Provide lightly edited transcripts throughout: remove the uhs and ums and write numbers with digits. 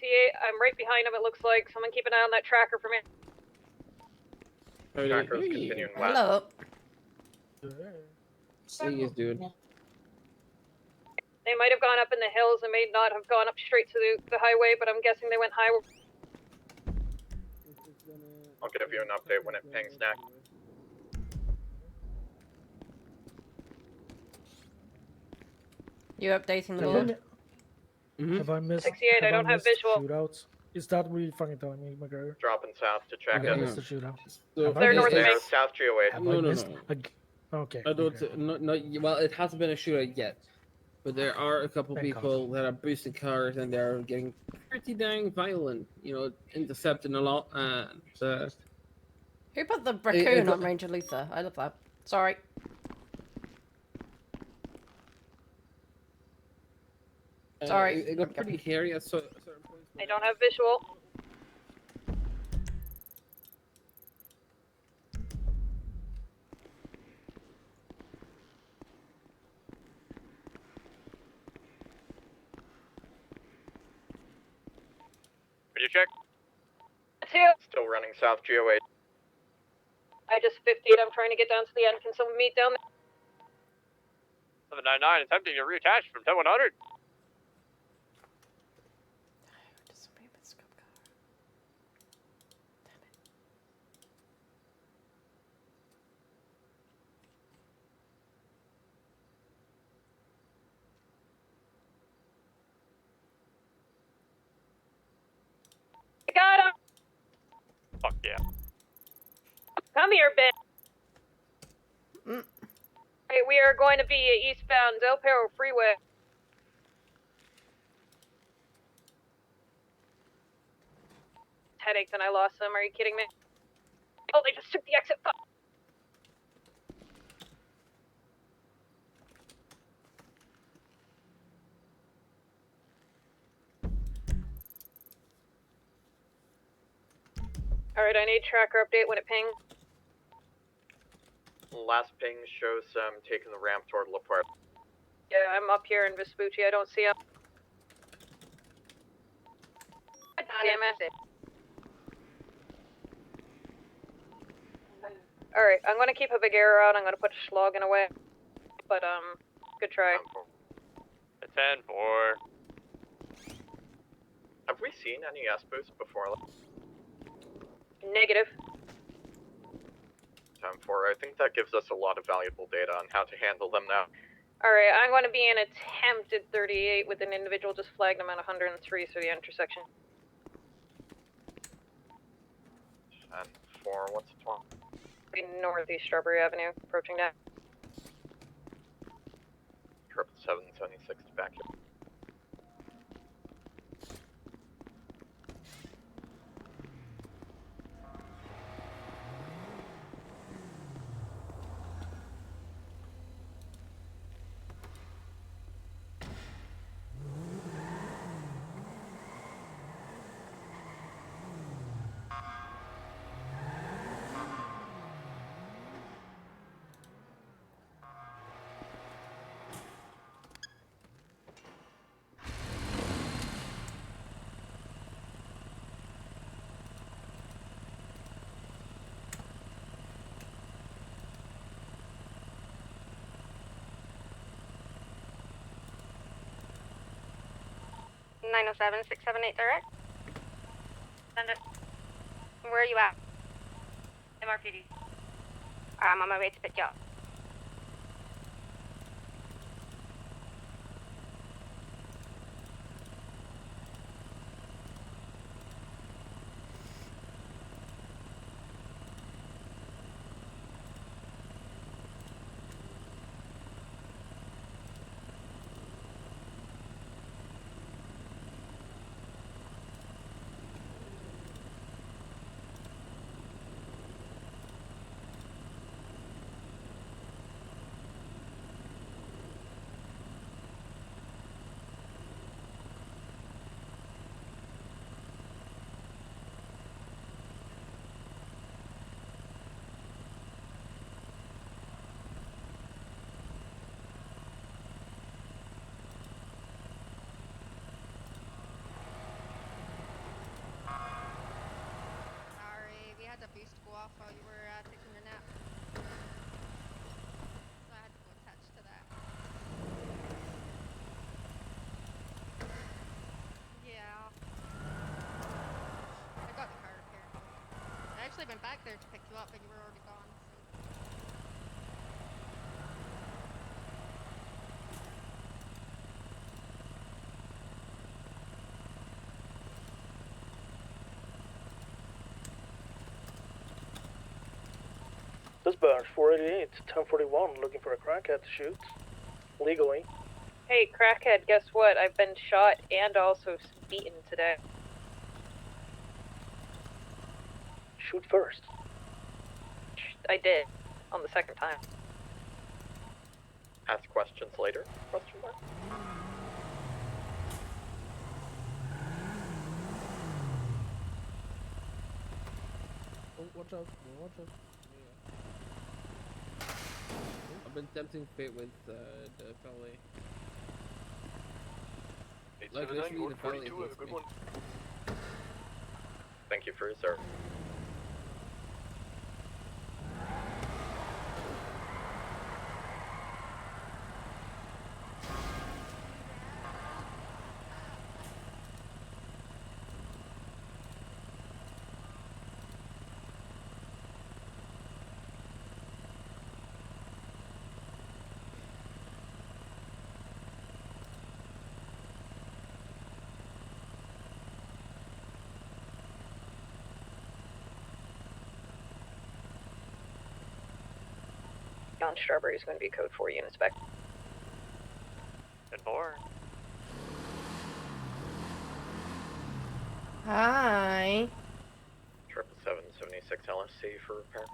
68. I'm right behind him, it looks like. Someone keep an eye on that tracker for me. Tracker's continuing west. Hello. See you, dude. They might have gone up in the hills and may not have gone up straight to the highway, but I'm guessing they went highway. I'll give you an update when it pings next. You updating the board? Have I missed? 68, I don't have visual. Shootouts? Is that what you're fucking telling me, McGregor? Dropping south to check I in. missed the shootout. So, They're north of They're me. South GOA. Have No, I no, missed? no. Okay. I don't. okay. Not. Well, it hasn't been a shootout yet, but there are a couple Thank people that are boosting cars and they're getting pretty dang violent. You know, intercepting a lot. And Who put the raccoon on Ranger Luther? I love that. Sorry. Sorry. it got pretty hairy at certain points. I don't have visual. Can you check? 2. Still running South GOA. I just 50'd. I'm trying to get down to the end. Can someone meet down there? 799 attempting to reattach from 10100. I got him! Fuck yeah. Come here, Ben. Hey, we are going to be eastbound Del Perro Freeway. Headaches and I lost them. Are you kidding me? Oh, they just took the exit. Fuck. Alright, I need tracker update when it pings. Last ping shows taking the ramp toward La Puerta. Yeah, I'm up here in Vespucci. I don't see him. Damn it. Alright, I'm gonna keep a big arrow out. I'm gonna put Schloggen away. But, good try. A 10-4. Have we seen any S-boosts before? Negative. 10-4. I think that gives us a lot of valuable data on how to handle them now. Alright, I'm going to be in attempted 38 with an individual just flagged him at 103 through the intersection. 10-4. What's the 12? Northeast Strawberry Avenue, approaching that. 776 back here. Nine oh seven 678 direct. Send it. Where are you at? MRPD. I'm on my way to pick you up. off while you were taking your nap. So I had to go attach to that. Yeah. I got the car repaired. I actually went back there to pick you up, but you were already gone. So. This burns 488, 1041, looking for a crackhead to shoot. Legally. Hey, crackhead, guess what? I've been shot and also beaten today. Shoot first. I did. On the second time. Ask questions later? Question mark? Oh, watch out. Watch out. I've been tempting fate with the valet. Like literally the valet hits me. Thank you for your service. John Strawberry is going to be code 4 units back. Good board. Hi. 777-76 LSC for repair.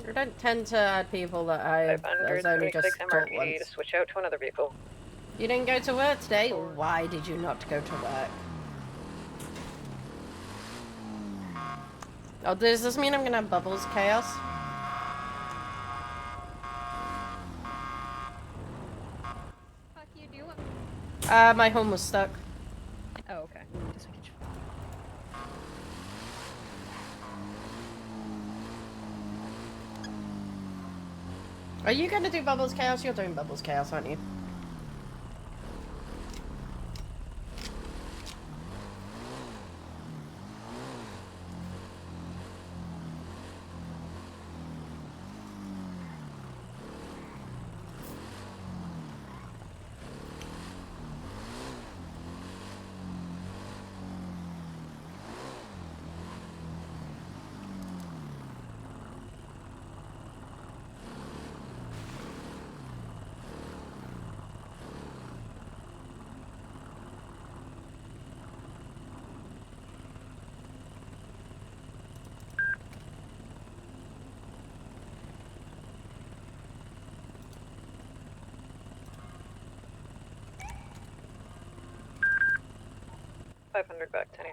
I don't tend to add people that I've only just 576 taught MRP once. to switch out to another vehicle. You didn't go to work today? Why did you not go to work? Oh, does this mean I'm gonna have Bubbles Chaos? Fuck you doing? My home was stuck. Oh, okay. Just making sure. Are you gonna do Bubbles Chaos? You're doing Bubbles Chaos, aren't you? $500 back, 10.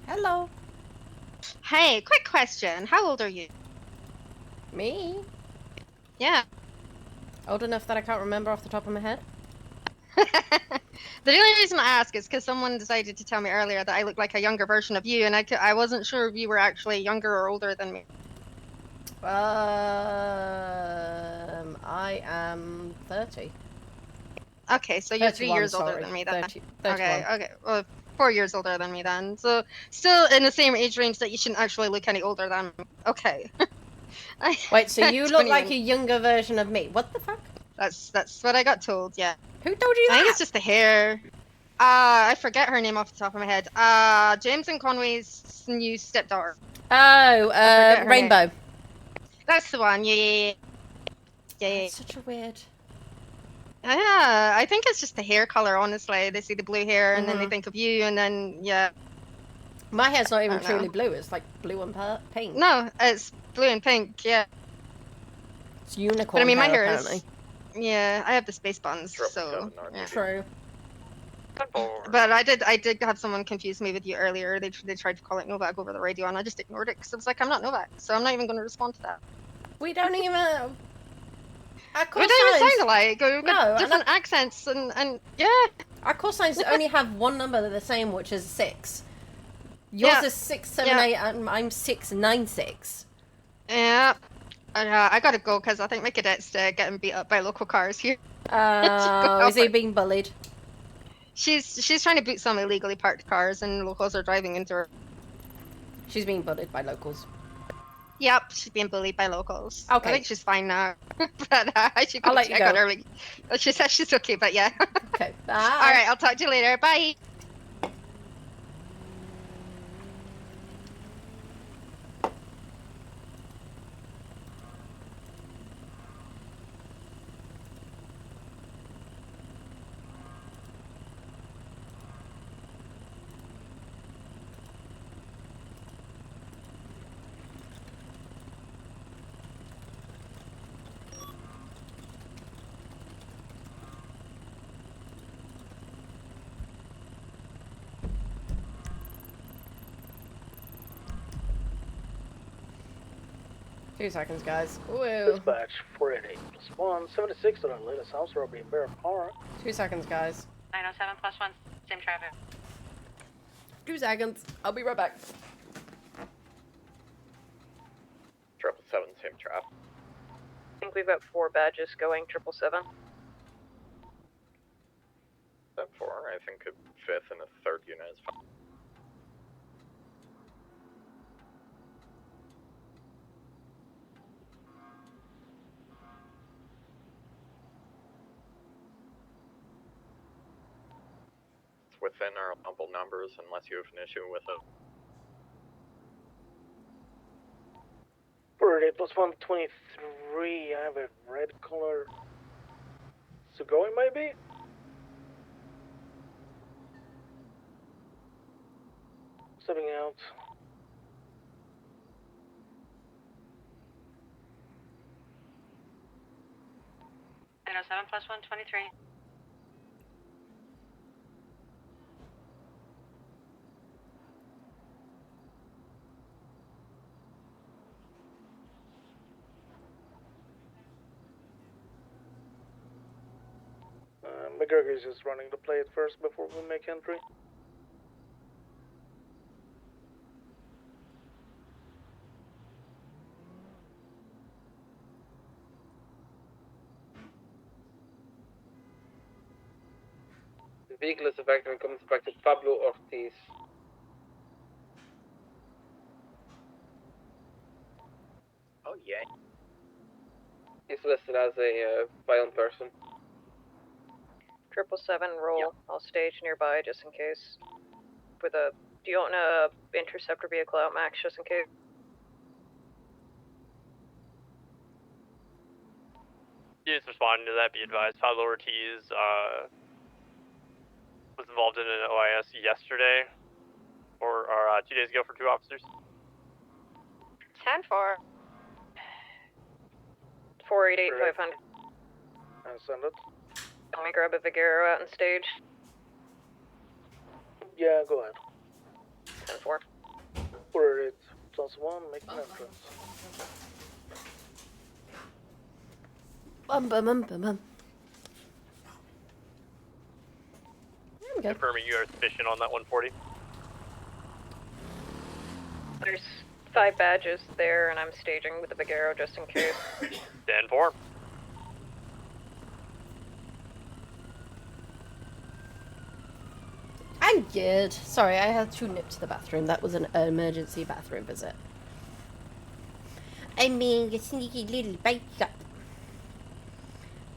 Hello. Hey, quick question. How old are you? Me? Yeah. Old enough that I can't remember off the top of my head? The only reason I ask is because someone decided to tell me earlier that I look like a younger version of you, and I wasn't sure if you were actually younger or older than me. I am 30. Okay, so you're 3 31, years older sorry. than me then. 30, 31. Okay. Well, 4 years older than me then. So still in the same age range that you shouldn't actually look any older than me. Okay. Wait, so you look like 21. a younger version of me. What the fuck? That's what I got told. Yeah. Who told you I think that? it's just the hair. I forget her name off the top of my head. James and Conway's new stepdaughter. Oh, forget her Rainbow. That's the one. Yeah. That's such a weird... Yeah, I think it's just the hair color. Honestly, they see the blue hair and then they Mhm. think of you, and then yeah. My hair's not even I don't know. truly blue. It's like blue and pink. No, it's blue and pink. Yeah, It's but I unicorn mean, my hair hair apparently. is. Yeah, I have the space buns, Triple so 7 yeah. RPD. True. 10-4. But I did have someone confuse me with you earlier. They tried to call it Novak over the radio, and I just ignored it because I was like, I'm not Novak, so I'm not even going to respond to that. We don't even. Our We call don't even signs. sound alike. We've got No, and different accents, and yeah. our call signs only have one number that are the same, which is 6. Yours Yeah. is 678, and I'm 696. Yeah. I gotta go because I think my cadet's getting beat up by local cars here. Is he being bullied? She's trying to boot some illegally parked cars, and locals are driving into her. She's being bullied by locals. Yep, she's being bullied by locals. Okay. I think she's fine now, but I should go I'll let you check on go. her. She says she's okay, but yeah. Okay, bye. All right, I'll talk to you later. Bye. Two seconds, guys. Woo. Dispatch 488 plus 1, 76 to the latest house robbery in Bear Park. 2 seconds, guys. 907 plus 1, same traffic. 2 seconds. I'll be right back. 777, same trap. I think we've got 4 badges going, 777. 10-4, I think a 5th and a 3rd unit is fine. It's within our allowable numbers unless you have an issue with it. 488 plus 1, 23. I have a red color. Sugoi maybe? Stepping out. Nine oh seven plus 1, 23. McGregor is just running the play at first before we make entry. The vehicle is affected and comes back to Pablo Ortiz. Oh, yeah. He's listed as a violent person. 777, roll. I'll stage nearby just in case. With a, do you own a interceptor vehicle out, Max, just in case? Just responding to that, be advised, Pablo Ortiz was involved in an OIS yesterday, or 2 days ago for 2 officers. 10-4. 488, 500. And send it. Let me grab a Vigero out and stage. Yeah, go ahead. 10-4. 488 plus 1, make an entrance. Bum bum bum bum bum. There we go. Confirming you are sufficient on that 140. There's 5 badges there, and I'm staging with the Vigero just in case. 10-4. I'm good. Sorry, I had to nip to the bathroom. That was an emergency bathroom visit. I mean, a sneaky little bike up.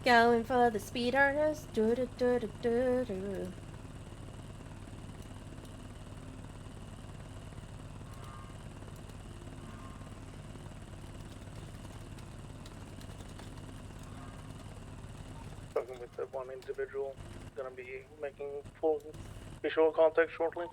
Going for the speeders. Do do do do do do. talking with the one individual. Gonna be making full visual contact shortly.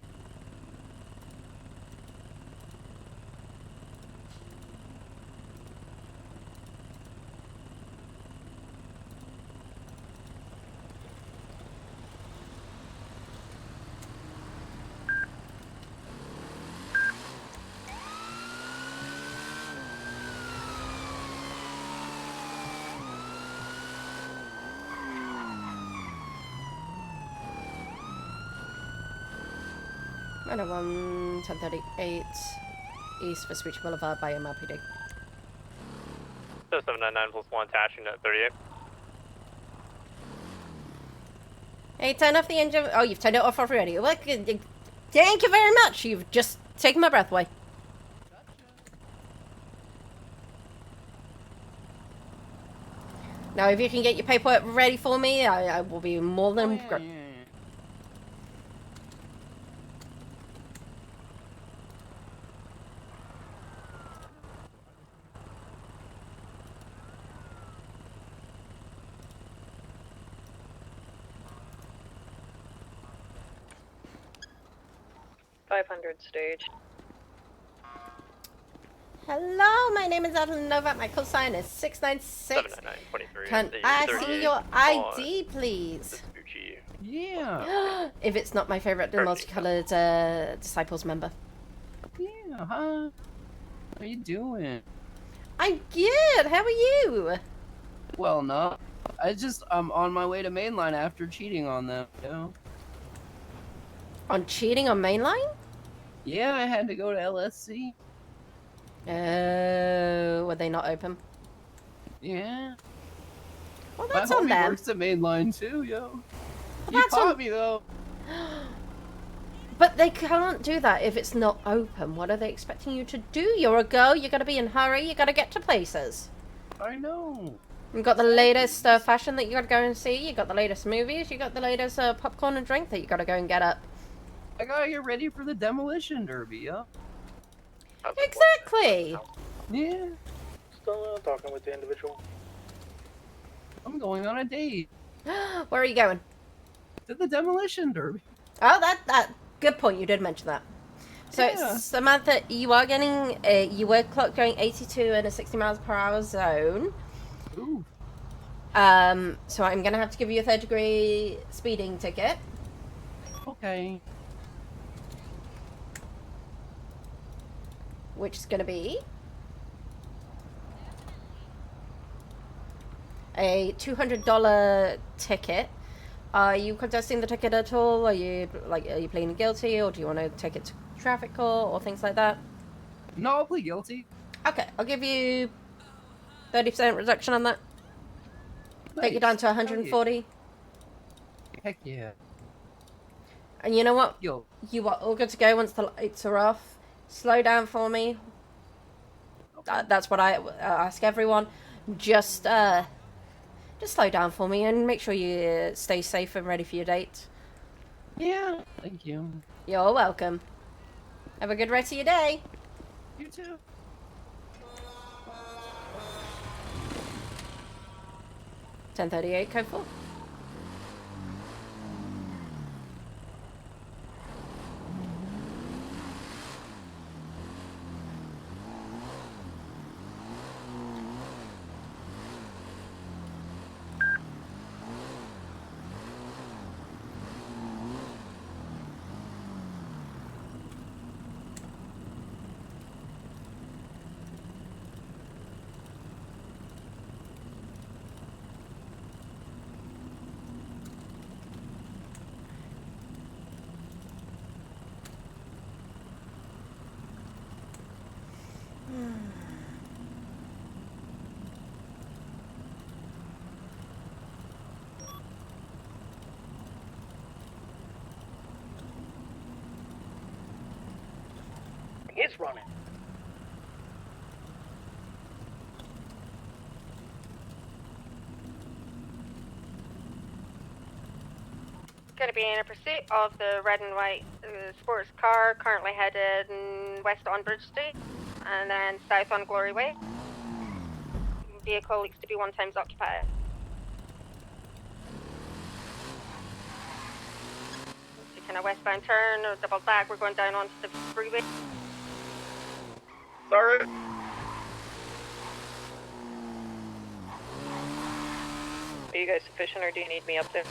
Minor 1, 1038, East for Switch Boulevard by MLPD. 799 plus 1 attaching at 38. Hey, turn off the engine. Oh, you've turned it off already. Well, thank you very much. You've just taken my breath away. Now, if you can get your paperwork ready for me, I will be more than grateful. 500 stage. Hello, my name is Atalin Novak. My call sign is 696. 79923. Can I see your ID, please? Yeah. If it's not my favorite, the multicolored Disciples member. Yeah, huh? How you doing? I'm good. How are you? Well, no. I'm on my way to mainline after cheating on them, you know? On cheating on mainline? Yeah, I had to go to LSC. Oh, were they not open? Yeah. Well, that's My on homie them. works at mainline too, yo. Well, He that's caught on- me though. But they can't do that if it's not open. What are they expecting you to do? You're a girl. You gotta be in a hurry. You gotta get to places. I know. You've got the latest fashion that you gotta go and see. You got the latest movies. You got the latest popcorn and drink that you gotta go and get up. I gotta get ready for the demolition derby, yo. Exactly. Yeah. Still talking with the individual. I'm going on a date Where are you going? to the demolition derby. Oh, that good point. You did mention that. So Yeah. Samantha, you are getting you were clocked going 82 in a 60 miles per hour zone. Ooh. So I'm gonna have to give you a 3rd-degree speeding ticket. Okay. Which is going to be a $200 ticket. Are you contesting the ticket at all? Are you pleading guilty, or do you want to take it to traffic court or things like that? No, I'll plead guilty. Okay, I'll give you 30% reduction on that. Take you down to 140. Heck yeah. And you know what? Yo. You are all good to go once the lights are off. Slow down for me. That's what I ask everyone. Just slow down for me and make sure you stay safe and ready for your date. Yeah. Thank you. You're welcome. Have a good rest of your day. You too. $1038 code 4. It's running. Going to be in a pursuit of the red and white sports car, currently headed west on Bridge Street, and then south on Glory Way. Vehicle looks to be 1 times occupied. taking a westbound turn or double back. We're going down onto the freeway. Sorry. Are you guys sufficient, or do you need me up there?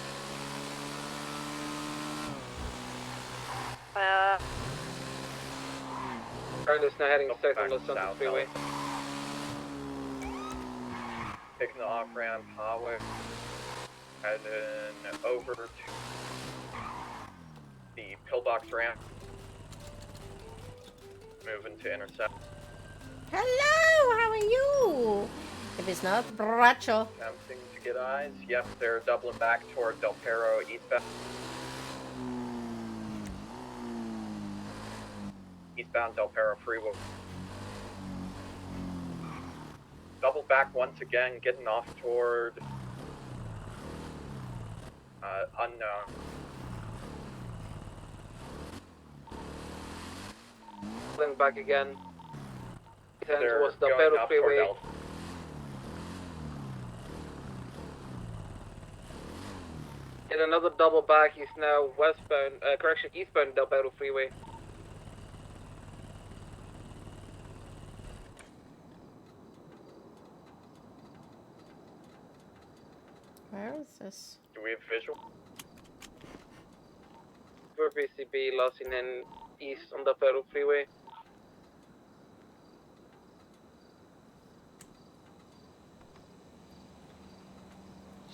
Carlos now heading Nope, south back on the Sunset south, Freeway. Taking the off-ramp highway. Heading over to the pillbox ramp. Moving to intercept. Hello, how are you? If it's not Bracho. Attempting to get eyes. Yep, they're doubling back toward Del Perro eastbound. Eastbound Del Perro freeway. Double back once again, getting off toward unknown. Doubling back again. Heading They're towards the going Perro up toward Freeway. Del. In another double back, he's now eastbound Del Perro Freeway. Where is this? Do we have visual? For BCB, lossing in east on the Perro Freeway.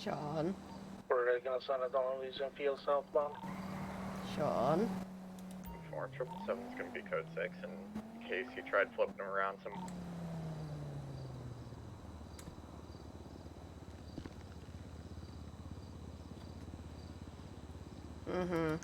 Sean. We're gonna send it on Elysian Field southbound. Sean. 4777 is going to be code 6 in case you tried flipping them around some. Mm-hmm.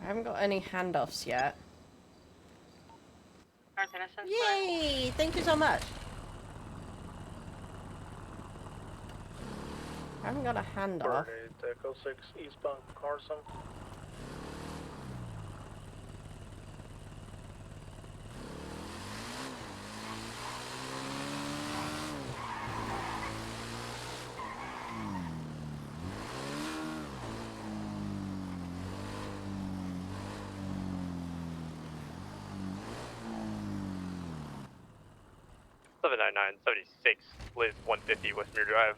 I haven't got any handoffs yet. North Innocence. Yay! Thank you so much. I haven't got a handoff. 48 Echo 6 eastbound Carson. Seven 76, Liz 150 Westmere Drive.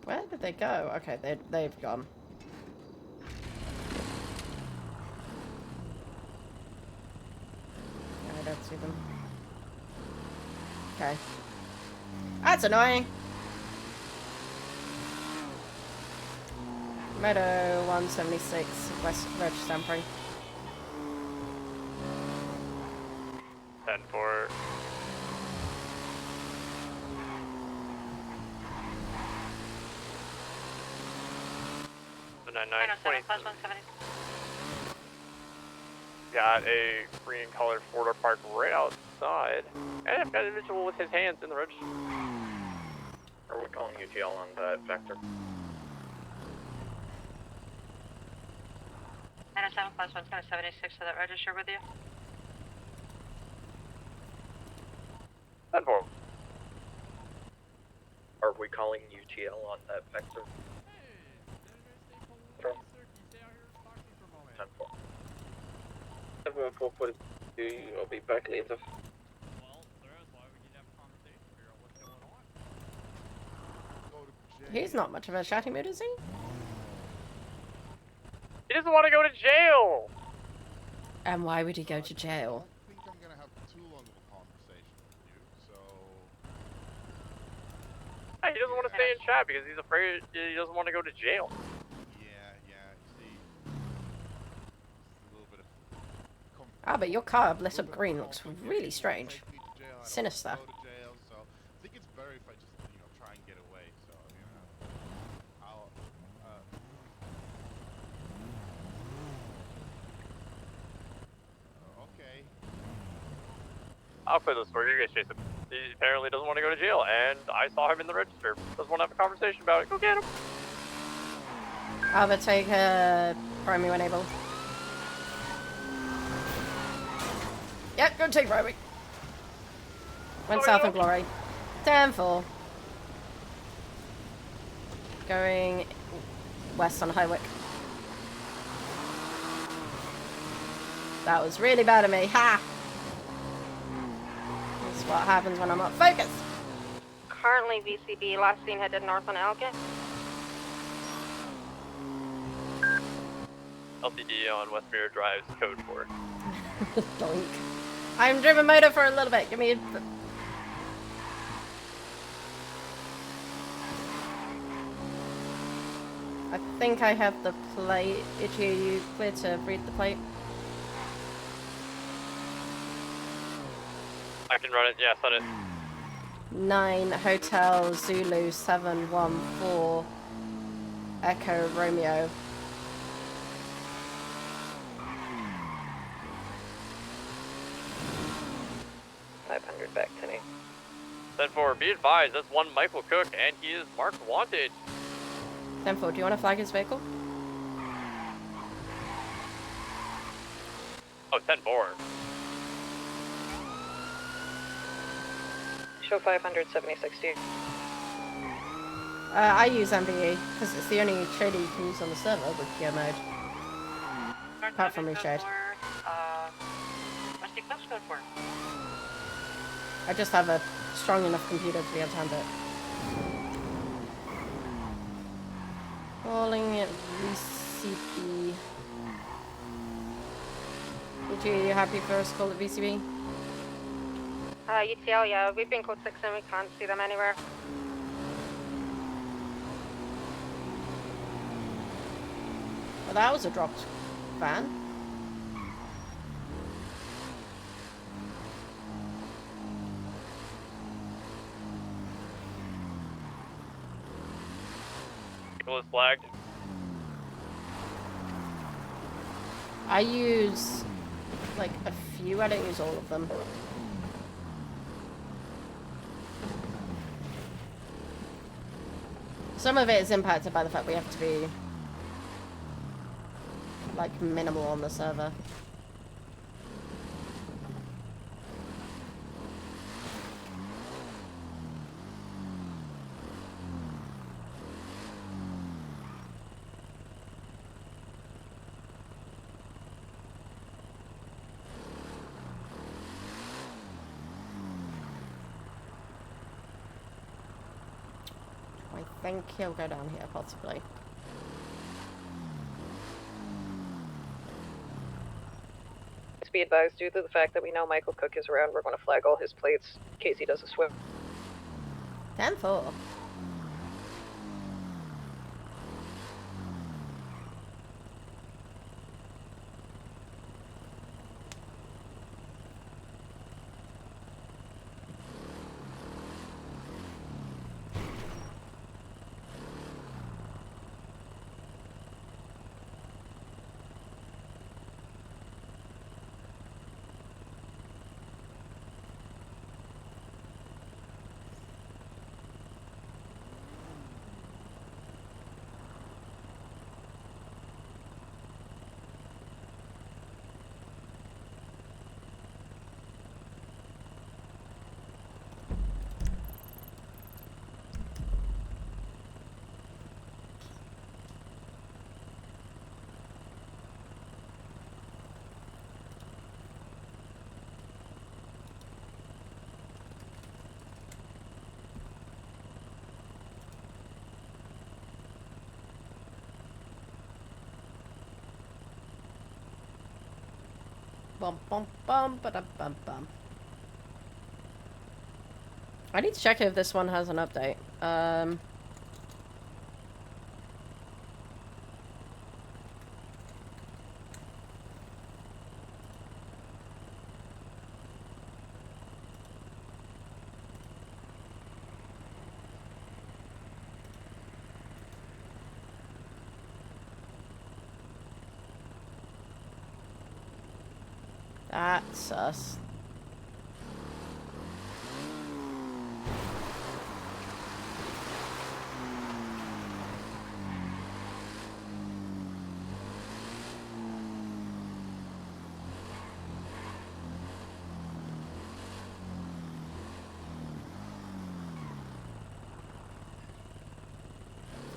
Where did they go? Okay, they've gone. I don't see them. Okay. That's annoying. Meadow 176, West Reg Stampering. 10-4. The 9920. Got a green colored Ford parked right outside. And I've got an individual with his hands in the register. Are we calling UTL on that vector? 907 plus 1's going to 76 to that register with you. 10-4. Are we calling UTL on that vector? 10-4. 7442, I'll be back later. He's not much of a shouty mood, is he? He doesn't want to go to jail! And why would he go to jail? I don't think I'm gonna have too long of a conversation with you, so... Hey, he doesn't want to stay in chat because he's afraid he doesn't want to go to jail. Yeah, you see... Just a little bit of... Ah, but your car, Bliss Up Green, looks really strange. Sinister. Go to jail, so I think it's better if I just, try and get away, so, I'll... okay. I'll clear the story. You guys chase him. He apparently doesn't want to go to jail, and I saw him in the register. Doesn't want to have a conversation about it. Go get him. I'll take primary when able. Yep, go take primary. Went south of Glory. 10-4. Going west on Highwick. That was really bad of me. Ha! That's what happens when I'm not focused. Currently VCB, last seen headed north on Elgin. LTD on West Mirror Drive's code 4. Doink. I'm driven motor for a little bit. Give me a... I think I have the plate. Itchy, are you clear to read the plate? I can run it, yeah, send it. 9 Hotel Zulu 714 Echo Romeo. $500 back to me. 10-4, be advised, that's one Michael Cook, and he is marked wanted. 10-4, do you want to flag his vehicle? Oh, 10-4. Show 500, 7060. I use MBE, because it's the only trader you can use on the server with gear mode. Apart from reshade. What's the close code for? I just have a strong enough computer to be able to handle it. Calling it VCB. Would you happy for us to call it VCB? UTL, yeah, we've been code 6 and we can't see them anywhere. Well, that was a dropped van. Vehicle is flagged. I use like a few, I don't use all of them. Some of it is impacted by the fact we have to be like minimal on the server. I think he'll go down here, possibly. Please be advised, due to the fact that we know Michael Cook is around, we're going to flag all his plates in case he does a swim. 10-4. Bum bum bum ba bum bum. I need to check if this one has an update. That's us.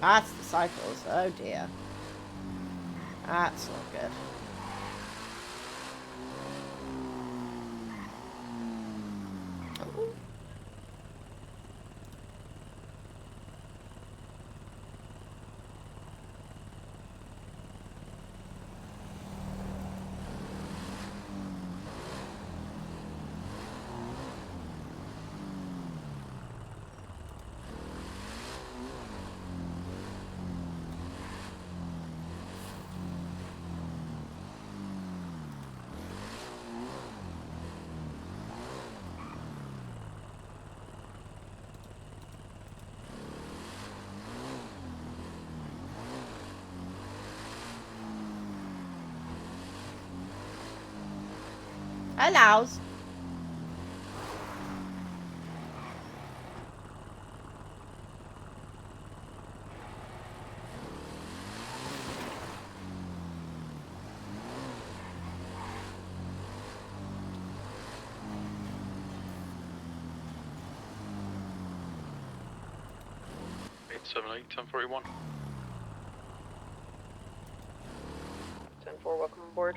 That's the cycles. Oh dear. That's not good. Allows. Eight seven eight 1041. 10-4, welcome aboard.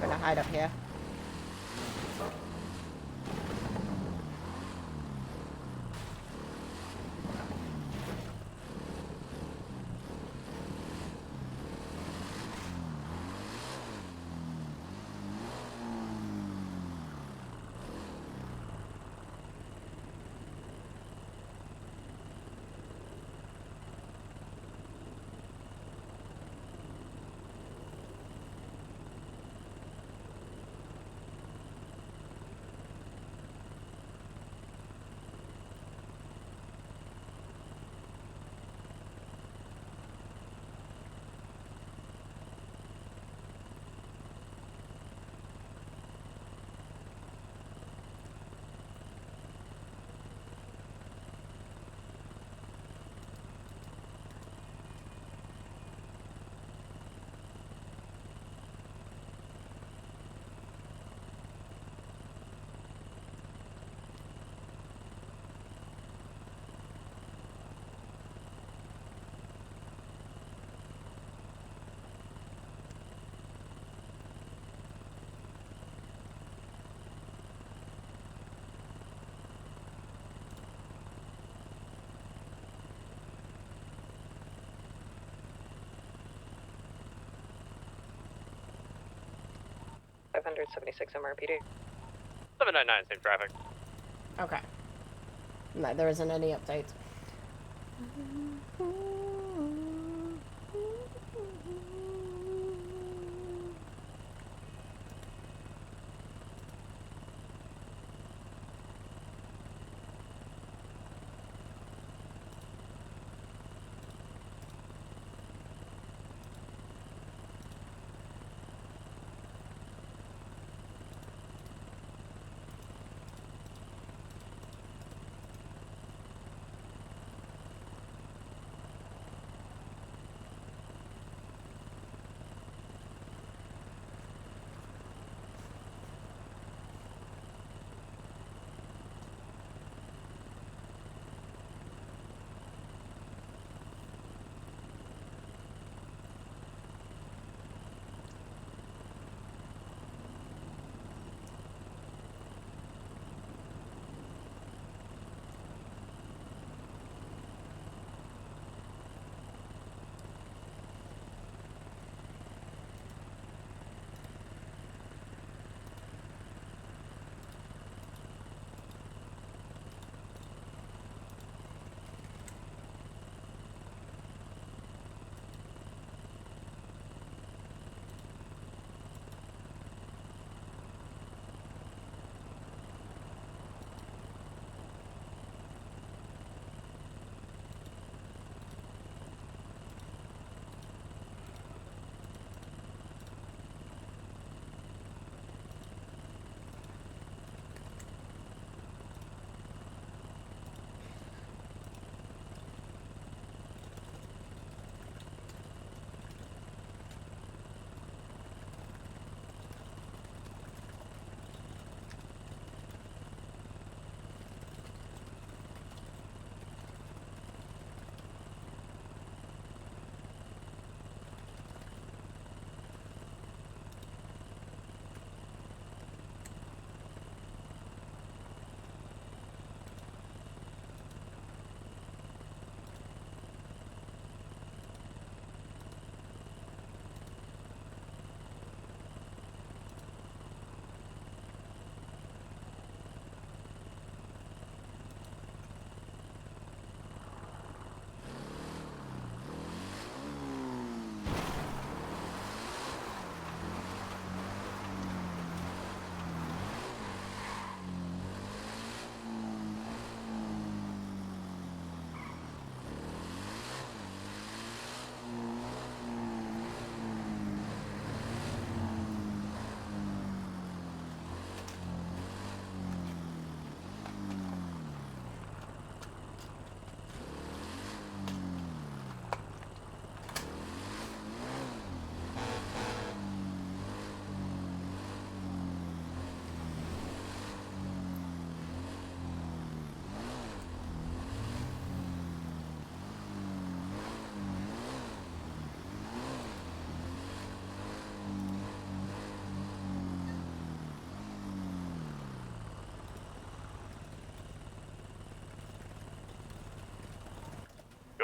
I'm gonna hide up here. $576 MRPD. 799, same traffic. Okay. No, there isn't any updates.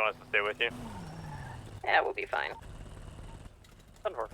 want us to stay with you? Yeah, we'll be fine. 10-4.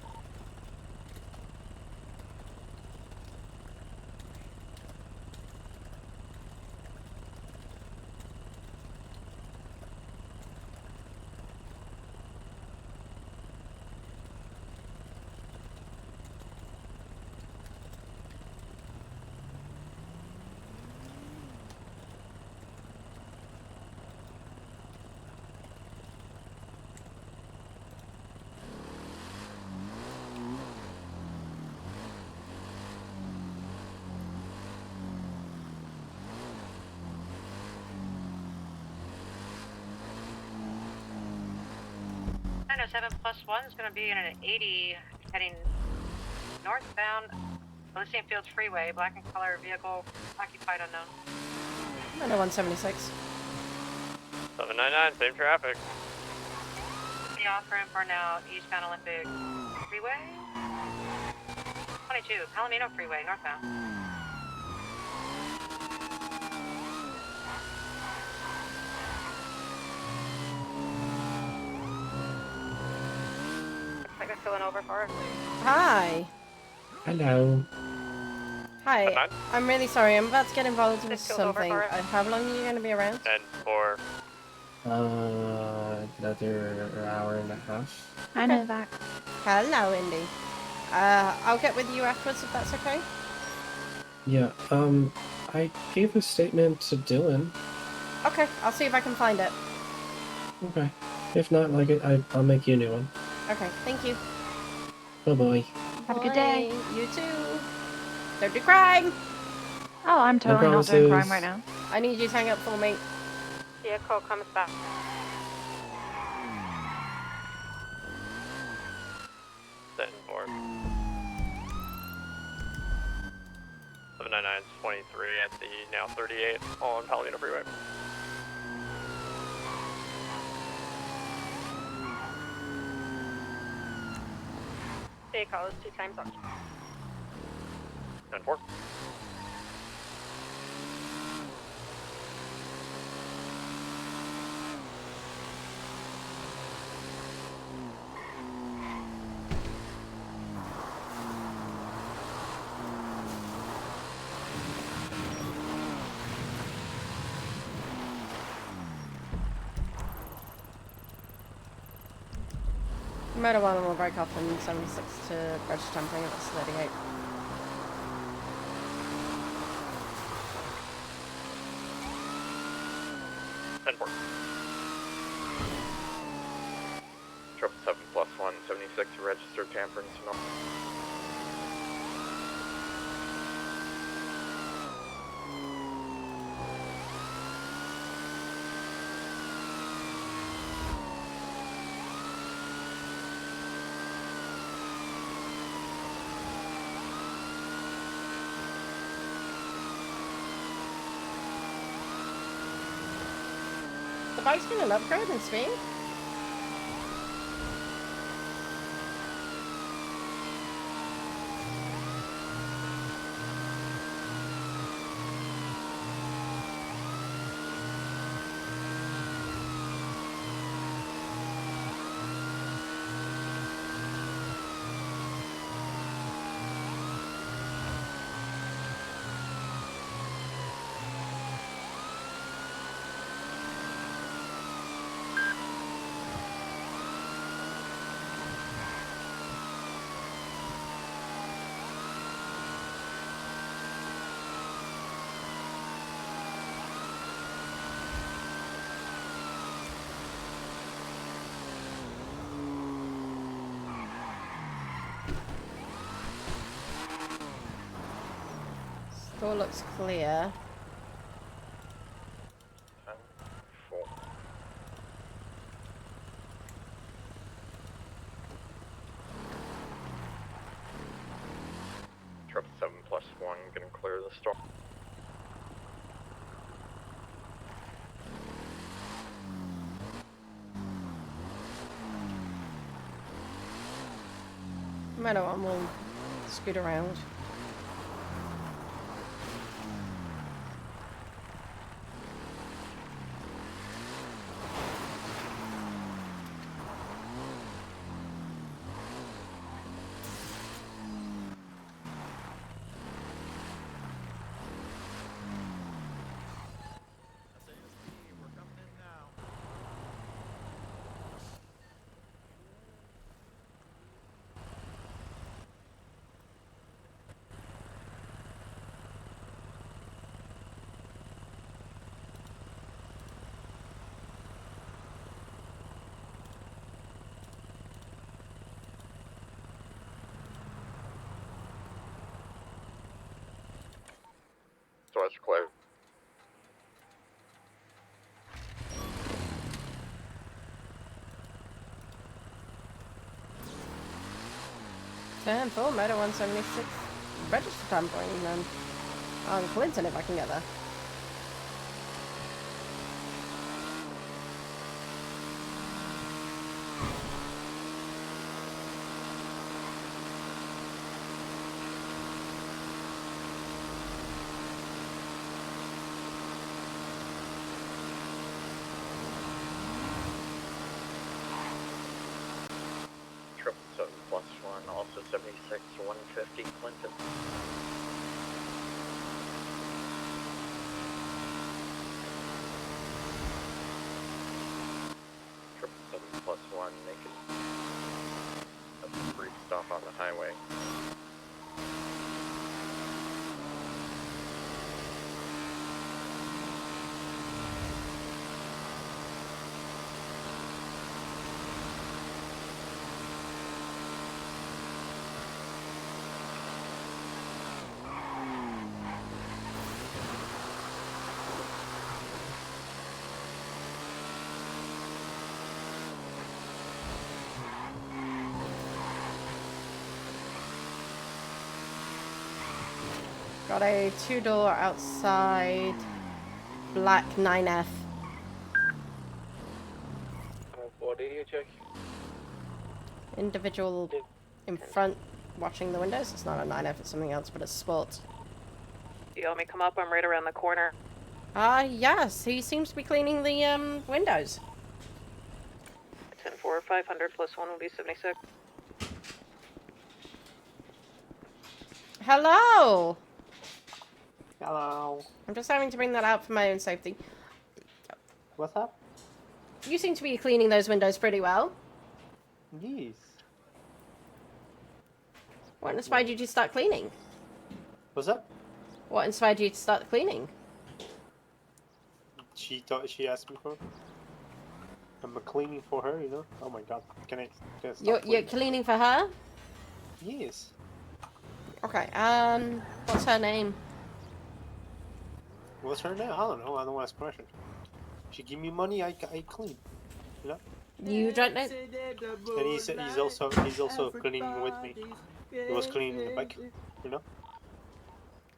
+1 is going to be in an 80 heading northbound Elysian Fields Freeway. Black and color vehicle occupied unknown. 176. 799, same traffic. The off-ramp are now eastbound Olympic Freeway. 22, Palomino Freeway, northbound. I got filling over for it. Hi. Hello. Hi. 10-9. I'm really sorry. I'm about to get involved with Just go over something. for it. How long are you going to be around? 10-4. Another hour and a half. Hi, Novak. Hello, Indy. I'll get with you afterwards if that's okay. Yeah, I gave a statement to Dylan. Okay, I'll see if I can find it. Okay. If not, I'll make you a new one. Okay, thank you. Bye-bye. Have a good day. Bye. You too. Don't do crime. Oh, I'm totally not doing crime promises. right now. I need you to hang up for me. Vehicle comes back. 10-4. 799 23 at the now 38 on Palomino Freeway. Vehicle is 2 times on. 10-4. Motor 1 will break off in 76 to register tampering at 38. Triple 7+1, 76 registered tampering to north. The bike's been an upgrade in speed. Store looks clear. 10-4. Triple 7+1, gonna clear the storm. Motor 1 will scoot around. Doors clear. Turn 4, motor 176. Register tampering then. On Clinton if I can get there. Triple 7+1, also 76, 150 Clinton. Triple 7+1, making a brief stop on the highway. Got a 2-door outside black 9F. What did you check? Individual in front watching the windows. It's not a 9F, it's something else, but it's sports. Do you want me to come up? I'm right around the corner. Yes, he seems to be cleaning the windows. 10-4, 500 plus 1 will be 76. Hello! Hello. I'm just having to bring that out for my own safety. What's up? You seem to be cleaning those windows pretty well. Yes. What inspired you to start cleaning? What's up? What inspired you to start cleaning? She asked me for. I'm cleaning for her, you know. Oh my god. Can I stop You're cleaning for her? Yes. Okay, what's her name? What's her name? I don't know. I don't ask questions. She give me money, I clean. You know. You don't know? And he's also cleaning with me. He was cleaning the bike, you know.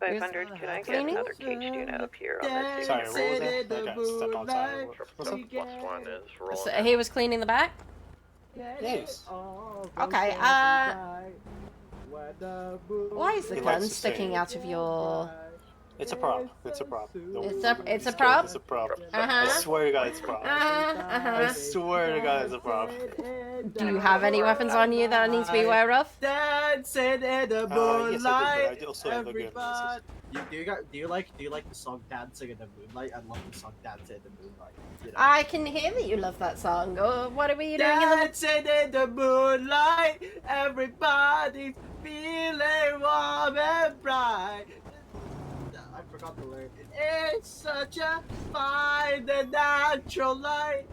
500, can I get Cleaning? another cage unit up here on this? Sorry, what was that? I gotta step outside. What's up? 7+1 is rolling. So he was cleaning the back? Yes. Okay, why is the He gun likes to sticking sing. out of your... It's a prop. It's a prop. No, It's a it's prop? It's a prop. Uh-huh. I swear to God, it's a prop. I swear to God, it's a prop. Do you have any weapons on you that I need to be aware of? Dancing in the Yes, I do, moonlight. but I also have a gun. Do you like the song Dancing in the Moonlight? I love the song Dancing in the Moonlight. You know? I can hear that you love that song. Oh, what were you doing in the... Dancing in the moonlight, everybody's feeling warm and bright. I forgot the lyric. It's such a fine and natural light.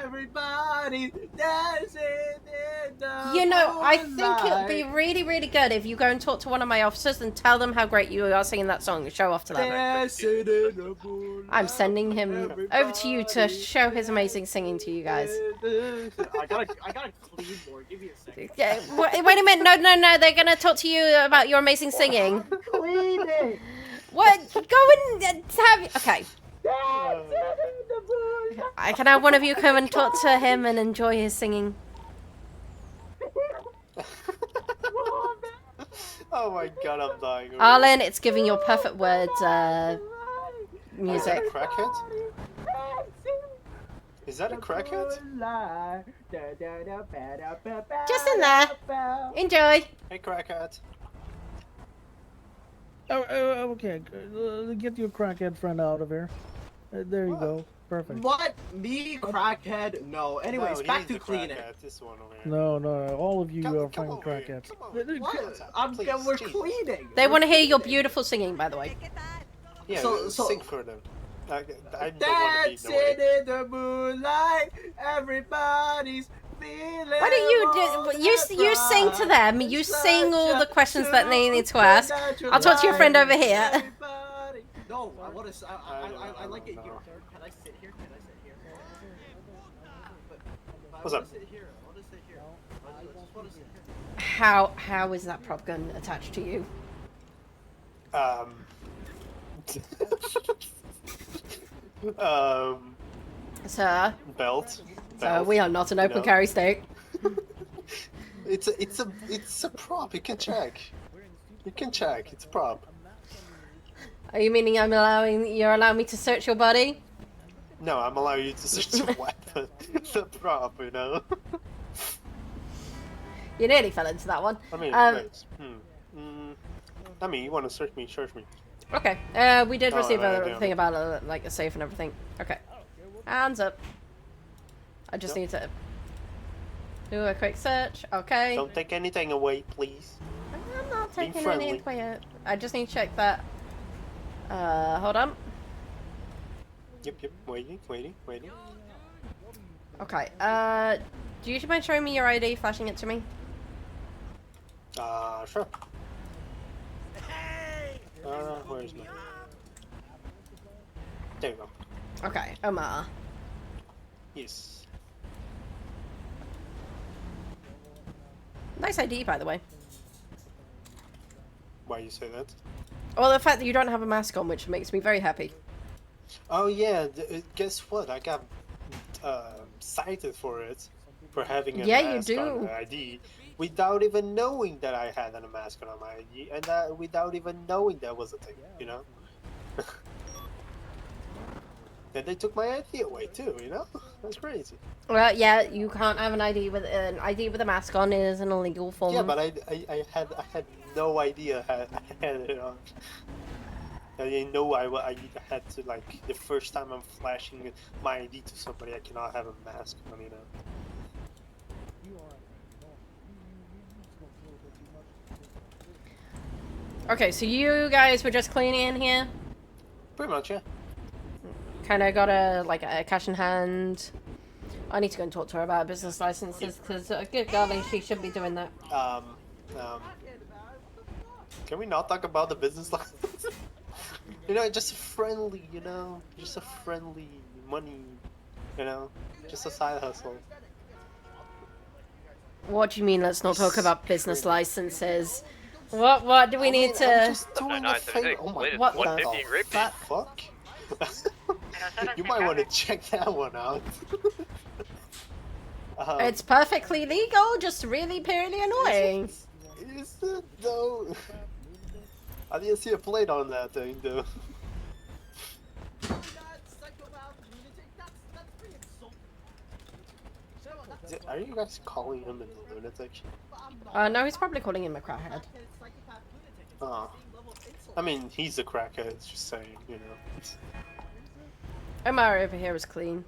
Everybody's dancing in the You know, I think it would be moonlight. really, really good if you go and talk to one of my officers and tell them how great you are singing that song and show off to them. Dancing in the moonlight. I'm sending him over to you to show his amazing singing to you guys. I gotta clean more. Give me a second. Yeah, wait a minute. No. They're going to talk to you about your amazing singing. Cleaning. What? Go and have... Okay. Can I have one of you come and talk to him and enjoy his singing? Oh my God, I'm dying. Arlen, it's giving your perfect words music. Is that a crackhead? Is that a crackhead? Just in there. Enjoy. Hey, crackhead. Okay. Get your crackhead friend out of here. There you go. Perfect. What? Me, crackhead? No. Anyways, No, back he's to the cleaning. crackhead, this one over here. No. All of you are come fucking over here, crackheads. come over here. What? We're cleaning. They want to hear your beautiful singing, by the way. Yeah, So- sing for them. I don't want to be in the Dancing way. in the moonlight, everybody's feeling. Why don't you sing to them? You sing all the questions that they need to ask. I'll talk to your friend over here. No, No, I want to. I like it here. Can I sit here? Can I sit here? But What's I up? want to sit here. I want to sit here. I just want to sit here. How is that prop gun attached to you? Sir? Belt. So we are not an open carry state. It's a prop. You can check. You can check. It's a prop. Are you meaning you're allowing me to search your body? No, I'm allowing you to search the weapon. The prop, you know. You nearly fell into that one. I mean, wait. I mean, you want to search me? Search me. Okay. We did receive a thing about like a safe and everything. Okay. Hands up. I just need to do a quick search. Okay. Don't take anything away, please. I'm not Being taking friendly. anything away. I just need to check that. Hold on. Yep. Waiting. Okay. Do you mind showing me your ID, flashing it to me? Sure. Where's my... There you go. Okay, Omar. Yes. Nice ID, by the way. Why you say that? Well, the fact that you don't have a mask on, which makes me very happy. Oh yeah, guess what? I got cited for it, for having a mask on my ID, without even knowing that I had a mask on my ID, and without even knowing that was a thing, you know? And they took my ID away too, you know? That's crazy. Well, yeah, you can't have an ID with a mask on. It is an illegal form. Yeah, but I had no idea I had it on. I didn't know I had to, like, the first time I'm flashing my ID to somebody, I cannot have a mask on, you know? Okay, so you guys were just cleaning in here? Pretty much, yeah. Kind of got a cash in hand. I need to go and talk to her about business licenses, because good golly, she should be doing that. Can we not talk about the business license? You know, just a friendly, you know, just a friendly money, you know, just a side hustle. What do you mean, let's not talk about business licenses? What do we need to... I'm just doing a favor. Oh my what the fuck? You might want to check that one out. It's perfectly legal, just really purely annoying. Is it though? I didn't see a plate on that thing though. Are you guys calling him a lunatic? No, he's probably calling him a crackhead. Oh. I mean, he's a crackhead, just saying, you know. Omar over here is clean.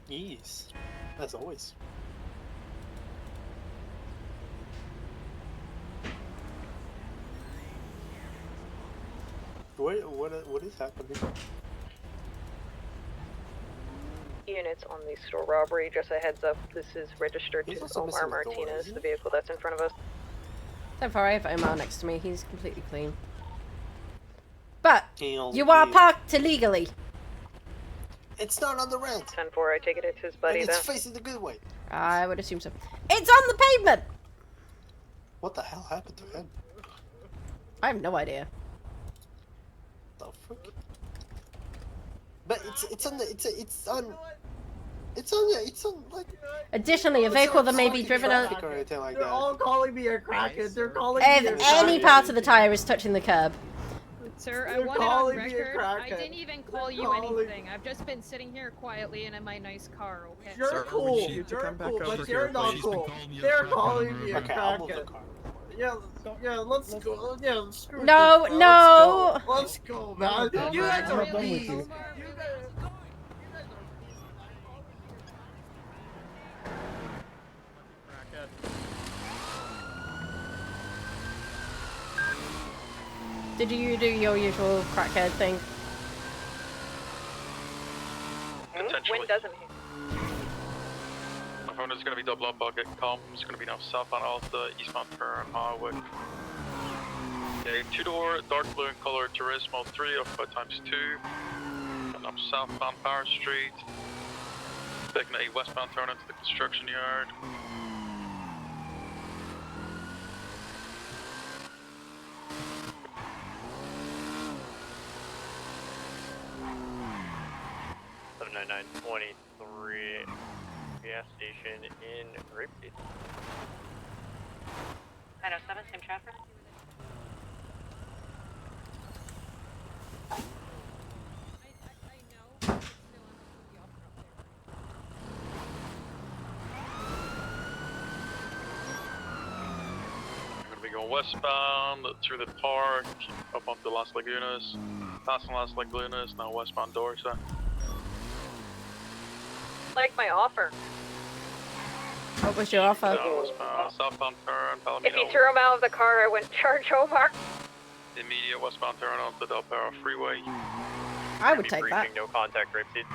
Yes, as always. What is happening? Units on the store robbery, just a heads up, this is registered to Omar Martinez, the vehicle that's in front of us. Don't worry, I have Omar next to me, he's completely clean. But, you are parked illegally. It's not on the rent. 10-4, I take it it's his buddy and then. it's facing the good way. I would assume so. It's on the pavement! What the hell happened to him? I have no idea. The frick? But it's on like. Additionally, a vehicle that may be driven out. They're all calling me a crackhead. They're calling me a If any part of the tire is touching the curb. Sir, I want it on record. I didn't even call you anything. I've just been sitting here quietly and in my nice car, okay? You're cool. You're cool, but you're not cool. They're calling me a crackhead. Yeah, let's go. Yeah, screw No, this, no. Let's go, man. You guys are please. Did you do your usual crackhead thing? When doesn't he? My phone is going to be double up bucket. Comms going to be now south on all the eastbound turn highway. A two-door, dark blue in color Turismo 3 of 5x2. And up southbound Power Street. Taking a westbound turn into the construction yard. $799.23 gas station in Rapeseed. 907, same traffic. We're going westbound through the park, up onto Las Lagunas, passing Las Lagunas, now westbound Dorsa. Like my offer. What was your offer? Westbound, southbound turn, Palomino. If you threw him out of the car, I wouldn't charge Omar. Immediate westbound turn onto the Del Perro Freeway. I would take that. No contact, Rapeseed.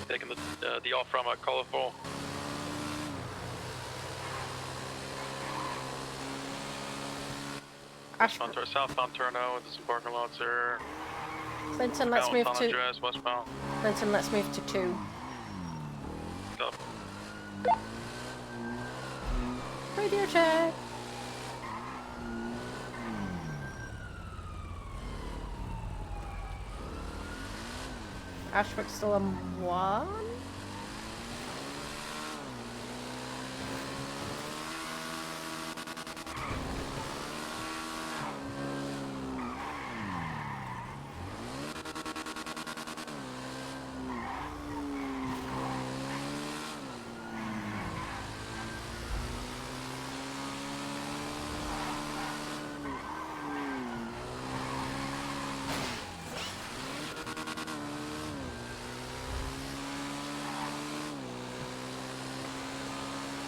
Taking the off from at Colorful. Southbound turn now into some parking lots here. Clinton, let's move to. Address, westbound. Clinton, let's move to 2. Stop. Radio check. Ashbrook's still on 1.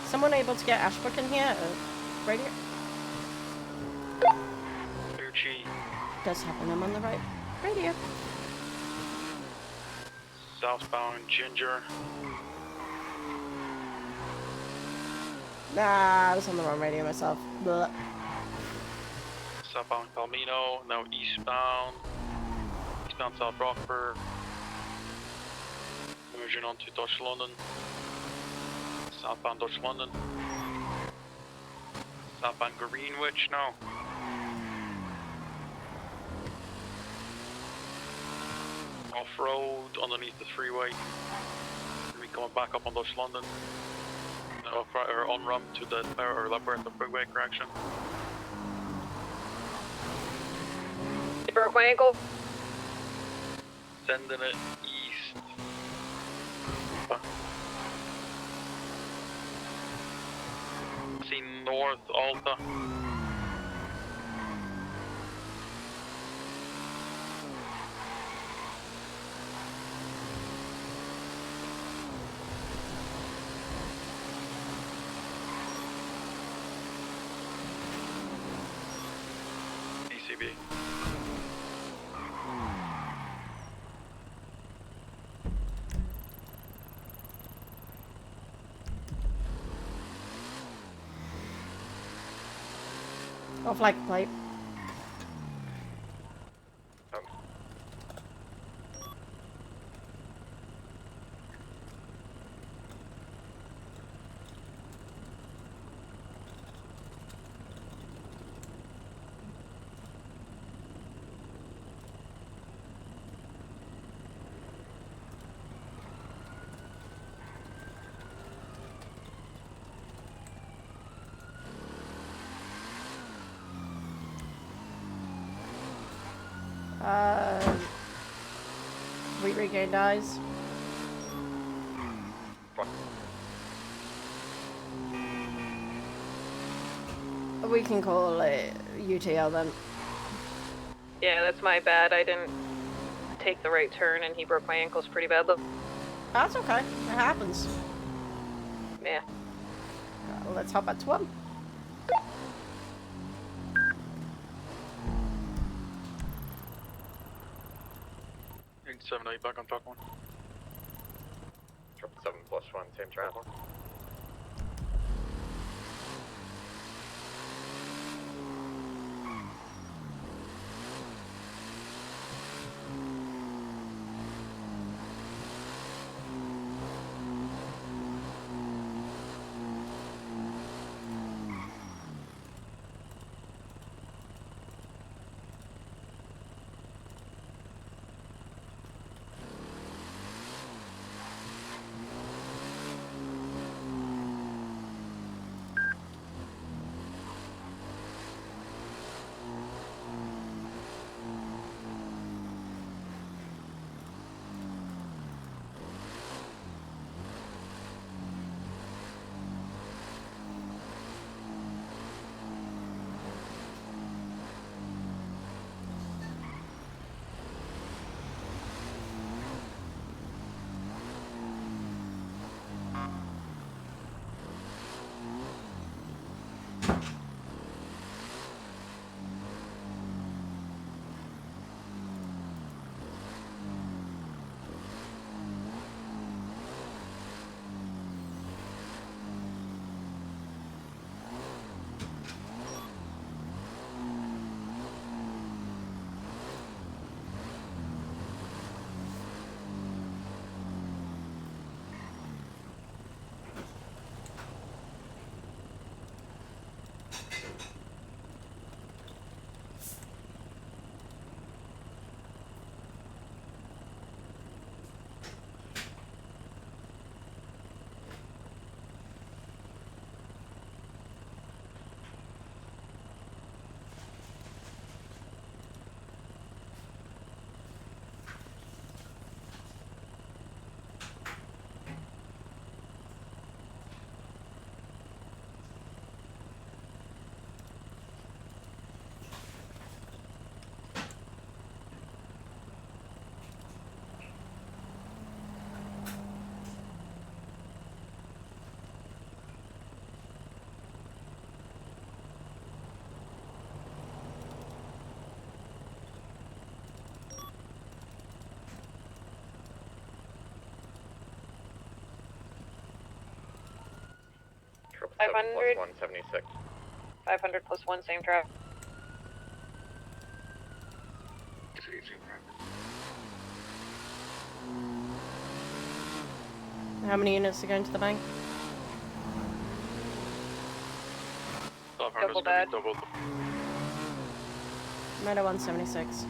Someone able to get Ashbrook in here? Radio? Gucci. Does happen, I'm on the right radio. Southbound Ginger. Nah, I was on the wrong radio myself. Blah. Southbound Palomino, now eastbound. Eastbound South Rockford. Merging onto Dutch London. Southbound Dutch London. Southbound Greenwich now. Off-road underneath the freeway. We're coming back up on Dutch London. Or on ramp to the Labyrinth freeway, correction. You broke my ankle. Sending it east. See North Alta. DCB. Off like a pipe. We regained eyes. We can call it UTL then. Yeah, that's my bad. I didn't take the right turn and he broke my ankles pretty badly. That's okay. It happens. Yeah. Let's hop at 1. 78 back on track 1. 7+1, same travel. 500. 176. 500 plus 1, same trap. How many units are going to the bank? Double bad. Meadow 176.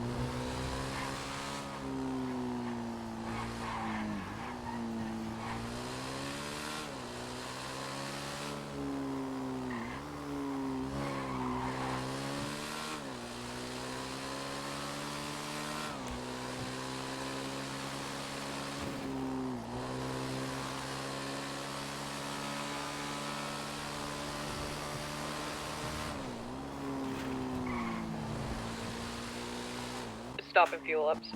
Stopping fuel ups.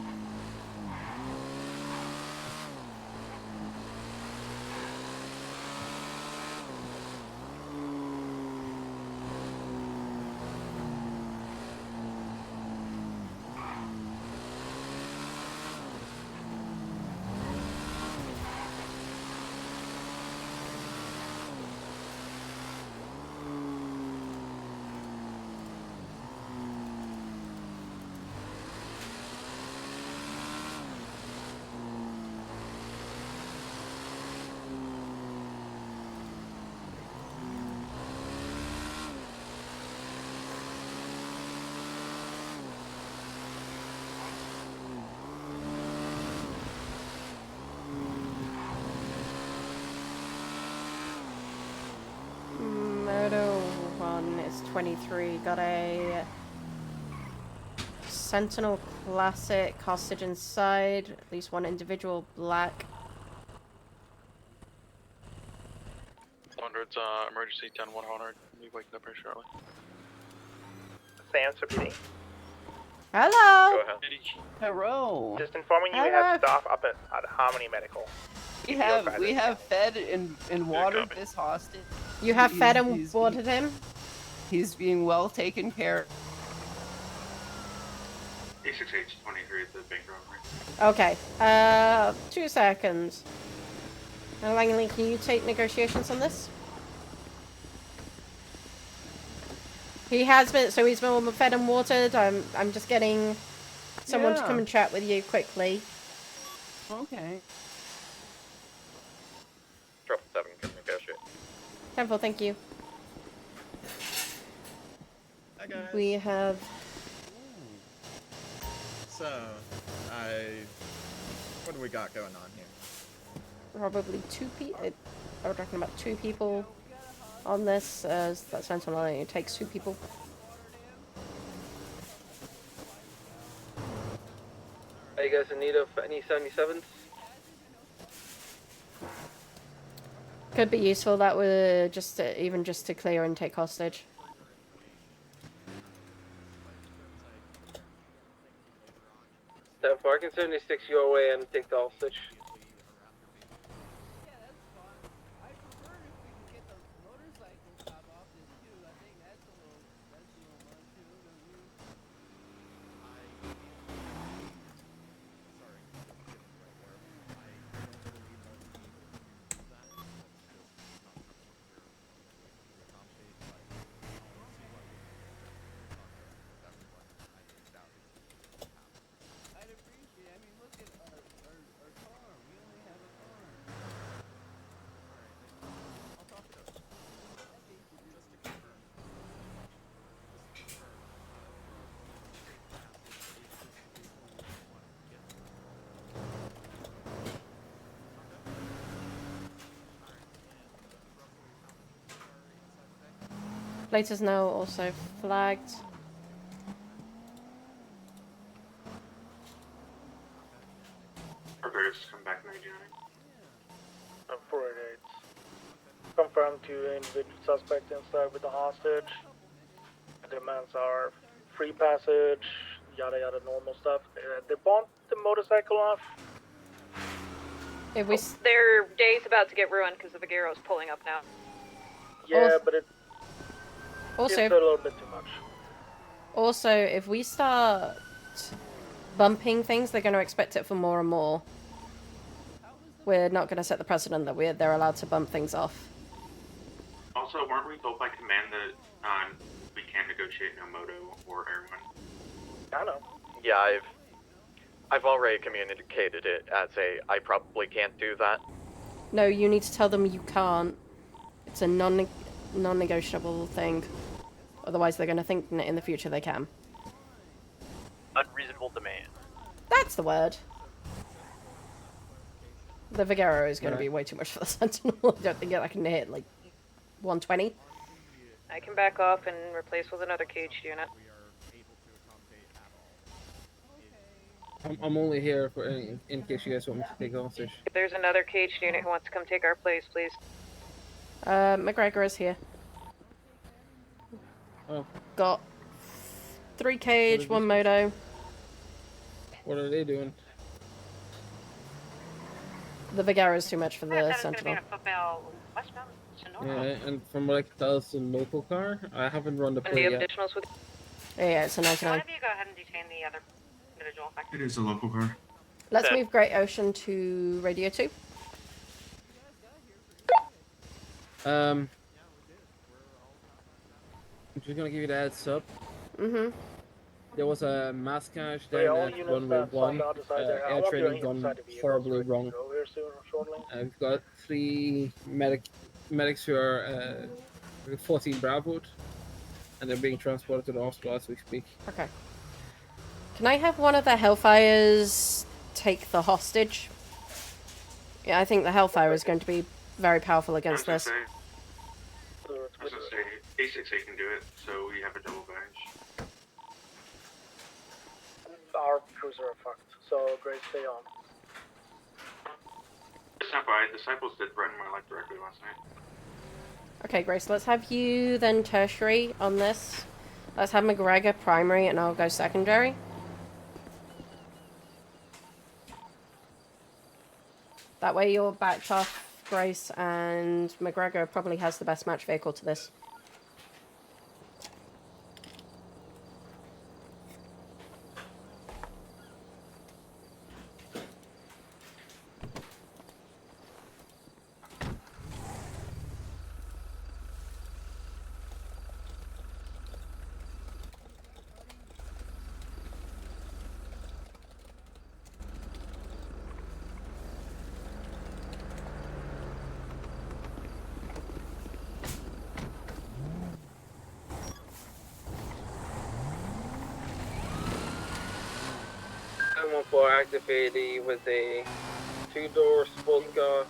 Moto 1 is 23. Got a Sentinel Classic hostage inside. At least one individual black. 100's emergency 10-100. We waking up here shortly. Sans repeating. Hello! Go ahead. Hello. Just informing you we have staff up at Harmony Medical. We have fed and watered this hostage. You have fed and watered him? He's being well taken care of. A6H23 at the bank robbery. Okay. 2 seconds. Now, Langley, can you take negotiations on this? He has been, so he's been fed and watered. I'm just getting someone to come and chat with you quickly. Okay. Drop 7 can negotiate. 10-4, thank you. Hi guys. We have... So, what do we got going on here? Probably 2 people. I would reckon about 2 people on this. That Sentinel only takes 2 people. Are you guys in need of any 77s? Could be useful. That would just even just to clear and take hostage. That I can 76 your way and take the hostage. Plate is now also flagged. Okay, just come back 99. 488. Confirmed 2 individual suspects inside with the hostage. The demands are free passage, yada yada normal stuff. They bought the motorcycle off. If we Their day's about to get ruined because the Vaguero's pulling up now. Yeah, but it's a also little bit too much. Also, if we start bumping things, they're going to expect it for more and more. We're not going to set the precedent that they're allowed to bump things off. Also, weren't we told by command that we can't negotiate no moto or airman? I know. Yeah, I've already communicated it as I probably can't do that. No, you need to tell them you can't. It's a non-negotiable thing. Otherwise, they're going to think in the future they can. Unreasonable demand. That's the word. The Vigero is going to be way too much for the Sentinel. I don't think I can hit, like, 120. I can back off and replace with another caged unit. I'm only here for in case you guys want me to take hostage. If there's another caged unit who wants to come take our place, please. McGregor is here. Oh. Got 3 cage, 1 moto. What are they doing? The Vigero is too much for the Sentinel. Yeah, and from what I can tell, it's a local car. I haven't run the play yet. Additionals with Yeah, it's a 99. One of you go ahead and detain the other individual. It is a local car. Let's move Great Ocean to Radio 2. I'm just gonna give you the heads up. There was a mass crash there at runway 1. Air training gone horribly wrong. We've got 3 medics who are 14 Bravo, and they're being transported to the hospital as we speak. Okay. Can I have one of the Hellfires take the hostage? Yeah, I think the Hellfire is going to be very powerful against this. A6A can do it, so we have a double badge. Our cruiser are fucked, so Grace, stay on. Just FYI, Disciples did threaten my life directly last night. Okay, Grace, let's have you then tertiary on this. Let's have McGregor primary and I'll go secondary. That way you're backed off, Grace, and McGregor probably has the best match vehicle to this. For activated with a 2-door sports car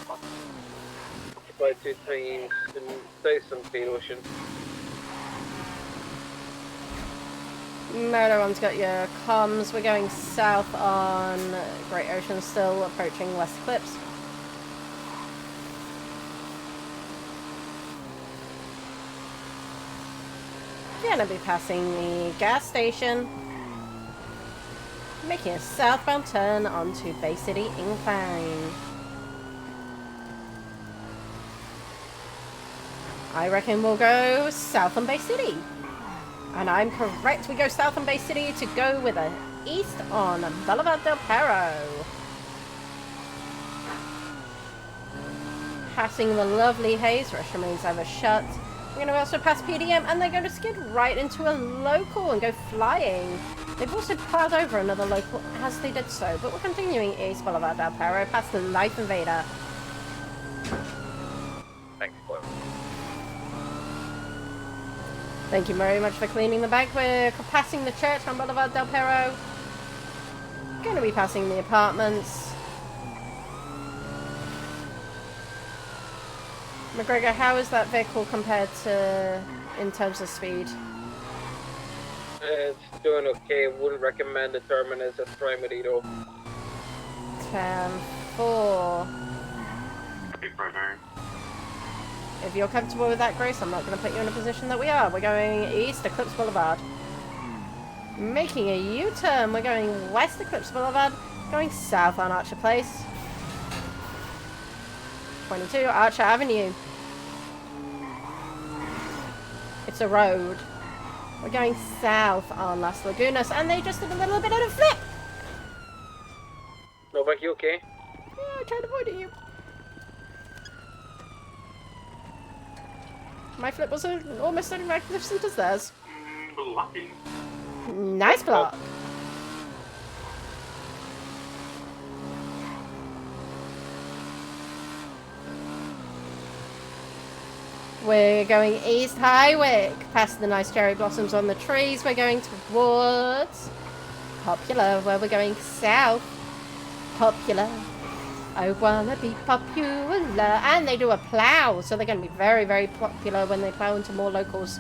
by 2 teams in Station Speed Ocean. Moto One's got your comms. We're going south on Great Ocean, still approaching West Eclipse. Gonna be passing the gas station. Making a southbound turn onto Bay City Incline. I reckon we'll go south on Bay City. And I'm correct, we go south on Bay City to go with a east on Boulevard del Perro. Passing the lovely Hayes, remains overshut. We're going to also pass PDM and they're going to skid right into a local and go flying. They've also plowed over another local as they did so, but we're continuing east Boulevard del Perro past the Life Invader. Thanks, Blue. Thank you very much for cleaning the bank. We're passing the church on Boulevard del Perro. Going to be passing the apartments. McGregor, how is that vehicle compared to in terms of speed? It's doing okay. Wouldn't recommend the terminus as primary though. 10-4. If you're comfortable with that, Grace, I'm not going to put you in a position that we are. We're going east, Eclipse Boulevard. Making a U-turn. We're going west, Eclipse Boulevard. Going south on Archer Place. 22, Archer Avenue. It's a road. We're going south on Las Lagunas, and they just did a little bit of a flip. Novak, you okay? Yeah, I tried avoiding you. My flip was almost as magnificent as theirs. Lucky. Nice block. We're going East Highwick, past the nice cherry blossoms on the trees. We're going towards Popular, where we're going south. Popular. I wanna be popular. And they do a plow, so they're going to be very, very popular when they plow into more locals.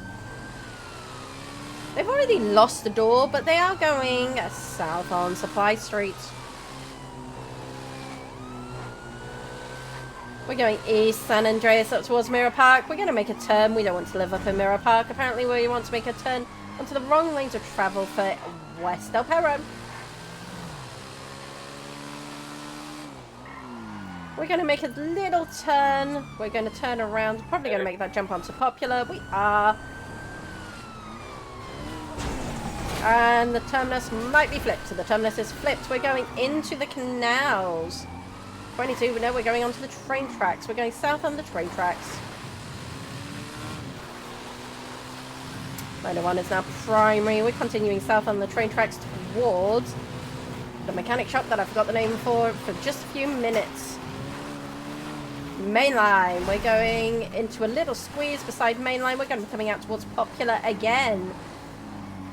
They've already lost the door, but they are going south on Supply Street. We're going east San Andreas up towards Mirror Park. We're going to make a turn. We don't want to live up in Mirror Park. Apparently we want to make a turn onto the wrong lanes of travel for West El Perro. We're going to make a little turn. We're going to turn around. Probably going to make that jump onto Popular. We are. And the terminus might be flipped. So the terminus is flipped. We're going into the canals. 22, no, we're going onto the train tracks. We're going south on the train tracks. 901 is now primary. We're continuing south on the train tracks towards the mechanic shop that I forgot the name for just a few minutes. Mainline. We're going into a little squeeze beside Mainline. We're going to be coming out towards Popular again,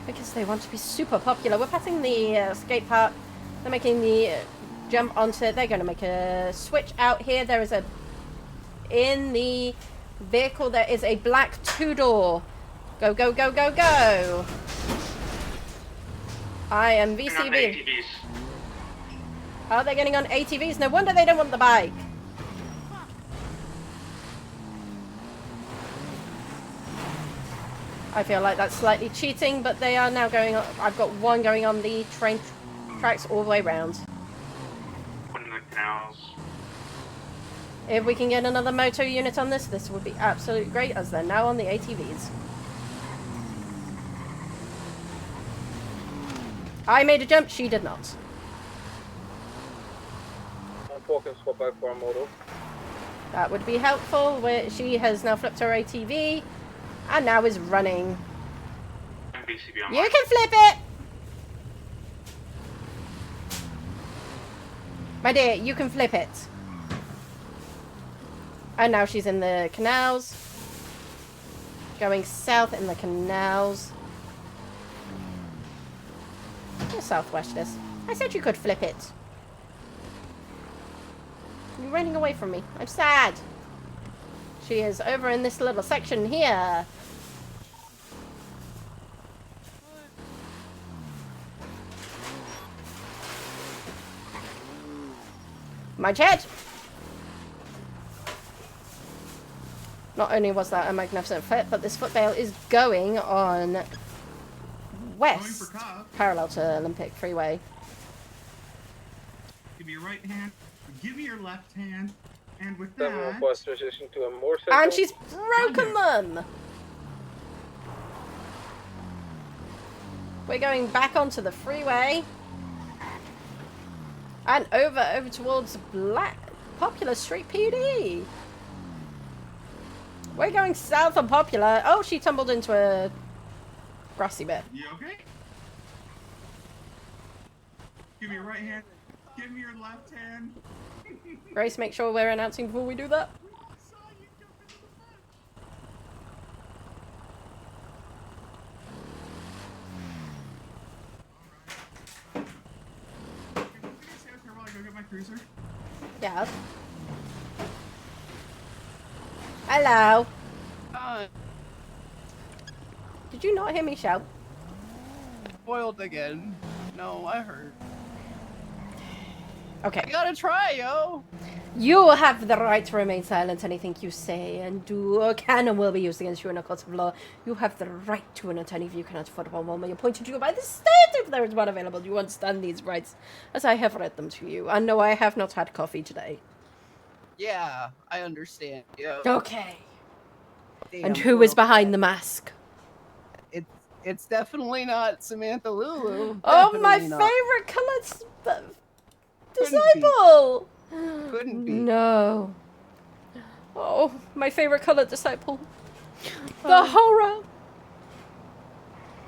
because they want to be super popular. We're passing the skate park. They're making the jump onto it. They're going to make a switch out here. There is a... In the vehicle, there is a black two-door. Go, go, go, go, go. I am VCB. Oh, they're getting on ATVs. No wonder they don't want the bike. I feel like that's slightly cheating, but they are now going on. I've got one going on the train tracks all the way around. If we can get another moto unit on this, this would be absolutely great, as they're now on the ATVs. I made a jump, she did not. I'm focused for by 4 moto. That would be helpful. She has now flipped her ATV and now is running. You can flip it! My dear, you can flip it. And now she's in the canals. Going south in the canals. Or southwest is. I said you could flip it. You're running away from me. I'm sad. She is over in this little section here. My jet! Not only was that a magnificent flip, but this footbail is going on west, parallel to Olympic Freeway. Give me your right hand, give me your left hand, and with that... To a motorcycle. And she's broken them! We're going back onto the freeway. And over towards Popular Street PD. We're going south on Popular. Oh, she tumbled into a grassy bit. You okay? Give me your right hand. Give me your left hand. Grace, make sure we're announcing before we do that. Yeah. Hello. Did you not hear me shout? Spoiled again. No, I heard. Okay. I gotta try, yo. You have the right to remain silent. Anything you say and do can and will be used against you in a court of law. You have the right to an attorney if you cannot afford one when you're appointed to you by the state. If there is one available, you understand these rights as I have read them to you. And no, I have not had coffee today. Yeah, I understand. Yo. Okay. Damn, and who is behind the mask? It's definitely not Samantha Lulu. Oh, my favorite colored disciple! Couldn't be. No. Oh, my favorite colored disciple. The horror!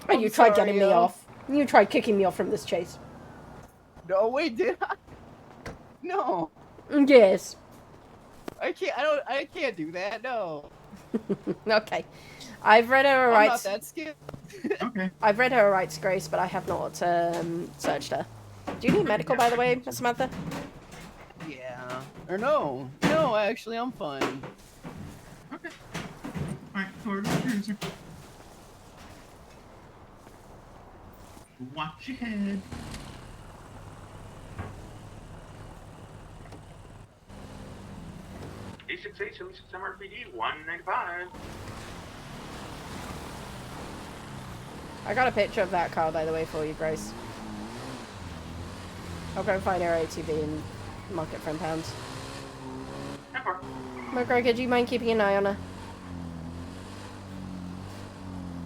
And I'm you tried sorry, getting me off. You tried kicking me off from this chase. No, wait, did I? No. Yes. I can't do that, no. Okay. I've read her I'm not rights. that skilled. Okay. I've read her rights, Grace, but I have not searched her. Do you need medical, by the way, Samantha? Yeah. Or no. No, actually, I'm fine. Okay. Alright, toward the cruiser. Watch your head. E68, 76 RPD, 195. I got a picture of that car, by the way, for you, Grace. I'll go find her ATV and mark it for £10. McGregor, do you mind keeping an eye on her?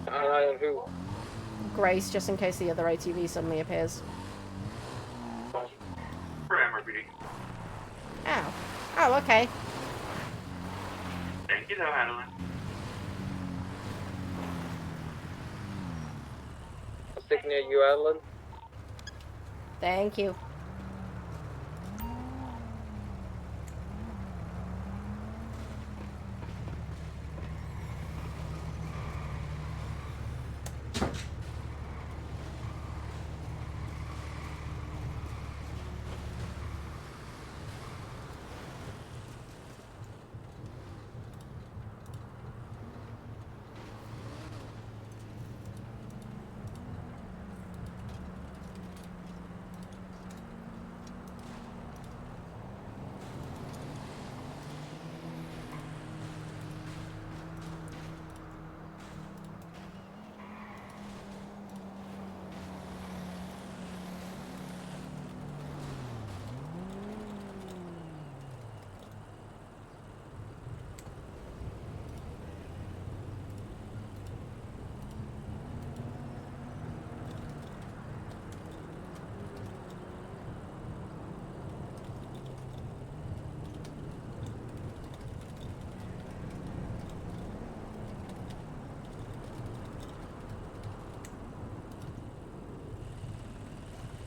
An eye on who? Grace, just in case the other ATV suddenly appears. For MRPD. Ow. Oh, okay. Thank you, though, Atalin. I'll stick near you, Atalin. Thank you.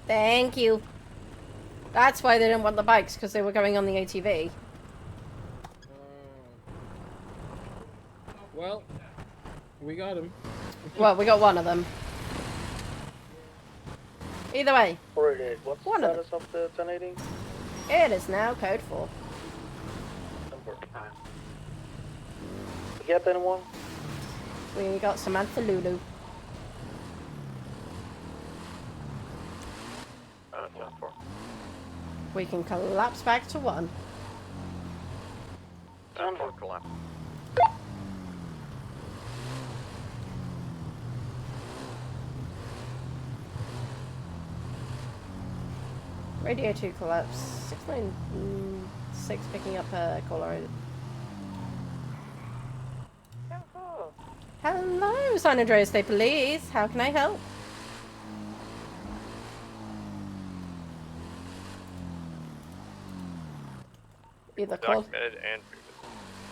Thank you. That's why they didn't want the bikes, because they were going on the ATV. Well, we got him. Well, we got one of them. Either way. What's the One of status of the 1080? It is now code 4. You get anyone? We got Samantha Lulu. We can collapse back to 1. Down for collapse. Radio 2 collapse. 696 picking up a caller. Hello, San Andreas State Police. How can I help? Either Documented and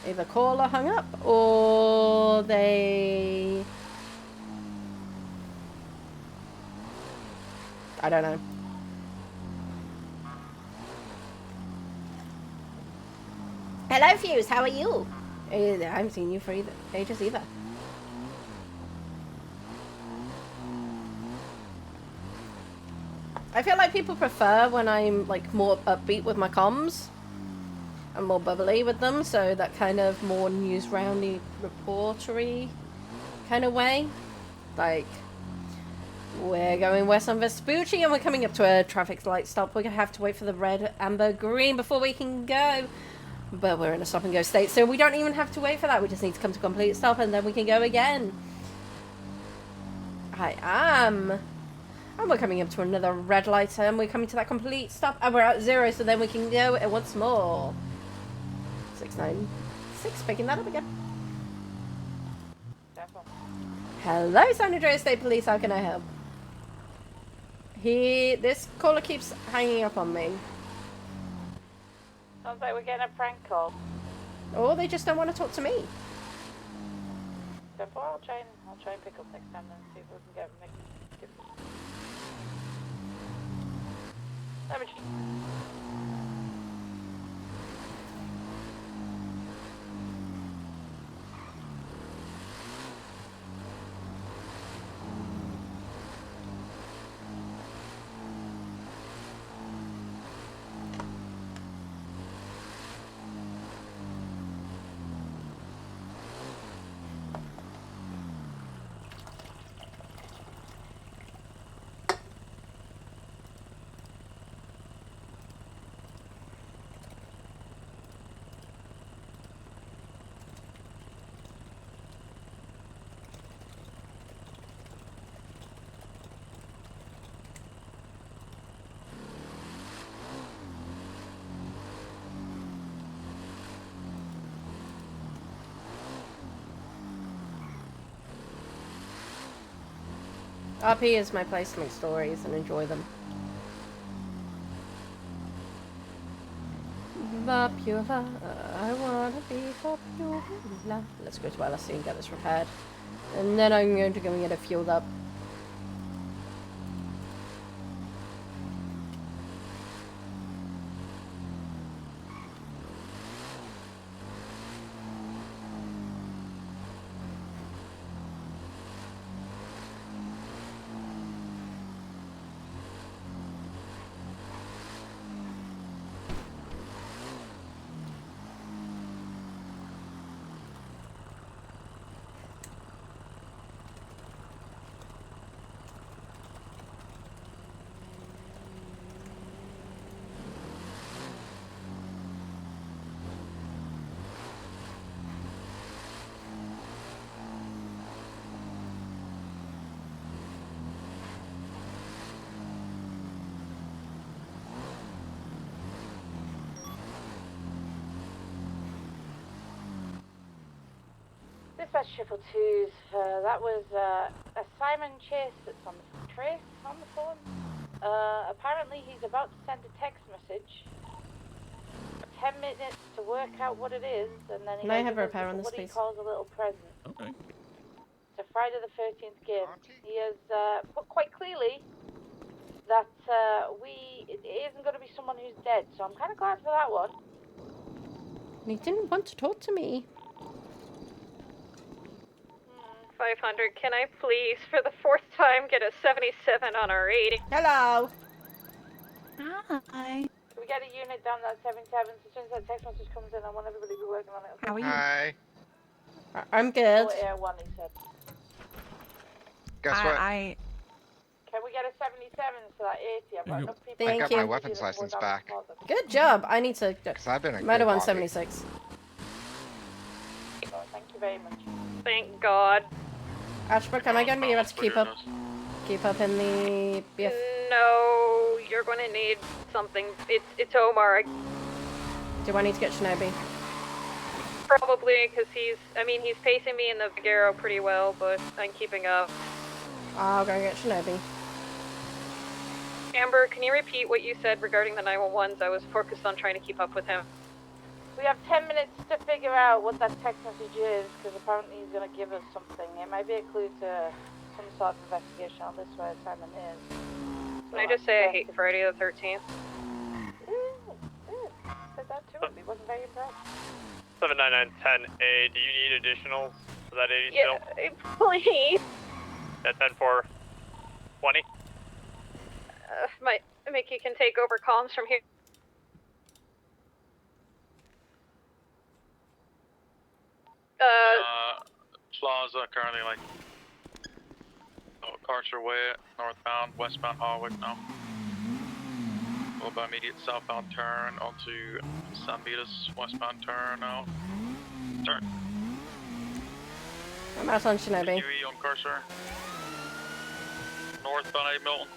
either caller hung up or they... I don't know. Hello, Fuse. How are you? I haven't seen you for ages either. I feel like people prefer when I'm like more upbeat with my comms. I'm more bubbly with them, so that kind of more news roundy, reportery kind of way. Like, we're going west on Vespucci and we're coming up to a traffic light stop. We're gonna have to wait for the red, amber, green before we can go. But we're in a stop and go state, so we don't even have to wait for that. We just need to come to complete stop and then we can go again. I am. And we're coming up to another red light and we're coming to that complete stop and we're at 0, so then we can go once more. 696, picking that up again. Hello, San Andreas State Police, how can I help? This caller keeps hanging up on me. Sounds like we're getting a prank call. Or they just don't want to talk to me. 10-4. I'll try and pick up next time and see if we can get damage. RP is my place to make stories and enjoy them. Popular, I wanna be popular. Let's go to LSC and get this repaired. And then I'm going to go and get it fueled up. Dispatch 222s, that was a Simon Chase that's on the trace on the phone. Apparently he's about to send a text message. 10 minutes to work out what it is, and then he May I have a repair on this, what he please? calls a little present. Okay. It's a Friday the 13th gift. He has put quite clearly that it isn't going to be someone who's dead, so I'm kind of glad for that one. He didn't want to talk to me. 500, can I please, for the 4th time, get a 77 on our 80? Hello! Hi. Can we get a unit down that 77? So as soon as that text message comes in, I want everybody to be working on it. Okay? How are you? Hi. I'm good. Oh, Air 1, he said. Guess what? Can we get a 77 to that 80? I've got enough people. Thank I got you. my weapons license back. Good job. I need to. Because I've been a Motor good 176. Thank you very much. Thank God. Ashbrook, am I going to be able to keep up in the BF? No, you're going to need something. It's Omar. Do I need to get Shinobi? Probably, because he's pacing me in the Vigero pretty well, but I'm keeping up. I'll go and get Shinobi. Amber, can you repeat what you said regarding the 911s? I was focused on trying to keep up with him. We have 10 minutes to figure out what that text message is, because apparently he's going to give us something. It might be a clue to some sort of investigation on this where Simon is. Can I just say I hate Friday the 13th? Said that too, he wasn't very impressed. 79910A, do you need additionals for that 80 yeah, still? Please. Yeah, 10-4. 20. Mickey can take over comms from here. Plaza currently like Carter Way, northbound, westbound Harwick now. Followed by immediate southbound turn onto San Vitas, westbound turn now. Turn. I'm out on Shinobi. UE on Cursor. Northbound 8 Milton.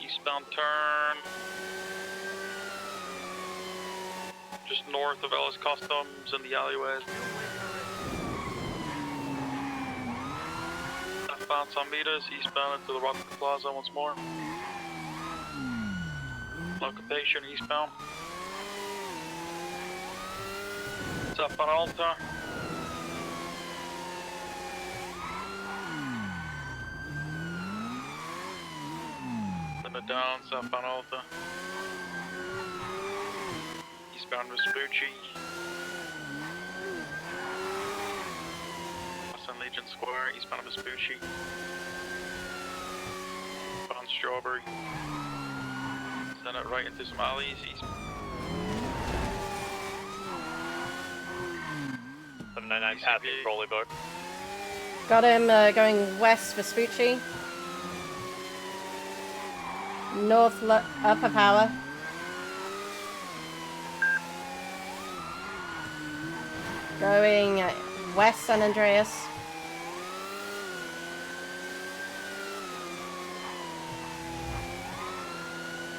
Eastbound turn. Just north of Ellis Customs in the alleyways. Southbound San Vitas, eastbound into the Rock Plaza once more. Occupation eastbound. Southbound Alta. Holding it down, southbound Alta. Eastbound Vespucci. Western Legion Square, eastbound Vespucci. Bound Strawberry. Send it right into some alleys, east. 799 passing trolley book. Got him going west Vespucci. North upper power. Going west San Andreas.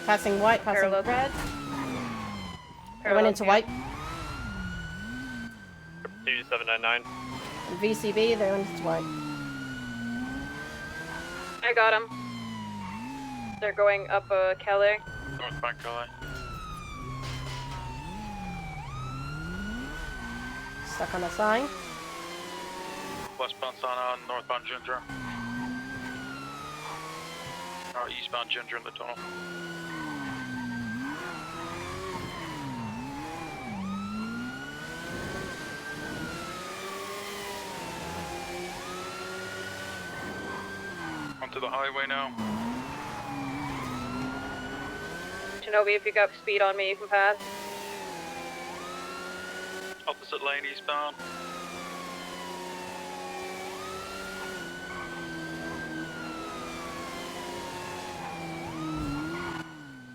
Passing white, passing Parallel. red. I Parallel, went into yeah. white. 2799. VCB, they went into white. I got him. They're going up Calais. Northbound Calais. Stuck on a sign. Westbound Sana, northbound Ginger. Eastbound Ginger in the tunnel. Onto the highway now. Shinobi, if you got speed on me, you can pass. Opposite lane eastbound.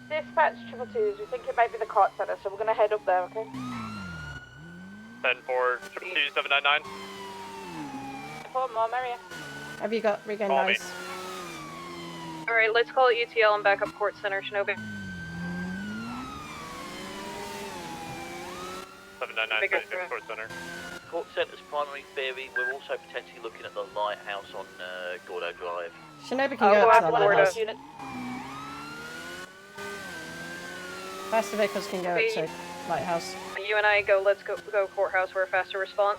Dispatch 222s, we think it might be the court center, so we're gonna head up there, okay? 10-4, 22799. 4 more, Maria. Have you got regain Call me. nice? Alright, let's call it UTL and back up Court Center, Shinobi. 799 Bigger 36 Court Center. Court Centre's primary theory, we're also potentially looking at the lighthouse on Gordo Drive. Shinobi can go up to the lighthouse. Faster vehicles can go up to lighthouse. You and I go, let's go courthouse, we're a faster response.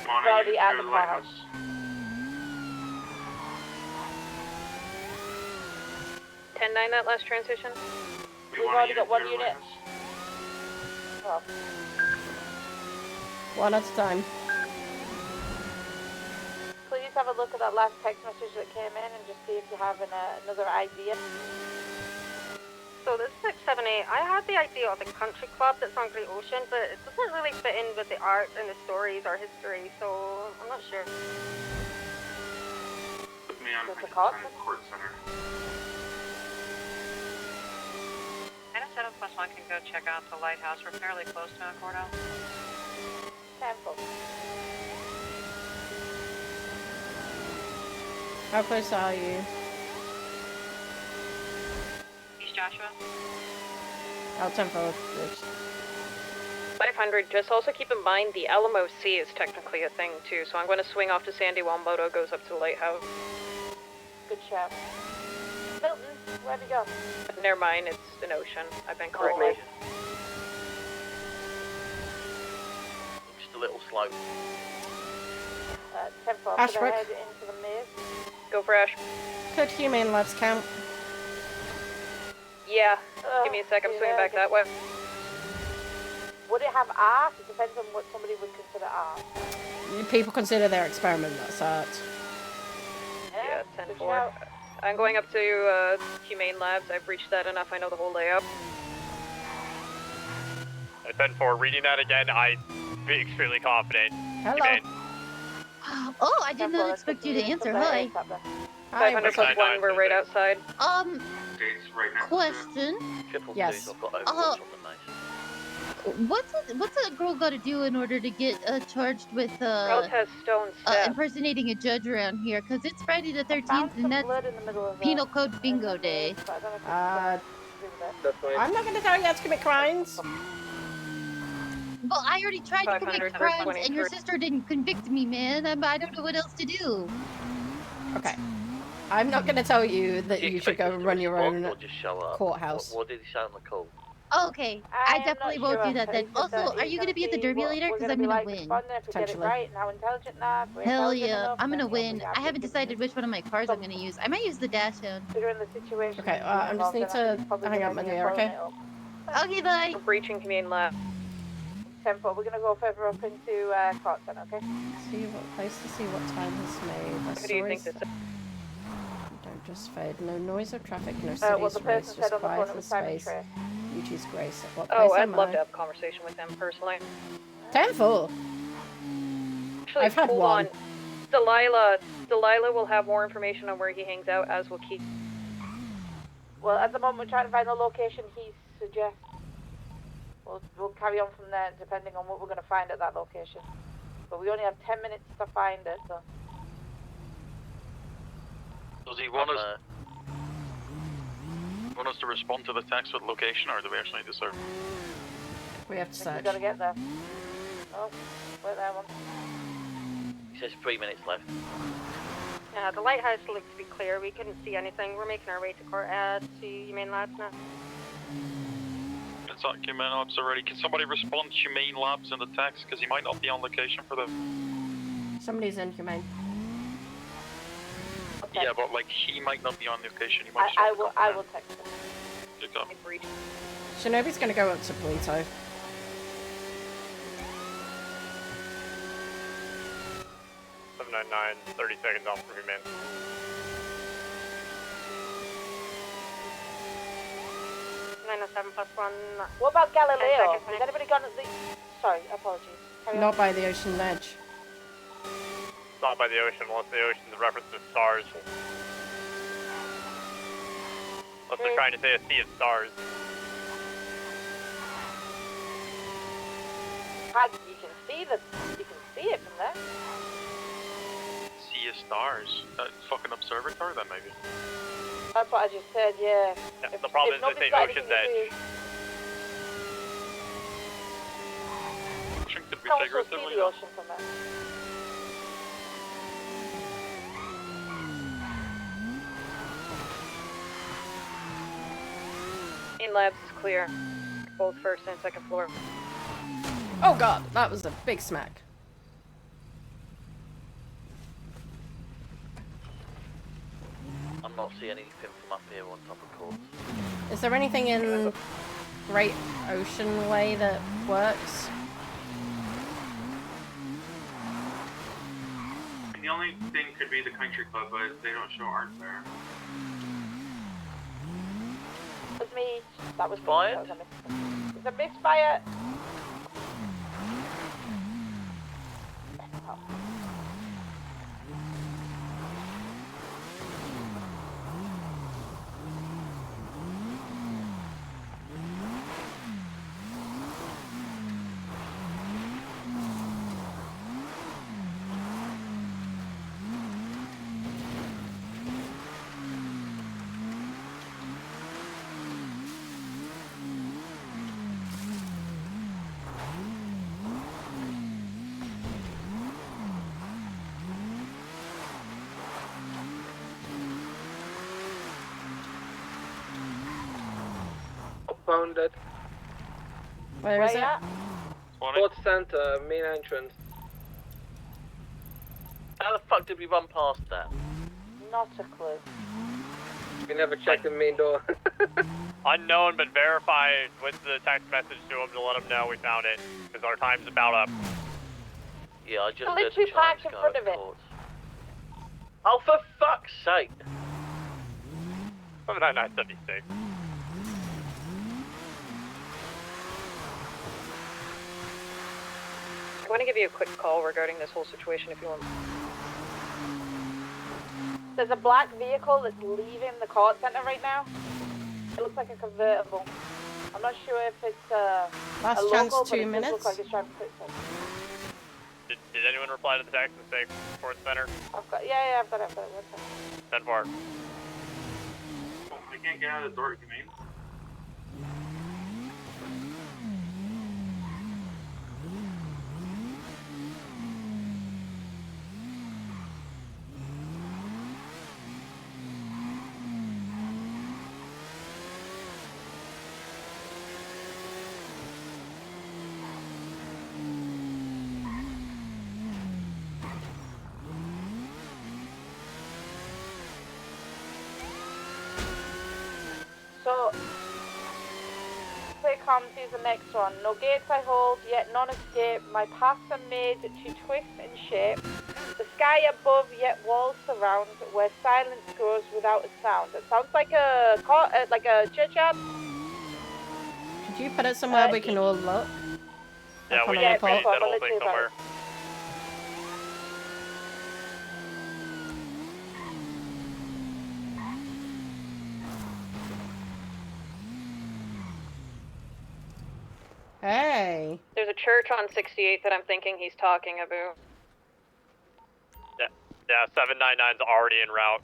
We're already at the courthouse. $10-9 that last transition. We've already got 1 unit. Well, One at a time. please have a look at that last text message that came in and just see if you have another idea. So this 678, I had the idea of a country club that's on Great Ocean, but it doesn't really fit in with the art and the stories or history, so I'm not sure. Put me on That's a court Court Center. And a 7+1 can go check out the lighthouse. We're fairly close to a courthouse. Sample. How close are you? East Joshua. Out 10 forward. 500, just also keep in mind the Alamo Sea is technically a thing too, so I'm going to swing off to Sandy while Moto goes up to the lighthouse. Good shout. Milton, where'd you go? Never mind, it's an ocean. I've been corrected. Just a little slow. 10-4, could I Ashbrook. head into the maze? Go for Ash. Could humane labs count? Yeah, give me a sec, I'm swinging back that way. Would it have art? It depends on what somebody would consider art. People consider their experiment that's art. Yeah, good 10-4. shout. I'm going up to Humane Labs. I've reached that enough. I know the whole layout. At 10-4, reading that again, I'd be extremely confident. Hello. Humane. Oh, I did not expect you to answer. Hi. 500 plus 1, we're right outside. Gates right next Question. Yes. I've got overwatch on the maze. What's a girl got to do in order to get charged with Girl has stone step. impersonating a judge around here? Because it's Friday the 13th and that's Penal Code Bingo Day. I'm not going to tell you how to commit crimes. Well, I already tried to commit 500, crimes, and 23. your sister didn't convict me, man. I don't know what else to do. Okay. I'm not going to tell you that Do you should expect go us to run your respond own or just show up? courthouse. What did he say on the call? Okay, I definitely won't do that then. Also, are you gonna be at the derby later? Because I'm gonna win. Potentially. Hell yeah, I'm gonna win. I haven't decided which one of my cars I'm gonna use. I might use the dash one. Okay, I just need to hang up my dear, okay? Okay, bye. We're breaching commune lab. 10-4, we're gonna go further up into Clark Center, okay? See what place to see what time he's made. Who do you think this is? Don't just fade. No noise or traffic, no Well, cities, the roads, person just said on the quiet phone it and was Simon space. Trace. You choose Grace. At what place Oh, I'd am love I? to have a conversation with him personally. 10-4. Actually, I've had hold one. on. Delilah will have more information on where he hangs out, as will Keith. Well, at the moment we're trying to find the location he suggests. We'll carry on from there, depending on what we're gonna find at that location. But we only have 10 minutes to find it, so. Does he want us to respond to the text with location, or do we actually need to search? We have to We search. gotta get there. Oh, wait there one. He says 3 minutes left. Yeah, the lighthouse looked to be clear. We couldn't see anything. We're making our way to Humane Labs now. It's at Humane Labs already. Can somebody respond to Humane Labs in the text? Because he might not be on location for the... Somebody's inhumane. Okay. Yeah, but like, he might not be on location. He might just I want will text him. to go. Shinobi's gonna go up to Polito. $799, 30 seconds off for Humane. What about Galileo? Has anybody gone at the... Sorry, apologies. Carry on. Not by the ocean ledge. It's not by the ocean, unless the ocean's a reference to stars. Unless they're trying to say a sea of stars. You can see it from there. Sea of stars. Fucking observatory then, maybe. That's what I just said, yeah. The problem is this ain't Ocean's Edge. Did we Can't figure also it see the ocean from there. In labs is clear. Both first and second floor. Oh god, that was a big smack. I'm not seeing anything from up here on top of course. Is there anything in Great Ocean Way that works? The only thing could be the country club, but they don't show art there. It was me. That was fired. It's a misfire. Found it. Where is it? Sports Center, main entrance. How the fuck did we run past that? Not a clue. We never checked the main door. Unknown, but verify with the text message to him to let him know we found it, because our time's about up. Yeah, I just Literally parked in front of it. Oh, for fuck's sake! 79976. I want to give you a quick call regarding this whole situation if you want. There's a black vehicle that's leaving the court center right now. It looks like a convertible. I'm not sure if it's Last a chance, local, 2 but it minutes. looks like it's driving quick. Did anyone reply to the text and say Sports Center? I've got I've got it. 10-4. I can't get out of the door, you mean? comms, here's the next one. No gates I hold, yet none escape. My paths are made to twist and shape. The sky above, yet walls surround, where silence goes without a sound. It sounds like a churchyard. Could you put it somewhere we can all look? Yeah, we need that whole thing somewhere. Hey. There's a church on 68 that I'm thinking he's talking about. Yeah, 799's already en route.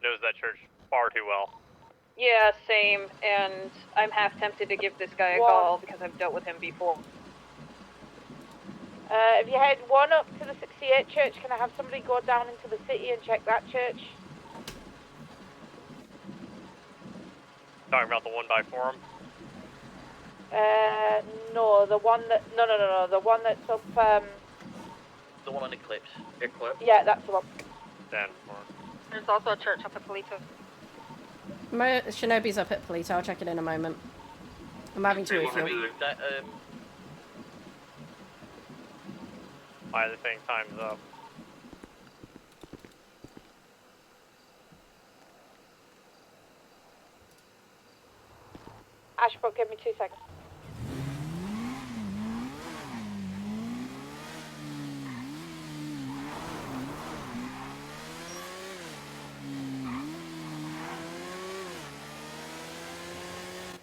Knows that church far too well. Yeah, same, and I'm half tempted to give this guy a call because I've dealt with him before. If you head one up to the 68 church, can I have somebody go down into the city and check that church? Talking about the one by Forum? No, the one that, no, the one that's up, The one on Eclipse. Eclipse? Yeah, that's the one. There's also a church up at Polito. Shinobi's up at Polito. I'll check it in a moment. I'm having to refuel. Why the thing time's up? Ashbrook, give me 2 seconds.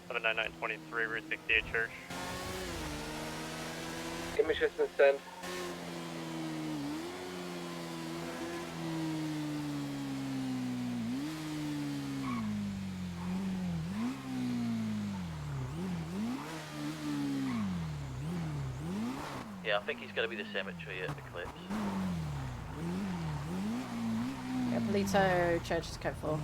$79923 Route 68 Church. Give me assistance, send. Yeah, I think he's going to be the cemetery at Eclipse. Yeah, Polito Church is code 4.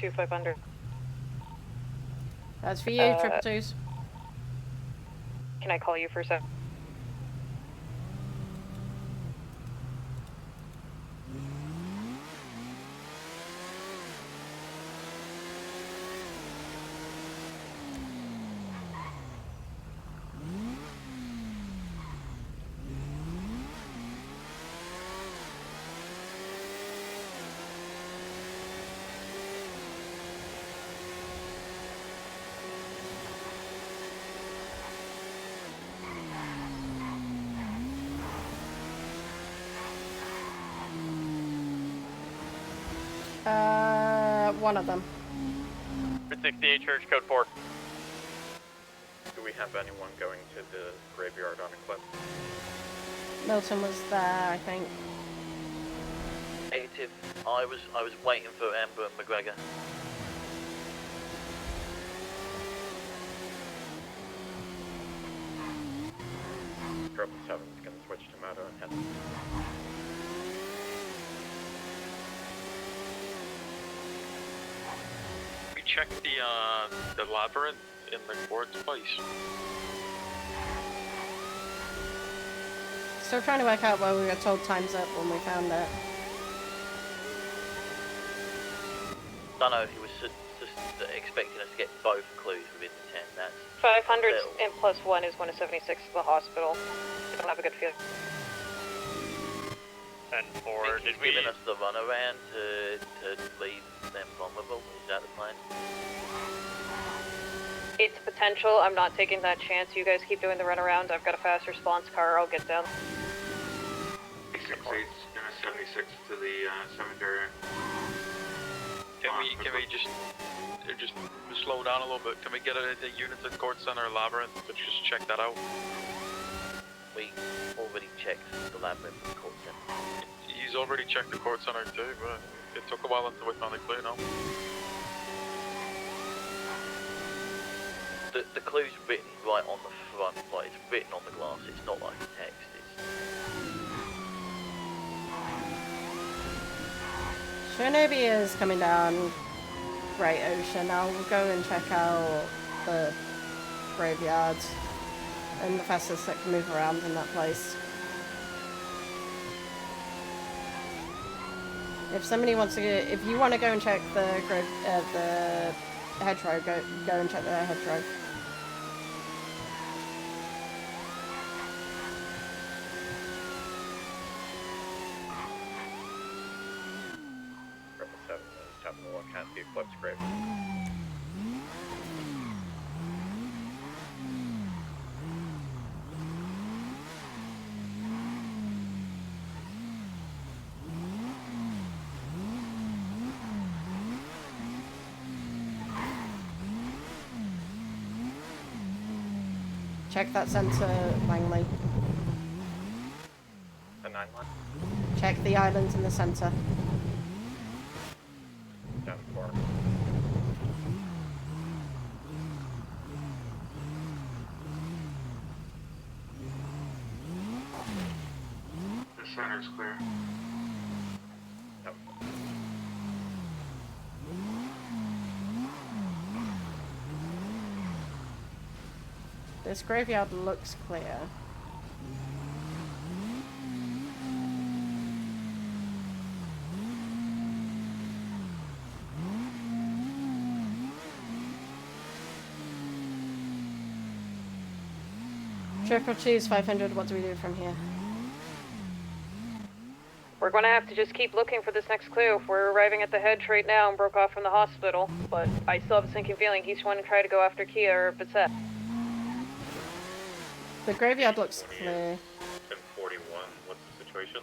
$2,500. That's for you, triple twos. Can I call you for a sec? One of them. Route 68 Church, code 4. Do we have anyone going to the graveyard on Eclipse? Milton was there, I think. Negative. I was waiting for Amber and McGregor. Triple Seven's going to switch to Moto and head. We checked the labyrinth in the quartz place. Still trying to work out where we were told time's up when we found it. Don't know if he was just expecting us to get both clues within the 10. That's 500 and plus 1 is 1 to 76 to the hospital. I don't have a good feeling. And 4, did we... giving us the runaround to leave them vulnerable? Is that the plan? It's potential. I'm not taking that chance. You guys keep doing the runaround. I've got a fast response car. I'll get down. 68's gonna 76 to the cemetery. Can we just slow down a little bit? Can we get the units at Court Center Labyrinth to just check that out? We already checked the labyrinth at Court Center. He's already checked the Court Center too, but it took a while until we found the clue now. The clue's written right on the front, like it's written on the glass, it's not like a text, it's Chernobyl is coming down Great Ocean. I'll go and check out the graveyards and the fastest that can move around in that place. If somebody wants to, if you want to go and check the hedgerow, go and check the hedgerow. Triple 7 is top of the one can't be eclipse grave. Check that center, Langley. The 9 line. Check the islands in the center. Down 4. The center's clear. Yep. This graveyard looks clear. Triple choose 500. What do we do from here? We're gonna have to just keep looking for this next clue. We're arriving at the hedge right now and broke off from the hospital, but I still have a sinking feeling he's going to try to go after Kia or Bissett. The graveyard looks clear. 1041, what's the situation?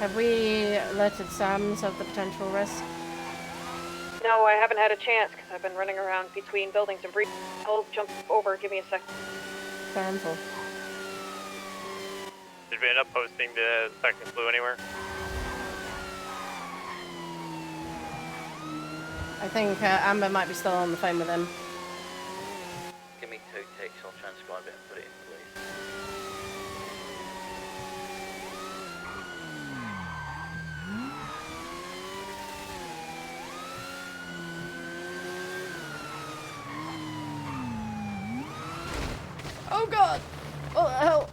Have we alerted Sams of the potential risk? No, I haven't had a chance because I've been running around between buildings and breathing. I'll jump over. Give me a sec. Painful. Did we end up posting the second clue anywhere? I think Amber might be still on the phone with him. Give me 2 ticks, I'll transcribe it and put it in, please. Oh god! Oh hell!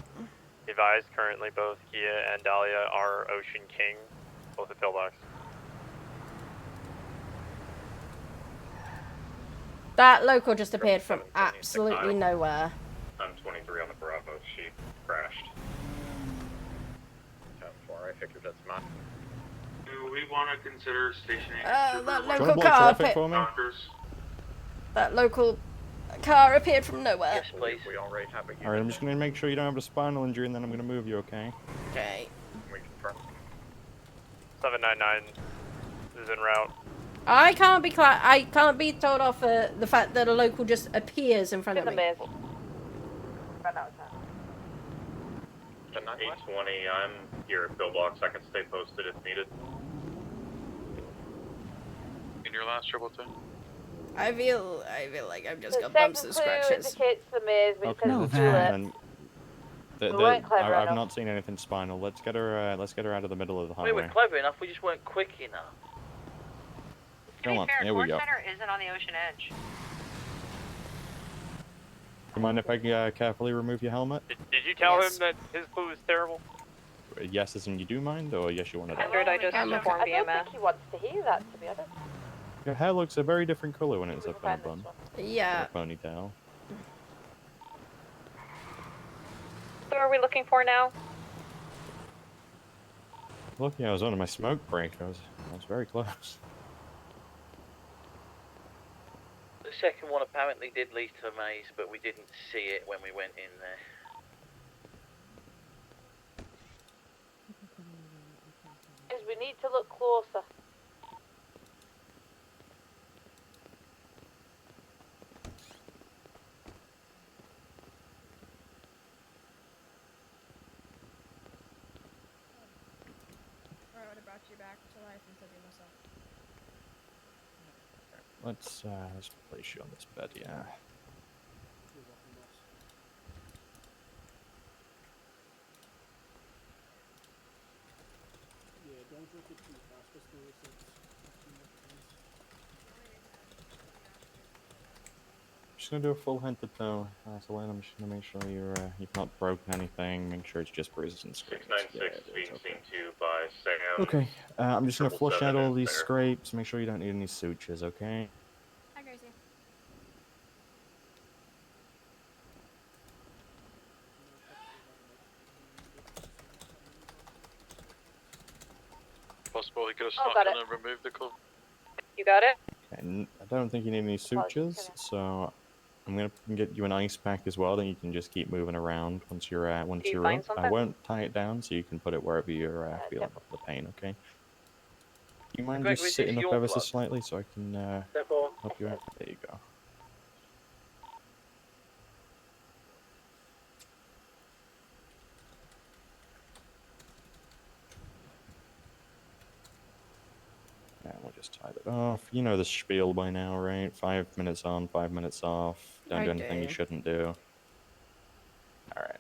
Advised, currently both Kia and Dahlia are Ocean King, both at pillbox. That local just appeared from absolutely nowhere. I'm 23 on the Bravo. She crashed. 10-4, I figured that's mine. Do we want to consider stationing that local car That local car appeared from nowhere. Yes, please. We already have a Alright, I'm just gonna make sure you don't have a spinal injury and then I'm gonna move you, okay? Okay. We confirm. 799 is en route. I can't be told off for the fact that a local just appears in front of me. 820, I'm here at pillbox. I can stay posted if needed. In your last triple two. I feel like I've just got bumps and scratches. Indicates the maze, but Okay, it then We weren't clever I've enough. not seen anything spinal. Let's get her out of the middle of the We highway. were clever enough, we just weren't quick enough. Come on, Fair, here we go. Center isn't on the ocean edge. Do you mind if I carefully remove your helmet? Did you tell him that his clue was terrible? Yes, as in you do mind, or yes, you want to? I just informed I don't BMS. think he wants to hear that, to be honest. Your hair looks a very different color when it's up in a bun. Yeah. Or a ponytail. Who are we looking for now? Lucky I was under my smoke break. I was very close. The second one apparently did lead to a maze, but we didn't see it when we went in there. Is we need to look closer. Alright, I would have brought you back to life and said you myself. Let's place you on this bed, yeah. Just gonna do a full head to toe. Atalin, I'm just gonna make sure you've not broken anything. Make sure it's just bruises and scrapes. 696 being seen to by Sam. Okay, I'm just gonna flush out 777 all is these there. scrapes. Make sure you don't need any sutures, okay? Hi, Gracie. Possible he could have Oh, snuck got in it. and removed the club. You got it? And I don't think you need any sutures, so I'm gonna get you an ice pack as well. Then you can just keep moving around once you're Do you up. find I something? won't tie it down, so you can put it wherever you're feeling the pain. Okay. Do you mind Greg, just is sitting this up your ever so club? slightly so I can Therefore, help you out? There you go. Yeah, we'll just tie that off. You know the spiel by now, right? 5 minutes on, 5 minutes off. Don't I do anything you do. shouldn't do. Alright.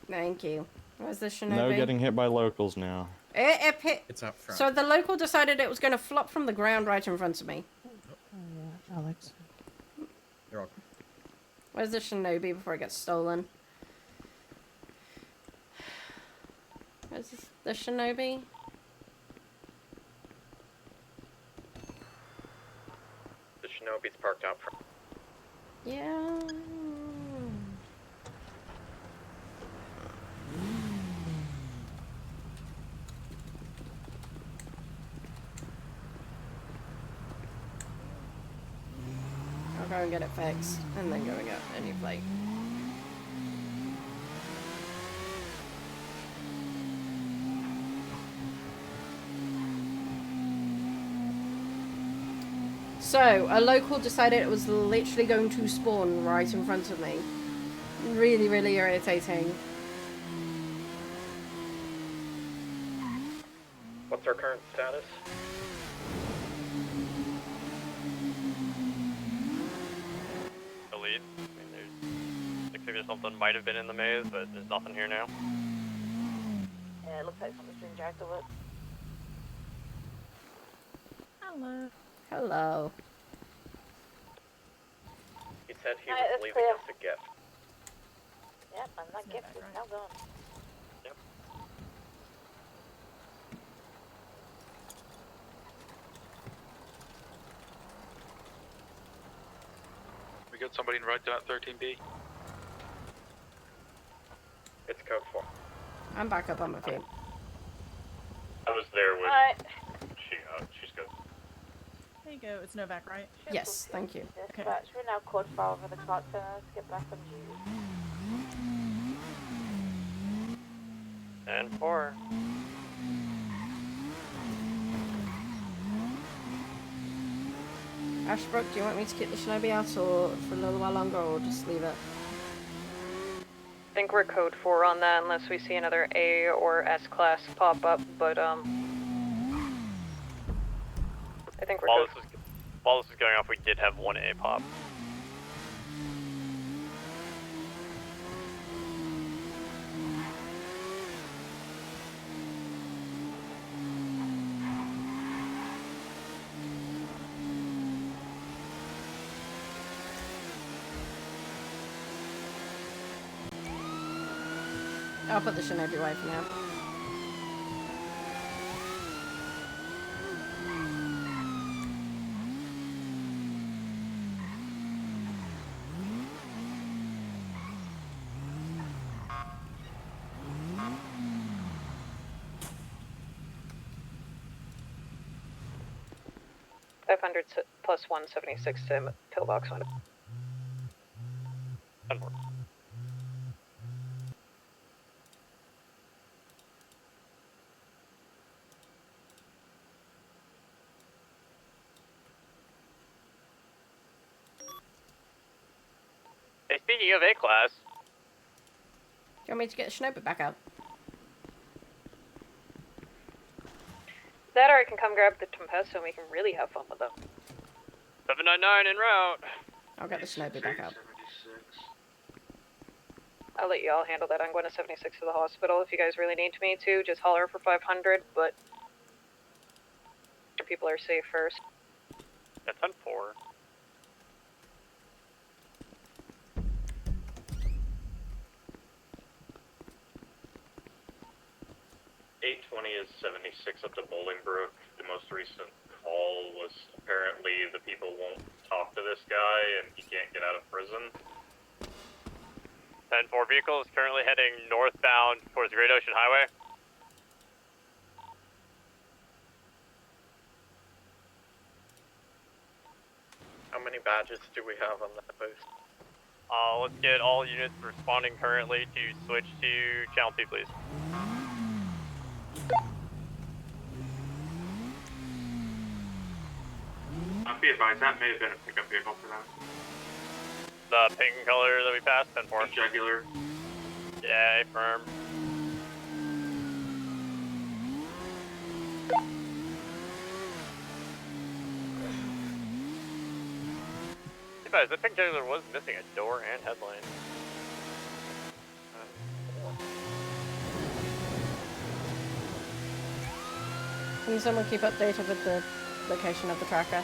Thank you. Where's the Shinobi? No getting hit by locals now. It hit. It's up front. So the local decided it was going to flop from the ground right in front of me. Yeah, Alex. You're welcome. Where's the Shinobi before it gets stolen? Where's the Shinobi? The Shinobi's parked out front. Yeah. I'll go and get it fixed, and then go and get a new plate. So, a local decided it was literally going to spawn right in front of me. Really, really irritating. What's our current status? The lead. I mean, there's looks like something might have been in the maze, but there's nothing here now. Yeah, it looks like something's been dragged away. Hello. Hello. He said he Alright, was that's leaving clear. us a gift. Yep, and that gift is now gone. Yep. We got somebody in right down at 13B. It's code 4. I'm back up on my feet. I was there with. Alright. She's good. There you go. It's Novak, right? Yes, thank you. Dispatch, we're now code 4 over the clock center. Let's get back on duty. And 4. Ashbrook, do you want me to get the Shinobi out or for a little while longer, or just leave it? I think we're code 4 on that unless we see another A or S class pop up, but I think we're code. While this was going off, we did have one A pop. I'll put the Shinobi away for now. $500 plus 176 to pillbox one. And more. Hey, speaking of A class, Do you want me to get the Shinobi back out? That or I can come grab the Tempesto and we can really have fun with them. 799 en route. I'll get the Shinobi back out. I'll let you all handle that. I'm going to 76 to the hospital. If you guys really need me to, just holler for 500, but people are safe first. That's 10-4. 820 is 76 up to Bolingbrook. The most recent call was apparently the people won't talk to this guy and he can't get out of prison. 10-4 vehicle is currently heading northbound towards Great Ocean Highway. How many badges do we have on that post? Let's get all units responding currently to switch to Channel 2, please. Be advised, that may have been a pickup vehicle for them. The pink color that we passed, 10-4. Jugular. Yeah, affirm. Guys, that pink jugular was missing a door and headlight. Can someone keep updated with the location of the tracker?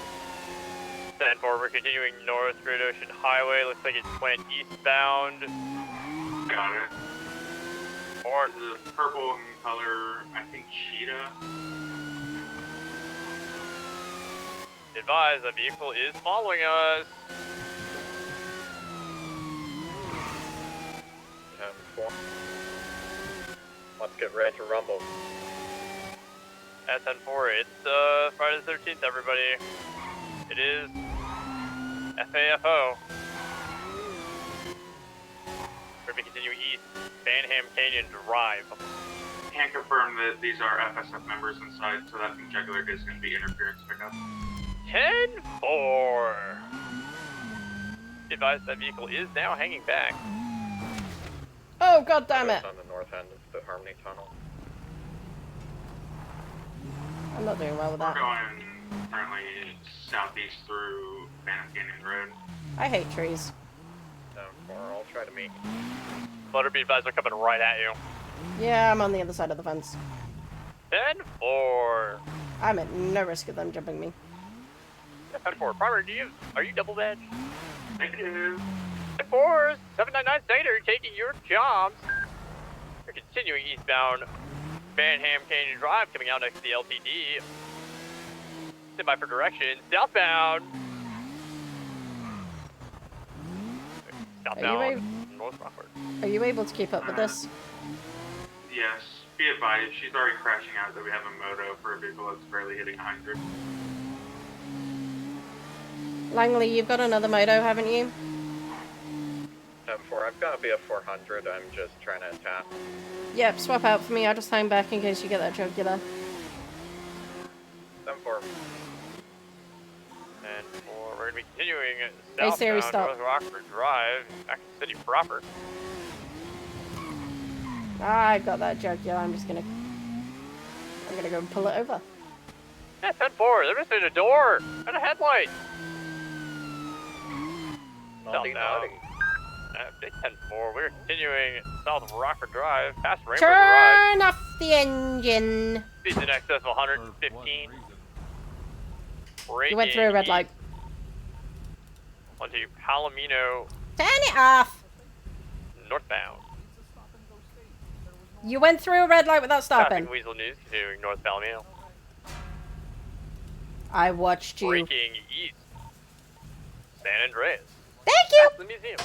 10-4, we're continuing north, Great Ocean Highway. Looks like it's went eastbound. Got it. Or the purple in color, I think cheetah. Advise, the vehicle is following us. 10-4. Let's get ready to rumble. At 10-4, it's Friday the 13th, everybody. It is FAFO. We're going to continue east, Banham Canyon Drive. Can't confirm that these are FSF members inside, so that pink jugular is going to be interference pickup. 10-4. Advise, that vehicle is now hanging back. Oh, god damn it! On the north end of the Harmony Tunnel. I'm not doing well with We're that. going currently southeast through Phantom Canyon Road. I hate trees. 10-4, I'll try to meet. Motor be advised, they're coming right at you. Yeah, I'm on the other side of the fence. 10-4. I'm at no risk of them jumping me. 10-4, primary, are you double badged? Negative. 10-4, 799 Stater, taking your jobs. We're continuing eastbound Banham Canyon Drive, coming out next to the LTD. Stand by for direction, southbound. Southbound, North Rockford. Are you able to keep up with this? Yes. Be advised, she's already crashing out that we have a moto for a vehicle that's barely hitting 100. Langley, you've got another moto, haven't you? 10-4, I've got to be a 400, I'm just trying to attack. Yep, swap out for me. I'll just hang back in case you get that jugular. 10-4. And we're going to be continuing Hey, Siri, southbound stop. North Rockford Drive, back to the city proper. I got that jugular. I'm gonna go and pull it over. Yeah, 10-4, they're missing a door and a headlight. Southbound. 10-4, we're continuing south of Rockford Drive, past Rainbow Garage. Turn off the engine. Speeds in excess of 115. You went through a red light. Onto Palomino. Turn it off. Northbound. You went through a red light without stopping. Traffic Weasel News continuing north Palomino. I watched you. Breaking east. San Andreas. Thank you. Past the museum.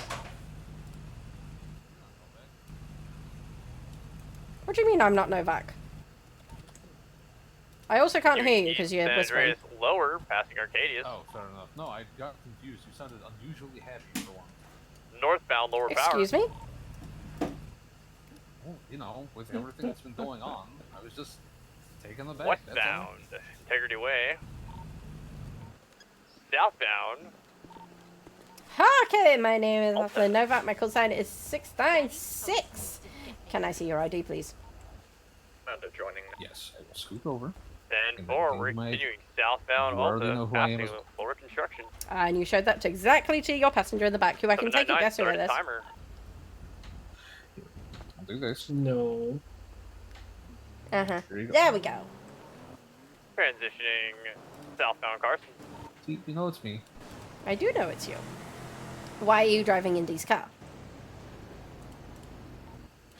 What do you mean I'm not Novak? I also can't hear you because you're San whispering. Andreas lower, passing Arcadius. Oh, fair enough. No, I got confused. You sounded unusually happy for one. Northbound, lower power. Excuse me? Well, you know, with everything that's been going on, I was just taking the back. Westbound, Integrity Way. Southbound. Okay, my name is Atalin Novak. My call sign is 696. Can I see your ID, please? And adjoining. Yes, I will scoot over. 10-4, we're continuing southbound, You already know also who I am passing as- lower construction. And you showed that exactly to your passenger in the back, who I can take a 799 guess who it started is. timer. I'll do this. No. Uh-huh. There you go. There we go. Transitioning southbound Carson. See, you know it's me. I do know it's you. Why are you driving Indy's car?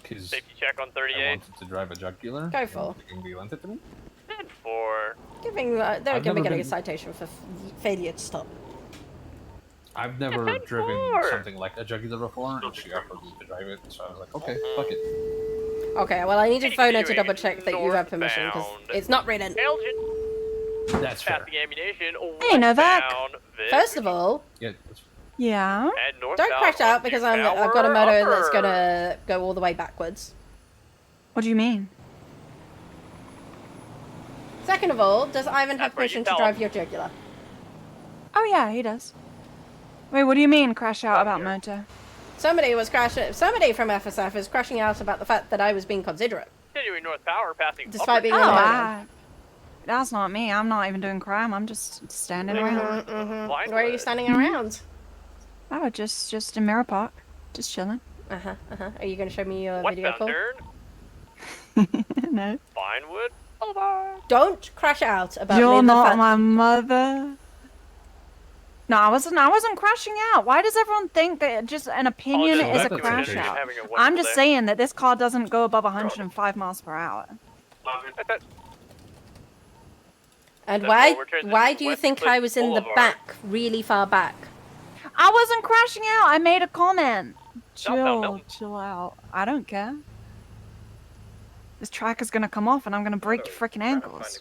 Because Safety check on I 38. wanted to drive a jugular. Go for. You lent it to me? 10-4. They're giving me been- a citation for failure to stop. I've never driven something like a jugular before, and she offered me to drive it, so I was like, okay, fuck it. Okay, well I need your phone to double check that you have permission because it's not written. That's fair. Passing ammunition. Hey, Novak. westbound, First of all, Yeah. Yeah. and northbound don't crash out because I've got a Tower motor that's Upper. gonna go all the way backwards. What do you mean? Second of all, does Ivan have That's where you permission to tell drive him. your jugular? Oh yeah, he does. Wait, what do you mean crash out about motor? Somebody from FSF is crashing out about the fact that I was being considerate. Continuing north power, passing Despite upper being Oh, on the highway. that's not me. I'm not even doing crime. I'm just standing around. Where are you standing around? Oh, just in Mirror Park, just chilling. Are you gonna show me your video westbound call? turn. No. Vinewood Boulevard. Don't crash out about You're the not fact- my mother. No, I wasn't crashing out. Why does everyone think that just an opinion just is a weapons crash are out? having a I'm wonderful just day. saying that this car doesn't go above 105 miles per hour. And That's why what we're why transitioning do you West think Cliff I was in the Boulevard. back, really far back? I wasn't crashing out. I made a comment. Southbound Chill, Milton. chill out. I don't care. This track is gonna come off and I'm gonna break your freaking ankles.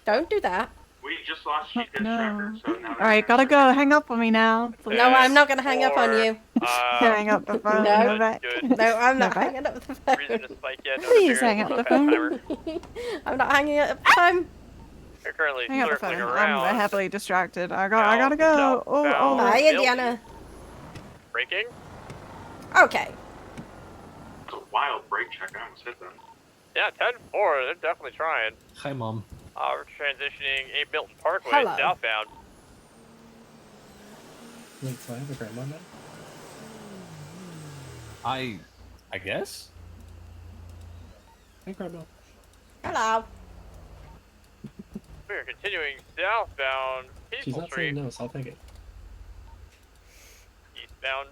Don't do that. We just lost Chief No. Tracker, so now Alright, gotta go. Hang up on me now. Please. No, I'm not gonna hang up on you. Hang up the phone. No. Novak. No, I'm not Novak. hanging up the phone. Reason to spike yet. No Please figure hang out up the the fast phone. timer. I'm not hanging up the phone. You're currently Hang up the circling phone. around. I'm heavily distracted. I gotta go. Oh, southbound. Bye, Milton. Indiana. Braking. Okay. It's a wild brake check. I almost hit them. Yeah, 10-4. They're definitely trying. Hi, Mom. We're transitioning a Milton Parkway Hello. southbound. Wait, so I have a grandma now? I guess? Hey, grandma. Hello. We are continuing southbound She's Peaceful not Street, saying no, so I'll take it. eastbound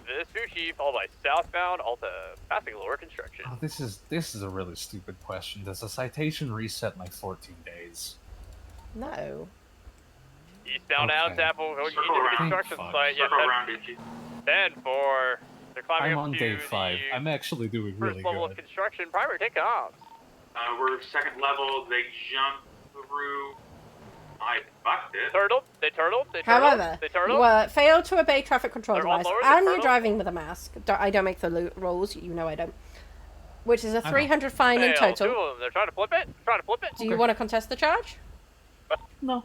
Vespucci, followed by southbound Alta, passing lower construction. Oh, this is a really stupid question. Does a citation reset my 14 days? No. Eastbound Okay. Adams Apple, going Circle into the around. construction Fuck. site. Circle around, Itchy. 10-4. They're climbing I'm up on to day the 5. I'm actually doing first really level good. of construction. Primary takeoff. We're second level. They jumped through. I fucked it. Turtled. They turtled. They turtled. However, They you turtled. failed to obey traffic control They're all device, lower, they and you're turtle. driving with a mask. I don't make the rules, you know I don't. Which is a I know. 300 fine in Failed. Two total. of them. They're trying to flip it. Trying to flip it. Do you want to contest the charge? No.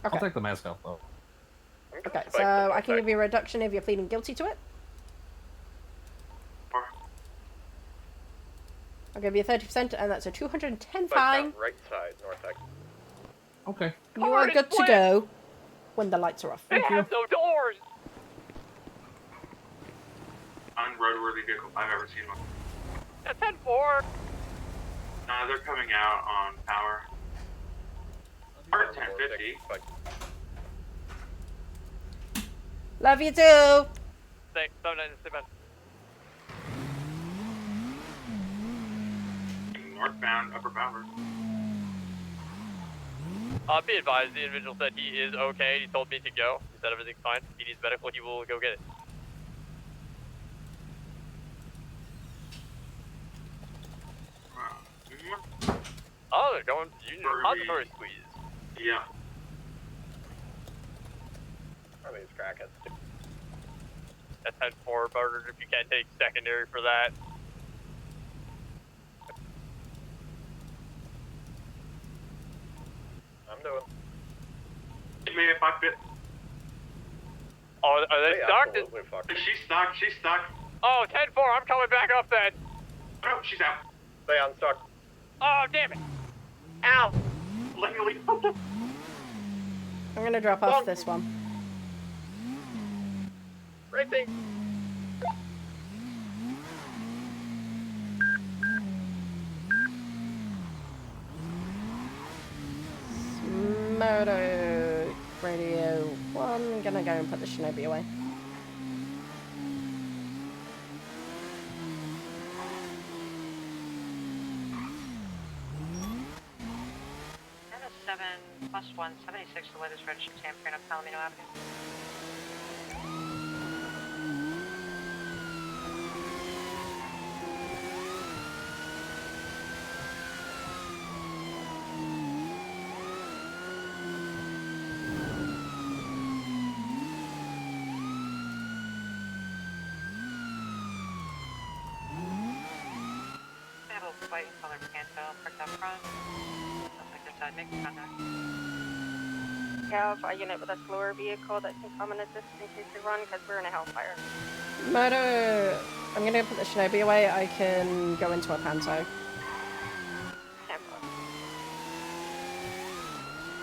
Okay. I'll take the mask off, though. Okay, so I can give you a reduction if you're pleading guilty to it. I'll give you 30%, and that's a 210 fine. Right side, north exit. Okay. You are good to go when the lights are off. They have no doors. Unroadworthy vehicle I've ever seen one. That's 10-4. They're coming out on power. Or 1050. Love you too. Thanks. 7-9-7. Northbound, upper power. Be advised, the individual said he is okay. He told me to go. He said everything's fine. If he needs medical, he will go get it. Oh, they're going depository squeeze. Yeah. Probably it's crackheads. That's 10-4, Barter, if you can't take secondary for that. I'm doing. Hit me if I fit. Oh, are they stuck? Absolutely fucked. She's stuck. She's stuck. Oh, 10-4, I'm coming back up then. Oh, she's out. Stay unstuck. Oh, damn it. Ow. Legally. I'm gonna drop off this one. Racing. Moto Radio 1. I'm gonna go and put the Shinobi away. +1, 76 the latest registered tampering on Palomino Avenue. I have a white and colored Panto parked out front. Looks like this side, make contact. Have a unit with a slower vehicle that can come in assist in case they run because we're in a hellfire. Moto, I'm gonna put the Shinobi away. I can go into a Panto.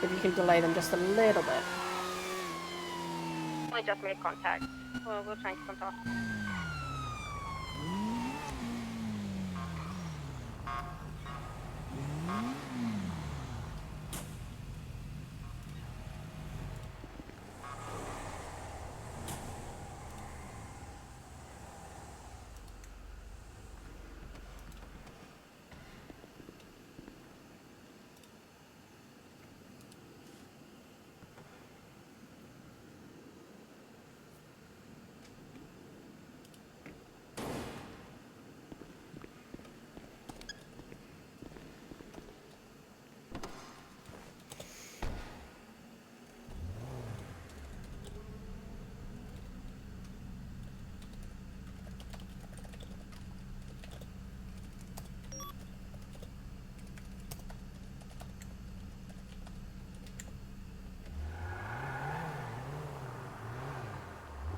If you can delay them just a little bit. Only just made contact. Well, we'll try and keep them talking.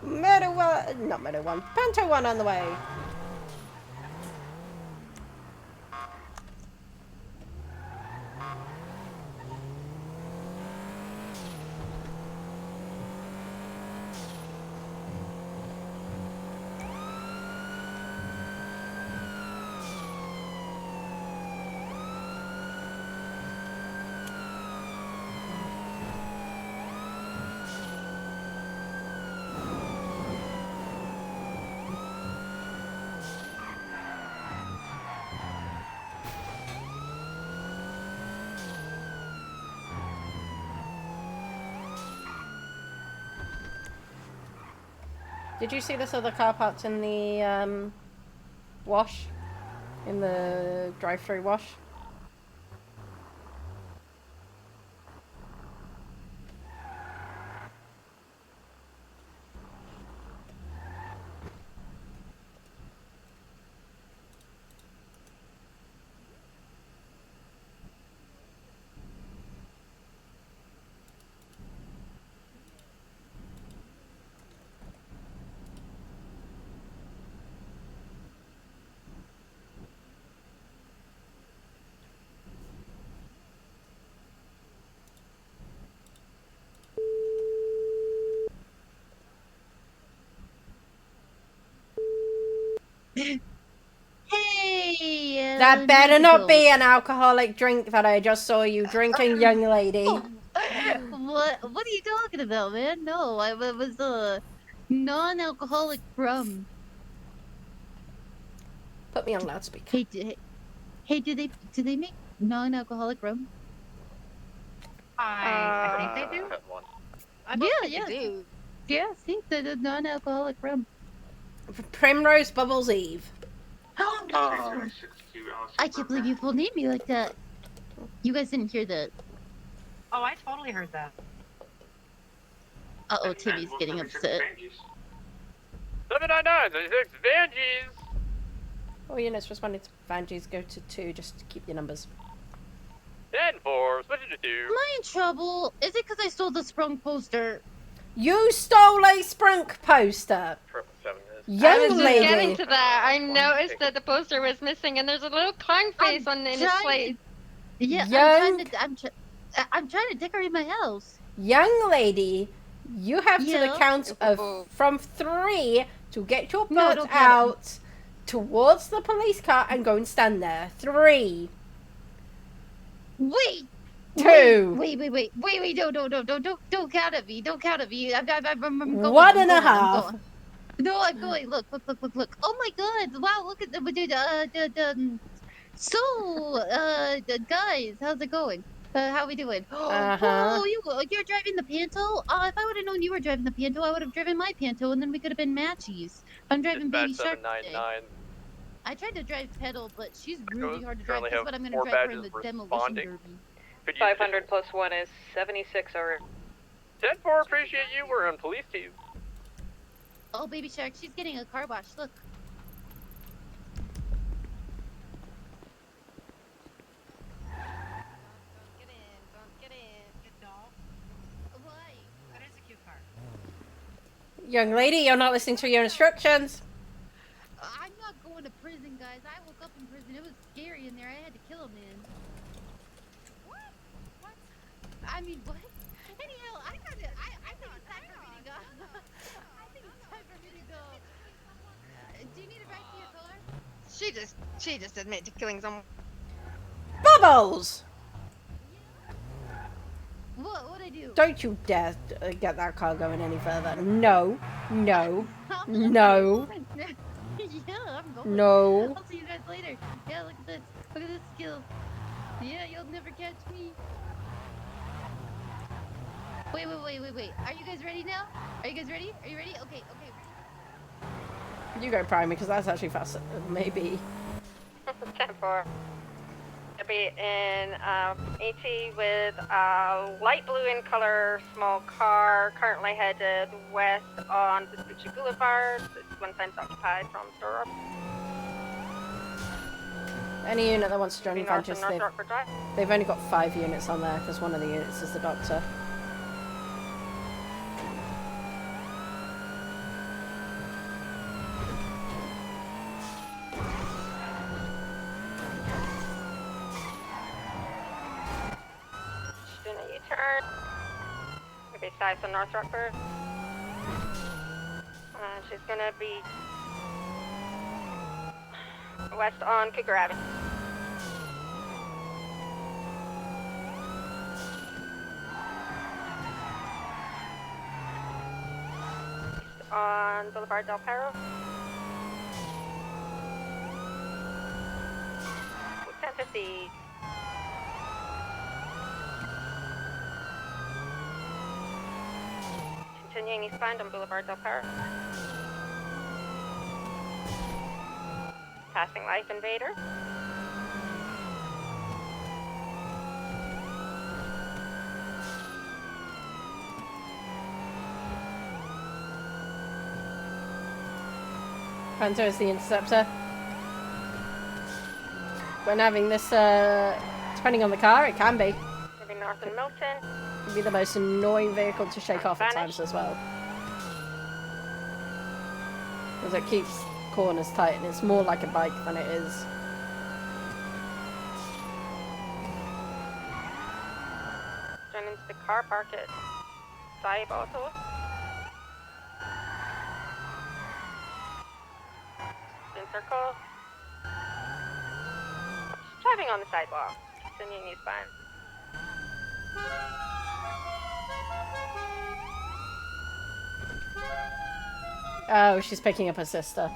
Moto 1, not Moto 1, Panto 1 on the way. Did you see this other car parked in the wash? In the drive-through wash? Hey! That better not be an alcoholic drink that I just saw you drinking, young lady. What are you talking about, man? No, it was a non-alcoholic rum. Put me on loudspeaker. Hey, do they make non-alcoholic rum? I think they do. I don't think they do. Yeah, I think the non-alcoholic rum. Primrose Bubbles Eve. I can't believe you full named me like that. You guys didn't hear that. Oh, I totally heard that. Uh-oh, Timmy's getting upset. 799-76 Vangees! All units responding to Vangees go to 2 just to keep your numbers. 10-4, switching to 2. Am I in trouble? Is it because I stole the sprung poster? You stole a Sprunk poster! Young I was just lady! getting to that. I noticed that the poster was missing and there's a little clown face in his plate. Yeah, Young... I'm trying to decorate my house. Young lady, you have to the count of from 3 to get your butt out towards the police car and go and stand there. 3. Wait! Two. Wait, don't count at me. Don't count at me. I'm going. One I'm and a going. I'm half. going. No, I'm going. Look. Oh my god. Wow, look at the dude. So, guys, how's it going? How we doing? Uh-huh. Whoa, you're driving the Panto? If I would have known you were driving the Panto, I would have driven my Panto, and then we could have been matchies. I'm driving Dispatch Baby Shark today. 799. I tried to drive Pedal, but she's really hard to drive. Currently Guess have what? I'm gonna 4 drive her in badges the demolition responding. derby. Could you 500 plus 1 is 76 already. 10-4, appreciate you. We're on police team. Oh, Baby Shark, she's getting a car wash. Look. Young lady, you're not listening to your instructions. I'm not going to prison, guys. I woke up in prison. It was scary in there. I had to kill a man. What? I mean, what? Anyhow, I think it's time for me to go. I think it's time for me to go. Do you need a ride to your car? She just admitted to killing someone. Bubbles! What'd I do? Don't you dare get that car going any further. No. Yeah, I'm going. No. I'll see you guys later. Yeah, look at this. Look at this skill. Yeah, you'll never catch me. Wait. Are you guys ready now? Are you guys ready? Are you ready? Okay. You go prime because that's actually faster. Maybe. 10-4. It'll be in AT with a light blue in color small car, currently headed west on Vespucci Boulevard. It's 1 times occupied from store. Any unit that wants to join Be north Adventures, and North Rockford Drive. they've only got 5 units on there because one of the units is the doctor. She's doing a U-turn. It'll be south on North Rockford. She's gonna be west on Cougar Avenue. East on Boulevard Del Perro. 1050. Continuing eastbound on Boulevard Del Perro. Passing Life Invader. Panto is the interceptor. When having this, depending on the car, it can be. Maybe north in Milton. It can be the most annoying vehicle to shake off at times as well. Because it keeps corners tight and it's more like a bike than it is. Turn into the car park at Saib Auto. In circle. Driving on the sidewalk. Continuing eastbound. Oh, she's picking up her sister.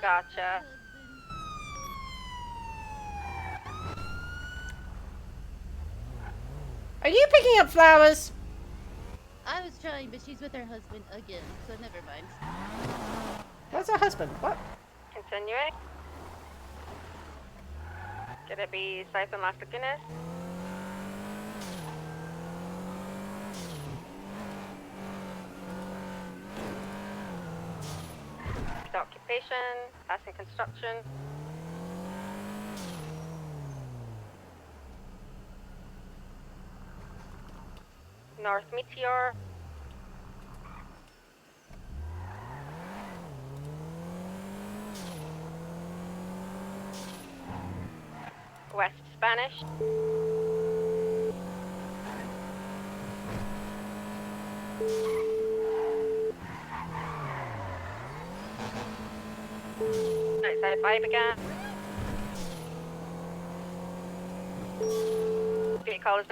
Gotcha. Are you picking up flowers? I was trying, but she's with her husband again, so never mind. Where's her husband? What? Continuing. Gonna be south on Las Lagunas. Occupation, passing construction. North Meteor. West Spanish. Outside 5 again. call is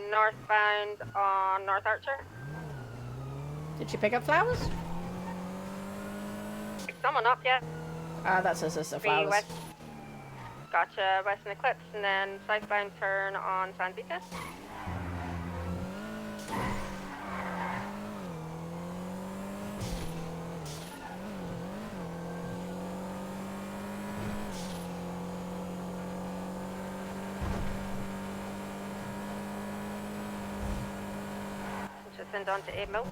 northbound on North Archer. Did she pick up flowers? Pick someone up yet? That's us, the Be flowers. west. Gotcha, Western Eclipse, and then southbound turn on San Vita. Just send on to Abe Milton.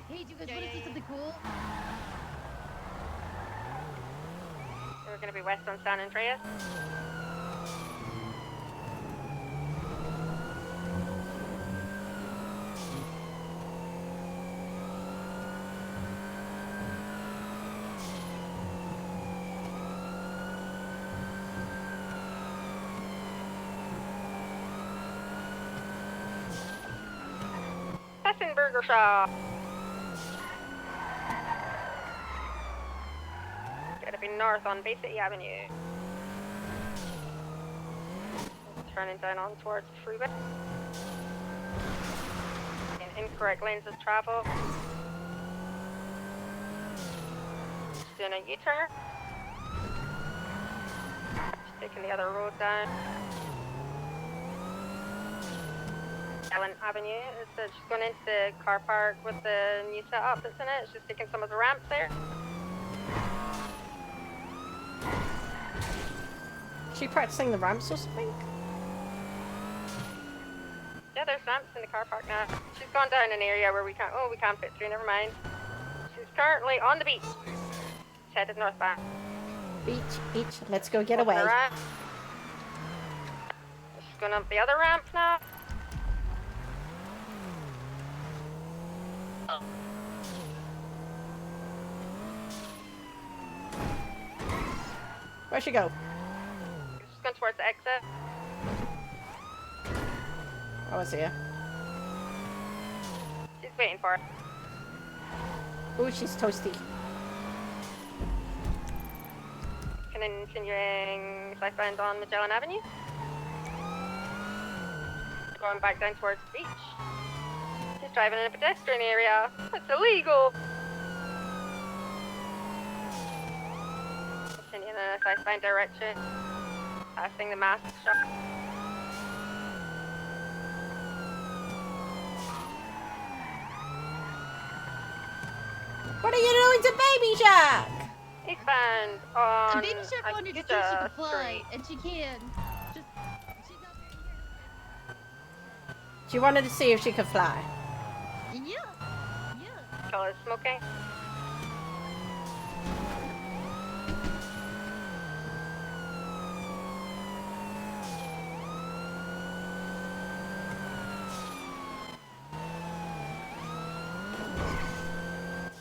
Hey, do you guys want to see something cool? We're going to be west on San Andreas. Burger Shop. Gotta be north on Bay City Avenue. Turning down on towards the freeway. In incorrect lanes of travel. Just doing a U-turn. Just taking the other road down. Atalin Avenue. It's just going into the car park with the new setup that's in it. It's just taking some of the ramps there. Is she practicing the ramps or something? Yeah, there's ramps in the car park now. She's gone down an area where we can't fit through, never mind. She's currently on the beach. She's headed northbound. Beach, let's go get away. She's going up the other ramp now. Where'd she go? She's going towards the exit. Oh, I see her. She's waiting for it. Ooh, she's toasty. Continuing southbound on Magellan Avenue. Going back down towards the beach. She's driving in a pedestrian area. It's illegal. Continuing in a southbound direction. Passing the mask shop. What are you doing to Baby Shark? Eastbound on Baby Shark wanted to see if she could fly, and she can. She's out there. She wanted to see if she could fly. Yeah. Color smoking.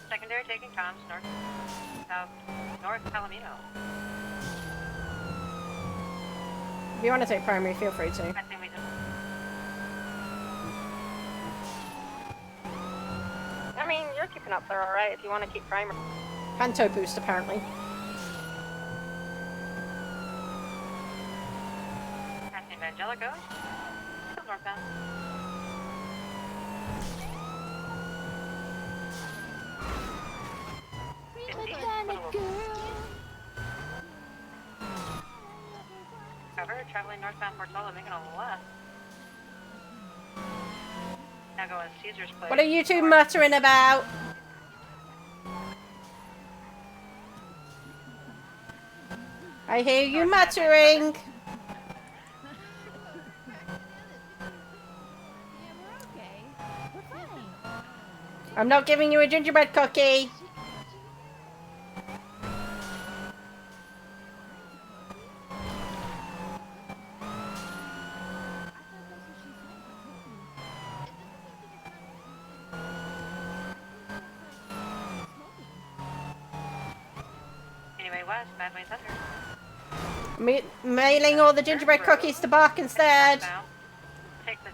Secondary taking comms north Palomino. If you want to take primary, feel free to. I think we just... I mean, you're keeping up there alright if you want to keep primer. Panto boost, apparently. Passing Evangelico. Still northbound. Cover, traveling northbound Portola, making a left. Now going to Caesar's Place. What are you two muttering about? I hear you muttering. I'm not giving you a gingerbread cookie. Anyway, west, bad ways under. Mailing all the gingerbread cookies to Bark instead. Take the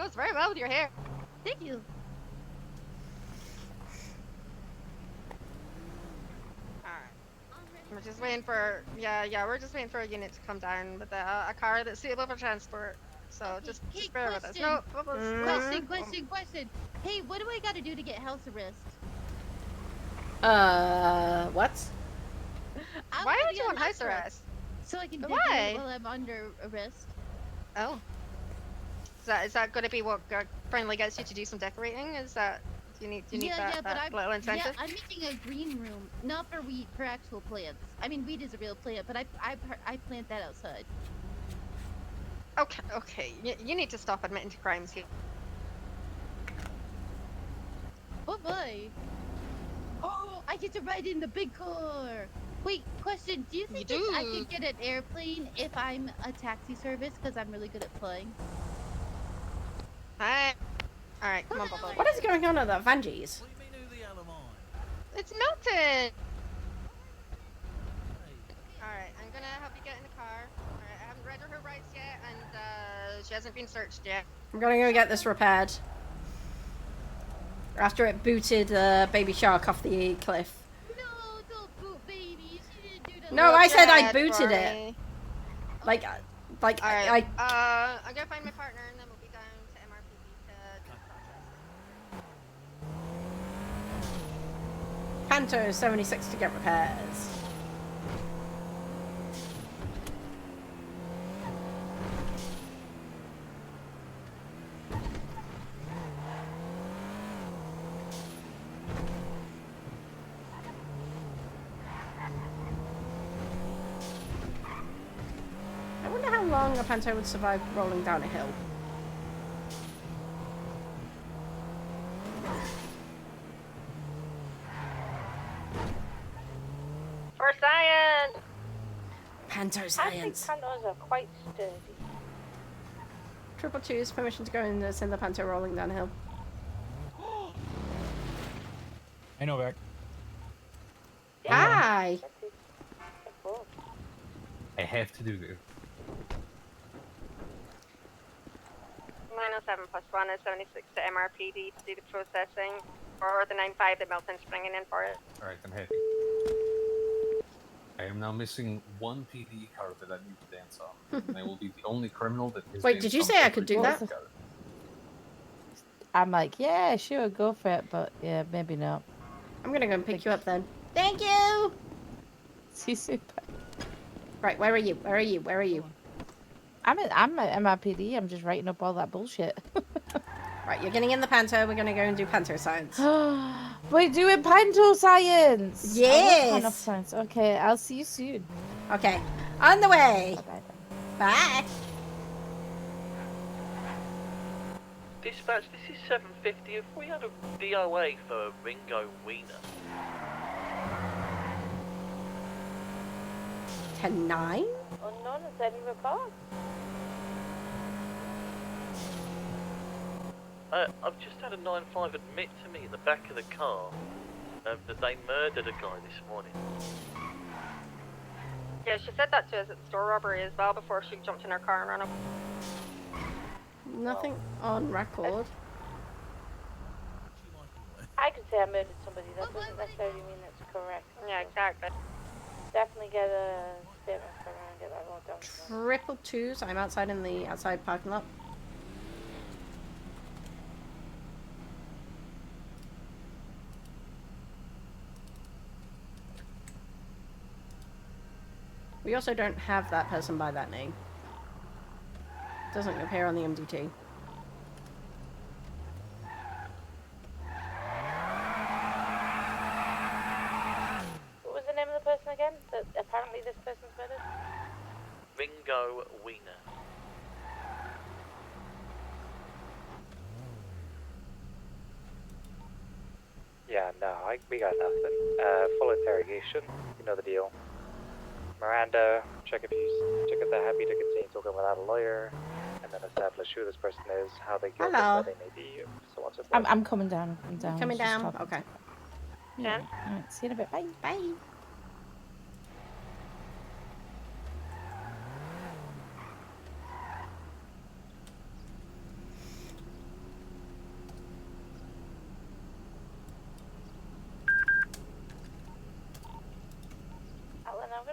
Goes very well with your hair. Thank you. We're just waiting for we're just waiting for a unit to come down with a car that's suitable for transport. So just bear with us. No, Question. Hey, what do I gotta do to get house arrest? What? Why would you want house arrest? So I can Why? decorate while I'm under arrest. Oh. Is that going to be what finally gets you to do some decorating? Is that do you need that little incentive? I'm making a green room, not for weed, for actual plants. I mean, weed is a real plant, but I plant that outside. Okay. You need to stop admitting to crimes here. Oh boy! Oh, I get to ride in the big car. Wait, question. Do you think I could get an airplane if I'm a taxi service? Because I'm really good at flying. Hi. All right, come on, Bubba. What is going on at that Vangees? It's Milton. All right, I'm gonna help you get in the car. All right, I haven't read her rights yet, and she hasn't been searched yet. I'm gonna go get this repaired. After it booted Baby Shark off the cliff. No, don't boot baby. She didn't do that. No, I said I booted it. Like All right. I'm gonna find my partner, and then we'll be down to MRPD to do the process. Panto 76 to get repairs. I wonder how long a Panto would survive rolling down a hill. For science! Panto I think science. Pantos are quite sturdy. 222's permission to go in the send the Panto rolling down a hill. Hey, Novak. Hi! I have to do this. 907 plus 1 is 76 to MRPD to do the processing, or the 95 that Milton's bringing in for it. Alright, I'm happy. I am now missing one PD car that I need to dance on. And I will be the only criminal that is. Wait, did you say I could do that? I'm like, yeah, sure, go for it, but yeah, maybe not. I'm gonna go and pick you up then. Thank you! See you soon. Right, where are you? Where are you? Where are you? I'm at MRPD, I'm just writing up all that bullshit. Right, you're getting in the Panto, we're gonna go and do Panto science. We're doing Panto science! Yes! Panto science. Okay, I'll see you soon. Okay, on the way! Bye! Dispatch, this is 750. If we had a DOA for Ringo Wiener. 10-9? Unknown, is any report? I've just had a 9-5 admit to me in the back of the car that they murdered a guy this morning. Yeah, she said that to us at the store robbery as well before she jumped in her car and ran up. Nothing on record. I could say I murdered somebody. That doesn't necessarily mean that's correct. Yeah, exactly. Definitely get a statement from her and get that all done. 222s, I'm outside in the outside parking lot. We also don't have that person by that name. Doesn't appear on the MDT. What was the name of the person again? That apparently this person's murdered? Ringo Wiener. Yeah, no, we got nothing. Full interrogation, you know the deal. Miranda, check if they're happy to continue talking without a lawyer, and then establish who this person is, how they get Hello. where they may be, so on and so forth. I'm coming down. I'm down. Coming Just down? talking. Okay. Yeah. Alright, see you in a bit. Bye. Bye.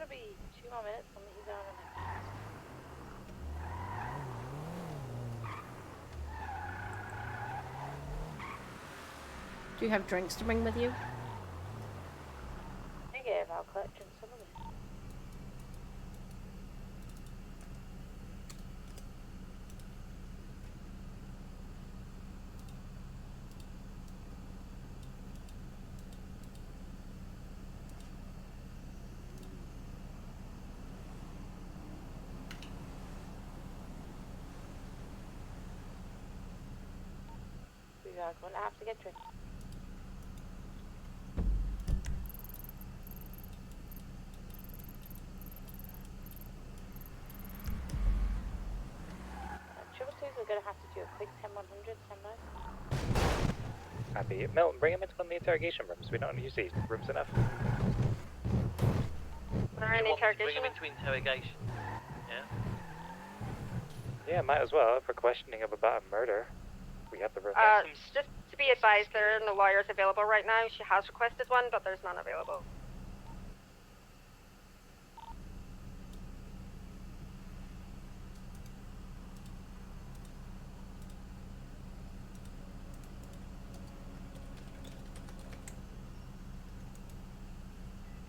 gonna be 2 more minutes. I'll meet you down in a minute. Do you have drinks to bring with you? Negative, I'll collect drinks some of it. We are going to have to get drinks. Triple twos are going to have to do a quick 10-100 standby. Happy. Milton, bring him into one of the interrogation rooms. We don't use these rooms enough. Are You any want me to bring interrogation? him into interrogation? Yeah? Yeah, might as well for questioning of about a murder. We have the room. Just to be advised, there are no lawyers available right now. She has requested one, but there's none available.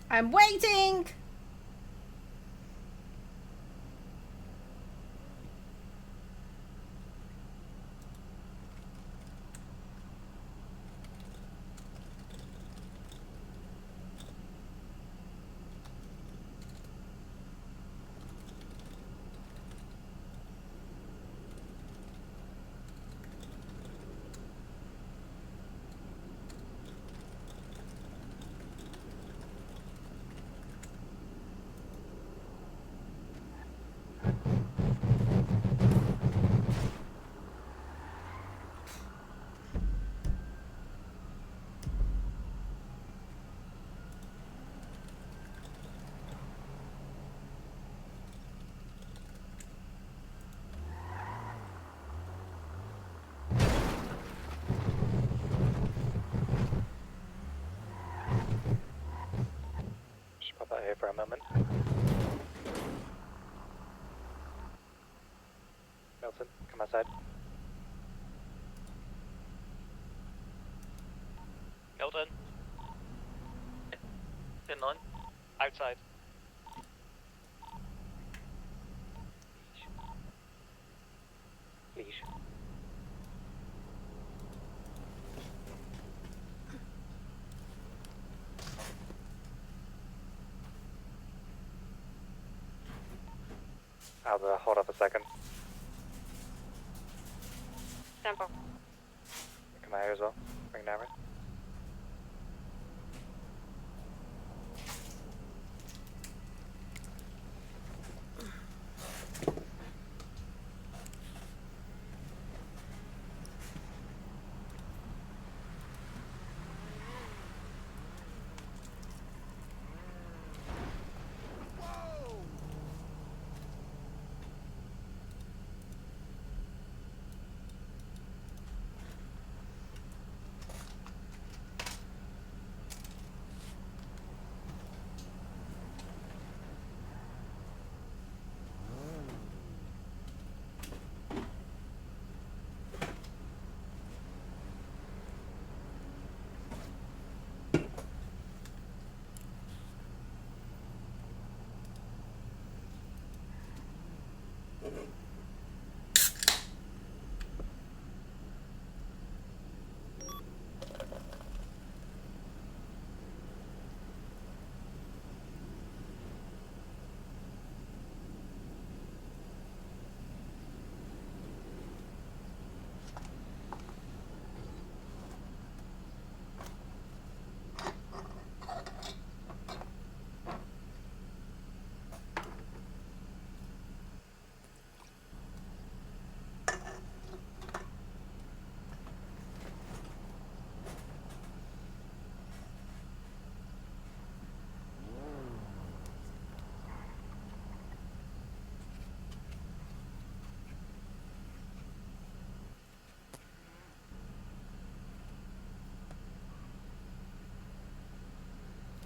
I'm waiting! Just pop out here for a moment. Milton, come outside. Milton? 10-9? Outside. Leash. I'll hold up a second. Tempo. Come out here as well. Bring down it.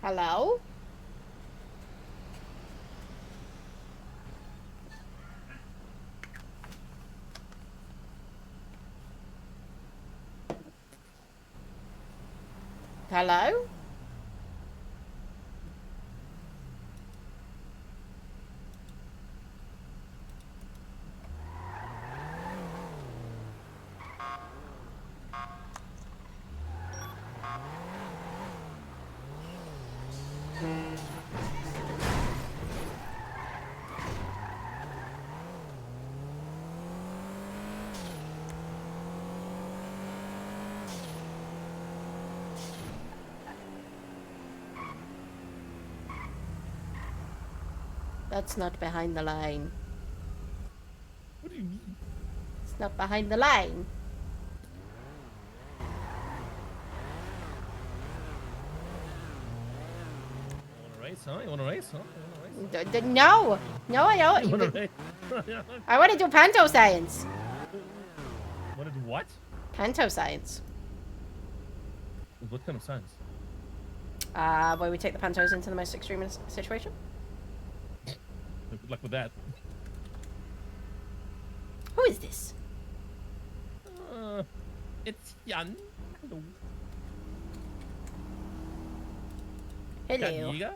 Hello? Hello? That's not behind the line. What do you mean? It's not behind the line. You wanna race, huh? No! No, I don't. You wanna race? I want to do panto science. Wanna do what? Panto science. What kind of science? Where we take the pantos into the most extreme situation. Good luck with that. Who is this? It's Jan. Hello. Hello. Jan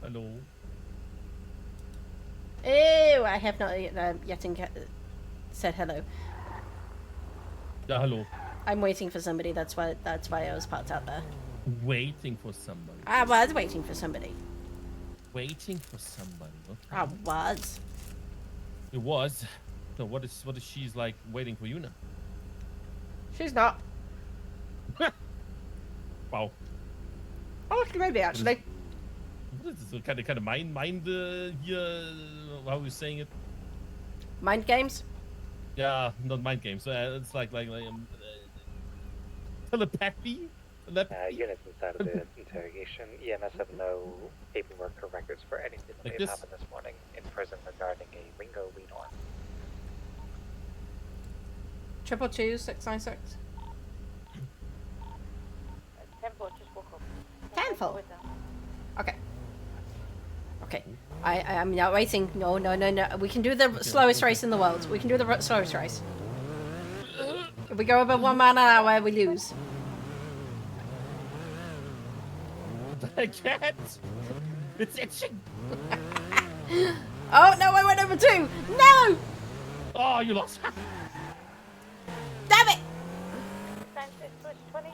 Hello. Ew, I have not yet said hello. Yeah, hello. I'm waiting for somebody. That's why I was parked out there. Waiting for somebody. I was waiting for somebody. Waiting for somebody. Okay. I was. It was. So what is she's like waiting for you now? She's not. Wow. Oh, maybe actually. What is this? Kind of mind here? How are you saying it? Mind games? Yeah, not mind games. It's like telepathy. Units inside of the interrogation, EMS have no paperwork or records for anything that may have happened this morning in prison regarding a Ringo lead on. 222-696. 10-4, just walk up. 10-4. Okay. Okay. I'm not waiting. No. We can do the slowest race in the world. We can do the slowest race. If we go over 1 mile an hour, we lose. I can't. It's itching. Oh no! I went over 2. No! Oh, you lost. Damn it! 20.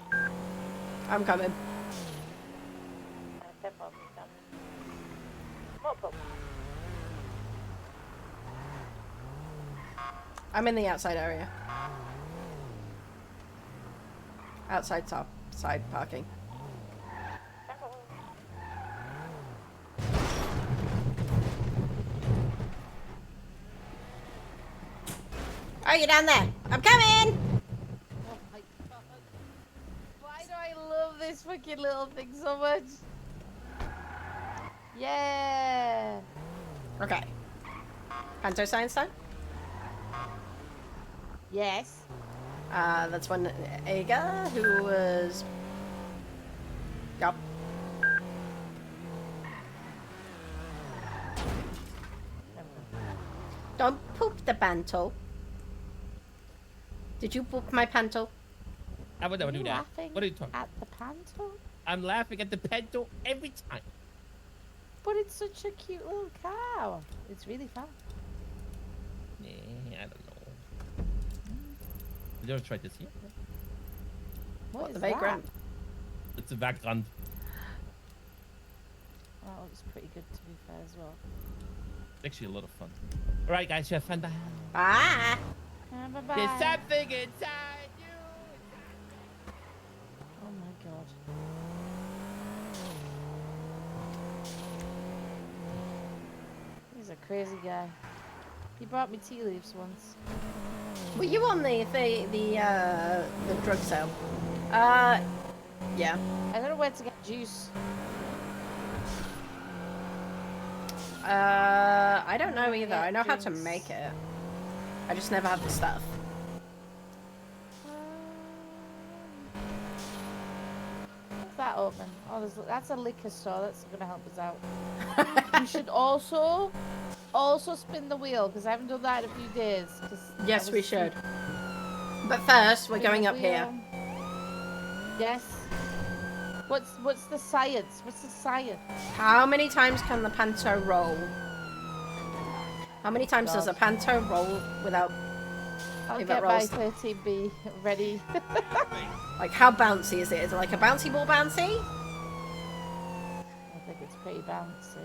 I'm coming. 10-4, done. More pull. I'm in the outside area. Outside top side parking. Are you down there? I'm coming! Oh my god. Why do I love this fucking little thing so much? Yeah. Okay. Panto science time? Yes. That's one Aga who was. Yup. Don't poop the panto. Did you poop my panto? I would never do that. Laughing What are you talking? at the panto? I'm laughing at the panto every time. But it's such a cute little cow. It's really fun. Yeah, I don't know. Have you ever tried this here? What is the that? vagrant? It's a vagrant. Oh, it looks pretty good to be fair as well. It's actually a lot of fun. Alright guys, you have fun. Bye. Ah! Bye-bye. There's something inside you. Oh my god. He's a crazy guy. He brought me tea leaves once. Were you on the drug sale? Yeah. I don't know where to get juice. I don't know either. I know how to make it. I just never have the stuff. What's that open? Oh, that's a liquor store. That's gonna help us out. You should also spin the wheel because I haven't done that in a few days. Yes, we should. But first, we're going up here. Yes. What's the science? What's the science? How many times can the panto roll? How many times does a panto roll without... I'll if get it my rolls? 13B ready. Like, how bouncy is it? Is it like a bouncy ball bouncy? I think it's pretty bouncy.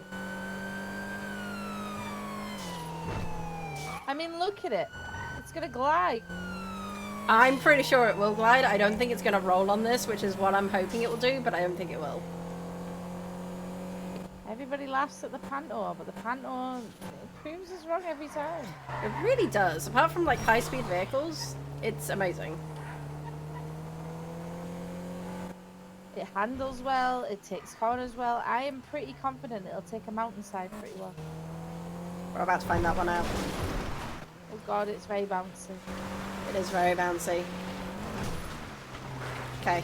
I mean, look at it. It's gonna glide. I'm pretty sure it will glide. I don't think it's going to roll on this, which is what I'm hoping it will do, but I don't think it will. Everybody laughs at the panto, but the panto proves us wrong every time. It really does. Apart from, like, high-speed vehicles, it's amazing. It handles well, it takes corners well. I am pretty confident it'll take a mountainside pretty well. We're about to find that one out. Oh god, it's very bouncy. It is very bouncy. Okay.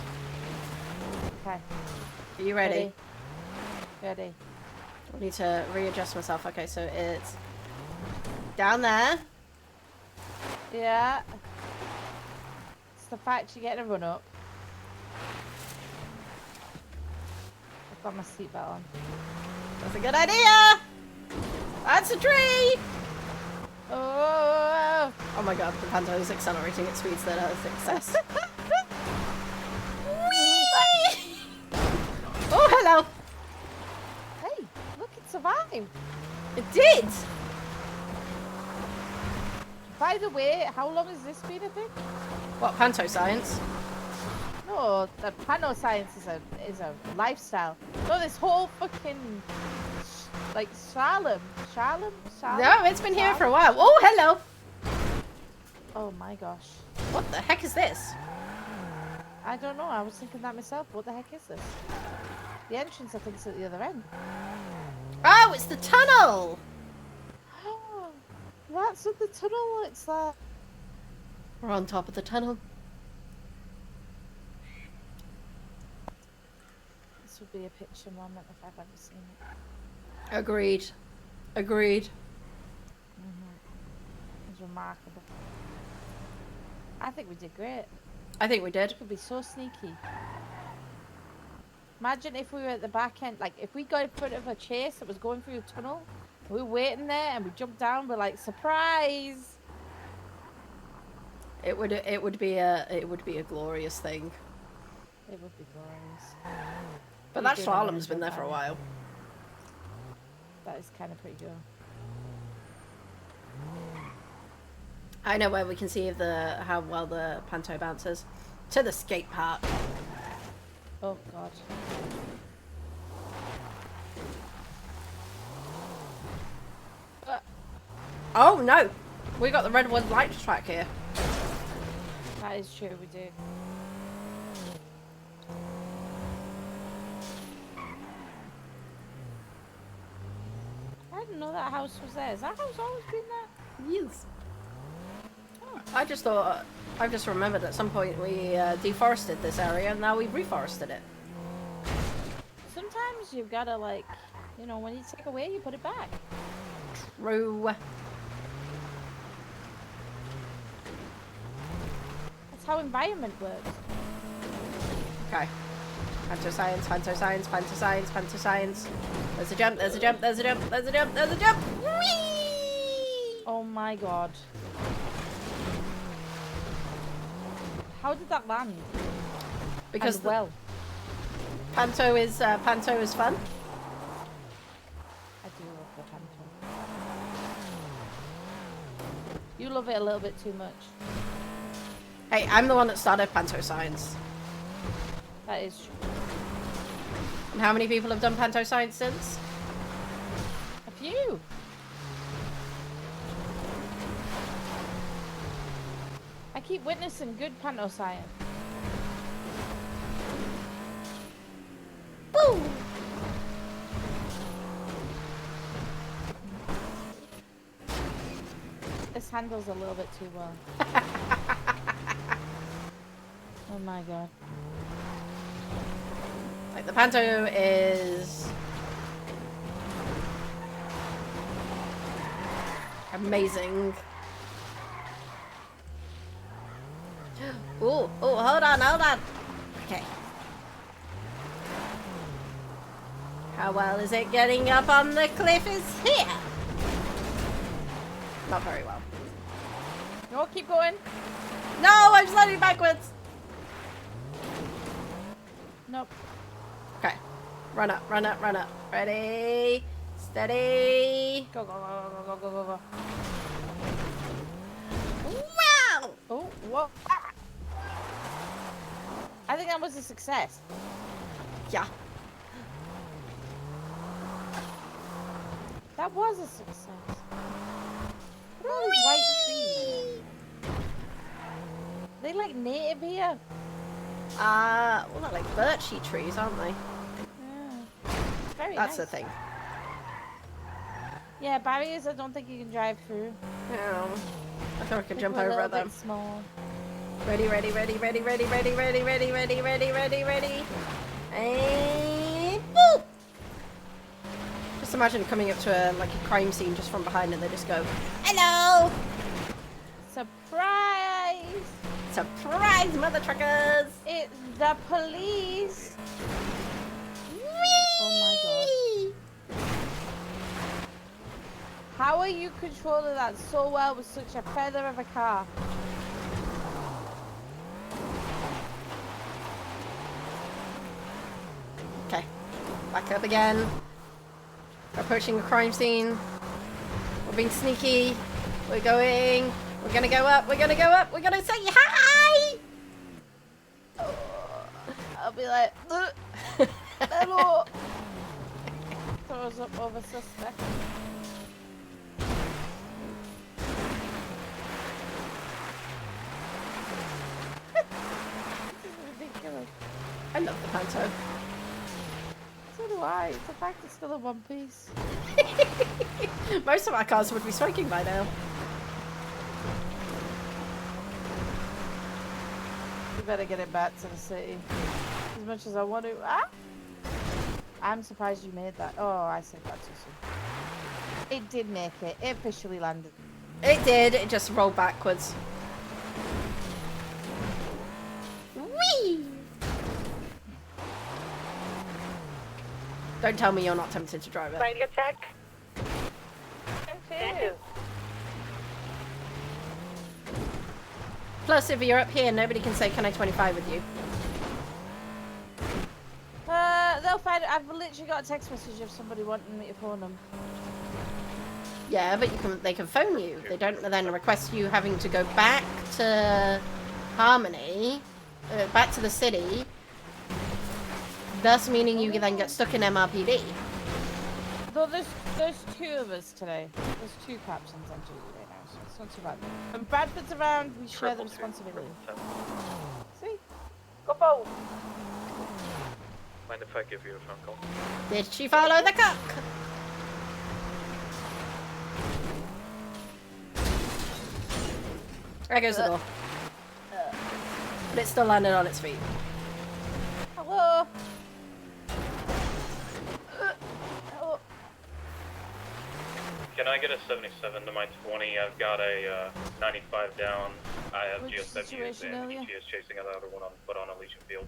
Okay. Are you ready? Ready. I need to readjust myself. Okay, so it's down there. Yeah. It's the fact you're getting a run up. I've got my seatbelt on. That's a good idea! That's a tree! Oh! Oh my god, the panto is accelerating at speeds that are success. Whee! Oh, hello! Hey, look, it survived! It did! By the way, how long has this been a thing? What, panto science? No, the panto science is a lifestyle. No, this whole fucking like slalom. No, it's been here for a while. Oh, hello! Oh my gosh. What the heck is this? I don't know, I was thinking that myself. What the heck is this? The entrance, I think, is at the other end. Oh, it's the tunnel! That's what the tunnel looks like. We're on top of the tunnel. This would be a picture moment if I've ever seen it. Agreed. Agreed. It's remarkable. I think we did great. I think we did. We could be so sneaky. Imagine if we were at the back end, like if we got in front of a chase that was going through a tunnel, we were waiting there and we jumped down, we're like, surprise! It would be a glorious thing. It would be glorious. But that slalom's been there for a while. That is kind of pretty good. I know where we can see how well the panto bounces. To the skate park. Oh god. Oh no! We got the Redwood light track here. That is true, we do. I didn't know that house was there. Has that house always been there? Yes. Oh, I've just remembered at some point we deforested this area and now we've reforested it. Sometimes you've gotta, like, you know, when you take away, you put it back. True. That's how environment works. Okay. Panto science, panto science, panto science, panto science. There's a jump, there's a jump, there's a jump, there's a jump, there's a jump! Whee! Oh my god. How did that land? Because and well. Panto is fun. I do love the panto. You love it a little bit too much. Hey, I'm the one that started panto science. That is true. And how many people have done panto science since? A few. I keep witnessing good panto science. Woo! This handles a little bit too well. Oh my god. Like, the panto is amazing. Oh, hold on. Okay. How well is it getting up on the cliff is here? Not very well. No, keep going. No, I'm sliding backwards. Nope. Okay. Run up, run up, run up. Ready? Steady. Go, go, go, go, go, go, go, go. Wow! Oh, whoa. Ah. I think that was a success. Yeah. That was a success. What are all these white trees? They like native here. Well, they're like birchy trees, aren't they? Yeah. Very That's nice. the thing. Yeah, barriers I don't think you can drive through. No. I think I can jump They're a over little them. bit small. Ready, ready, ready, ready, ready, ready, ready, ready, ready, ready, ready, ready. And boop! Just imagine coming up to a crime scene just from behind and they just go, hello! Surprise! Surprise, mother truckers! It's the police! Oh my god. How are you controlling that so well with such a feather of a car? Okay, back up again. We're approaching the crime scene. We're being sneaky. We're going. We're gonna go up. We're gonna go up. We're gonna say hi! I'll be like, hello! Throws up over suspect. This is ridiculous. I love the panto. So do I. It's the fact it's still in one piece. Most of our cars would be smoking by now. We better get it back to the city. As much as I want to. Ah! I'm surprised you made that. Oh, I said that too soon. It did make it. It officially landed. It did. It just rolled backwards. Whee! Don't tell me you're not tempted to drive it. Trying to get check. Plus, if you're up here, nobody can say, can I 25 with you? They'll find it. I've literally got a text message of somebody wanting me to phone them. Yeah, but they can phone you. They don't then request you having to go back to Harmony, back to the city, thus meaning you then get stuck in MRPD. Though there's two of us today. There's two captains on duty right now, so it's not too bad. When Bradford's around, we share the responsibility. See? Go both. Mind if I give you a phone call? Did she follow the cock? There goes the door. But it's still landing on its feet. Hello? Hello? Can I get a 77 to my 20? I've got a 95 down. I have Which GSWs situation and earlier? EG is chasing another one on foot on Elysian Field.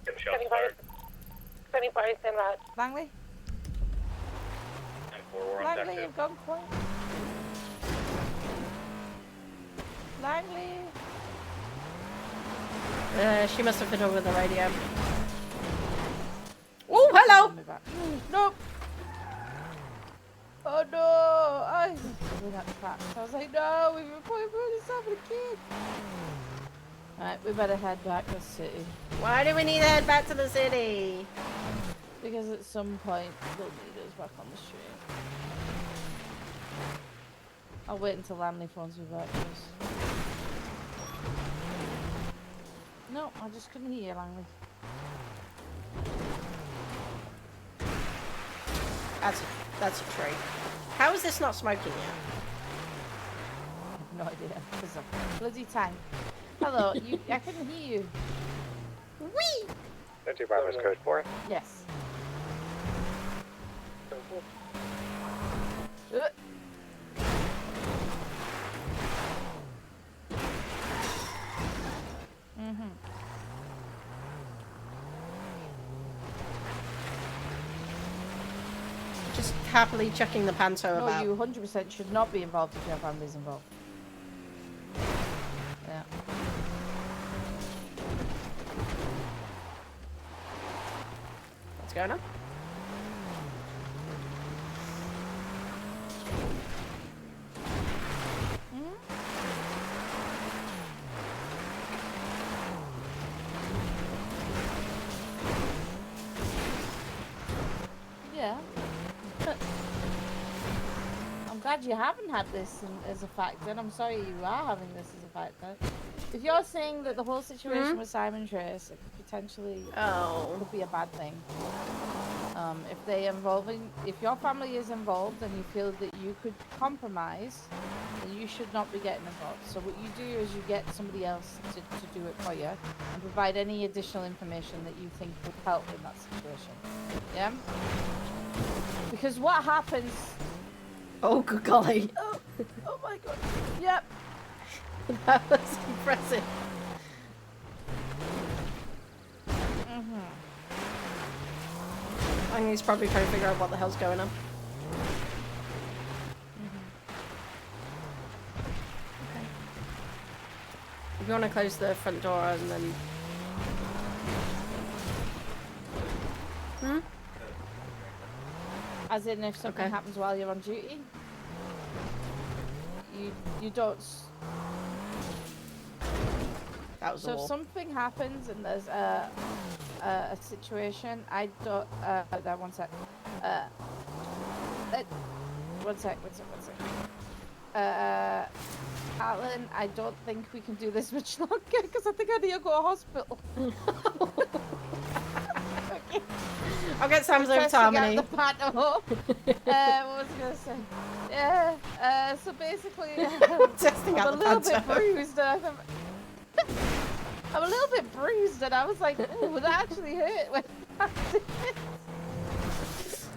Get shots fired. 75 stand right. Langley? And 4 we're on Langley, deck you've gone quiet. Langley? She must have been over the radio. Oh, hello! Nope. Oh no! I was at the crack. I was like, no, we've been playing for this having a kid. Alright, we better head back to the city. Why do we need to head back to the city? Because at some point they'll need us back on the street. I'll wait until Langley phones me back first. No, I just couldn't hear you, Langley. That's a tree. How is this not smoking yet? I have no idea. There's a bloody tank. Hello, I couldn't hear you. Whee! 2 Bravo's code 4. Yes. happily chucking the panto No, about. you 100% should not be involved if your family's involved. Yeah. What's going on? Yeah. I'm glad you haven't had this as a factor, and I'm sorry you are having this as a factor. If you're saying that the whole situation with Simon Trace potentially could be a bad thing, if your family is involved and you feel that you could compromise, then you should not be getting involved. So what you do is you get somebody else to do it for you and provide any additional information that you think would help in that situation. Yeah? Because what happens... Oh, good golly. Oh my god. Yep. That was impressive. I think he's probably trying to figure out what the hell's going on. Okay. If you want to close the front door and then... As in, if something happens while you're on duty, you don't. That was so if something happens and there's a situation, I don't. One sec. One sec. Atalin, I don't think we can do this much longer because I think I need to go to hospital. Okay. I'll get Sam's over to Harmony. What was I gonna say? Yeah. So basically, testing I'm out a the little bit panto. bruised. I'm a little bit bruised, and I was like, "Ooh, would that actually hurt?" When I did it?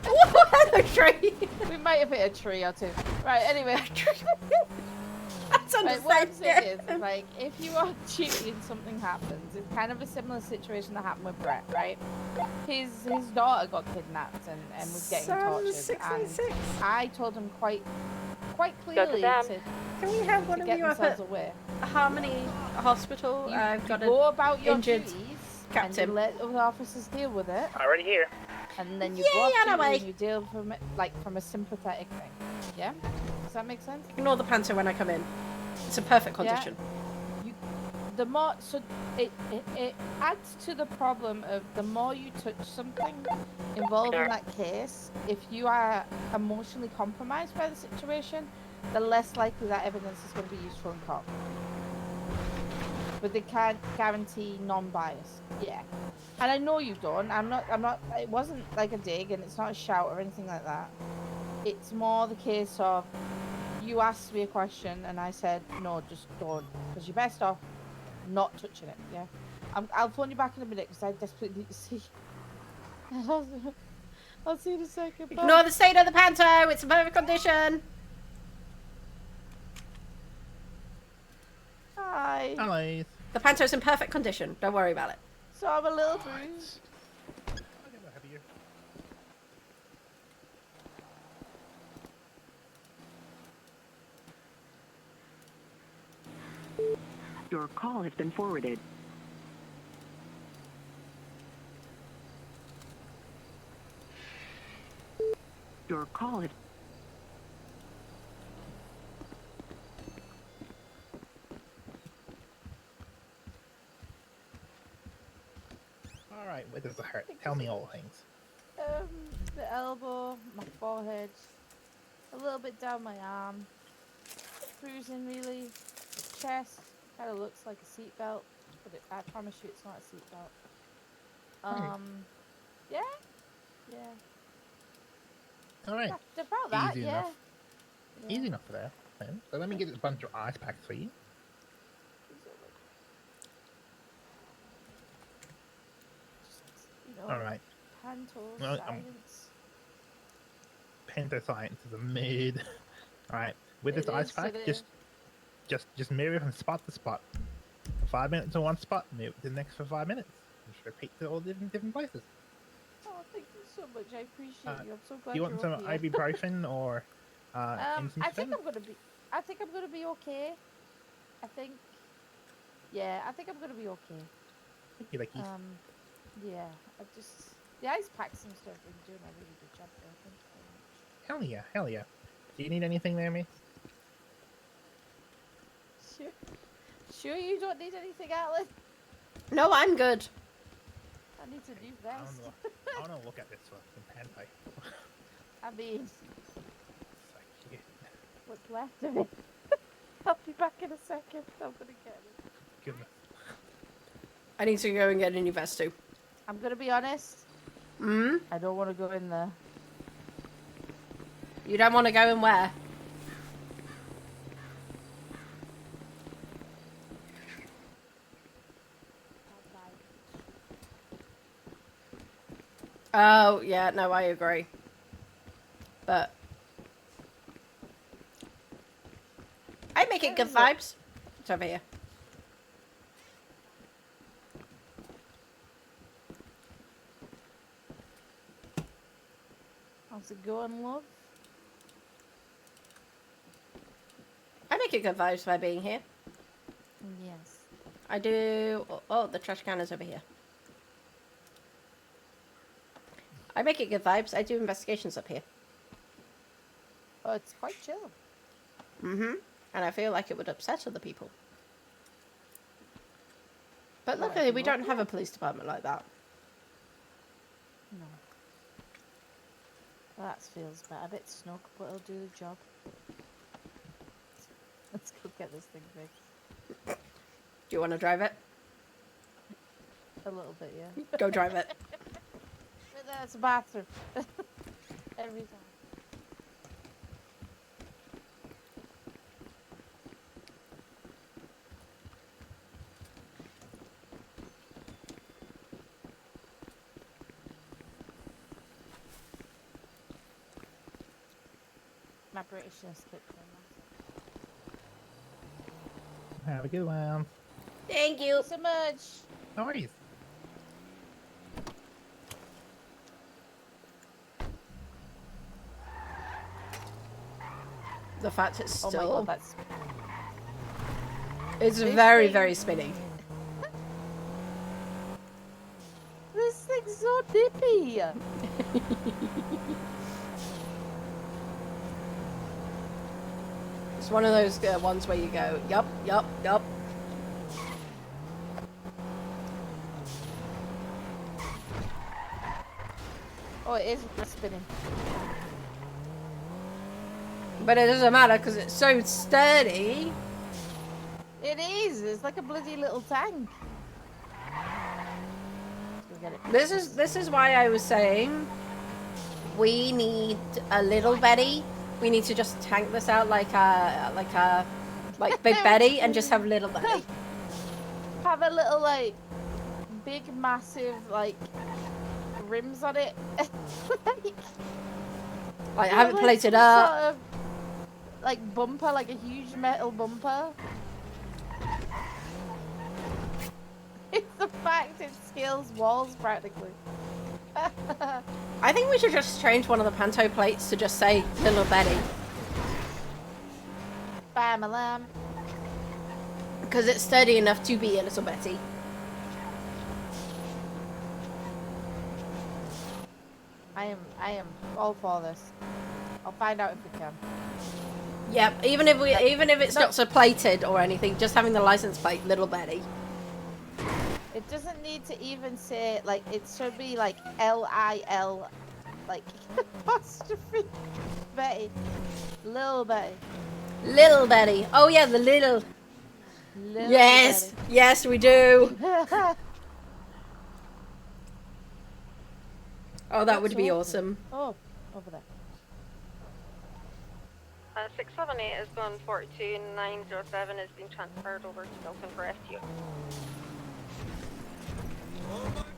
What? A tree? We might have hit a tree or two. Right. Anyway. That's Right, what I'm saying is, like, if you are duty and something happens, it's kind of a similar situation that happened with Brett, right? His daughter got kidnapped and was getting tortured, and I told him quite clearly to can we have one of get you up themselves at away. Harmony Hospital? I've got go a about your injured duties captain. and you let other officers deal with it. Already here. And then you Yay, go off duty Anna-Way. and you deal from a sympathetic thing. Yeah? Does that make sense? Ignore the panto when I come in. It's a perfect condition. The more, so it adds to the problem of the more you touch something involved in that case, if you are emotionally compromised by the situation, the less likely that evidence is going to be useful in court. But they can't guarantee non-bias. Yeah. And I know you don't. I'm not, it wasn't like a dig and it's not a shout or anything like that. It's more the case of, you asked me a question and I said, no, just don't. Because you're best off not touching it, yeah? I'll phone you back in a minute because I desperately need to see. I'll see you in a second. Bye. Ignore the state of the panto. It's a perfect condition. Hi. Hi. The panto's in perfect condition. Don't worry about it. So I'm a little bruised. Your call has been forwarded. Your call has... Alright, where does it hurt? Tell me all things. The elbow, my forehead, a little bit down my arm, bruising really, chest, kind of looks like a seatbelt, but I promise you it's not a seatbelt. Yeah? Yeah. Alright. About that, Easy yeah. enough. Easy enough for that. Then. So let me get a bunch of ice packs for you. Alright. Panto Well, science. Pento science is a mid. Alright. With this ice pack, just mirror from spot to spot. 5 minutes to one spot, mirror to the next for 5 minutes. Just repeat to all different places. Oh, thank you so much. I appreciate you. I'm so glad Do you want you're some up here. ibuprofen or I think Insumatin? I'm gonna be. I think I'm gonna be okay. I think. Yeah, I think I'm gonna be okay. Thank you, Lucky. Yeah. I just the ice packs and stuff have been doing a really good job there. Thank you very much. Hell yeah, hell yeah. Do you need anything there, miss? Sure, you don't need anything, Alan. No, I'm good. I need a new I vest. want to look at this fucking panty. I mean, So cute. what's left of it? I'll be back in a second. I'm gonna get it. Goodness. I need to go and get a new vest too. I'm gonna be honest. I don't want to go in there. You don't want to go in where? Oh, yeah, no, I agree. But I make it good vibes. It's over here. How's it going, love? I make it good vibes by being here. Yes. I do. Oh, the trash can is over here. I make it good vibes. I do investigations up here. Oh, it's quite chill. And I feel like it would upset other people. But luckily, we don't have a police department like that. No. Well, that feels better. A bit snug, but it'll do the job. Let's go get this thing fixed. Do you want to drive it? A little bit, yeah. Go drive it. But that's a bathroom. Every time. My Britishness kicked in. Have a good one. Thank you so much. No worries. The fact it's still... Oh my god, that's... It's This very, thing- very spinny. This thing's so nippy. It's one of those ones where you go, yup, yup, yup. Oh, it is spinning. But it doesn't matter because it's so sturdy. It is. It's like a bloody little tank. Let's go get it. This is why I was saying we need a little Betty. We need to just tank this out like Big Betty and just have little Betty. Have a little like big massive like rims on it. Like have it like plated some up. Sort of, like bumper, like a huge metal bumper. It's the fact it scales walls practically. I think we should just change one of the panto plates to just say little Betty. Bam a lamb. Because it's sturdy enough to be a little Betty. I am all for this. I'll find out if we can. Yep, even if it's not so plated or anything, just having the license plate, little Betty. It doesn't need to even say like it should be like L-I-L like apostrophe Betty. Little Betty. Little Betty. Oh yeah, the little. Yes, Betty. yes we do. Oh, that would be awesome. Oh, over there. 678 is going 42, 907 is being transferred over to Milton for FTO.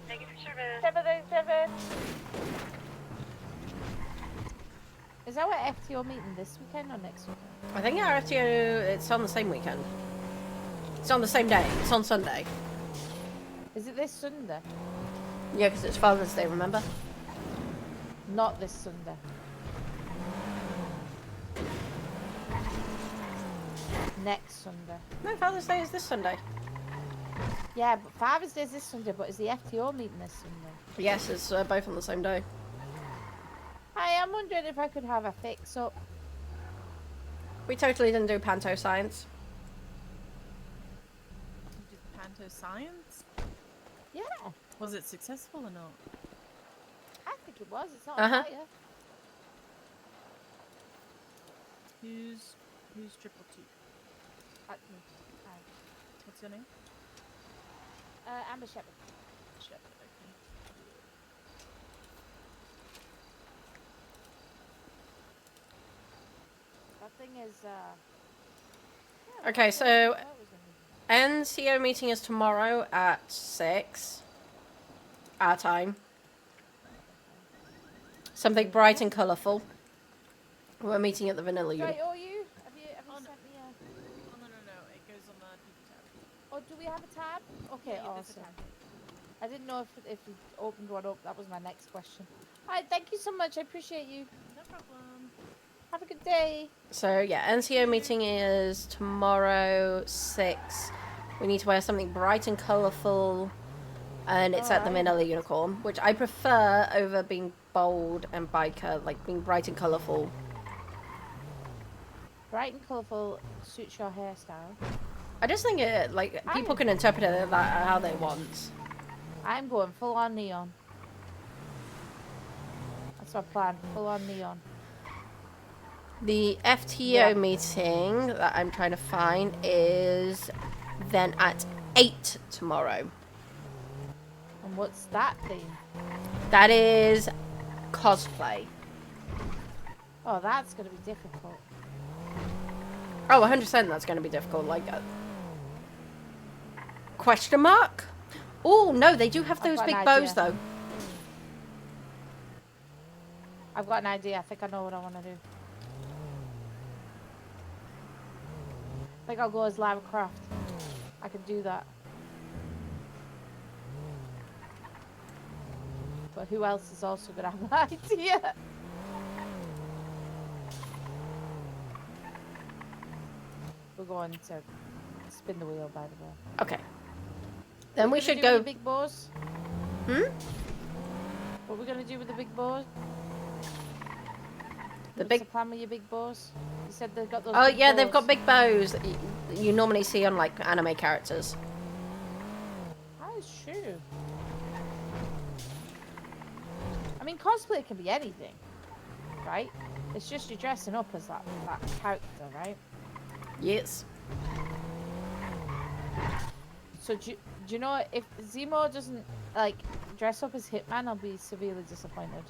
Thank you for service. 787. Is our FTO meeting this weekend or next weekend? I think our FTO, it's on the same weekend. It's on the same day. It's on Sunday. Is it this Sunday? Yeah, because it's Father's Day, remember? Not this Sunday. Next Sunday. No, Father's Day is this Sunday. Yeah, but Father's Day is this Sunday, but is the FTO meeting this Sunday? Yes, it's both on the same day. Hi, I'm wondering if I could have a fix-up. We totally didn't do panto science. You did panto science? Yeah. Was it successful or not? I think it was. It's not on fire. Who's triple two? Hi. What's your name? Amber Shepherd. Shepherd, okay. That thing is, Okay, so NCO meeting is tomorrow at 6. Our time. Something bright and colourful. We're meeting at the Vanilla Do I Unit. owe you? Have you sent me a... Oh, no. It goes on the people tab. Oh, do we have a tab? Okay, Yeah, there's a awesome. tab. I didn't know if you opened one up. That was my next question. Alright, thank you so much. I appreciate you. No problem. Have a good day. So yeah, NCO meeting is tomorrow 6. We need to wear something bright and colourful, and it's at the Manila Unicorn, which I prefer over being bold and biker, like being bright and colourful. Bright and colourful suits your hairstyle. I just think it, like, people can interpret it that how they want. I'm going full on neon. That's my plan. Full on neon. The FTO meeting that I'm trying to find is then at 8 tomorrow. And what's that thing? That is cosplay. Oh, that's going to be difficult. Oh, 100% that's going to be difficult. Like, question mark? Oh, no, they do have those big bows, though. I've got an idea. I think I know what I want to do. I think I'll go as Lara Croft. I can do that. But who else is also going to have an idea? We're going to spin the wheel, by the way. Okay. Then we should do go... with the big bows? Hmm? What are we going to do with the big bows? The What's the plan with your big bows? You said they've got those Oh, big yeah, bows. they've got big bows that you normally see on, like, anime characters. That is true. I mean, cosplay can be anything, right? It's just you're dressing up as that character, right? Yes. So do you know, if Zemo doesn't, like, dress up as Hitman, I'll be severely disappointed.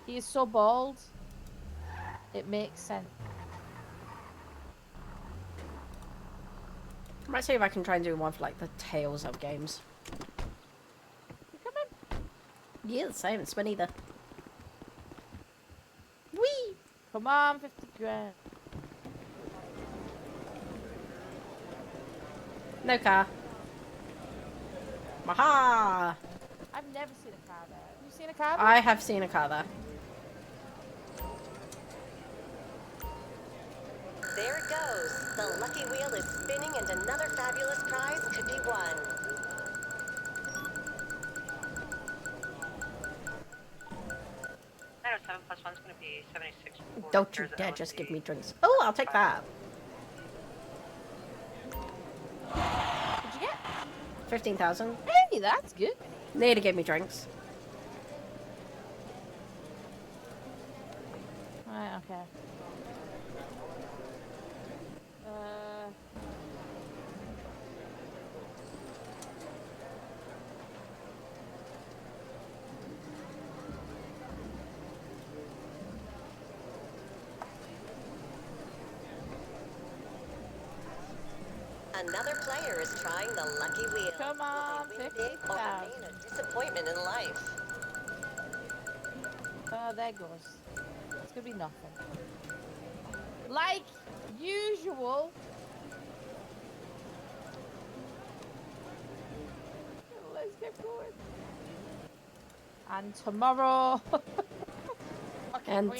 He is so bald, it makes sense. I might see if I can try and do one for, like, the Tales of games. You coming? Yeah, the same. It's been either. Whee! Come on, 50 grand. No car. Maha! I've never seen a car there. Have you seen a car there? I have seen a car there. There it goes. The lucky wheel is spinning and another fabulous prize could be won. Seven plus one's going to be 76. Don't you dare just give me drinks. Oh, I'll take that. What'd you get? 15,000. Hey, that's good. Need to give me drinks. Right, okay. Another player is trying the lucky wheel. Come on, Will they win big or remain a disappointment in life? Oh, there goes. It's gonna be nothing. Like usual. Let's get going. And tomorrow. And,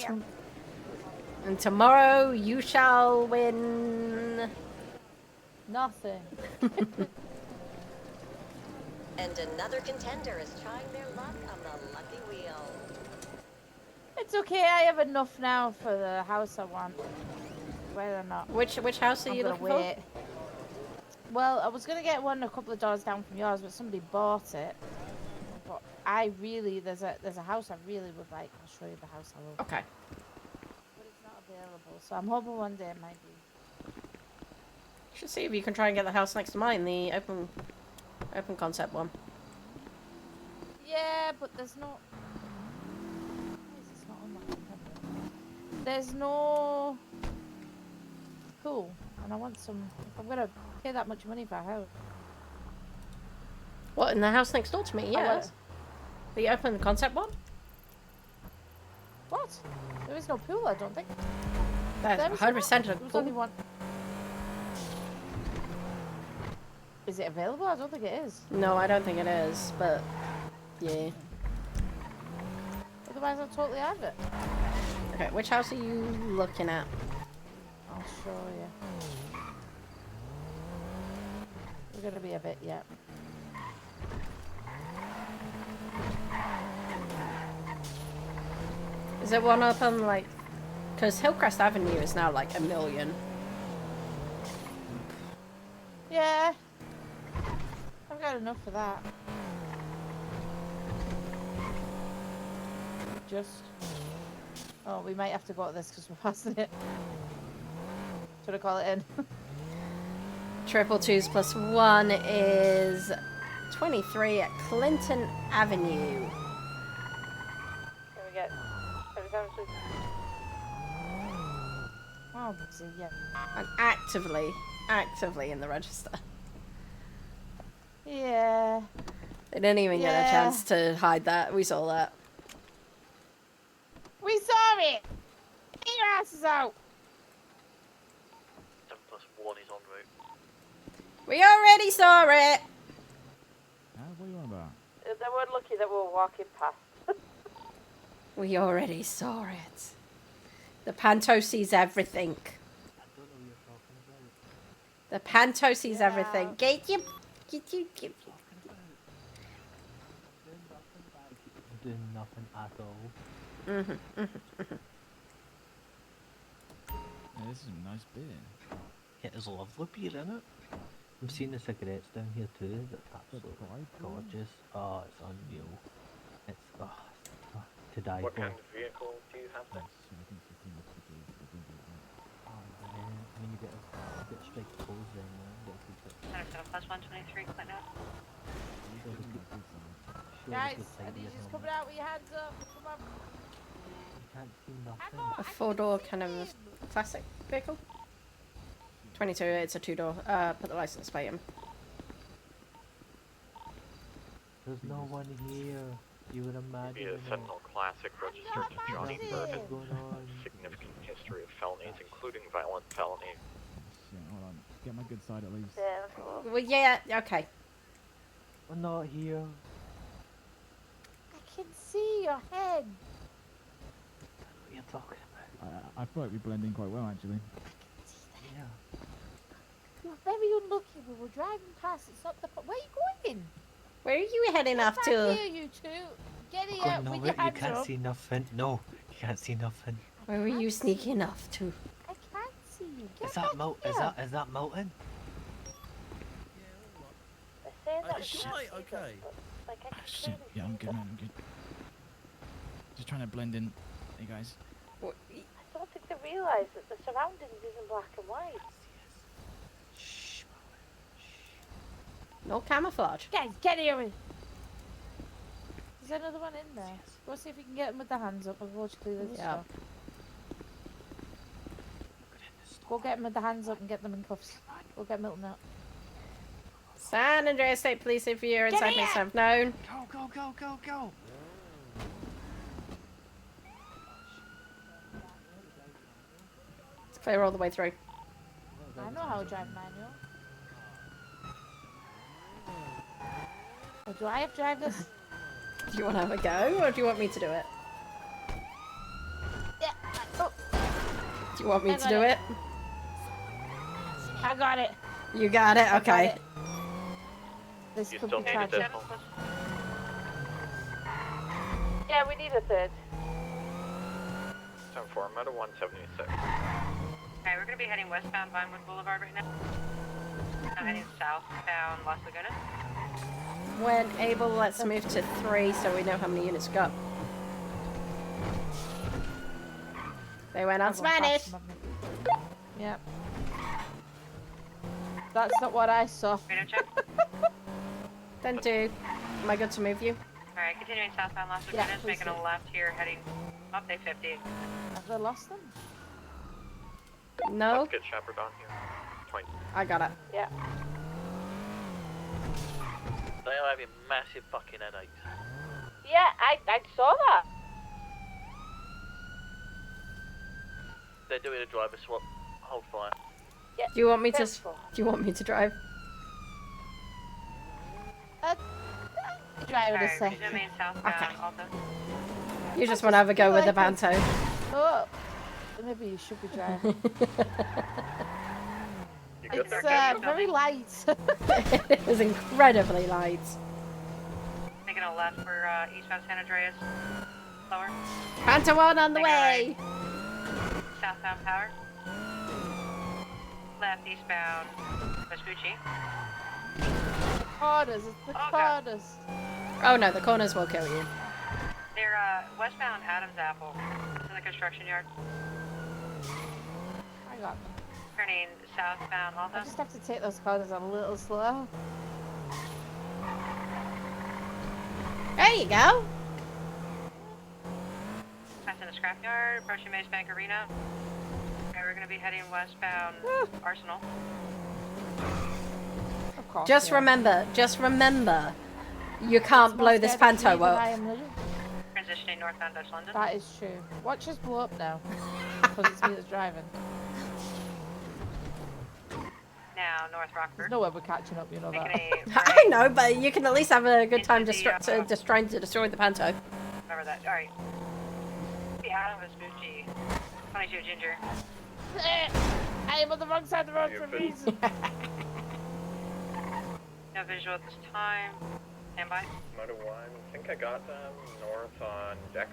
and tomorrow you shall win. Nothing. And another contender is trying their luck on the lucky wheel. It's okay. I have enough now for the house I want. Whether or not. Which house are I'm you gonna looking wait. Well, I was gonna get one a couple of doors down from yours, but somebody bought it. But I really, there's a house I really would like. I'll show you the house I love. Okay. But it's not available, so I'm hoping one day it might be. Should see if you can try and get the house next to mine, the open concept one. Yeah, but there's no. Why is this not unlocked? There's no pool, and I want some. If I'm gonna pay that much money for a house. What, in the house next door to me? Yes. The open concept one? What? There is no pool, I don't think. That's 100% a There's pool. only one. Is it available? I don't think it is. No, I don't think it is, but yeah. Otherwise, I'll totally have it. Okay, which house are you looking at? I'll show you. We're gonna be a bit yet. Is there one up on like, because Hillcrest Avenue is now like 1 million. Yeah. I've got enough for that. Just. Oh, we might have to go to this because we're passing it. Should I call it in? 222s plus 1 is 23 at Clinton Avenue. Can we get? Oh, busy, yeah. And actively in the register. Yeah. They didn't even get a chance to hide that. We saw that. We saw it! Get your asses out! 7 plus 1 is en route. We already saw it! What are you on about? They were lucky that we were walking past. We already saw it. The Panto sees everything. The Panto sees everything. Get you. Doing nothing at all. Yeah, this is a nice beer. It is lovely beer, isn't it? I'm seeing the cigarettes down here too. That's absolutely gorgeous. Oh, it's unreal. It's to die What for. kind of vehicle do you have there? I mean, you get a straight pose then, you get a good 7 plus 123, Clinton. Guys, I need you just coming out with your hands up. Come on. You can't see nothing. A 4-door kind of classic vehicle. 22, it's a 2-door. Put the license plate in. There's no one here. You would imagine. Be a Sentinel Classic registered to Johnny Burton. Significant history of felonies, including violent felonies. Yeah, hold on. Get my good side at least. Well, yeah, okay. We're not here. I can see your head. What are you talking about? I feel like we blend in quite well, actually. Yeah. You're very unlucky. We were driving past. It's not the. Where are you going? Where are you heading off Back to? here, you two. Get Oh, here God, no, with wait, your you hands can't up. see nothing. No, you can't see nothing. Where were you sneaking off to? I can't see you. Get Is that back here. is that Milton? They're saying that we shit. can't see them, Okay. but, like, I can Shit. clearly Yeah, I'm see good, them. man. I'm good. Just trying to blend in. Hey, guys. I don't think they realise that the surroundings is in black and white. No camouflage. Guys, get here. Is there another one in there? Go see if you can get them with their hands up. I'll go to clear this stuff. Go get them with the hands up and get them in cuffs. Go get Milton out. San Andreas State Police, if you're Get inside, here! please have known. Go. It's clear all the way through. I know how to drive manual. Or do I have to drive this? Do you want to have a go, or do you want me to do it? Yeah. Oh. Do you want me I to got do it? I got it. You got it? I got Okay. it. This You could still be need a tragic. decimal? Yeah, we need a third. 10-4, I'm at a 176. Okay, we're gonna be heading westbound Vinewood Boulevard right now. Now heading southbound Las Lagunas. When able, let's move to 3 so we know how many units we got. They went on Spanish. Yep. That's not what I saw. Radar check. Then 2. Am I good to move you? Alright, continuing southbound Las Yeah, Lagunas, please making a do. left here, heading up day 50. Have they lost them? No? Let's get Shepard on here. 20. I got it. Yeah. They are having massive fucking headaches. Yeah, I saw that. They're doing a driver swap. Hold fire. Yeah. Do you want me to? Sensible. Do you want me to drive? Drive it a Alright, sec. resuming southbound Okay. Alta. You just want to have a go with the Vanto. Oh, maybe you should be driving. It's very light. It is incredibly light. Making a left for eastbound San Andreas. Lower. Vanto on the way. Southbound Power. Left eastbound Vespucci. Corners, it's the corners. Oh no, the corners will kill you. They're westbound Adams Apple. It's in the construction yard. I got them. Turning southbound I Alta. just have to take those corners a little slow. There you go. Passing the scrapyard, approaching Maze Bank Arena. Okay, we're gonna be heading westbound Arsenal. Of course. Just remember, you can't blow this panto up. Transitioning northbound Dutch London. That is true. Watch us blow up now. Because it's me that's driving. Now North Rockford. There's no way we're catching up, you know that. I know, but you can at least have a good time just trying to destroy the panto. Remember that. Alright. The Adam Vespucci. 22 Ginger. I am on the wrong side of the road for a reason. No visual at this time. Stand by. Moto 1, I think I got them north on deck.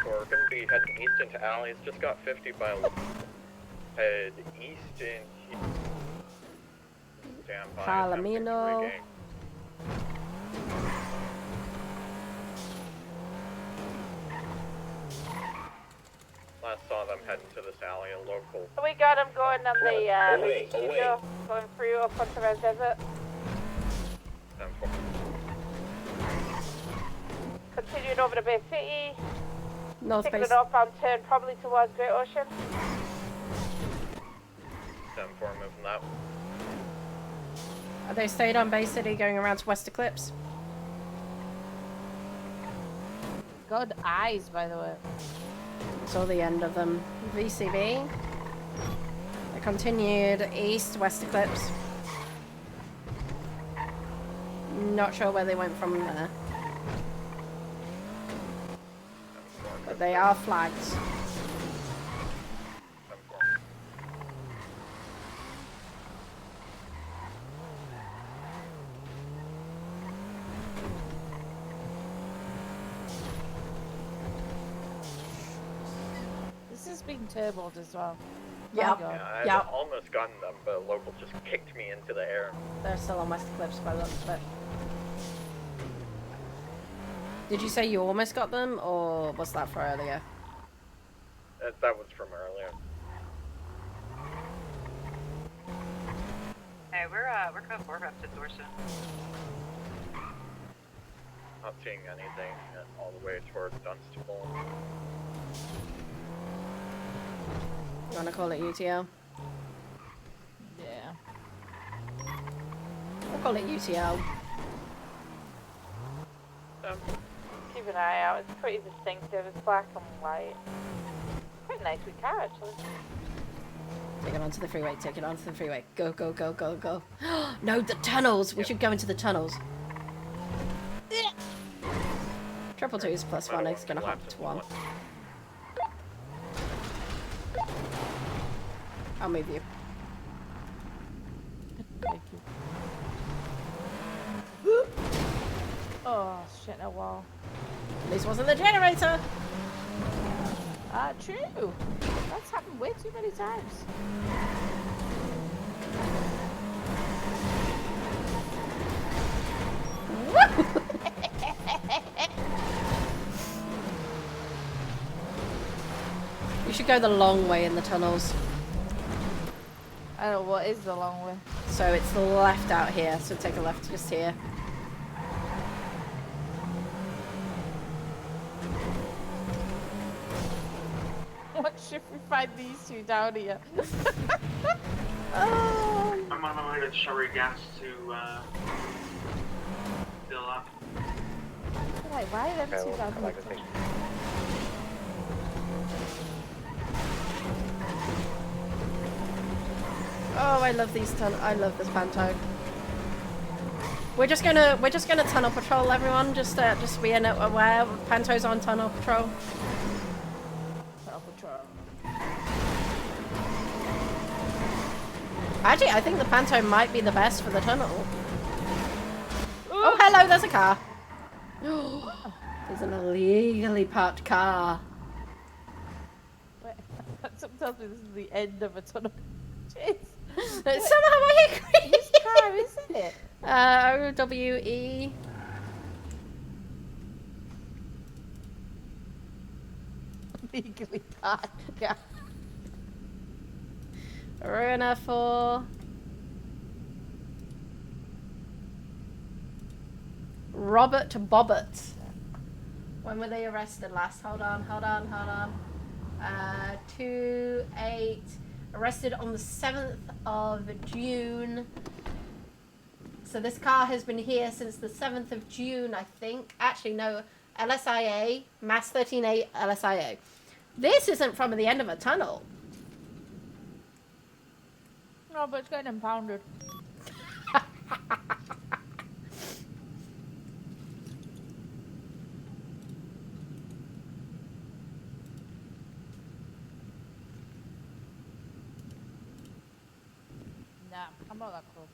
10-4, gonna be heading east into alleys, just got 50 by head east in stand by. Palomino. Last saw them heading to this alley, a local. We got him going on the studio, going through up onto Red Desert. 10-4. Continuing over to Bay City. North Taking base. a northbound turn probably towards Great Ocean. 10-4 moving that way. Are they stayed on Bay City going around to West Eclipse? Good eyes, by the way. Saw the end of them. VCB. They continued east, West Eclipse. Not sure where they went from there. But they are flagged. This is being turboed as well. Yep. Yeah, Yep. I'd almost gotten them, but a local just kicked me into the air. They're still on West Eclipse by the looks of it. Did you say you almost got them, or was that for earlier? That was from earlier. Hey, we're code 4 up to Dorset. Not seeing anything all the way towards Dunstable. You want to call it UTL? Yeah. We'll call it UTL. Keep an eye out. It's pretty distinctive. It's black and white. Quite a nice car, actually. Take it onto the freeway, take it onto the freeway. Go, go, go, go, go. No, the tunnels! We should go into the tunnels. 222s plus 1 is gonna hop to 1. I'll move you. Thank you. Oh, shit, a wall. This wasn't the generator! True. That's happened way too many times. You should go the long way in the tunnels. I don't know, what is the long way? So it's the left out here, so take a left just here. Watch if we find these two down here. I'm on my way to shower gas to fill up. Like, why are them two down here? Oh, I love these I love this panto. We're just gonna tunnel patrol, everyone. Just be aware. Panto's on tunnel patrol. Actually, I think the panto might be the best for the tunnel. Oh, hello, there's a car. There's an illegally parked car. Wait, someone tells me this is the end of a tunnel. Jeez. Somehow I agree. Whose car is it? OWE. Legally parked car. Runner for Robert Bobbert. When were they arrested last? Hold on. 2-8. Arrested on the 7th of June. So this car has been here since the 7th of June, I think. Actually, no. LSIA. Mass 13A LSIA. This isn't from the end of a tunnel. No, but it's getting impounded. Nah, I'm not that close.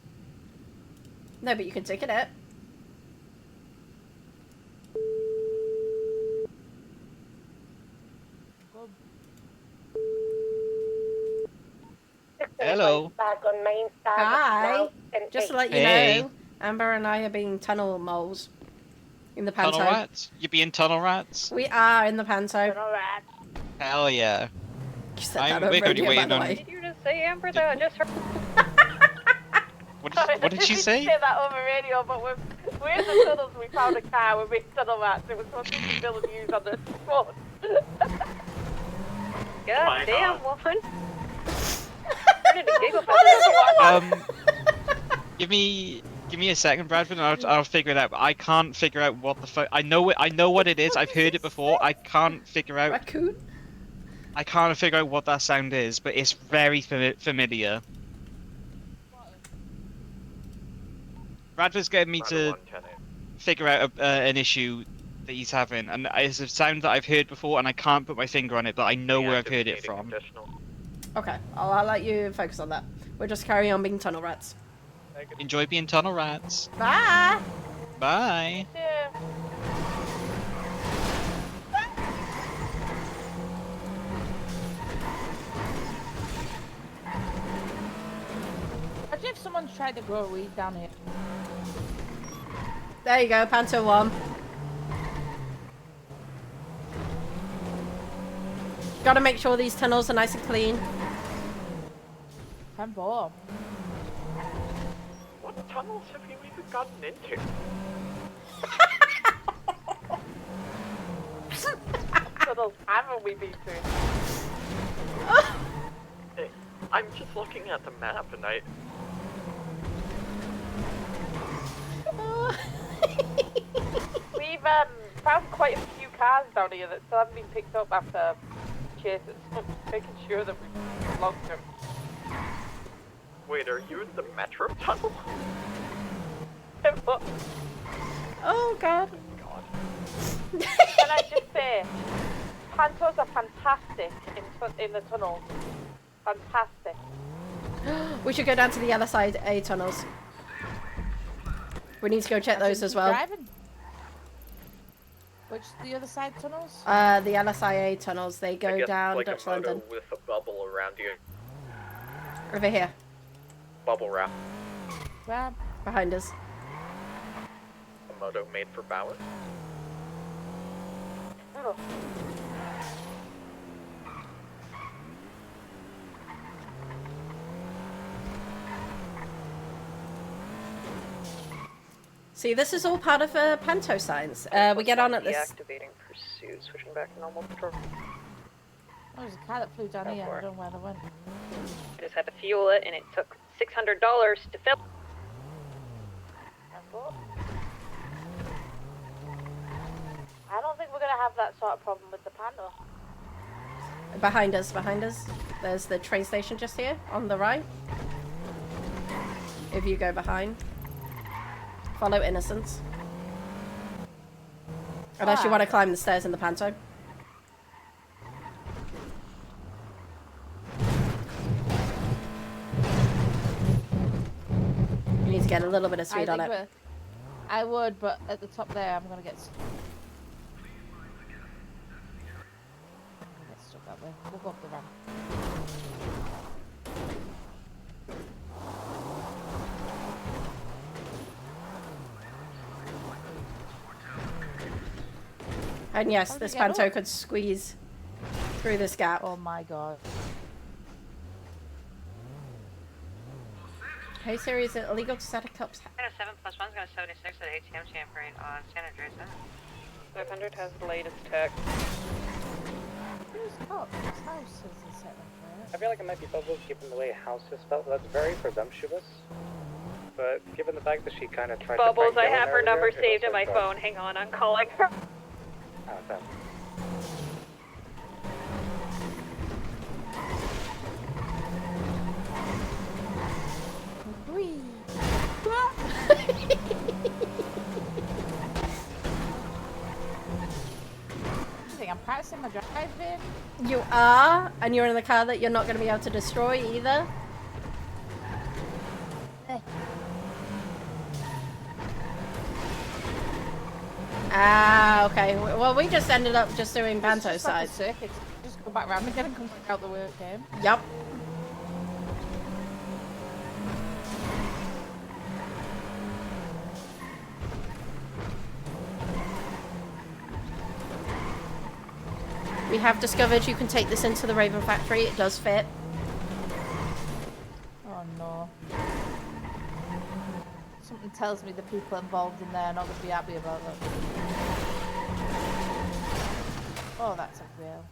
No, but you can ticket it. Hello. Back on main side Hi. now, Just to let you Hey. know, Amber and I are being tunnel moles in the panto. Tunnel rats? You being tunnel rats? We are in the panto. Hell yeah. You said that over we're gonna be radio, by waiting the on. way. Did you just say Amber though? I just heard. What did she say? Say that over radio, but we're in the tunnels. We found a car. We're being tunnel rats. It was supposed to be Bill News on the phone. God damn, woman. Give me a second, Bradford, and I'll figure it out. But I can't figure out what the fuck. I know what it is. I've heard it before. I can't figure out. Raccoon. I can't figure out what that sound is, but it's very familiar. Bradford's getting me to figure out an issue that he's having, and it's a sound that I've heard before, and I can't put my finger on it, but I know where I've heard it from. Okay, I'll let you focus on that. We'll just carry on being tunnel rats. Enjoy being tunnel rats. Bye. Bye. Imagine if someone's tried to grow weed down here. There you go, Panto 1. Gotta make sure these tunnels are nice and clean. I'm bored. What tunnels have you even gotten into? Tunnels haven't we been through? Hey, I'm just looking at the map and We've found quite a few cars down here that still haven't been picked up after chases. Making sure that we've logged them. Wait, are you in the metro tunnel? Oh god. Can I just say, Pantos are fantastic in the tunnels. Fantastic. We should go down to the other side A tunnels. We need to go check those as well. Driving. Which the other side tunnels? The LSIA tunnels, they I go guess down like Dutch a moto London. with a bubble around you. Over here. Bubble wrap. Where? Behind us. A moto made for balance. Oh. See, this is all part of Panto science. We get on at this. Deactivating pursuit, switching back to normal patrol. Oh, there's a car that flew down here. I don't know where they went. I just had to fuel it, and it took $600 to fill. I don't think we're gonna have that sort of problem with the Panto. Behind us, behind us. There's the train station just here, on the right. If you go behind. Follow Innocence. Unless you want to climb the stairs in the Panto. You need to get a little bit of speed on it. I would, but at the top there, I'm gonna get stuck that way. We'll go up the ramp. And yes, How did this we get Panto up? could squeeze through this gap. Oh my god. Hey Siri, is it illegal to set a cups? 7+1's got a 76 at ATM champ rate on San Andreas. 500 has the latest tech. Whose house is the set up I feel like it might be Bubbles given the way House is spelled. That's very presumptuous. But given the fact that she kind of tried Bubbles, to I prank have Dylan her number earlier, it saved in also my starts- phone. Hang on, I'm calling her. Oh, that. Whee! I think I'm practicing my driving. You are, and you're in the car that you're not going to be able to destroy either. Ah, okay. Well, we just ended up just doing Panto Just like side. a circuit. Just go back round again and come back out the work game. Yup. We have discovered you can take this into the Raven factory. It does fit. Oh no. Something tells me the people involved in there are not going to be happy about that. Oh, that's a rail.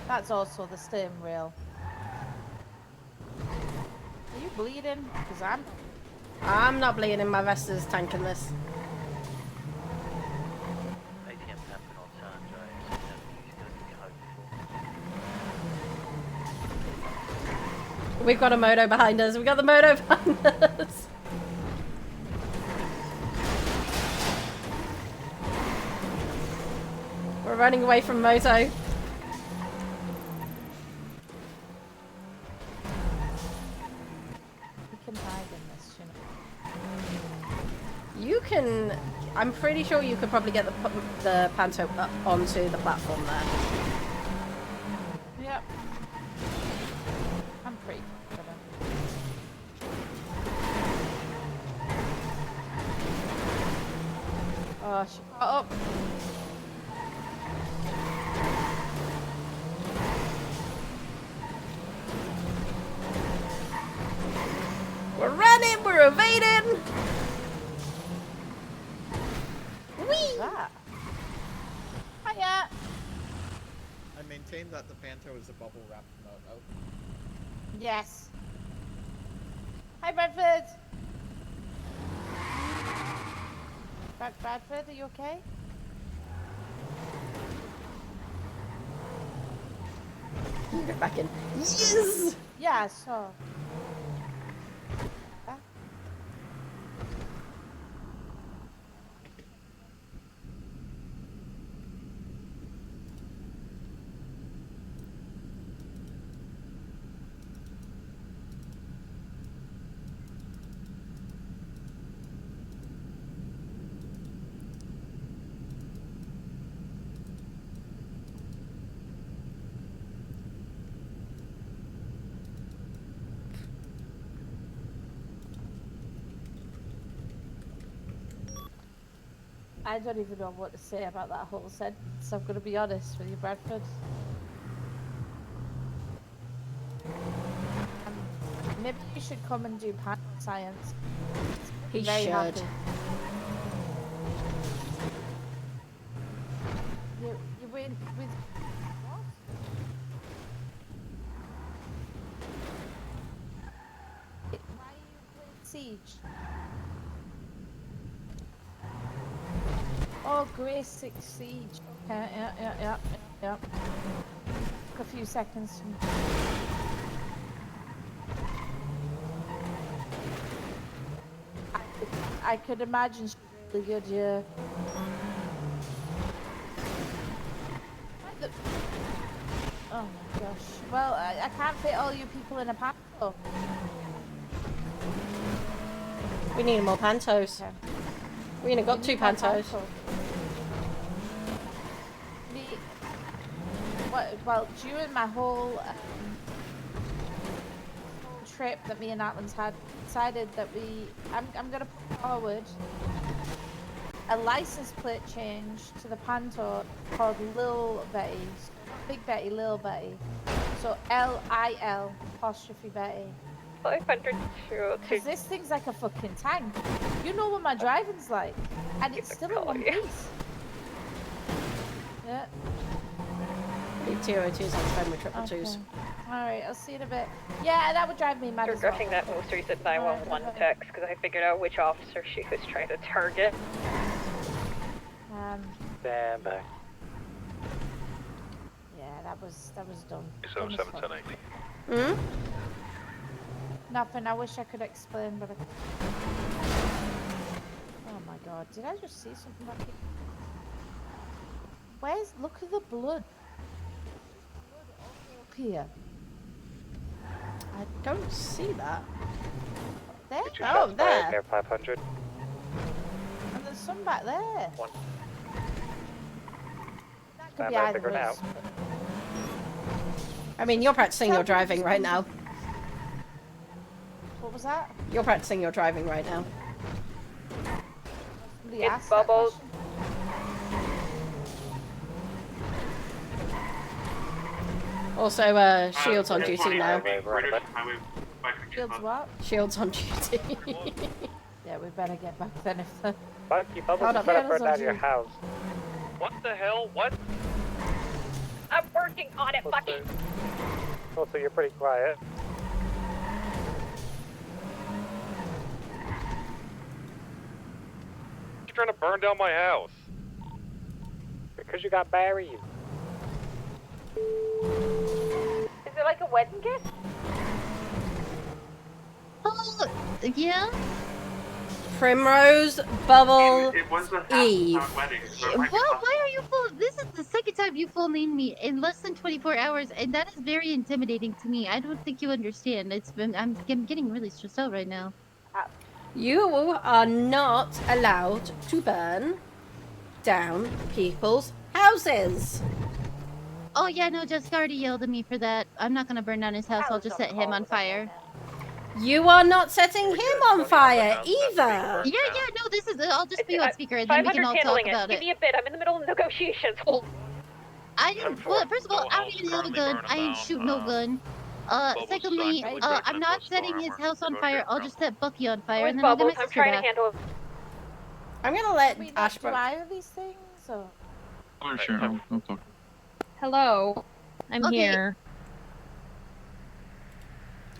That's also the same rail. Are you bleeding? Because I'm not bleeding. My vest is tanking this. ATM tapping on San Andreas. He's going to be hopeful. We've got a moto behind us. We've got the moto behind us. We're running away from moto. You can hide in this, you know. You can. I'm pretty sure you could probably get the Panto up onto the platform there. Yep. I'm pretty confident. Oh, she got up. We're running. We're evading. Whee! That. Hiya. I maintain that the Panto is a bubble wrapped moto. Yes. Hi, Bradford. Bradford, are you okay? You get back in. Yes! Yeah, I saw. I don't even know what to say about that whole sentence. I'm gonna be honest with you, Bradford. Maybe you should come and do plant science. He Very should. happy. You went with what? Why are you playing Siege? Oh, Grey 6 Siege. Okay, yeah. Took a few seconds. I could imagine she's really good, yeah. Oh my gosh. Well, I can't fit all you people in a panto. We need more pantos. Okay. We only got We 2 need more pantos. panto. Well, during my whole trip that me and Atlin's had, decided that I'm gonna put forward a license plate change to the panto called Lil Betty. So not Big Betty, Lil Betty. So Lil apostrophe Betty. 500 Because this thing's like a fucking tank. You know what my driving's like. And it's still in one piece. Yeah. Need 202s on the phone with triple twos. Okay. Alright, I'll see you in a bit. Yeah, that would drive me mad as well. Regretting that most recent 911 text because I figured out which officer she was trying to target. Stand by. Yeah, that was dumb. 277 1080. Nothing. I wish I could explain, but oh my god, did I just see something back here? Look at the blood. Blood all up here. I don't see that. There? Get two Oh, shots fired there. near 500. And there's some back there. One. That could Stand be by, either figure it us. out. I mean, you're practicing your driving right now. What was that? You're practicing your driving right now. Somebody It's asked that Bubbles. question. Also, Shield's on duty now. Shields what? Shield's on duty. Yeah, we better get back then if the... Bucky, Bubbles Hold is up. trying to burn Shields on down your duty. house. What the hell? What? I'm working on it, Bucky. Also, you're pretty quiet. You're trying to burn down my house. Because you got buried. Is it like a wedding gift? Oh, yeah? Primrose Bubble It was a Eve. wedding. So Well, why are you full? This is the second time you full named me in less than 24 hours, and that is very intimidating to me. I don't think you understand. I'm getting really stressed out right now. You are not allowed to burn down people's houses. Oh yeah, no, Jessica already yelled at me for that. I'm not gonna burn down his house. I'll just set him on fire. You are not setting him on fire either. Yeah, no, this is. I'll just be on speaker, and then we can all talk handling about Give me a bit. I'm in the middle of negotiations. Hold. Well, first of all, I don't even have a gun. I ain't shoot no gun. Secondly, I'm not setting his house on fire. I'll just set Bucky on fire, and then I'll get my I'm sister trying back. to handle. I'm gonna let we not Ashbrook. do either of these things, or... Oh, sure. I'll talk. Hello. I'm Okay. here.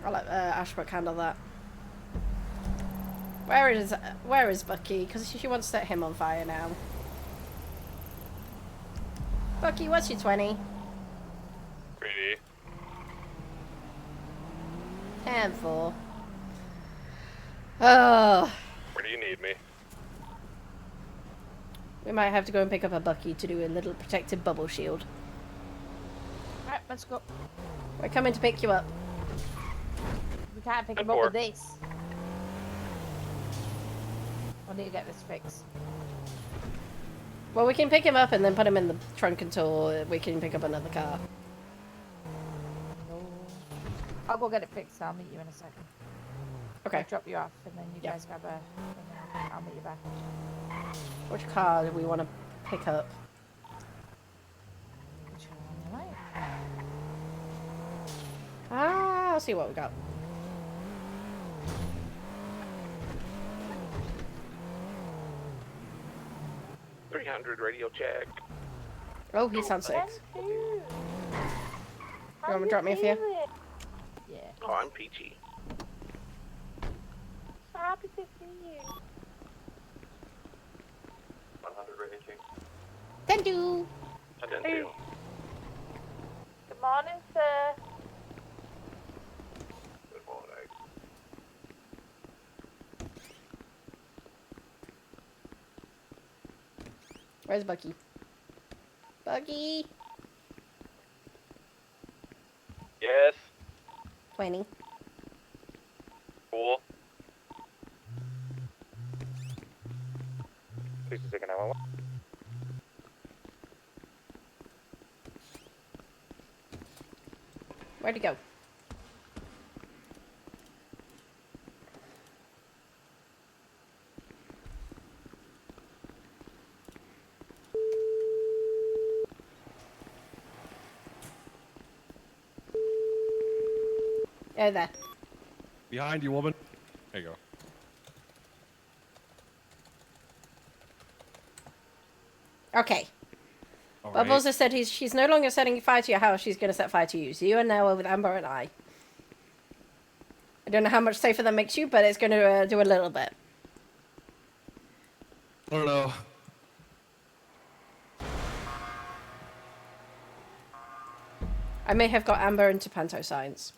I'll let Ashbrook handle that. Where is Bucky? Because she wants to set him on fire now. Bucky, what's your 20? 3D. 10-4. Oh. Where do you need me? We might have to go and pick up a Bucky to do a little protective bubble shield. Alright, let's go. We're coming to pick you up. We can't pick him up with this. I need to get this fixed. Well, we can pick him up and then put him in the trunk until we can pick up another car. I'll go get it fixed. I'll meet you in a second. Okay. I'll drop you off, and then you guys grab a... I'll meet you back. Which car do we want to pick up? Which one you like? Ah, I'll see what we got. .300 radio check. Oh, he sounds sick. You want to drop me a few? Yeah. Oh, I'm peachy. So happy to see you. 100 radio check. Thank you. Thank Hey. you. Good morning, sir. Good morning. Where's Bucky? Bucky. Yes. 20. Cool. Please take an hour. Where'd he go? Oh, there. Behind you, woman. There you go. Okay. All Bubbles right. has said she's no longer setting fire to your house, she's going to set fire to you. So you are now with Amber and I. I don't know how much safer that makes you, but it's going to do a little bit. I don't know. I may have got Amber into panto science.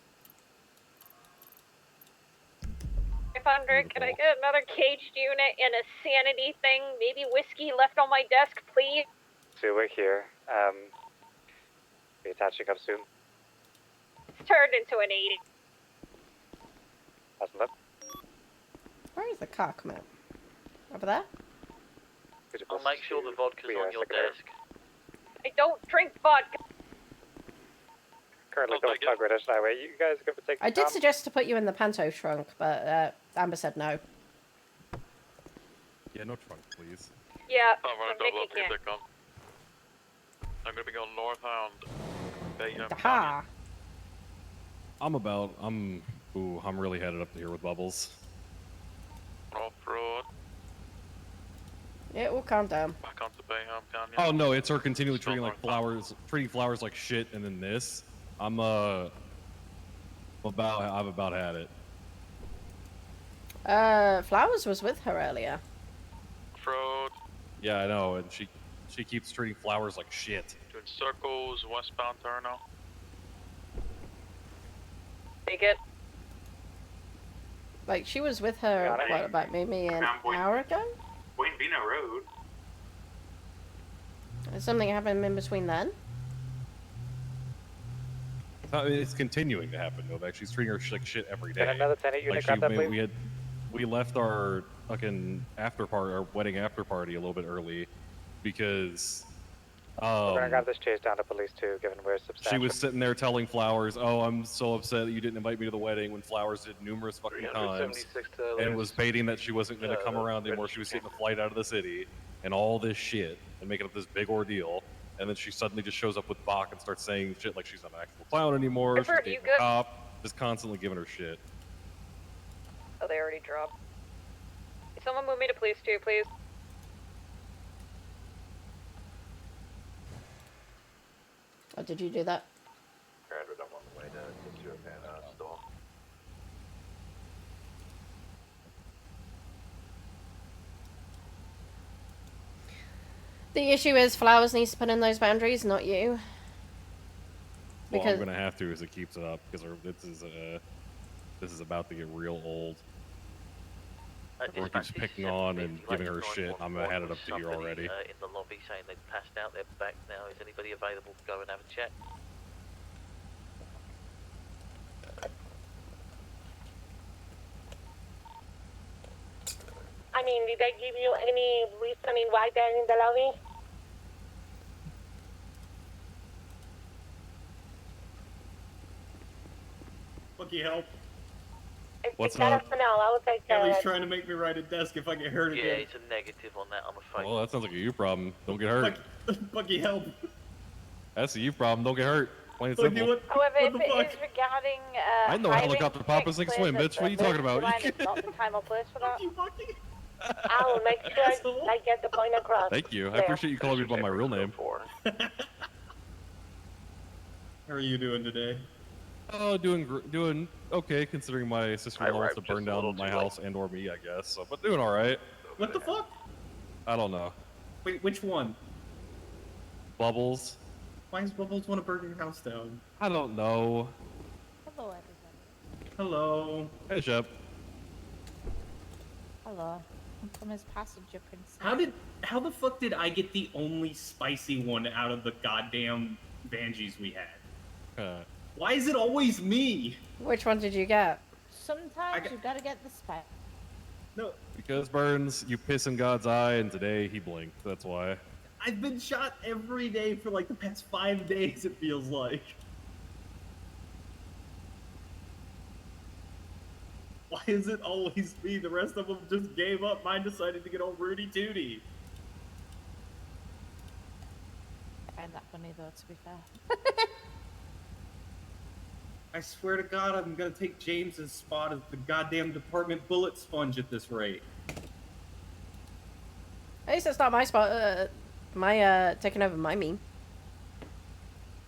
500, can I get another caged unit and a sanity thing? Maybe whiskey left on my desk, please? So we're here. Be attaching up soon. It's turned into an 80. Hasn't it? Where is the car come out? Over there? I'll make sure the vodka's on your desk. I don't drink vodka. Currently don't plug British Highway. You guys are going to take I did suggest to put you in the panto trunk, but Amber said no. Yeah, no trunk, please. Yeah, I'm gonna so double Mickey up your can't. dick on. I'm gonna be going northbound. Aha! I'm really headed up to here with Bubbles. Off-road. It will calm down. Back onto Bayham Canyon. Oh no, it's her continually treating flowers like shit, and then this. I've about had it. Flowers was with her earlier. Off-road. Yeah, I know, and she keeps treating flowers like shit. Doing circles, westbound turn now. Take it. Like, she was with her, what, about maybe an hour ago? Wayne Vino Road. Has something happened in between then? It's continuing to happen, Novak. She's treating her like shit every day. Get another tenant unit, grab that, please. We left our fucking our wedding after party a little bit early because We're gonna grab this chase down to police too, given we're substantial. she was sitting there telling Flowers, "Oh, I'm so upset that you didn't invite me to the wedding," when Flowers did numerous fucking times, and was baiting that she wasn't gonna come around anymore. She was taking a flight out of the city, and all this shit, and making up this big ordeal. And then she suddenly just shows up with Bach and starts saying shit like she's not an actual clown anymore. She's Ripper, dating you a good? cop, just constantly giving her shit. Oh, they already dropped. Can someone move me to police too, please? Or did you do that? Granted, I'm on the way to take you a store. The issue is Flowers needs to put in those boundaries, not you. Well, Because I'm gonna have to as it keeps it up because this is about to get real old. Everyone keeps picking on and giving her shit. I'm gonna hand it up to you already. In the lobby saying they've passed out, they're back now. Is anybody available to go and have a chat? I mean, did they give you any reasoning why they're in the lobby? Bookie, help. What's Let up? us know. I will take care of Ellie's it. trying to make me ride a desk if I get hurt Yeah, again. it's a negative on that, I'm afraid. Well, that sounds like a you problem. Don't get hurt. Bucky, help. That's a you problem. Don't get hurt. Plain and Bucky, simple. what? However, What if the it fuck? is regarding I know hiring, helicopter pop and make sink clear swim, that bitch. What are you the talking about? line is not the time or place for that. I will make sure I get the point across. Thank you. I Clear. appreciate you calling me by my real name. How are you doing today? Oh, doing okay, considering my sister-in-law wants to arrived burn just a little down my too late. house and/or me, I guess. So, but doing all right. What the fuck? I don't know. Wait, which one? Bubbles. Why does Bubbles want to burn your house down? I don't know. Hello, everybody. Hello. Hey, Shep. Hello. I'm his passenger princess. How the fuck did I get the only spicy one out of the goddamn Banshees we had? Why is it always me? Which one did you get? Sometimes you gotta get the spice. No. Because Burns, you piss in God's eye, and today he blinked. That's why. I've been shot every day for like the past 5 days, it feels like. Why is it always me? The rest of them just gave up. Mine decided to get all Rudy Tooty. I find that funny though, to be fair. I swear to God, I'm gonna take James's spot as the goddamn department bullet sponge at this rate. At least it's not my spot. Taking over my meme.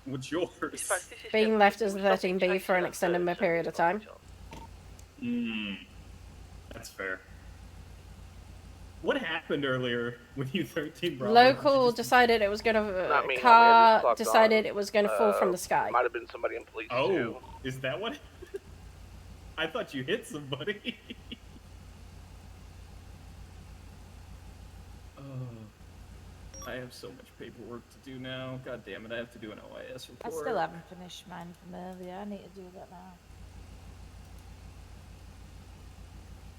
What's yours? Being left as a 13B for an extended period of time. That's fair. What happened earlier when you 13 brought Local decided it was gonna. Not me, homie, I just Car clocked decided on. it was gonna fall from the sky. Might have been somebody in police Oh, too. is that what? I thought you hit somebody. Oh, I have so much paperwork to do now. God damn it, I have to do an OIS I report. still haven't finished mine from earlier. I need to do that now.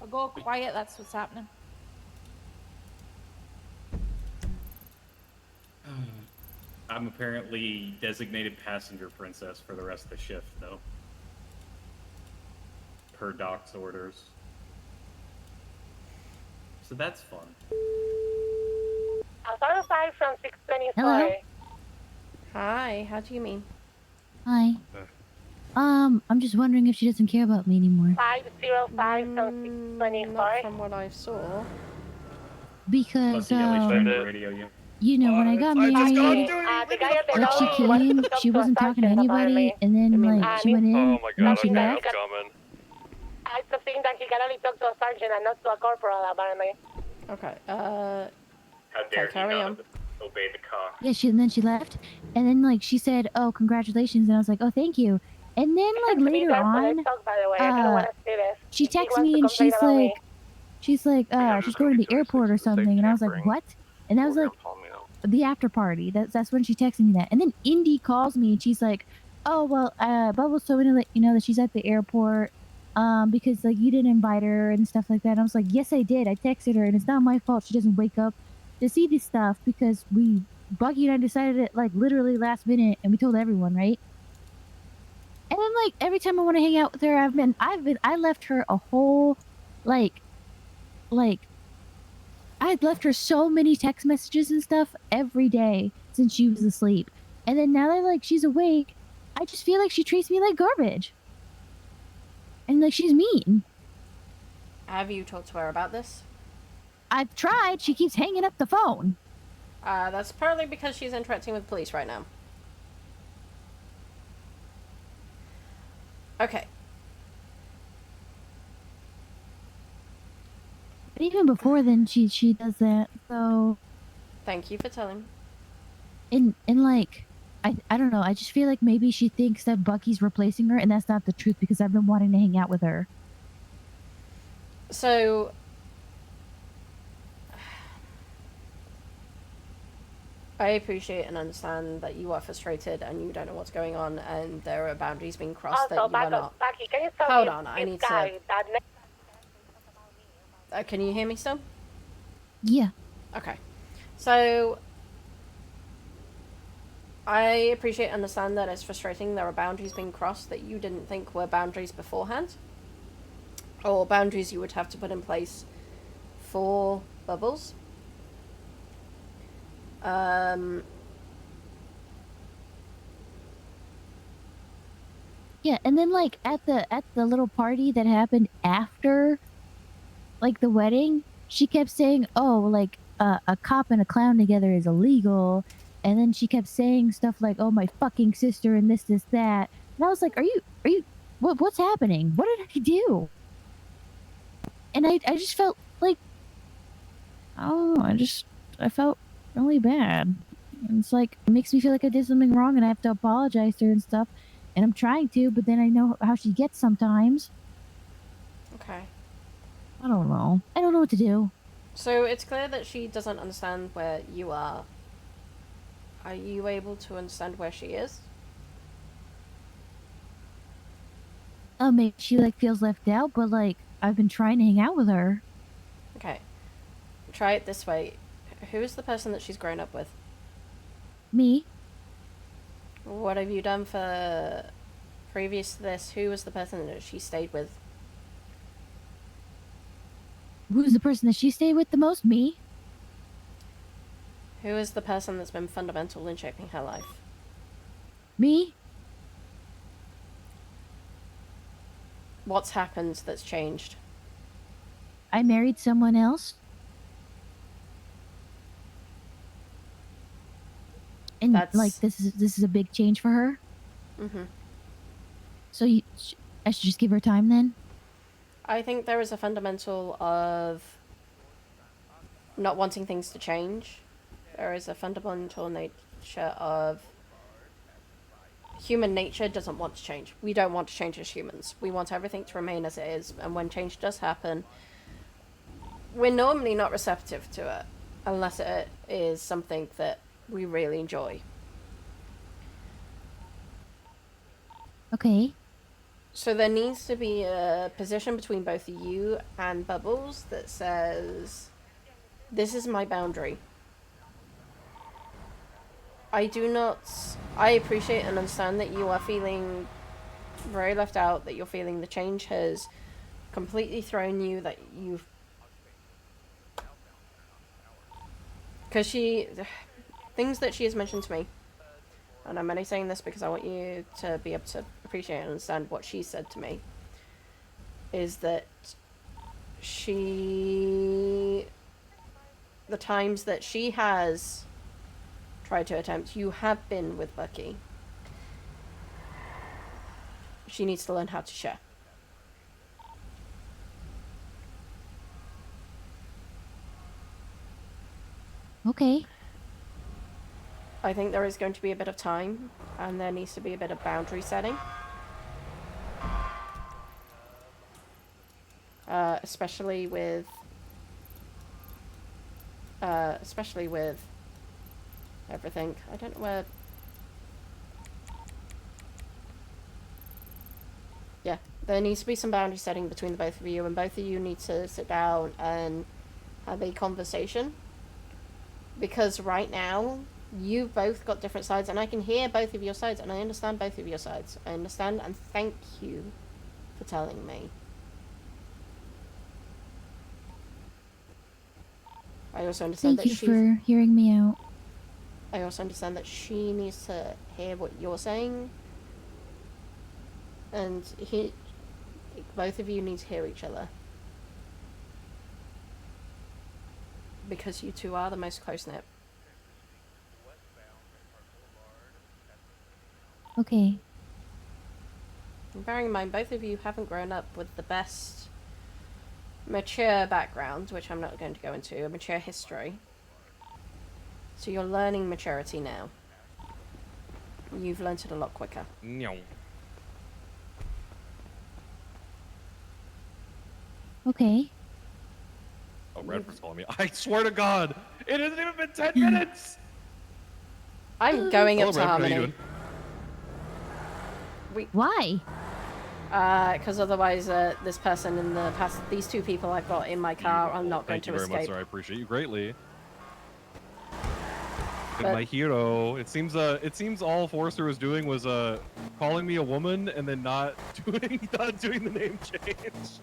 I'll go quiet, that's what's happening. I'm apparently designated passenger princess for the rest of the shift, though. Per doc's orders. So that's fun. Authority from 624. Hello? Hi, how do you mean? Hi. I'm just wondering if she doesn't care about me anymore. 505 from 624. Not from what I saw. Because, radio, you know, when I got married, like, she came, she wasn't talking to anybody, and then, like, she went in, and then she left. I think that he can only talk to a sergeant and not to a corporal, apparently. Okay, How dare carry you on. not obey the cop? Yeah, and then she left, and then, like, she said, oh, congratulations, and I was like, oh, thank you. And then, like, later on, she texts me, and she's like, she's going to the airport or something, and I was like, what? And that was, like, the after party. That's when she texted me that. And then Indy calls me, and she's like, oh, well, Bubbles told me to let you know that she's at the airport, because, like, you didn't invite her and stuff like that. And I was like, yes, I did. I texted her, and it's not my fault she doesn't wake up to see this stuff, because Bucky and I decided it, like, literally last minute, and we told everyone, right? And then, like, every time I want to hang out with her, I left her a whole, like, I'd left her so many text messages and stuff every day since she was asleep. And then now that, like, she's awake, I just feel like she treats me like garbage. And, like, she's mean. Have you talked to her about this? I've tried. She keeps hanging up the phone. That's partly because she's interacting with police right now. Okay. But even before then, she does that. So. Thank you for telling. And like, I don't know. I just feel like maybe she thinks that Bucky's replacing her, and that's not the truth, because I've been wanting to hang out with her. So. I appreciate and understand that you are frustrated and you don't know what's going on, and there are boundaries being crossed that you are not. Bucky, can you tell Hold me on, I this need guy to. that Can you hear me still? Yeah. Okay. So. I appreciate and understand that it's frustrating. There are boundaries being crossed that you didn't think were boundaries beforehand. or boundaries you would have to put in place for Bubbles. Yeah, and then like at the little party that happened after like the wedding, she kept saying, "Oh, like a cop and a clown together is illegal." And then she kept saying stuff like, "Oh, my fucking sister and this that." And I was like, "Are you what's happening? What did I do?" And I just felt like oh, I felt really bad. And it's like it makes me feel like I did something wrong and I have to apologize to her and stuff. And I'm trying to, but then I know how she gets sometimes. Okay. I don't know. I don't know what to do. So it's clear that she doesn't understand where you are. Are you able to understand where she is? Maybe she like feels left out, but like I've been trying to hang out with her. Okay. Try it this way. Who is the person that she's grown up with? Me? What have you done for previous to this? Who was the person that she stayed with? Who's the person that she stayed with the most? Me? Who is the person that's been fundamental in shaping her life? Me? What's happened that's changed? I married someone else. And like this is a big change for her. Mm-hmm. So I should just give her time then? I think there is a fundamental of not wanting things to change. There is a fundamental nature of human nature doesn't want to change. We don't want to change as humans. We want everything to remain as it is, and when change does happen, we're normally not receptive to it, unless it is something that we really enjoy. Okay. So there needs to be a position between both you and Bubbles that says, this is my boundary. I appreciate and understand that you are feeling very left out, that you're feeling the change has completely thrown you, that you've... Because things that she has mentioned to me, and I'm only saying this because I want you to be able to appreciate and understand what she said to me, is that the times that she has tried to attempt, you have been with Bucky. She needs to learn how to share. Okay. I think there is going to be a bit of time, and there needs to be a bit of boundary setting. Especially with everything. I don't know where... Yeah, there needs to be some boundary setting between the both of you, and both of you need to sit down and have a conversation. Because right now, you've both got different sides, and I can hear both of your sides, and I understand both of your sides. I understand, and thank you for telling me. I also understand Thank you for hearing me out. I also understand that she needs to hear what you're saying. And both of you need to hear each other. Because you two are the most close-knit. Okay. And bearing in mind, both of you haven't grown up with the best mature background, which I'm not going to go into, a mature history. So you're learning maturity now. You've learnt it a lot quicker. No. Okay. Oh, Redford's calling me. I swear to God, it hasn't even been 10 minutes! I'm going up to Redford, Harmony. how you doing? Why? Because otherwise this person in the past, these two people I've got in my car are not going to escape. Thank you very much, sir. I appreciate you greatly. And my hero. It seems all Forrester was doing was calling me a woman and then not doing the name change.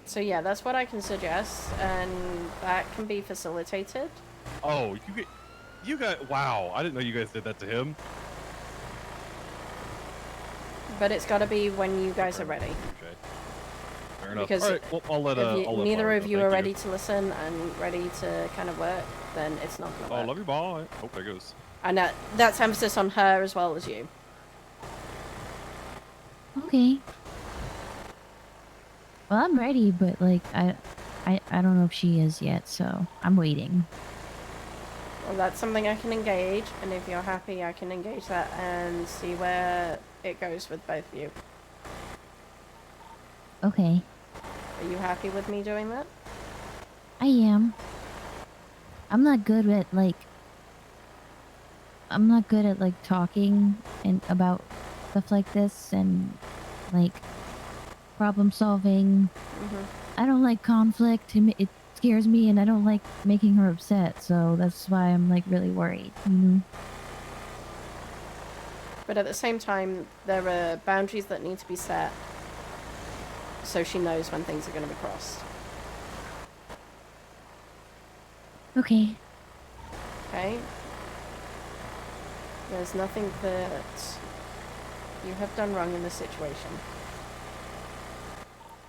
So yeah, that's what I can suggest, and that can be facilitated. Oh, you got wow! I didn't know you guys did that to him. But it's got to be when you guys are ready. Okay. Fair enough. Because all right, well, I'll let neither Flowers of know. you Thank are ready to listen and ready to kind of work, then it's not going to work. Oh, love you, ball. Hope that goes. And that's emphasis on her as well as you. Okay. Well, I'm ready, but like I don't know if she is yet, so I'm waiting. Well, that's something I can engage, and if you're happy, I can engage that and see where it goes with both of you. Okay. Are you happy with me doing that? I am. I'm not good at talking and about stuff like this and like problem solving. I don't like conflict. It scares me, and I don't like making her upset. So that's why I'm like really worried. You know. But at the same time, there are boundaries that need to be set, so she knows when things are going to be crossed. Okay. Okay? There's nothing that you have done wrong in this situation.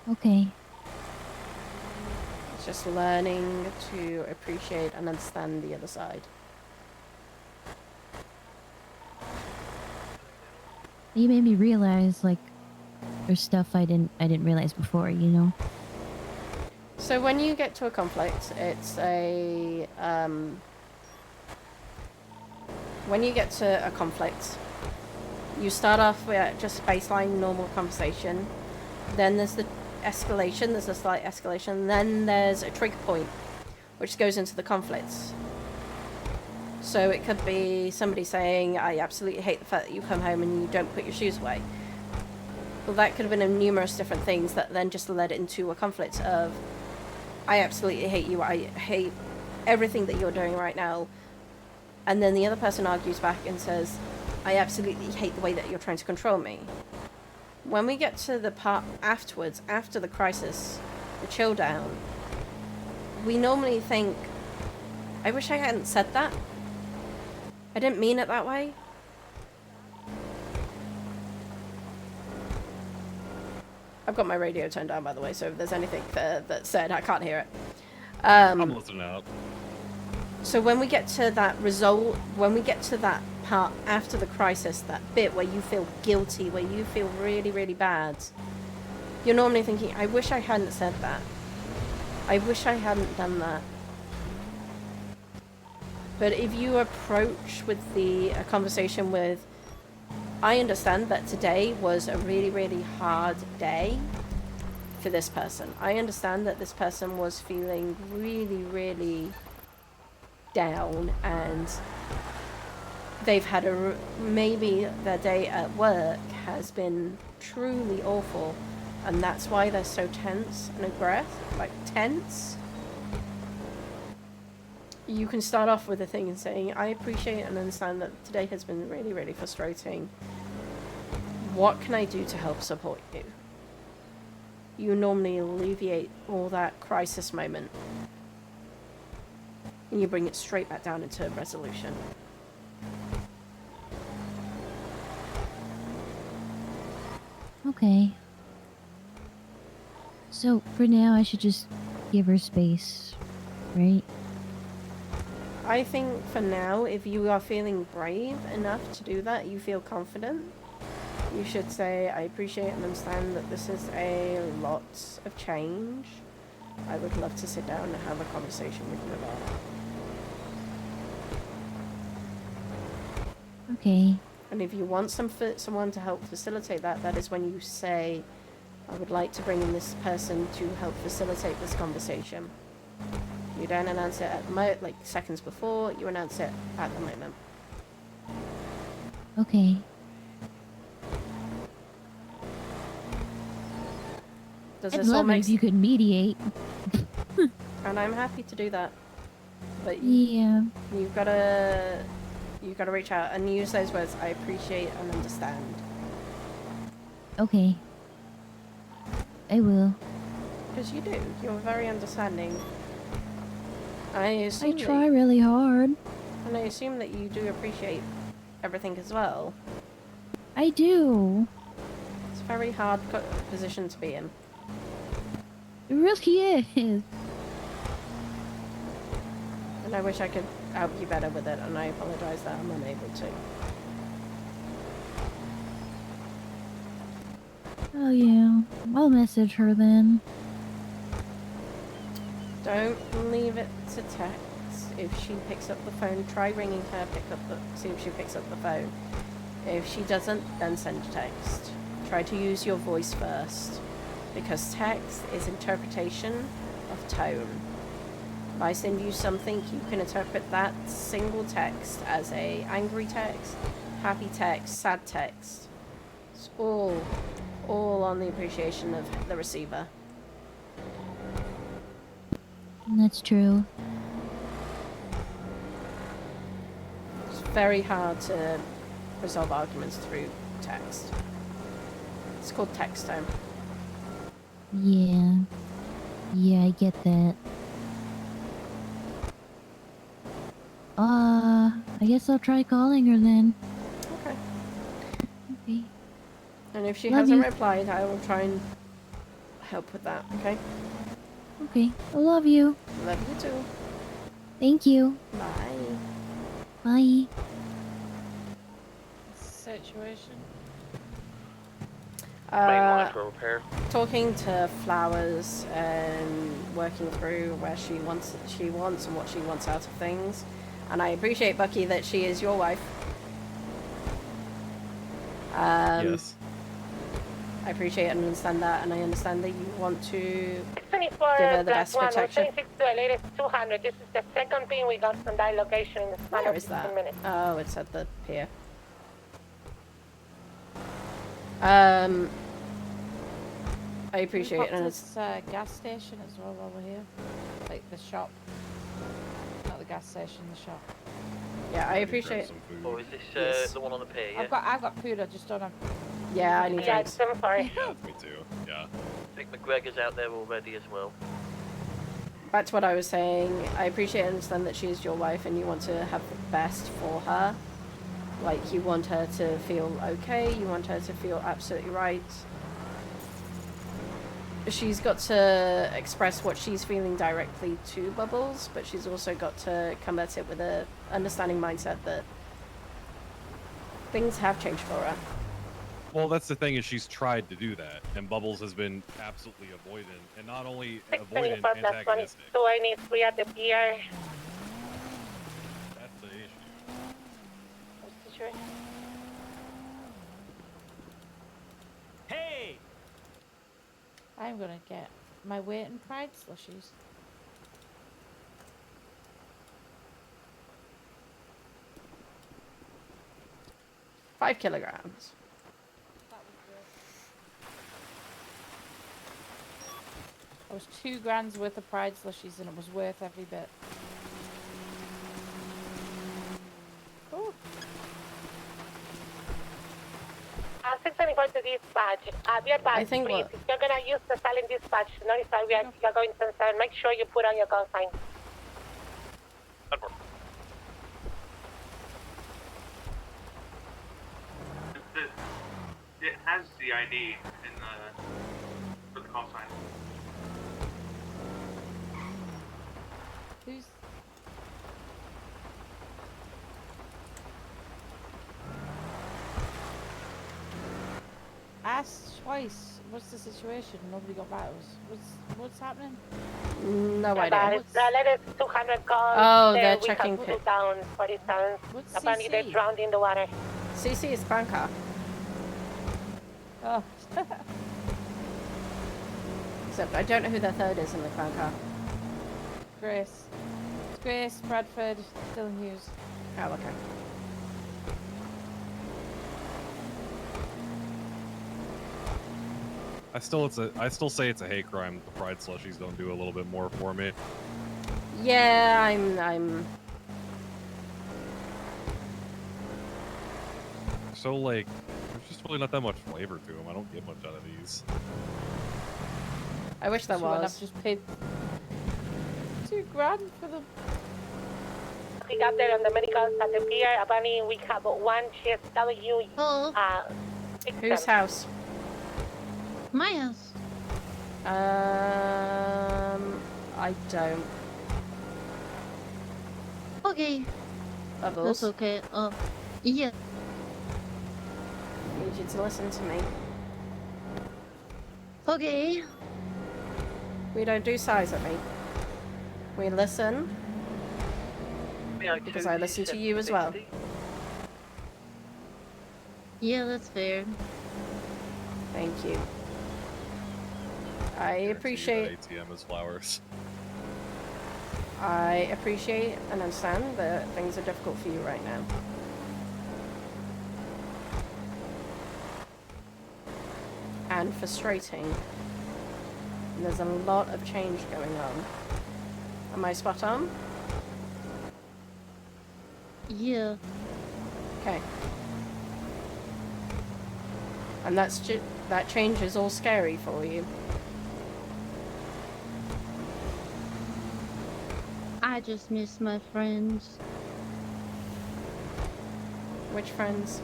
Okay. It's just learning to appreciate and understand the other side. You made me realize like there's stuff I didn't realize before, you know. So when you get to a conflict, it's a when you get to a conflict, you start off with just baseline normal conversation. Then there's the escalation, there's a slight escalation, then there's a trigger point, which goes into the conflicts. So it could be somebody saying, I absolutely hate the fact that you come home and you don't put your shoes away. Well, that could have been in numerous different things that then just led into a conflict of, I absolutely hate you, I hate everything that you're doing right now. And then the other person argues back and says, I absolutely hate the way that you're trying to control me. When we get to the part afterwards, after the crisis, the chill down, we normally think, I wish I hadn't said that. I didn't mean it that way. I've got my radio turned down, by the way, so if there's anything that's said, I can't hear it. I'm listening out. So when we get to that result, when we get to that part after the crisis, that bit where you feel guilty, where you feel really, really bad, you're normally thinking, I wish I hadn't said that. I wish I hadn't done that. But if you approach with a conversation with, I understand that today was a really, really hard day for this person. I understand that this person was feeling really, really down, and they've had maybe their day at work has been truly awful, and that's why they're so tense and tense. You can start off with a thing and saying, I appreciate and understand that today has been really, really frustrating. What can I do to help support you? You normally alleviate all that crisis moment, and you bring it straight back down into resolution. Okay. So for now, I should just give her space, right? I think for now, if you are feeling brave enough to do that, you feel confident, you should say, I appreciate and understand that this is a lot of change. I would love to sit down and have a conversation with you about it. Okay. And if you want someone to help facilitate that, that is when you say, I would like to bring in this person to help facilitate this conversation. You don't announce it at like seconds before, you announce it at the moment. Okay. Does I'd this all love it make if you could mediate. And I'm happy to do that. But Yeah. you've gotta reach out and use those words. I appreciate and understand. Okay. I will. Because you do. You're very understanding. And I I assume try really hard. And I assume that you do appreciate everything as well. I do. It's a very hard position to be in. It really is. And I wish I could help you better with it, and I apologize that I'm unable to. Oh yeah. I'll message her then. Don't leave it to text. If she picks up the phone, try ringing her, see if she picks up the phone. If she doesn't, then send a text. Try to use your voice first, because text is interpretation of tone. If I send you something, you can interpret that single text as a angry text, happy text, sad text. It's all on the appreciation of the receiver. That's true. It's very hard to resolve arguments through text. It's called text tone. Yeah. Yeah, I get that. I guess I'll try calling her then. Okay. Okay. And if she Love hasn't you. replied, I will try and help with that, okay? Okay. I love you. Love you too. Thank you. Bye. Bye. Situation. Main line for repair. Talking to Flowers and working through where she wants and what she wants out of things. And I appreciate, Bucky, that she is your wife. Yes. I appreciate and understand that, and I understand that you want to 24 give her the best +1, protection. 26 to the latest 200. This is the second ping we got from that location in the span Where of is 15 that? minutes. Oh, it's at the pier. I appreciate it, and it's This gas station as well while we're here. Like the shop. Not the gas station, the shop. yeah, I appreciate. Or is this Yes. the one on the pier? Yeah. I've got food, I just don't have. Yeah, I need drinks. I'm sorry. Yeah, me too. Yeah. I think McGregor's out there already as well. Back to what I was saying. I appreciate and understand that she is your wife, and you want to have the best for her. Like, you want her to feel okay. You want her to feel absolutely right. She's got to express what she's feeling directly to Bubbles, but she's also got to come at it with a understanding mindset that things have changed for her. Well, that's the thing, is she's tried to do that, and Bubbles has been absolutely avoidant, and not only avoidant, 24 +1, antagonistic. so I need 3 at the pier. That's the issue. What's the situation? Hey! I'm gonna get my weight in Pride slushies. $5 kilograms. It was $2 worth of Pride slushies and it was worth every bit. Oh. 674 to dispatch. Be advised, I think please, what- if you're gonna use the silent dispatch, notify we are going to 7. Make sure you put on your call sign. It has the ID in for the call sign. Who's... Asked twice. What's the situation? Nobody got back to us. What's happening? No idea. Let us 200 calls. Oh, they're we checking have pit. down 47. What's Apparently they're CC? drowned in the water. CC is clown car. Oh. Except I don't know who their third is in the clown car. Grace. It's Grace, Bradford, Dylan Hughes. Oh, okay. I still say it's a hate crime that the Pride slushies don't do a little bit more for me. Yeah, I'm... So, like, there's just really not that much flavor to them. I don't get much out of these. I wish there So when was. I've just paid $2,000 for them. Captain on the medical staff here. Apparently, we have one shift W. Whose house? My house. I don't. Okay. Bubbles. That's okay. Yeah. I need you to listen to me. Okay. We don't do size at me. We listen. Because I listen to you as well. Yeah, that's fair. Thank you. I appreciate... ATM is flowers. I appreciate and understand that things are difficult for you right now. And frustrating. And there's a lot of change going on. Am I spot on? Yeah. Okay. And that change is all scary for you. I just miss my friends. Which friends?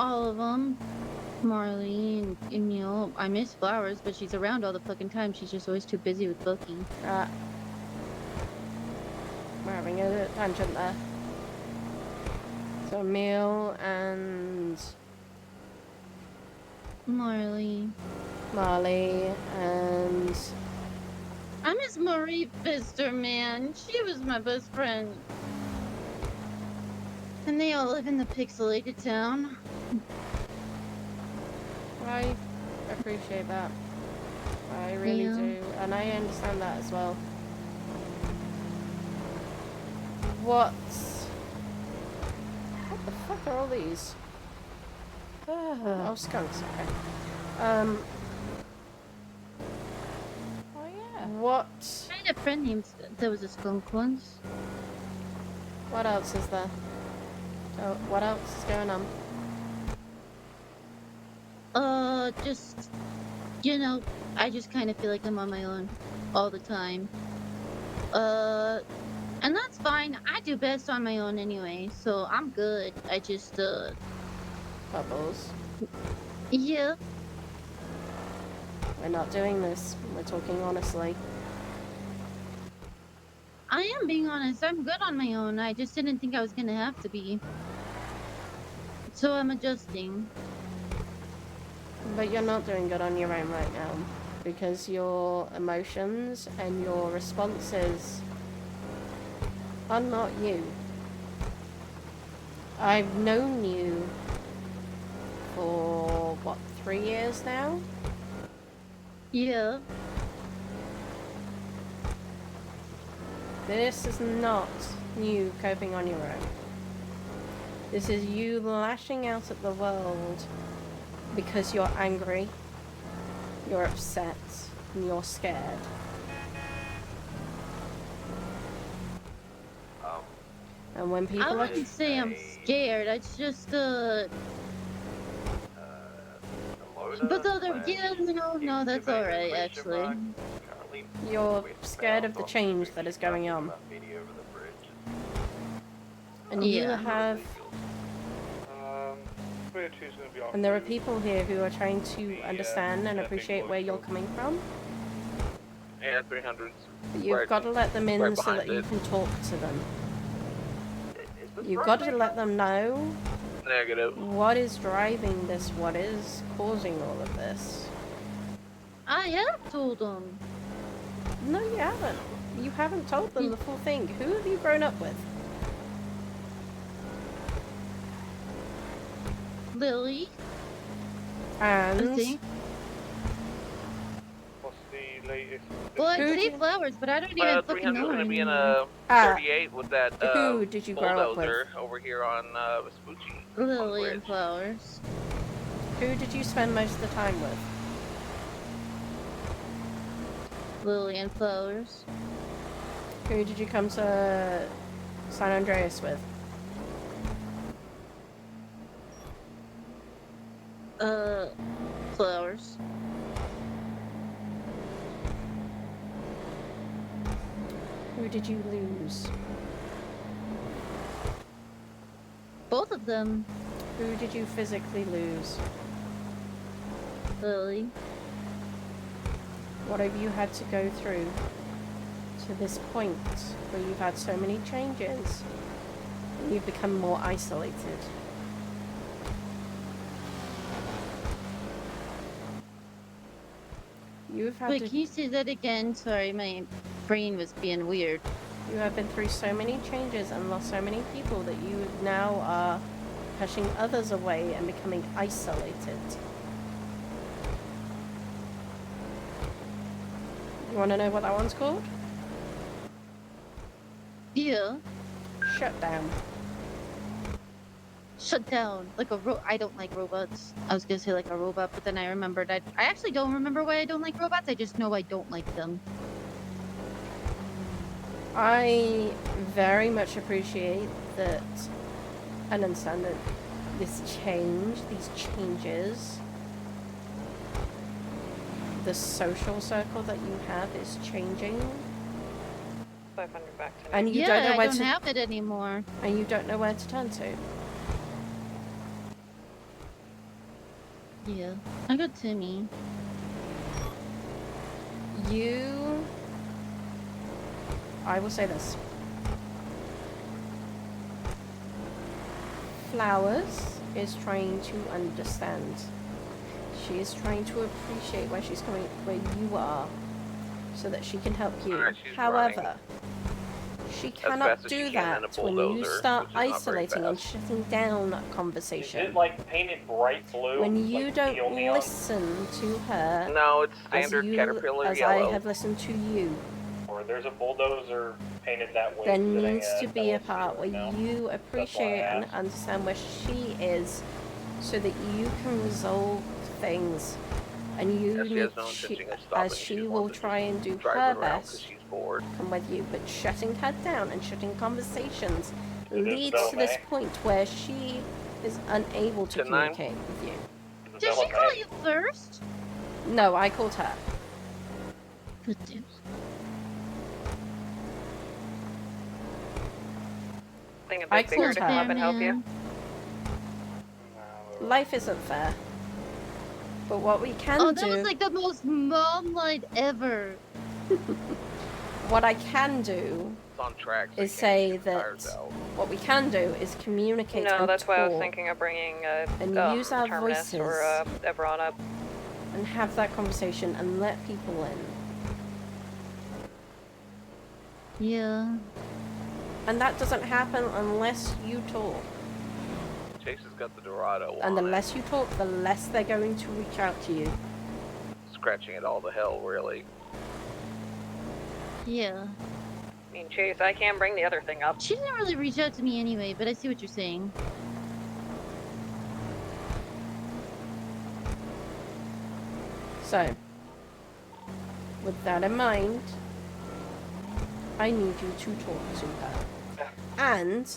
All of them. Marley and you know, I miss Flowers, but she's around all the fucking time. She's just always too busy with booking. We're having a tangent there. So Emil and Marley and I miss Marie Pfister, man. She was my best friend. And they all live in the pixelated town. I appreciate that. I really do. And I understand that as well. What the fuck are all these? Oh, skunks, okay. Oh yeah. What? I had a friend named there was a skunk once. What else is there? Oh, what else is going on? Just, you know, I just kind of feel like I'm on my own all the time. And that's fine. I do best on my own anyway, so I'm good. I just, Bubbles. Yeah. We're not doing this. We're talking honestly. I am being honest. I'm good on my own. I just didn't think I was gonna have to be. So I'm adjusting. But you're not doing good on your own right now. Because your emotions and your responses are not you. I've known you for, what, 3 years now? Yeah. This is not you coping on your own. This is you lashing out at the world because you're angry, you're upset, and you're scared. And when people I wouldn't say I'm scared. It's just but the other, yeah, no, that's all right actually. You're scared of the change that is going on. And you have... And there are people here who are trying to understand and appreciate where you're coming from. Yeah, 300s. But you've got to let them in so that you can talk to them. You've got to let them know what is driving this, what is causing all of this. I have told them. No, you haven't. You haven't told them the full thing. Who have you grown up with? Lily. And? What's the latest? Well, I say Flowers, but I don't even fucking know gonna her be in anymore. a 38 with that who did you grow up with? bulldozer over here on Vespucci. Lily and Flowers. Who did you spend most of the time with? Lily and Flowers. Who did you come to San Andreas with? Flowers. Who did you lose? Both of them. Who did you physically lose? Lily. What have you had to go through to this point where you've had so many changes and you've become more isolated? You've had Wait, to... can you say that again? Sorry, my brain was being weird. You have been through so many changes and lost so many people that you now are pushing others away and becoming isolated. You want to know what that one's called? Yeah. Shut down. Shut down. Like a I don't like robots. I was gonna say like a robot, but then I remembered I actually don't remember why I don't like robots. I just know I don't like them. I very much appreciate that and understand that this change, these changes, the social circle that you have is changing. 500 back to me. And you yeah, don't know where I don't to have it anymore. And you don't know where to turn to. Yeah. I got Timmy. I will say this. Flowers is trying to understand. She is trying to appreciate where she's coming, where you are, so that she can help you. However, she cannot do that when you start isolating and shutting down that conversation. Is it like painted bright blue? When you like don't steel neon? listen to her, No, it's standard Caterpillar as yellow. I have listened to you, Or there's a bulldozer painted that way. there sitting needs at to be a LSC part right where now. you appreciate and asked. understand where she is, so that you can resolve things. And you She need, has no intention of stopping. as she will try and do driving her around 'cause best, she's bored. come with you, but shutting her down and shutting conversations It is leads to this May. point where she is unable to 10-9. communicate with you. Did she call you first? No, I called her. Good dude. Thing a I bit bigger called to her. come up and help you. Life isn't fair. But what we can Oh, do... that was like the most mom-like ever. What I can do It's on track. So is you can't say shoot the that tires out. what we can do is communicate No, and that's talk why I was thinking of bringing and use our Terminus voices or Everon up. and have that conversation and let people in. Yeah. And that doesn't happen unless you talk. Chase has got the Dorado And the on it. less you talk, the less they're going to reach out to you. Scratching it all to hell, really. Yeah. I mean, Chase, I can bring the other thing up. She didn't really reach out to me anyway, but I see what you're saying. So, with that in mind, I need you to talk to her. And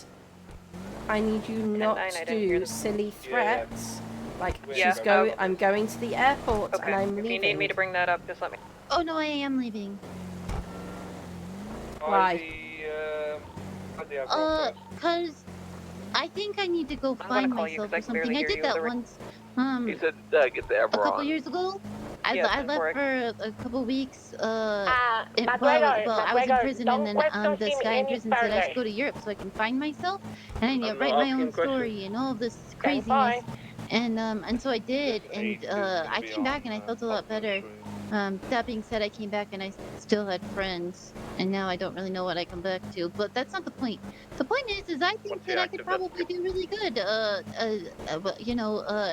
I need you not 10-9, I to didn't hear do the- silly threats. Like, Yeah, I'm going to the airport Okay, and I'm if leaving. you need me to bring that up, just let me. Oh no, I am leaving. Why? Cause I think I need to go gonna find call you myself 'cause I or can barely something. I hear did you that with the once. He said get the A couple Everon. years ago. I Yeah, left 10-4. for a couple weeks. McGregor, I was in prison, don't and then this question guy in him any prison said I should further. go to Europe so I can find myself, and I need to I'm write not my asking own questions. story and all this Then craziness. fine. And so I did, and 8 is gonna I be came back on, and I felt a lot Optimus better. Stream. That being said, I came back and I still had friends, and now I don't really know what I come back to. But that's not the point. The point is I think What's the that I could active probably do really good.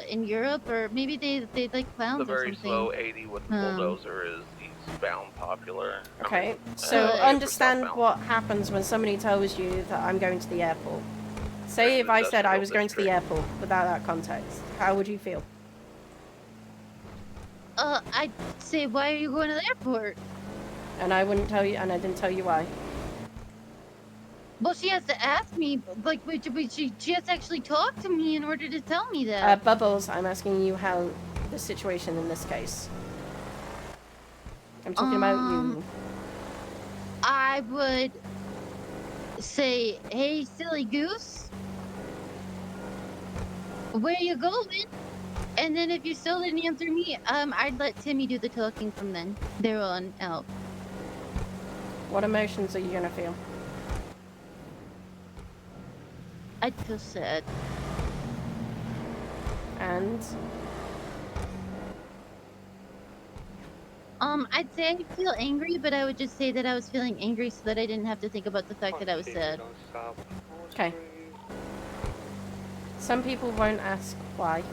In Europe, or maybe they like The clowns or very something. slow 80 with the bulldozer is eastbound popular. Okay, so understand what happens when somebody tells you that I'm going to the airport. Say if I said I was going to the airport without that context, how would you feel? I'd say, why are you going to the airport? And I wouldn't tell you, and I didn't tell you why. Well, she has to ask me, like, she has to actually talk to me in order to tell me that. Bubbles, I'm asking you how the situation in this case. I'm talking about you. I would say, hey, silly goose, where you going? And then if you still didn't answer me, I'd let Timmy do the talking from then. There on out. What emotions are you gonna feel? I'd feel sad. And? I'd say I'd feel angry, but I would just say that I was feeling angry so that I didn't have to think about the fact that I was sad. Okay. Some people won't ask why.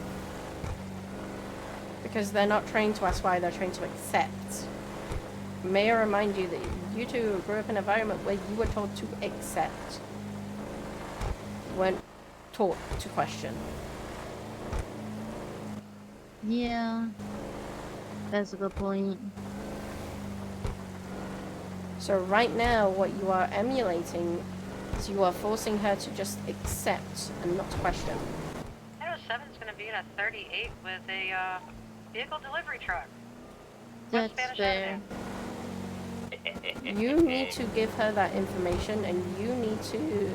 Because they're not trained to ask why, they're trained to accept. May I remind you that you two grew up in an environment where you were told to accept. You weren't taught to question. Yeah. That's a good point. So right now, what you are emulating is you are forcing her to just accept and not question. 7's going to be in a 38 with a vehicle delivery truck. That's fair. You need to give her that information, and you need to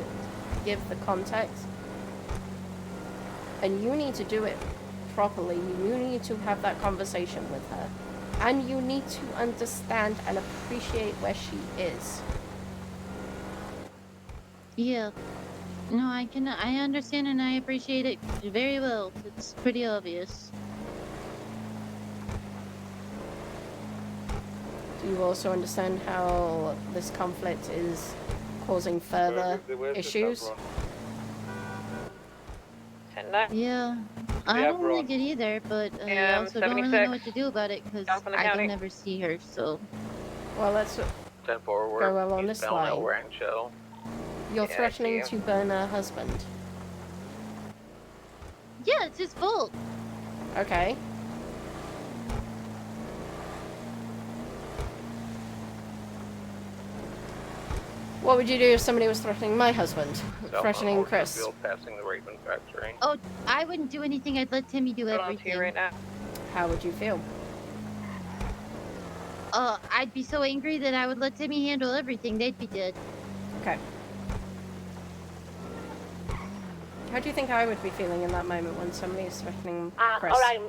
give the context, and you need to do it properly. You need to have that conversation with her, and you need to understand and appreciate where she is. Yeah. No, I understand and I appreciate it very well. It's pretty obvious. Do you also understand how this conflict is causing further issues? Yeah. I don't like it either, but I also don't really know what to do about it because I don't ever see her, so. Well, let's 10 forward. go along this line. El Rancho. You're Yeah, threatening to burn her husband. Yeah, it's his fault. Okay. What would you do if somebody was threatening my husband? Threatening Chris? Passing the Raven factory. Oh, I wouldn't do anything. I'd let Timmy do everything. Right now. How would you feel? I'd be so angry that I would let Timmy handle everything. They'd be dead. Okay. How do you think I would be feeling in that moment when somebody is threatening Chris? Alright,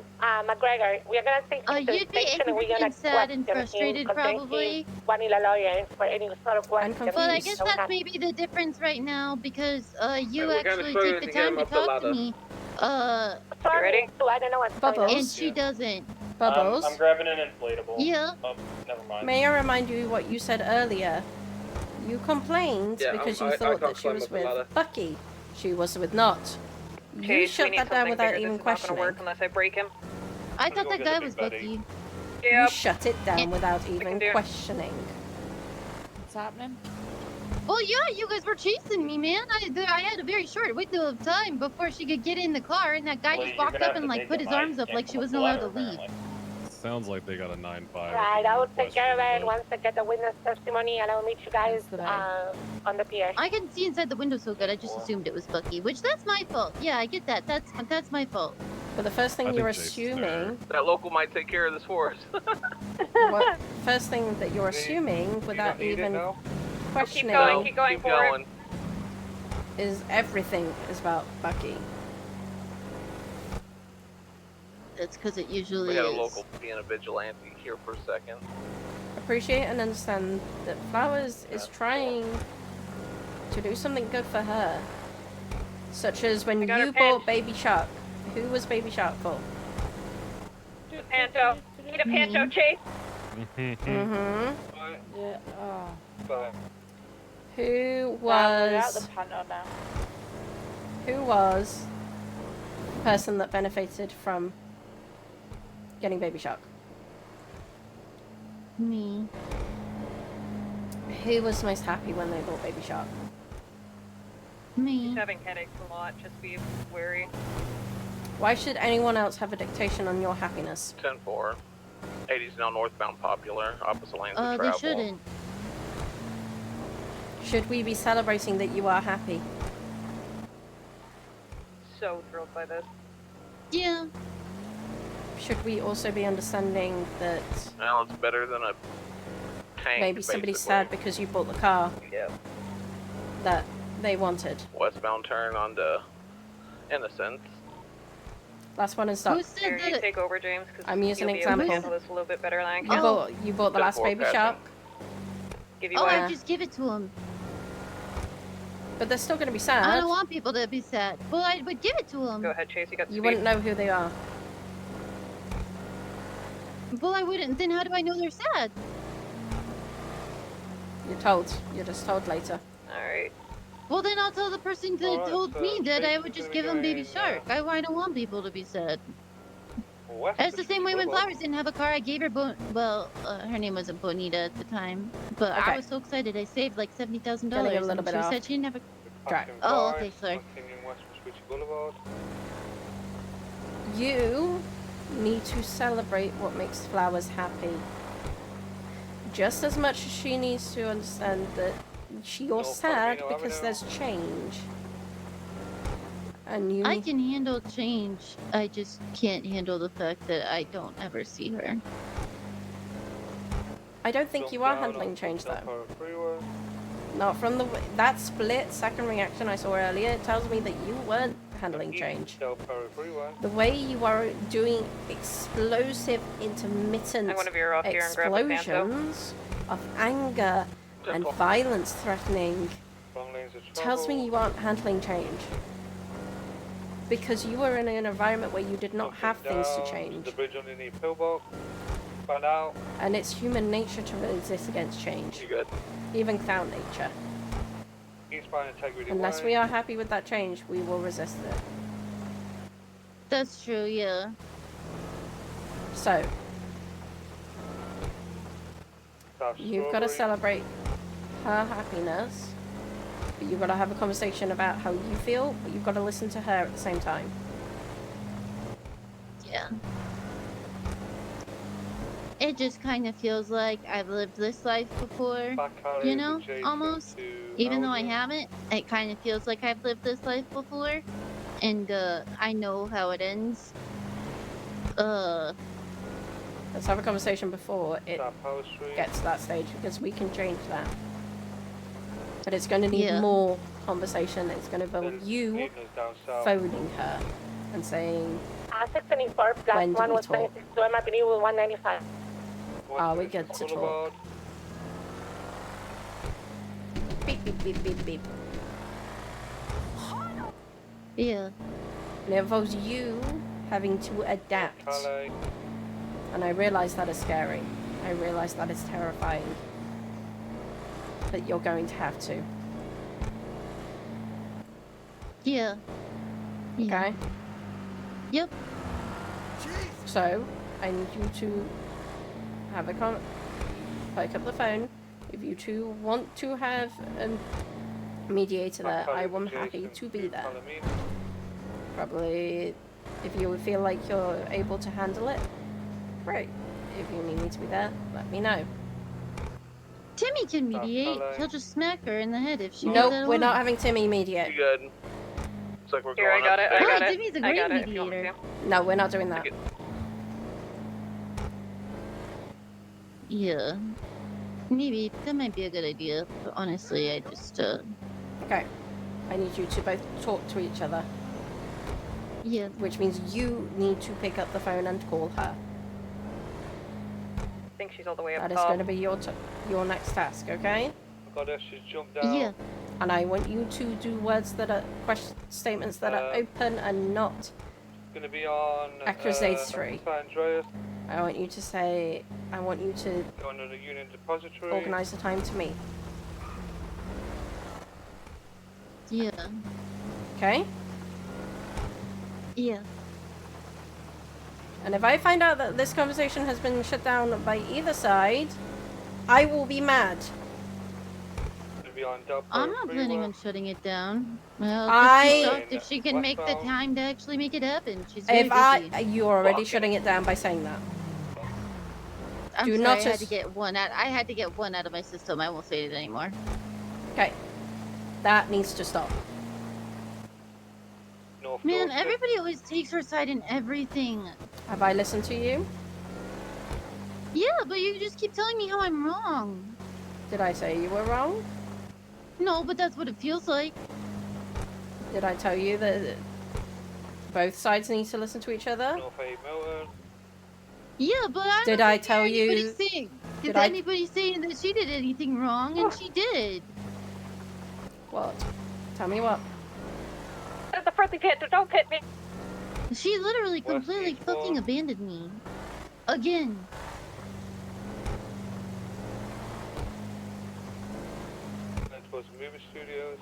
McGregor, we're gonna take you to the You'd be station and we're angry gonna and sad and question frustrated, him, probably. Vanilla lawyer for any sort of question. Well, I guess that's maybe the difference right now because you actually take the time to talk to me. Sorry, ready? I don't know what's Bubbles. And she doesn't. Bubbles. I'm grabbing an inflatable. Yeah. Oh, never mind. May I remind you what you said earlier? You complained because you thought that she was with Bucky. She was with not. You shut that down without even questioning. Work unless I break him. I thought that guy was Bucky. You shut it down without even questioning. What's happening? Well, yeah, you guys were chasing me, man. I had a very short window of time before she could get in the car, and that guy just walked up and like put his arms up like she wasn't allowed to leave. Sounds like they got a 9-5. Right, I will take care of it once I get the witness testimony, and I will meet you guys on the pier. I couldn't see inside the window so good. I just assumed it was Bucky, which that's my fault. Yeah, I get that. That's my fault. But the first thing you're assuming... That local might take care of this for us. What first thing that you're assuming without even questioning keep going for it. is everything is about Bucky. That's because it usually We had a is. local being a vigilante here for a second. Appreciate and understand that Flowers is trying to do something good for her. Such as when you bought Baby Shark. Who was Baby Shark for? Panto. Need a Panto chase? Mm-hmm. Yeah. Oh. Who We're out was... the Panto now. Who was the person that benefited from getting Baby Shark? Me. Who was most happy when they bought Baby Shark? Me. She's having headaches a lot. Just be wary. Why should anyone else have a dictation on your happiness? 10-4. 80's now northbound Popular, opposite lanes of travel. They shouldn't. Should we be celebrating that you are happy? So thrilled by this. Yeah. Should we also be understanding that Well, it's better than a tank. maybe somebody's basically. sad because you bought the car Yeah. that they wanted? Westbound turn onto Innocence. Last one and stop. Who said Here, you that? take over, James, because I'm using you'll an be able to example. handle this a little bit better than I You can. bought the last Ten-four baby passing. shark, Give you Oh, a... I just give it to him. but they're still going to be I sad. don't want people to be sad. Well, I would give it to him. Go ahead, Chase. You got You speed. wouldn't know who they are. Well, I wouldn't. Then how do I know they're sad? You're told. You're just told later. Alright. Well, then I'll tell the person that told me that I would just give him Baby Shark. I don't want people to be sad. It's the same way when Flowers didn't have a car. I gave her her name wasn't Bonita at the time, but Okay. I was so excited. I saved like $70,000. Gonna get a little and bit she off said she never. track. Oh, okay, sorry. You need to celebrate what makes Flowers happy. Just as much as she needs to understand that you're sad because there's change. And you I can handle change. I just can't handle the fact that I don't ever see her. I don't think you are handling change though. Not from that split second reaction I saw earlier. It tells me that you weren't handling change. The way you are doing explosive, intermittent I'm gonna veer off here and grab the Panto. explosions of anger and violence threatening tells me you aren't handling change. Because you were in an environment where you did not have things to change. The bridge underneath pillbox. Find out. And it's human nature to resist against change. You good? Even clown nature. Eastbound integrity. Unless we are happy with that change, we will resist it. That's true, yeah. So, you've got to celebrate her happiness, but you've got to have a conversation about how you feel, but you've got to listen to her at the same time. Yeah. It just kind of feels like I've lived this life before, you know, almost. Even though I haven't, it kind of feels like I've lived this life before, and I know how it ends. Let's have a conversation before it gets to that stage, because we can change that. But it's going to need more conversation. It's going to involve you phoning her and saying, 624 plus when do 1 we was talk? 26, so I believe with 195. Are we good to talk? Beep, beep, beep, beep, beep. Yeah. And it involves you having to adapt. And I realize that is scary. I realize that is terrifying. But you're going to have to. Yeah. Okay? Yep. So, I need you to have a pick up the phone. If you two want to have a mediator there, I am happy to be there. Probably, if you feel like you're able to handle it, great. If you need me to be there, let me know. Timmy can mediate. He'll just smack her in the head if she does Nope, that we're not alone. having Timmy mediate. You good? Looks like we're Here, I going got it. upstairs. I got it. Timmy's a I great got it. If you want me mediator. to. No, we're not doing that. Yeah. Maybe. That might be a good idea. But honestly, I just, Okay. I need you to both talk to each other. Yeah. Which means you need to pick up the phone and call her. I think she's all the way up That is top. going to be your next task, okay? God, she's jumped down. Yeah. And I want you to do words that are statements that are open and not Gonna be on accusatory. San Andreas. I want you to say, I want you to Going to the Union Depository. organise a time to meet. Yeah. Okay? Yeah. And if I find out that this conversation has been shut down by either side, I will be mad. Gonna be on Del I'm not planning on shutting it down. Well, I- just be shocked if she can make the time to actually make it happen. She's very busy. You're already shutting it down by saying that. I'm do sorry, not I had as- to get one out. I had to get one out of my system. I won't say it anymore. Okay. That needs to stop. Man, everybody always takes her side in everything. Have I listened to you? Yeah, but you just keep telling me how I'm wrong. Did I say you were wrong? No, but that's what it feels like. Did I tell you that both sides need to listen to each other? Yeah, but I Did don't I tell you? Is anybody saying that she did anything wrong? And she did. What? Tell me what. At the friendly pit, don't hit me. She literally completely fucking abandoned me. Again. That was movie studios.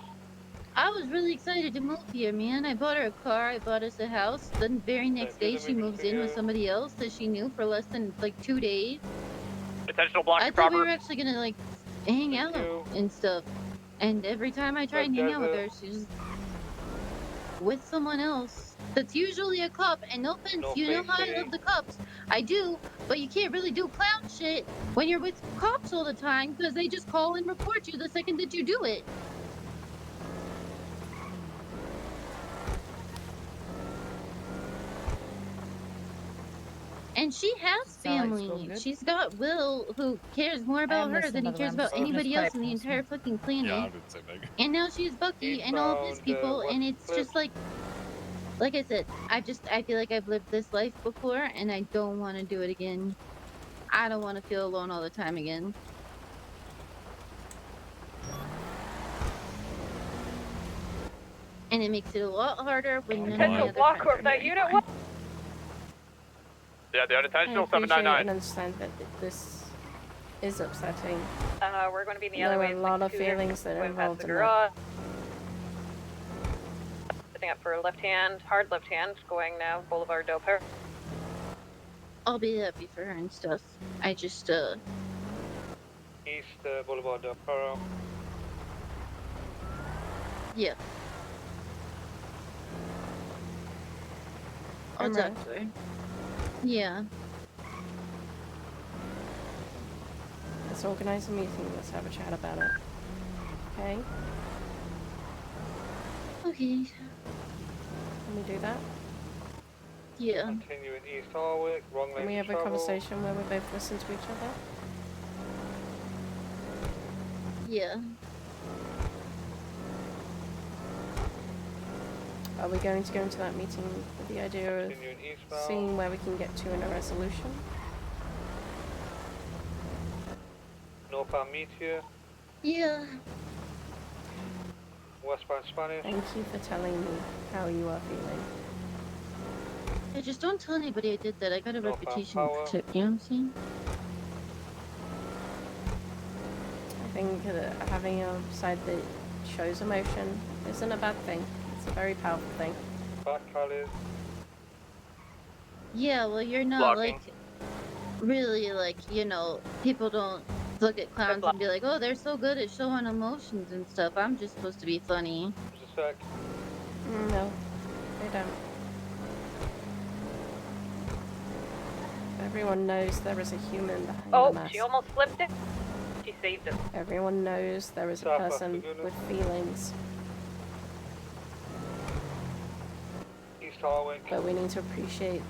I was really excited to move here, man. I bought her a car, I bought us a house. Then very next day she moves in with somebody else that she knew for less than like 2 days. Intentional blocking I thought we proper. were actually gonna like hang out and stuff. And every time I try and hang out with her, she's with someone else. That's usually a cop. And no offense, you know how I love the cops. I do, but you can't really do clown shit when you're with cops all the time because they just call and report you the second that you do it. And she has family. She's got Will, who cares more about her than he cares about anybody else on the entire fucking planet. Yeah, I didn't say Meg. And now she's Bucky and all of his people, and it's just like I said, I feel like I've lived this life before, and I don't want to do it again. I don't want to feel alone all the time again. And it makes it a lot harder when none of my other block friends are that there unit. anymore. Yeah, the unintentional I appreciate 799. and understand that this is upsetting. We're going to be in the There other are way. a lot of feelings that are Going past involved the in that. garage. Setting up for left hand, hard left hand, going now Boulevard Del Perro. I'll be happy for her and stuff. I just East Boulevard Del Perro. yeah. I'll Camera. talk to her. Yeah. Let's organize a meeting. Let's have a chat about it. Okay? Okay. Can we do that? Yeah. Continuing East Harwick, wrong lane Can we have a travel. conversation where we both listen to each other? Yeah. Are we going to go into that meeting with the idea of Continuing eastbound. seeing where we can get to in a resolution? Northbound Meteor, Yeah. westbound Spanish. Thank you for telling me how you are feeling. I just don't tell anybody I did that. I got a Northbound reputation Power. to, you know what I'm saying? I think having a side that shows emotion isn't a bad thing. It's a very powerful thing. Back colors. Yeah, well, you're not Blocking. like really like, you know, people don't look at clowns and be like, oh, they're so good at showing emotions and stuff. I'm just supposed to be funny. Just a sec. No, they don't. Everyone knows there is a human behind the mask. She almost flipped it. She saved him. Everyone knows there is a person with feelings. East Harwick. But we need to appreciate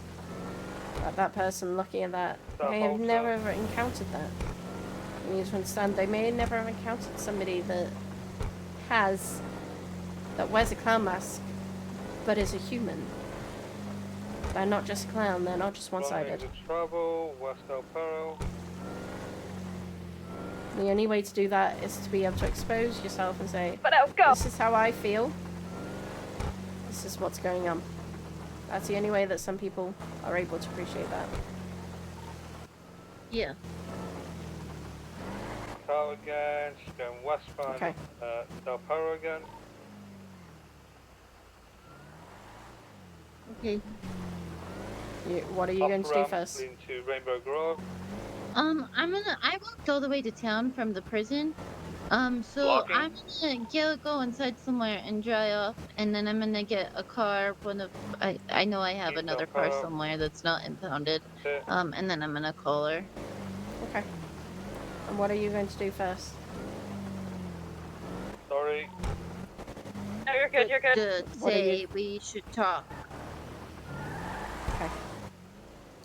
that person looking at that. That They have whole never ever encountered that. You need to understand they may never have encountered somebody that wears a clown mask but is a human. They're not just a clown, they're not just one-sided. Travel, West Del Perro. The only way to do that is to be able to expose yourself and say, go. This is how I feel. This is what's going on. That's the only way that some people are able to appreciate that. Yeah. Tower again, she's going westbound. Okay. Del Perro again. Okay. What are you going to do first? Into Rainbow Grove. I walked all the way to town from the prison. So Blocking. I'm gonna go inside somewhere and dry off, and then I'm gonna get a car. I know I have another car somewhere that's not impounded. And then I'm gonna call her. Okay. And what are you going to do first? Sorry. No, you're good, you're good. To say we should talk. Okay.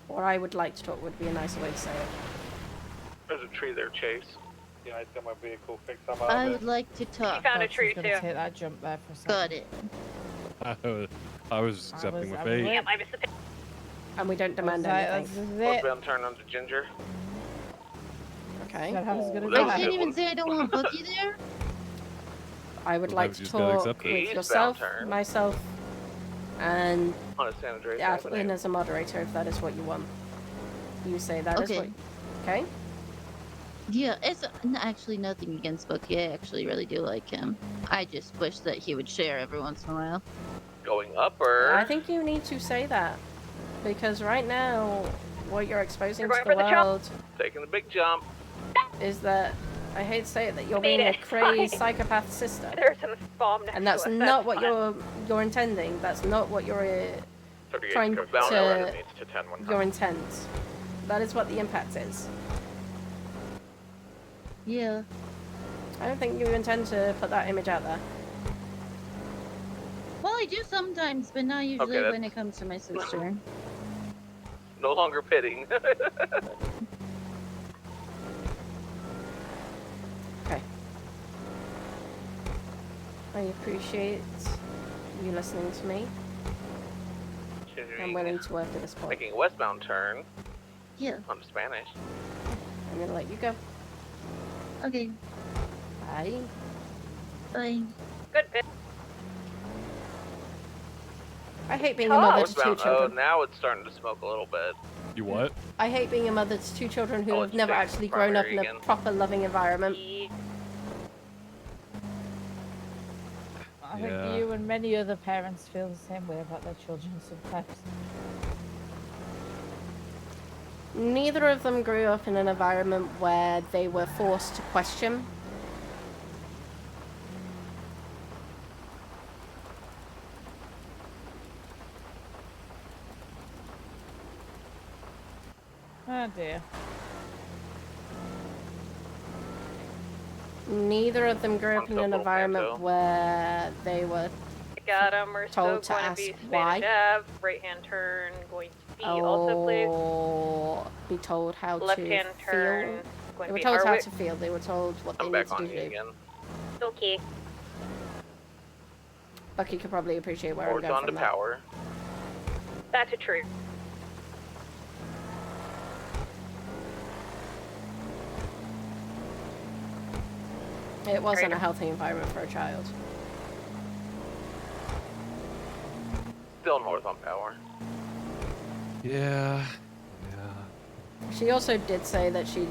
Or I would like to talk would be a nicer way to say it. There's a tree there, Chase. Yeah, I got my vehicle fixed. I would like to talk. He found a tree She's gonna too. take that jump there for a second. Got it. I was accepting with faith. Damn, I missed the And we don't demand Right, anything. Westbound turn onto Ginger. Okay. That was gonna I can't even say I don't want Bookie there. I would like to just gotta talk accept it. with Eastbound yourself, turn. myself, and On a San Andreas Atalin Avenue. as a moderator if that is what you want. You say that is Okay. what. Okay. Yeah, it's actually nothing against Bookie. I actually really do like him. I just wish that he would share every once in a while. Going upper. I think you need to say that because right now, what you're exposing You're to going the for the jump. world Taking the big jump. is that I hate to say it that you're Made being a it. crazy psychopath sister, There's a bomb next and that's to us. not what fine. you're intending. That's not what you're 38 trying goes down to enemies to 10 one your time. intent. That is what the impact is. Yeah. I don't think you intend to put that image out there. Well, I do sometimes, but not usually Okay, when it comes to my sister. No longer pitting. Okay. I appreciate you listening to me. I'm willing to work at this point. Making a westbound turn. Yeah. On Spanish. I'm gonna let you go. Okay. Bye. Bye. Good bit. I hate being a mother to two Westbound. Oh, children. now it's starting to smoke a little bit. You what? I hate being a mother to two children who Oh, have it's never big actually grown up in primary a again. proper loving environment. I think Yeah. you and many other parents feel the same way about their children sometimes. Neither of them grew up in an environment where they were forced to question. Oh dear. Neither of them grew up in an Uncle environment Panto. where they were Got him. We're told still to going ask to be why. Spanish Ave, right hand turn, going to be also please. or be told how Left to hand turn, feel. going They were to be told how Harwick. to feel. They were told what they I'm need back to on do. you again. Okay. Bucky could probably appreciate where I'm Forwards going on to from that. power. That's a tree. It wasn't Greater. a healthy environment for a child. Still north on power. Yeah. She also did say that she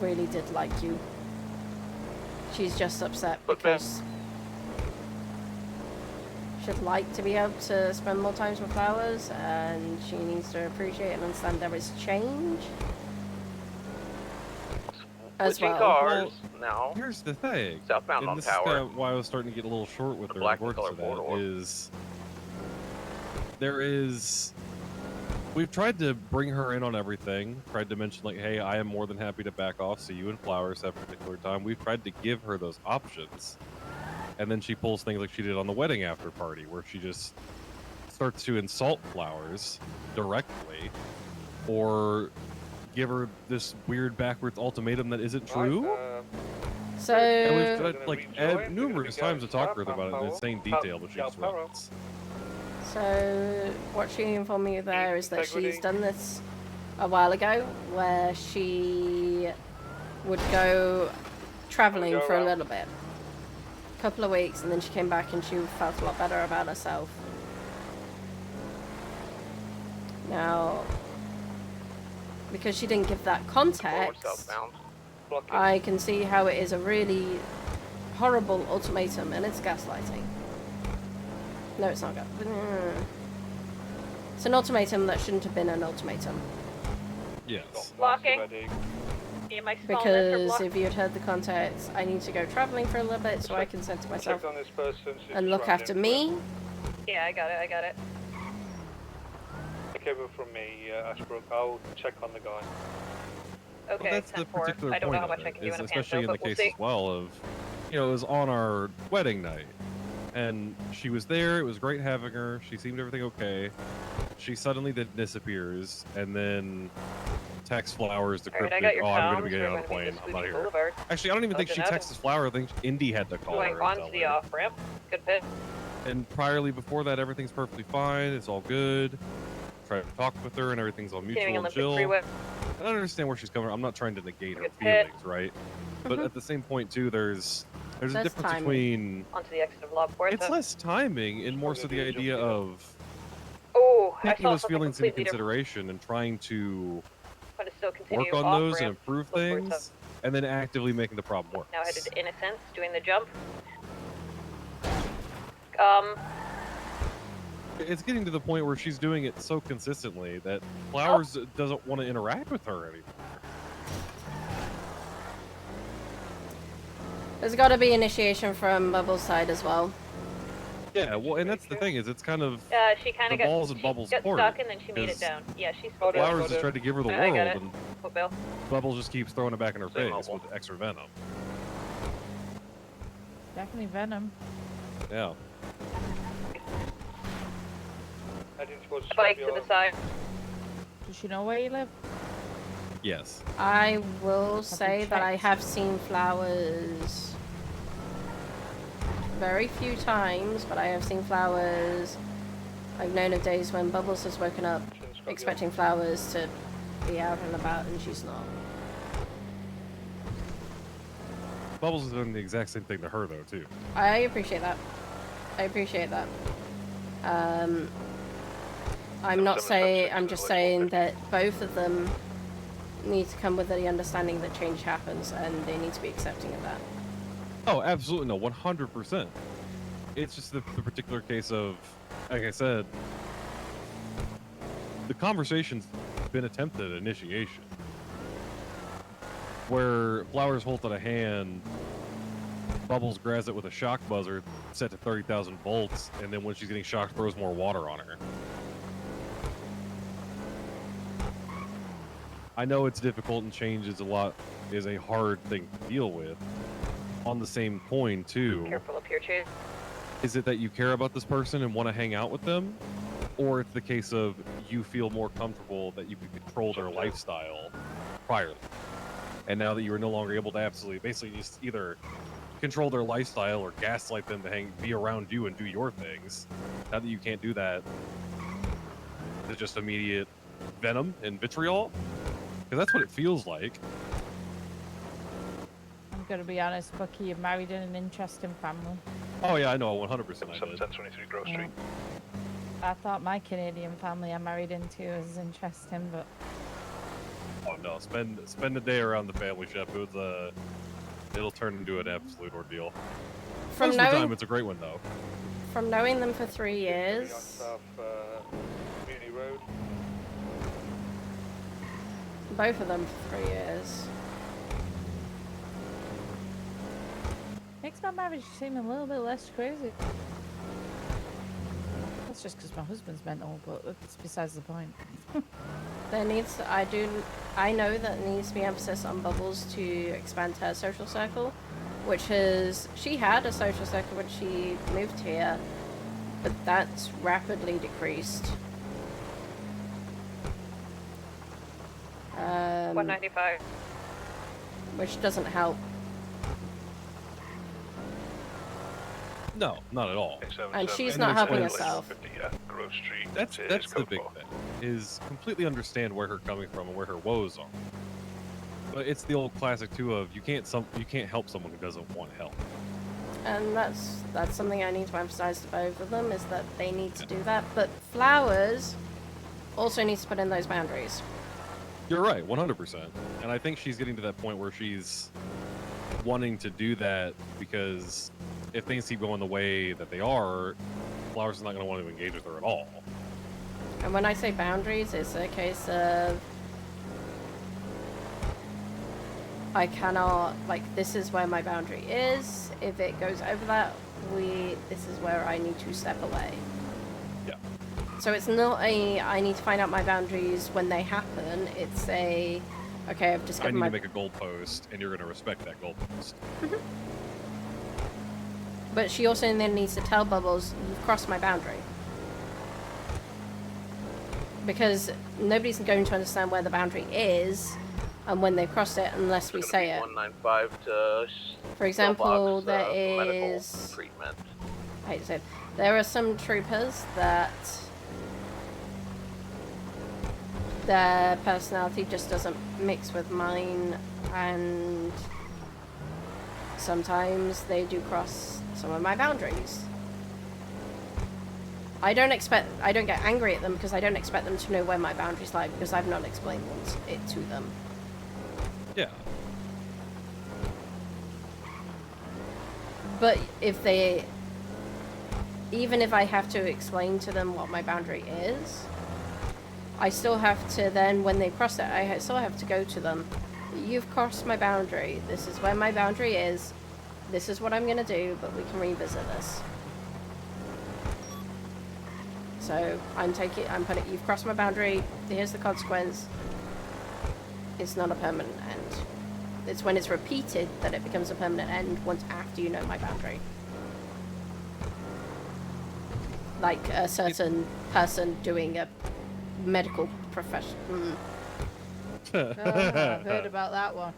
really did like you. She's just upset because she'd like to be able to spend more time with Flowers, and she needs to appreciate and understand there is change. As Switching well. cars now. Here's the thing. Southbound and on this power. is kinda why I was starting to get a little short with The her black regards color to that corridor. is there is we've tried to bring her in on everything, tried to mention like, hey, I am more than happy to back off so you and Flowers have a particular time. We've tried to give her those options. And then she pulls things like she did on the wedding after party where she just starts to insult Flowers directly or give her this weird backwards ultimatum that isn't true. So And we've tried, like numerous times to talk to her about it in insane detail, but she just won't. So what she informed me there is that she's done this a while ago, where she would go traveling for a little bit, a couple of weeks, and then she came back and she felt a lot better about herself. Now, because she didn't give that context, I can see how it is a really horrible ultimatum, and it's gaslighting. No, it's not. It's an ultimatum that shouldn't have been an ultimatum. Yes. Blocking. Am I stalling this or Because blocking? if you had heard the context, I need to go traveling for a little bit so I can center myself Check on this person. and look after me. Yeah, I got it, I got it. Take over from me, Ashbrook. I'll check on the guy. Okay, Well, that's the 10-4. particular I don't know point how of much I it, can do is in a especially panto, in the but we'll case see. as well of you know, it was on our wedding night. And she was there, it was great having her, she seemed everything okay. She suddenly then disappears, and then texts Flowers the Alright, I cryptic, got your oh, I'm gonna comms. be getting We're on a gonna be plane, just I'm not leaving here. Boulevard. Actually, I don't even think she Roger that. texted Flower, I think Indy had to call Going her and tell onto the her. off ramp. Good pit. And priorly before that, everything's perfectly fine, it's all good. Try to talk with her and everything's all mutual Continuing and Olympic chill. freeway. I don't understand where she's coming from. I'm not trying to negate her Good pit. feelings, right? But at the same point, too, there's a That's difference timing. between... Onto the exit of La Puerta. It's less timing and more so the idea of Oh, I taking saw those something feelings into completely different. consideration and trying to But it's still continue work on off those and ramp. improve La Puerta. things, and then actively making the problem worse. Now headed to Innocence, doing the jump. It's getting to the point where she's doing it so consistently that Flowers doesn't want to interact with her anymore. There's got to be initiation from Bubbles' side as well. Yeah, well, and that's the thing, is it's kind of she kind the of got, balls and Bubbles' got court, stuck and then she made it is down. Yeah, she's Flowers has tried to give her the I world, got it. and What, Bill? Bubbles just keeps throwing it back in her face with extra venom. Definitely Venom. Yeah. Bike to the side. Does she know where you live? Yes. I will say that I checked? have seen Flowers very few times, but I have seen Flowers. I've known of days when Bubbles has woken up expecting Flowers to be out and about, and she's not. Bubbles is doing the exact same thing to her, though, too. I appreciate that. I appreciate that. I'm not saying, I'm just saying that both of them need to come with the understanding that change happens, and they need to be accepting of that. Oh, absolutely no, 100%. It's just the particular case of, like I said, the conversation's been attempted at initiation. Where Flowers holds out a hand, Bubbles grabs it with a shock buzzer set to 30,000 volts, and then when she's getting shocked, throws more water on her. I know it's difficult and change is a hard thing to deal with. On the same coin, too, Careful up here, Chase. is it that you care about this person and want to hang out with them? Or it's the case of you feel more comfortable that you can control their lifestyle prior. And now that you are no longer able to absolutely, basically just either control their lifestyle or gaslight them to be around you and do your things. Now that you can't do that, it's just immediate venom and vitriol? Because that's what it feels like. I'm gonna be honest, Bucky, you're married in an interesting family. Oh yeah, I know, 100% I did. 1023 Grove Street. I thought my Canadian family I married into was interesting, but Oh no, spend a day around the family, Chef. It'll turn into an absolute ordeal. From Most of the knowing- time, it's a great one though. From knowing them for 3 years, both of them for 3 years, makes my marriage seem a little bit less crazy. That's just because my husband's mental, but it's besides the point. there needs, I know that there needs to be emphasis on Bubbles to expand her social circle, which is, she had a social circle when she moved here, but that's rapidly decreased. 195. Which doesn't help. No, not at all. And she's not helping herself. That's the big thing, is completely understand where her coming from and where her woes are. But it's the old classic too of you can't help someone who doesn't want help. And that's something I need to emphasize to both of them, is that they need to do that. But Flowers also needs to put in those boundaries. You're right, 100%. And I think she's getting to that point where she's wanting to do that because if things keep going the way that they are, Flowers is not going to want to engage with her at all. And when I say boundaries, it's a case of I cannot, like, this is where my boundary is. If it goes over that, this is where I need to step away. Yeah. So it's not I need to find out my boundaries when they happen. It's okay, I've just I given need my... to make a goalpost, and you're going to respect that goalpost. But she also then needs to tell Bubbles, you've crossed my boundary. Because nobody's going to understand where the boundary is and when they've crossed it unless we say it. 195 to For example, mailbox, there medical is... treatment. I hate to say it. There are some troopers that their personality just doesn't mix with mine, and sometimes they do cross some of my boundaries. I don't get angry at them because I don't expect them to know where my boundaries lie because I've not explained it to them. Yeah. But even if I have to explain to them what my boundary is, I still have to then, when they cross it, I still have to go to them. You've crossed my boundary. This is where my boundary is. This is what I'm going to do, but we can revisit this. So I'm putting, you've crossed my boundary. Here's the consequence. It's not a permanent end. It's when it's repeated that it becomes a permanent end once after you know my boundary. Like a certain person doing a medical profession. I've heard about that one.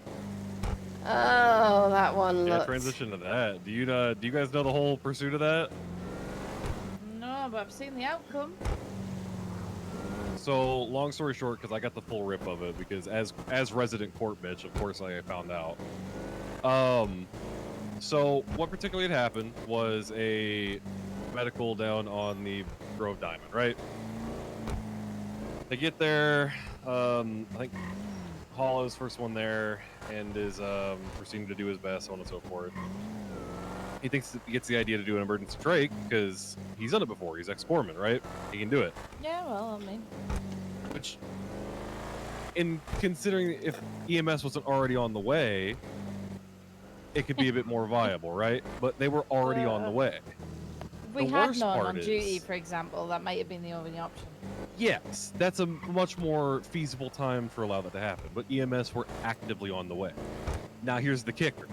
Oh, that one Yeah, looks... transition to that. Do you guys know the whole pursuit of that? No, but I've seen the outcome. So, long story short, because I got the full rip of it, because as resident court bitch, of course I found out. So what particularly had happened was a medical down on the Grove Diamond, right? They get there, I think Hollow's first one there, and is proceeding to do his best, so on and so forth. He thinks he gets the idea to do an emergency trach because he's done it before. He's ex-corpsman, right? He can do it. Yeah, well, I mean... Which, in considering if EMS wasn't already on the way, it could be a bit more viable, right? But they were already on the way. If we had none on duty, for example, that might have been the only option. Yes, that's a much more feasible time for allow that to happen. But EMS were actively on the way. Now here's the kicker.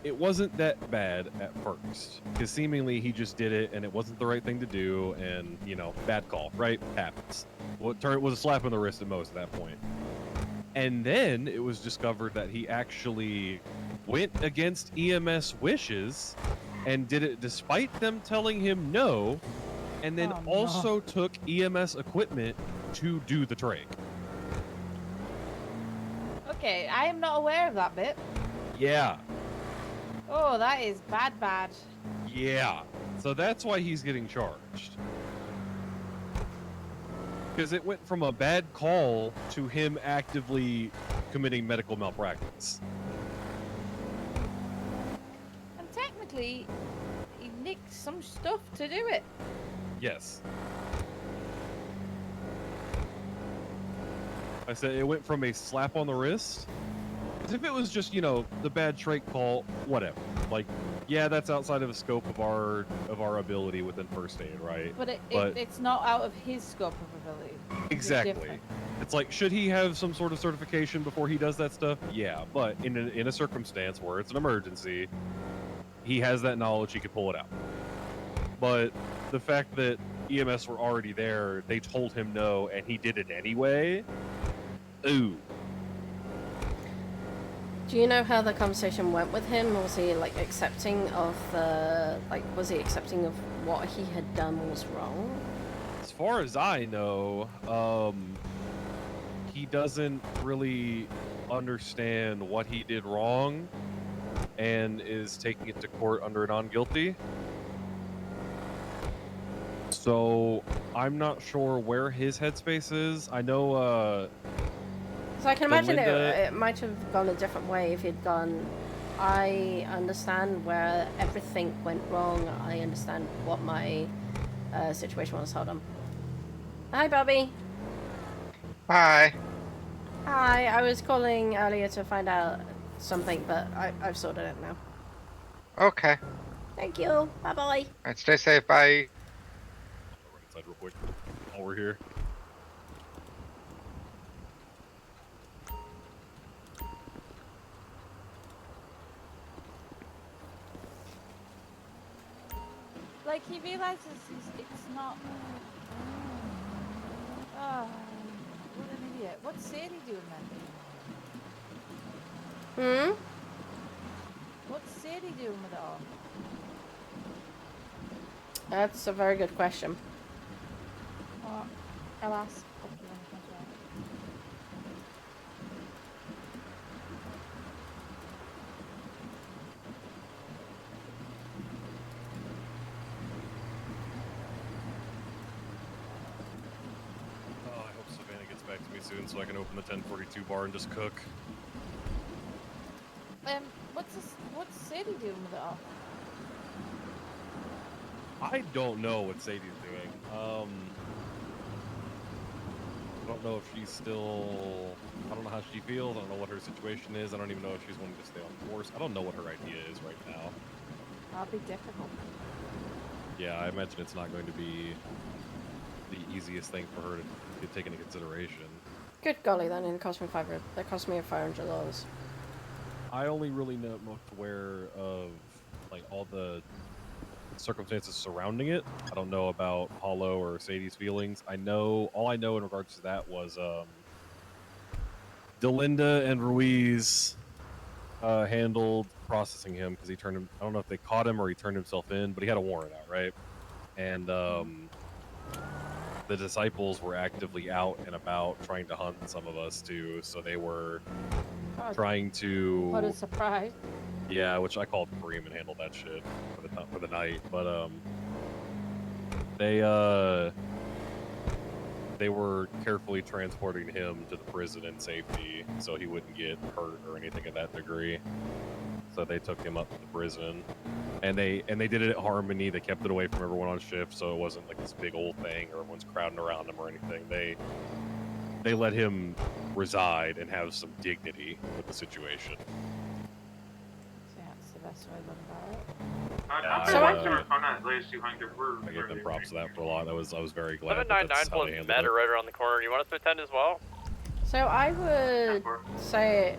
It wasn't that bad at first, because seemingly he just did it and it wasn't the right thing to do, and, you know, bad call, right? Happens. Well, it was a slap on the wrist at most at that point. And then it was discovered that he actually went against EMS wishes and did it despite them telling him no, and then also took EMS equipment to do the trach. Okay, I am not aware of that bit. Yeah. Oh, that is bad. Yeah. So that's why he's getting charged. Because it went from a bad call to him actively committing medical malpractice. And technically, he nicked some stuff to do it. Yes. I said it went from a slap on the wrist. Because if it was just, you know, the bad trach call, whatever. Like, yeah, that's outside of the scope of our ability within first aid, right? But it's not out of his scope of ability. Exactly. It's like, should he have some sort of certification before he does that stuff? Yeah, but in a circumstance where it's an emergency, he has that knowledge, he could pull it out. But the fact that EMS were already there, they told him no, and he did it anyway, ooh. Do you know how the conversation went with him? Was he like accepting of was he accepting of what he had done was wrong? As far as I know, he doesn't really understand what he did wrong and is taking it to court under a non-guilty. So I'm not sure where his headspace is. I know So I can imagine it might have gone a different way if he'd gone, I understand where everything went wrong. I understand what my situation was. Hold on. Hi, Bobby. Hi. Hi, I was calling earlier to find out something, but I've sorted it now. Okay. Thank you. Bye-bye. All right, stay safe. Bye. I'll run inside real quick while we're here. Like, he realizes it's not... Oh, what an idiot. What's Sadie doing then? Hmm? What's Sadie doing with it all? That's a very good question. Well, I'll ask. Hopefully when he comes back. Oh, I hope Savannah gets back to me soon so I can open the 1042 bar and just cook. What's Sadie doing with it all? I don't know what Sadie's doing. I don't know if she's still... I don't know how she feels. I don't know what her situation is. I don't even know if she's wanting to stay on course. I don't know what her idea is right now. That'll be difficult. Yeah, I imagine it's not going to be the easiest thing for her to take into consideration. Good golly, then it cost me that cost me $500. I only really know most aware of like all the circumstances surrounding it. I don't know about Hollow or Sadie's feelings. All I know in regards to that was Delinda and Ruiz handled processing him because he turned him. I don't know if they caught him or he turned himself in, but he had a warrant out, right? And the disciples were actively out and about trying to hunt some of us too. So they were trying to. What a surprise! Yeah, which I called Kareem and handled that shit for the night. But they were carefully transporting him to the prison in safety so he wouldn't get hurt or anything of that degree. So they took him up to the prison, and they did it at Harmony. They kept it away from everyone on shift, so it wasn't like this big old thing or everyone's crowding around him or anything. They let him reside and have some dignity with the situation. That's the best way to look about it. I give them props to that for a lot. I was very glad. 799 plus Matt right around the corner. You want us to attend as well? So I would say,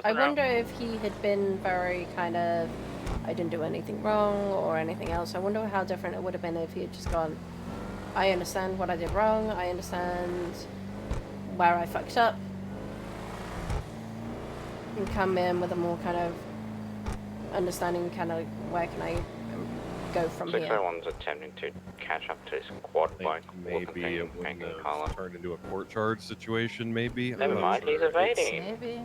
I wonder if he had been very kind of, I didn't do anything wrong or anything else. I wonder how different it would have been if he had just gone, I understand what I did wrong, I understand where I fucked up, and come in with a more kind of understanding, kind of where can I go from here. 601's attempting to catch up to his quad bike. Maybe it wouldn't have turned into a court charge situation, maybe. Never mind, he's evading. Maybe.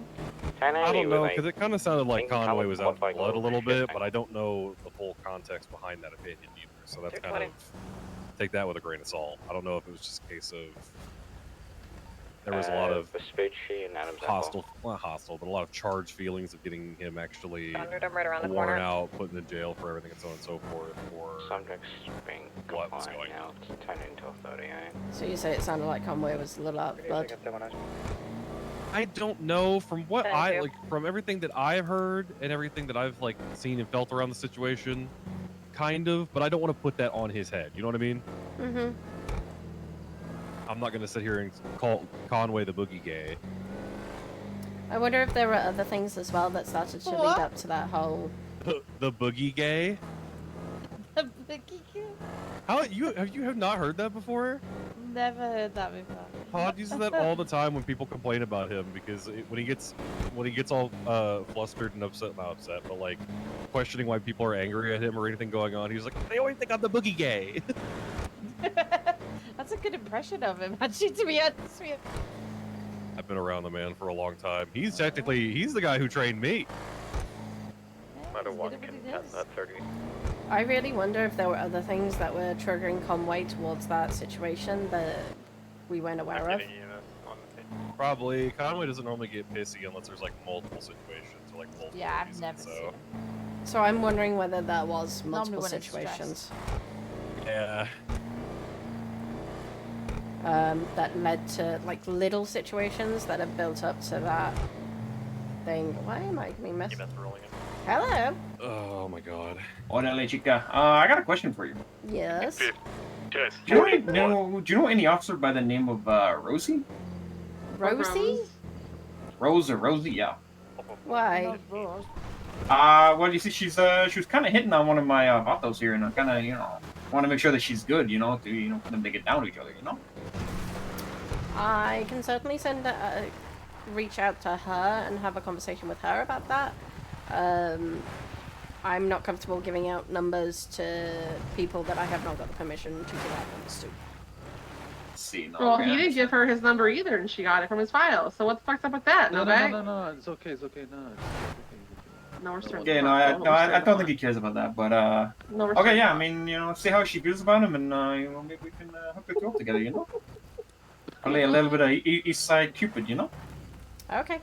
I don't know, because it kind of sounded like Conway was out for blood a little bit, but I don't know the full context behind that opinion either. So that's kind of, take that with a grain of salt. I don't know if it was just a case of there was a lot of not hostile, but a lot of charged feelings of getting him actually worn out, put in jail for everything and so on and so forth, or subjects being what was going on. It's 10 until 38. So you say it sounded like Conway was a little out of blood? I don't know. From what from everything that I've heard and everything that I've like seen and felt around the situation, kind of, but I don't want to put that on his head. You know what I mean? Mm-hmm. I'm not going to sit here and call Conway the boogie gay. I wonder if there were other things as well that started to lead up to that whole... The boogie gay? The boogie gay? How you have not heard that before? Never heard that before. Todd uses that all the time when people complain about him because when he gets all flustered and upset, not upset, but like questioning why people are angry at him or anything going on, he's like, they always think I'm the boogie gay. That's a good impression of him, actually, to be honest with you. I've been around the man for a long time. He's the guy who trained me. Matter one can count that 30. I really wonder if there were other things that were triggering Conway towards that situation that we weren't aware of. Probably. Conway doesn't normally get pissy unless there's like multiple situations or like multiple reasons, I've never seen him. So I'm wondering whether that was multiple situations. Yeah. That led to like little situations that have built up to that thing. Why am I being messed? Hello. Oh my god. Hola, chica. I got a question for you. Yes. Do you know any officer by the name of Rosie? Rosie? Rose or Rosie? Yeah. Why? Well, you see, she was kind of hitting on one of my vatos here, and I kind of, want to make sure that she's good, for them to get down to each other, I can certainly reach out to her and have a conversation with her about that. I'm not comfortable giving out numbers to people that I have not got the permission to give out numbers to. See, no. Well, he didn't give her his number either, and she got it from his file. So what the fuck's up with that, Novak? No. It's okay. It's okay. No. No restraints. Yeah, I don't think he cares about that, but No okay, yeah, I mean, see how she feels about him, and maybe we can hook the two up together, Only a little bit of East Side Cupid, Okay.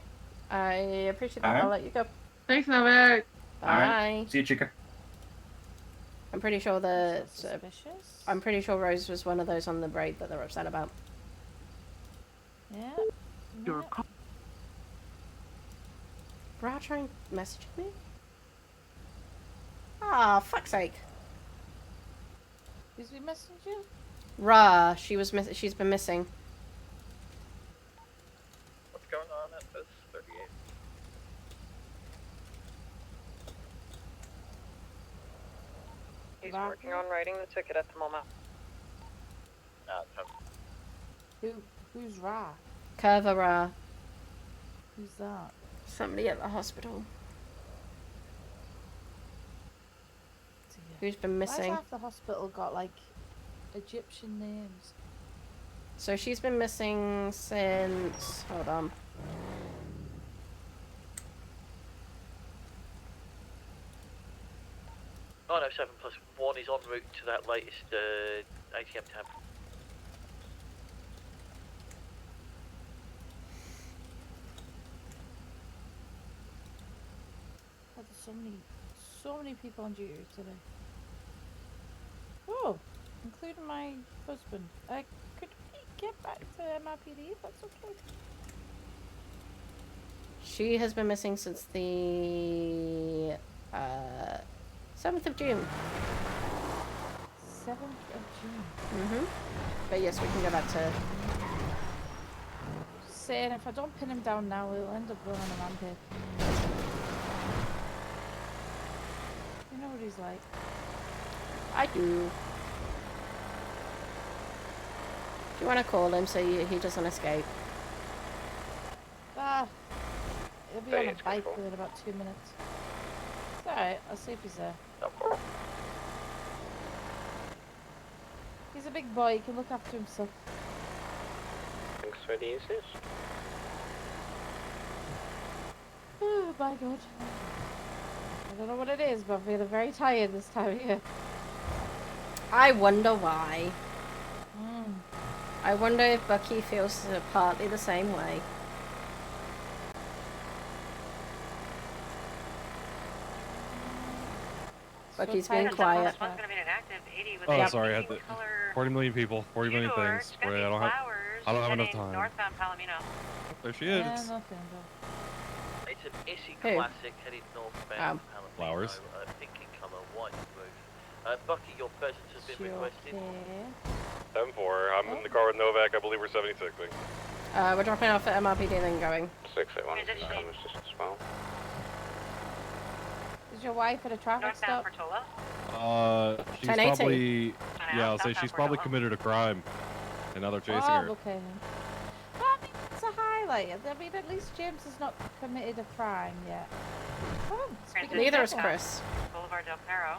I appreciate that. Alright. I'll let you go. Thanks, Novak. Bye. Alright. See you, chica. I'm pretty sure Suspicious? I'm pretty sure Rose was one of those on the braid that they're upset about. Yeah. Your Ra trying messaging me? Ah, fuck's sake. Who's been messaging you? Ra, she's been missing. What's going on at this 38? He's working on writing the ticket at the moment. Who's Ra? Curva Ra. Who's that? Somebody at the hospital. Who's been missing? Why has half the hospital got like Egyptian names? So she's been missing since... Hold on. Oh no, 7+1 is en route to that latest ATM tab. Oh, there's so many people on duty today. Oh, including my husband. Could we get back to MRPD if that's okay? She has been missing since the 7th of June. 7th of June. But yes, we can go back to... Saying if I don't pin him down now, we'll end up going on a rampage. You know what he's like. I do. Do you want to call him so he doesn't escape? He'll be on a bike within about 2 minutes. It's alright, I'll see if he's there. He's a big boy, he can look after himself. Thanks for the assist. Oh my god. I don't know what it is, but I'm feeling very tired this time of year. I wonder why. I wonder if Bucky feels partly the same way. Bucky's being quiet. Oh, sorry, I had 40 million people, 40 million things. Boy, I don't have enough time. Northbound Palomino. There she is. It's an Issy classic heading northbound. Flowers. Pink in colour, white roof. Bucky, your presence has been requested. 7-4. I'm in the car with Novak. I believe we're 76ing. We're dropping off at MRPD and then going. 681 is just as well. Is your wife at a traffic stop? She's 1080. probably... Yeah, I'll say she's probably committed a crime. And now they're chasing her. Okay. Well, I mean, it's a highlight. I mean, at least James has not committed a crime yet. Oh, neither is Chris. Boulevard Del Perro.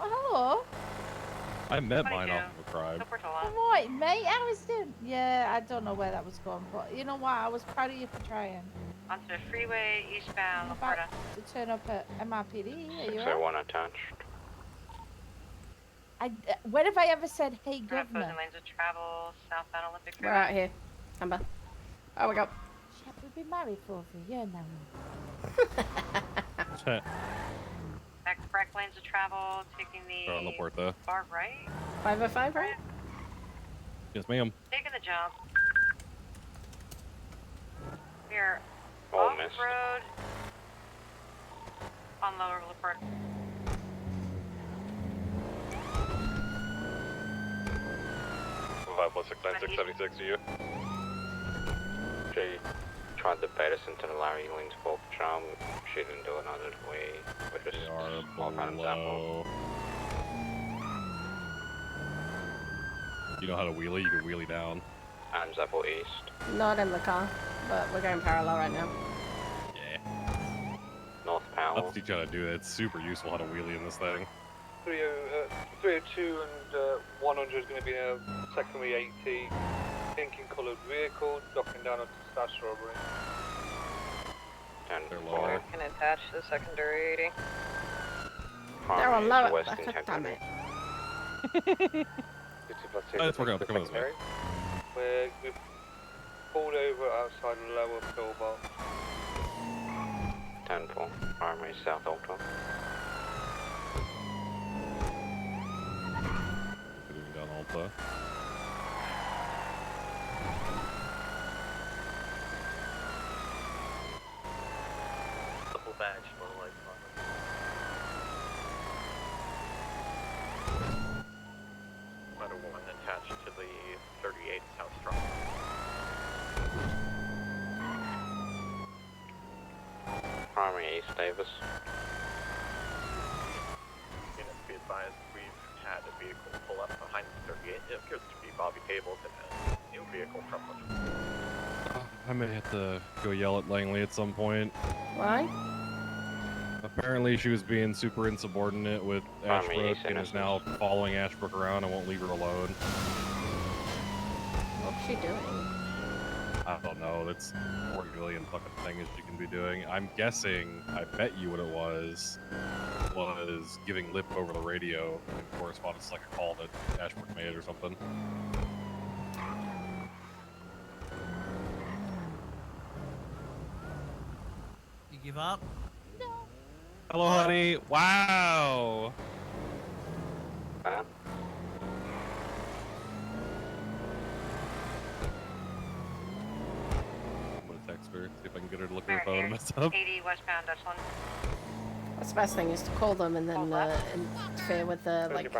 Oh, hello. I met mine off of a crime. What, mate? How is it? Yeah, I don't know where that was going, but you know what? I was proud of you for trying. Onto the freeway, eastbound, I'm about Laporta. to turn up at MRPD. Are you 601 attached. When have I ever said, hey, governor? Opposing lanes of travel, southbound Olympic We're out here. Amber. Oh, we go. Shit, we've been married for over a year now. Correct lanes of travel, taking the Laporta. far right. 505, right? Yes, ma'am. Taking the jump. We're All off missed. road on lower Laporta. tried the beta center Larry Lyn's for charm. She didn't do it, neither did we. We're just all random sample. You know how to wheelie? You can wheelie down. And Zapple East. Not in the car, but we're going parallel right now. Yeah. North Power. Let's teach you how to do it. It's super useful how to wheelie in this thing. 302 and 100 is going to be a secondary 80 pink and coloured vehicle docking down onto Stash Robbery. They're lower. Can attach the secondary 80. They're on low. West Damn it. Let's work out. Come on this way. We've pulled over outside the lower pillbox. 10-4, primary South Alton. Moving down Alta. Double badge for the light Letter 1 attached to the 38 South Strong. Primary East Davis. Unit, be advised, we've had a vehicle pull up behind the 38. It appears to be Bobby Tables and a new vehicle from them. I may have to go yell at Langley at some point. Why? Apparently she was being super insubordinate with Ashbrook and is now following Ashbrook around and won't leave her alone. What's she doing? I don't know. That's 40 million fucking things she can be doing. I'm guessing, I bet you what it was giving lip over the radio in correspondence to like a call that Ashbrook made or something. You give up? Hello, honey. Wow. I'm gonna text her, see if I can get her to look at her phone and mess up. 80 westbound, Dutch one. That's the best thing is to call them and then interfere with the like.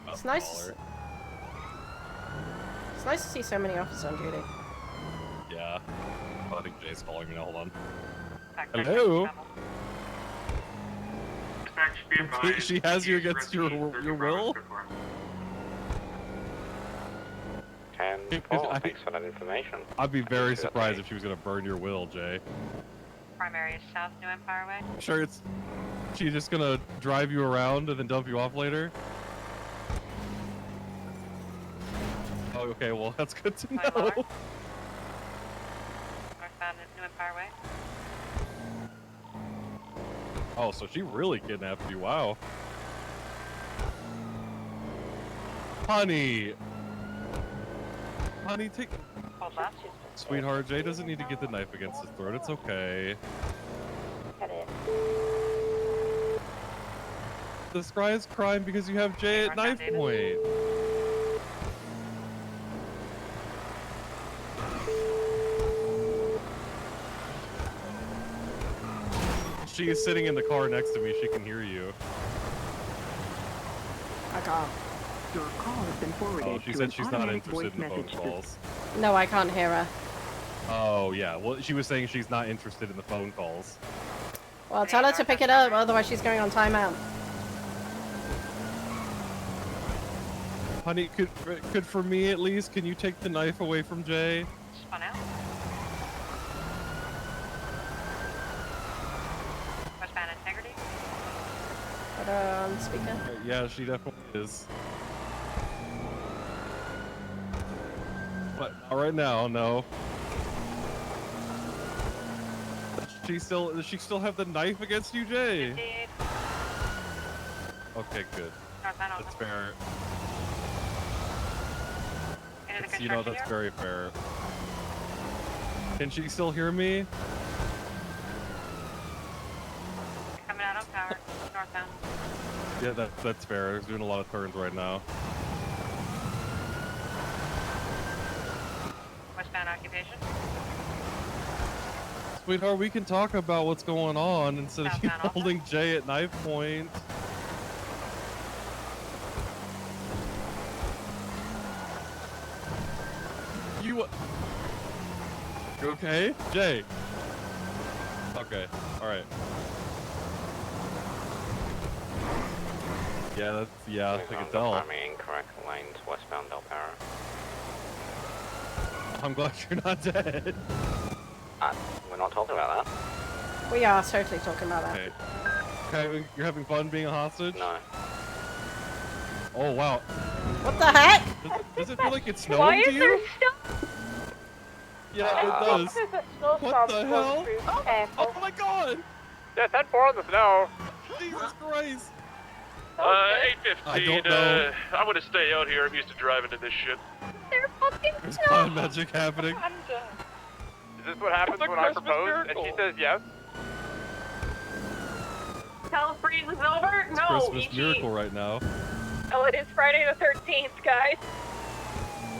It's nice. It's nice to see so many officers on duty. Yeah. Oh, I think Jay's calling me now. Hold on. Hello. She has you against your will? Thanks for that information. I'd be very surprised if she was gonna burn your will, Jay. Primary is South New Empire Way. Sure, she's just gonna drive you around and then dump you off later? Oh, okay, well, that's good to know. Northbound New Empire Way. Oh, so she really kidnapped you, wow. Honey! Honey, take... Hold left. Sweetheart, Jay doesn't need to get the knife against his throat, it's okay. Got it. This guy is crying because you have Jay at knife point. She is sitting in the car next to me, she can hear you. I can't. Your call has been forwarded. Oh, she said she's not interested in the phone calls. No, I can't hear her. Oh, yeah. Well, she was saying she's not interested in the phone calls. Well, tell her to pick it up, otherwise she's going on timeout. Honey, could for me at least, can you take the knife away from Jay? Spun out. Westbound integrity. Put her on speaker. Yeah, she definitely is. But not right now, no. Does she still have the knife against you, Jay? Indeed. Okay, good. Northbound That's fair. Into the You know, construction that's here. very fair. Can she still hear me? Coming out on power. Northbound. Yeah, that's fair. He's doing a lot of turns right now. Westbound occupation. Sweetheart, we can talk about what's going on instead of you Southbound also? holding Jay at knife point. You okay, Jay? Okay, all right. Yeah, that's I can tell. Incorrect lanes, westbound Del Perro. I'm glad you're not dead. We're not talking about that. We are totally talking about that. Okay, you're having fun being a hostage? No. Oh wow. What the heck? Does it feel like it's Why snowing to is there you? snow? Yeah, it does. There's a snowstorm What the hell? going through. Careful. Oh my god! Yeah, 10-4 in the snow. Jesus Christ! 8:15. I don't know. I'm gonna stay out here. I'm used to driving in this shit. There's fucking There's snow. cloud magic happening. Is this what happens when I propose and she says yes? Hell freeze is over? It's No, Christmas EG. miracle right now. Oh, it is Friday the 13th, guys.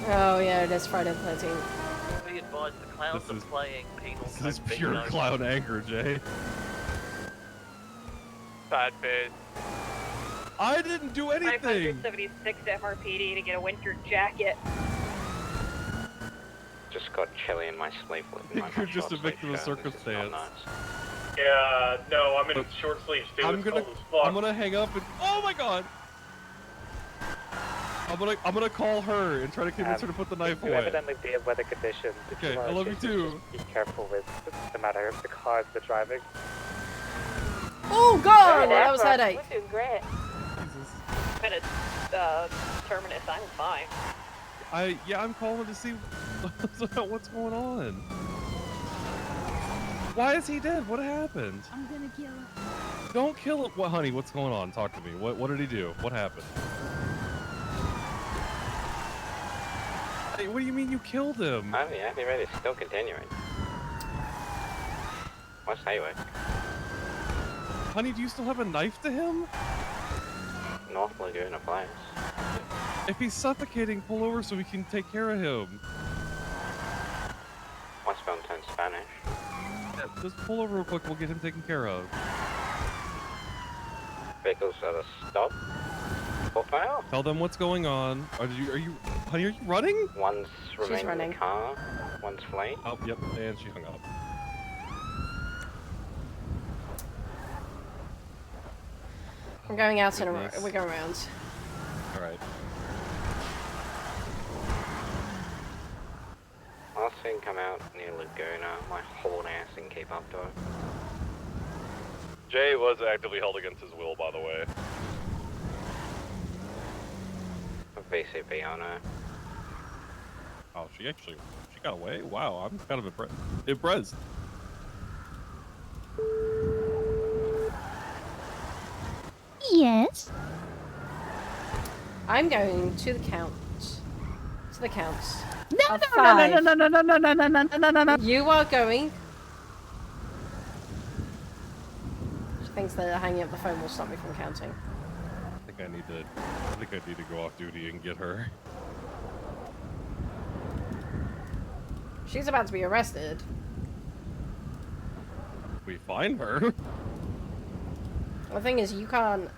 Oh yeah, it is Friday the 13th. Be advised, the clowns are playing penal This is code pure bingo. clown anger, Jay. Sad face. I didn't do anything. 576 MRPD to get a winter jacket. Just got chilly in my sleep. I think you're just a victim of circumstance. Yeah, no, I'm in short sleeves too. I'm It's gonna, cold as fuck. I'm gonna hang up and. Oh my god! I'm gonna call her and try to convince her to put the knife You away. evidently be of weather conditions. If Okay, you are I love you just too. Be careful with no matter the cars they're driving. Oh god, that was headache. We're doing great. But it's Terminus, I'm fine. I'm calling to see what's going on. Why is he dead? What happened? I'm gonna kill him. Don't kill him. What, honey? What's going on? Talk to me. What did he do? What happened? Hey, what do you mean you killed him? Oh yeah, the raid is still continuing. What's highway? Honey, do you still have a knife to him? North Laguna Place. If he's suffocating, pull over so we can take care of him. Westbound turn Spanish. Yeah, just pull over real quick. We'll get him taken care of. Vehicles at a stop. Full fire. Tell them what's going on. Honey, are you running? One's remaining in running. the car. One's fleeing. Oh, yep, and she hung up. We're going out and Goodness. we're going around. All right. Last thing come out near Laguna. My whole ass and keep up to it. Jay was actively held against his will, by the way. VCP on her. Oh, she got away? Wow, I'm kind of impressed. Yes. I'm going to the count. To the counts. No, of no, five. no, no, no, no, no, no, no, no, no, no, no. You are going. She thinks that hanging up the phone will stop me from counting. I think I need to go off duty and get her. She's about to be arrested. We find her. The thing is, you can't.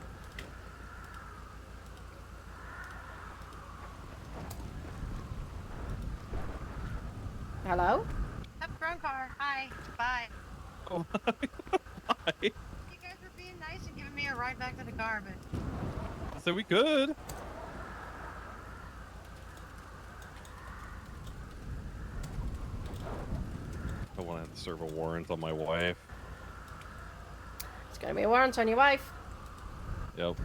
Hello? Up front car. Hi. Bye. Oh, hi. You guys were being nice and giving me a ride back to the car, but So we could. I want to have to serve a warrant on my wife. It's gonna be a warrant on your wife. Yep.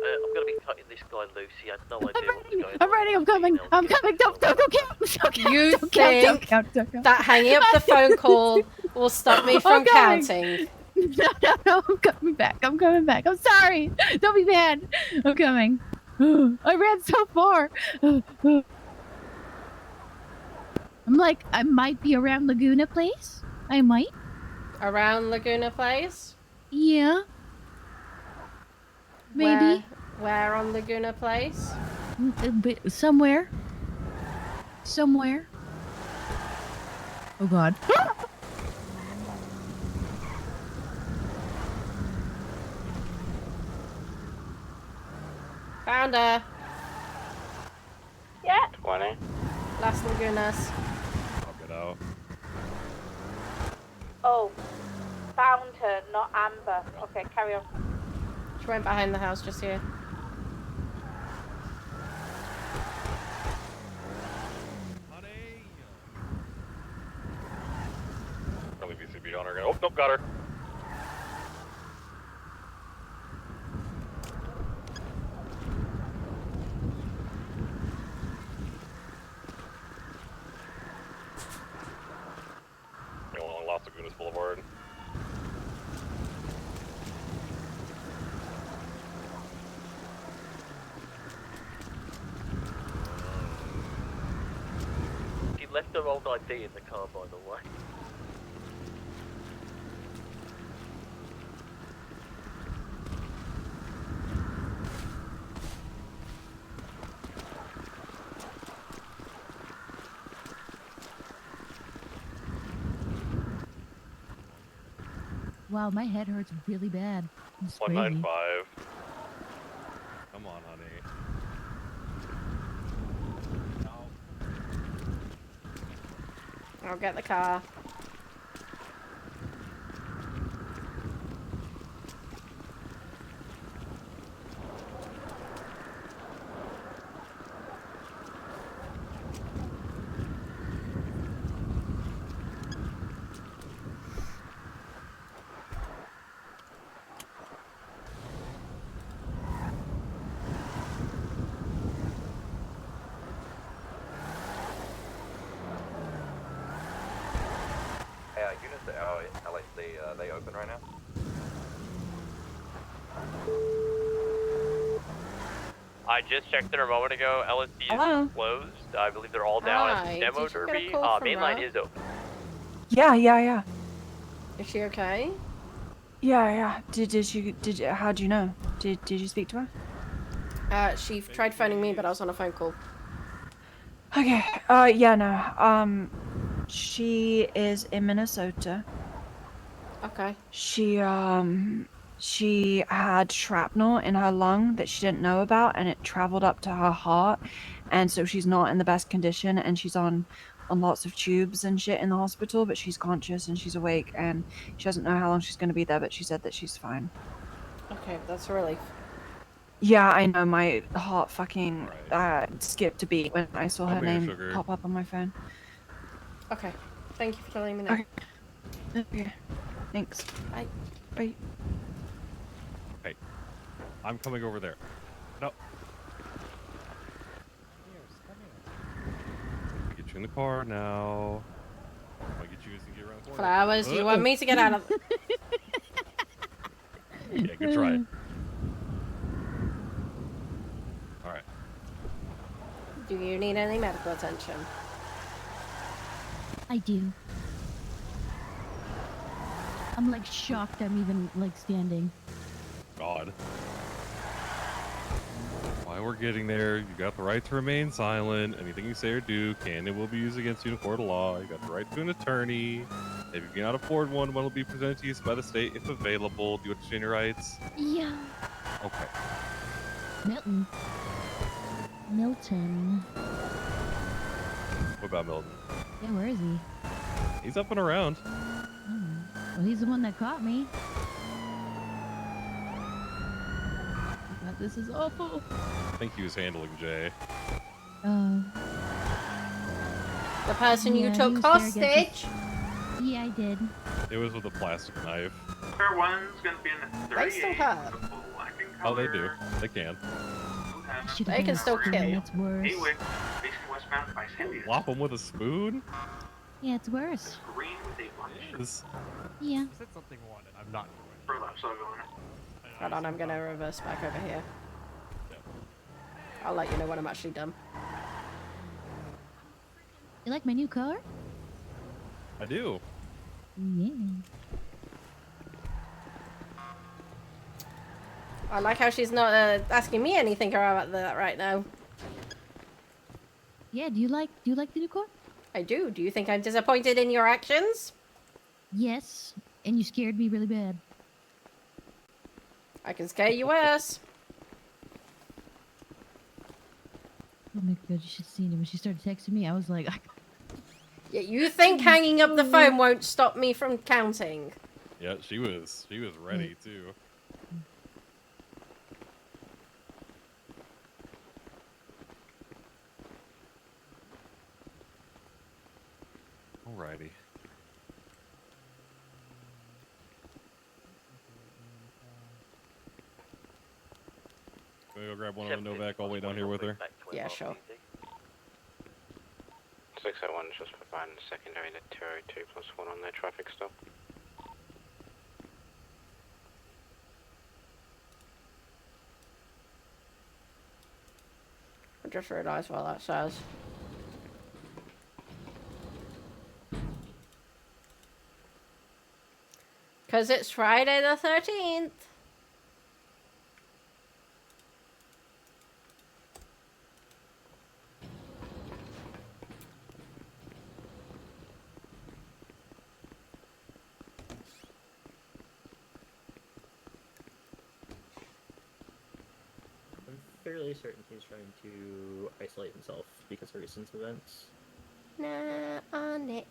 I'm gonna be cutting this guy loose. He had no idea what was going on. I'm ready. I'm coming. I'm coming. Don't count. Don't count. You Don't count. Don't think count. Don't count. that hanging up the phone call will stop me from I'm coming. counting? No, no, no. I'm coming back. I'm coming back. I'm sorry. Don't be mad. I'm coming. I ran so far. I'm like, I might be around Laguna Place. I might. Around Laguna Place? Yeah. Maybe. Where on Laguna Place? Somewhere. Somewhere. Oh God. Miranda. Yeah. 20. Las Lagunas. I'll get out. Oh, found her, not Amber. Okay, carry on. She went behind the house just here. Probably BCB on her again. Oh, nope, got her. On Las Lagunas Boulevard. He left her old ID in the car, by the way. Wow, my head hurts really bad. It's 195. Come on, honey. I'll get the car. Units at our LAC, are they open right now? I just checked in a moment ago. LSD Hello? is closed. I believe they're all down Hi, at Demo did you get a Derby. call from Main line Rob? is open. Yeah. Is she okay? Yeah. How'd you know? Did you speak to her? She tried phoning me, but I was on a phone call. Okay. Yeah, no. She is in Minnesota. Okay. She had shrapnel in her lung that she didn't know about, and it traveled up to her heart, and so she's not in the best condition, and she's on lots of tubes and shit in the hospital, but she's conscious and she's awake, and she doesn't know how long she's going to be there, but she said that she's fine. Okay, that's a relief. Yeah, I know, my heart fucking skipped a beat when I saw her Come here, name sugar. pop up on my phone. Okay. Thank you for telling me that. Okay. Thanks. Bye. Bye. Hey, I'm coming over there. No. Get you in the car now. I'll get you as you get around the corner. Flowers, you want me to get out of... Yeah, good try. Alright. Do you need any medical attention? I do. I'm like shocked I'm even like standing. God. While we're getting there, you got the right to remain silent. Anything you say or do can and will be used against you in a court of law. You got the right to an attorney. If you cannot afford one will be presented to you by the state if available. Do you understand your rights? Yeah. Okay. Milton. What about Milton? Yeah, where is he? He's up and around. Well, he's the one that caught me. God, this is awful. I think he was handling Jay. The person you Yeah, took he was there hostage? Yeah, I did. It was with a plastic knife. Square one's gonna be in the They still hurt. Oh, they do. They can. They can still kill. It's worse. Anyway, facing westbound by San Diego. Whop him with a spoon? Yeah, it's worse. Green with a bunch. Yeah. You said something one, and I'm not For lap, so going. Hold on, I'm gonna reverse back over here. I'll let you know when I'm actually done. You like my new car? I do. Yeah. I like how she's not asking me anything about that right now. Yeah, do you like the new car? I do. Do you think I'm disappointed in your actions? Yes, and you scared me really bad. I can scare you worse. Oh my god, you should have seen it when she started texting me. I was like, Yeah, you think hanging up the phone won't stop me from counting? Yeah, she was ready too. Alrighty. Can we go grab one on the Novak all the way down here with her? Yeah, sure. 601 just providing secondary to 202 plus 1 on their traffic stop. I just realised what that says. Because it's Friday the 13th. I'm fairly certain he's trying to isolate himself because of recent events. Nah, on it.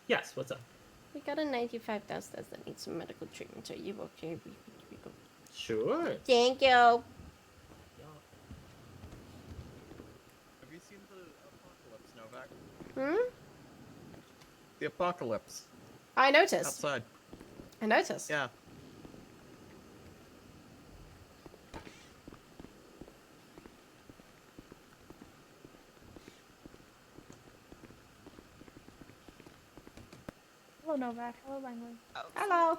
Yes, what's up? We got a 95 downstairs that needs some medical treatment. Are you okay? We go. Sure. Thank you. Have you seen the apocalypse, Novak? Hmm? The apocalypse. I noticed. Outside. I noticed. Yeah. Hello, Novak. Hello, Langley. Hello.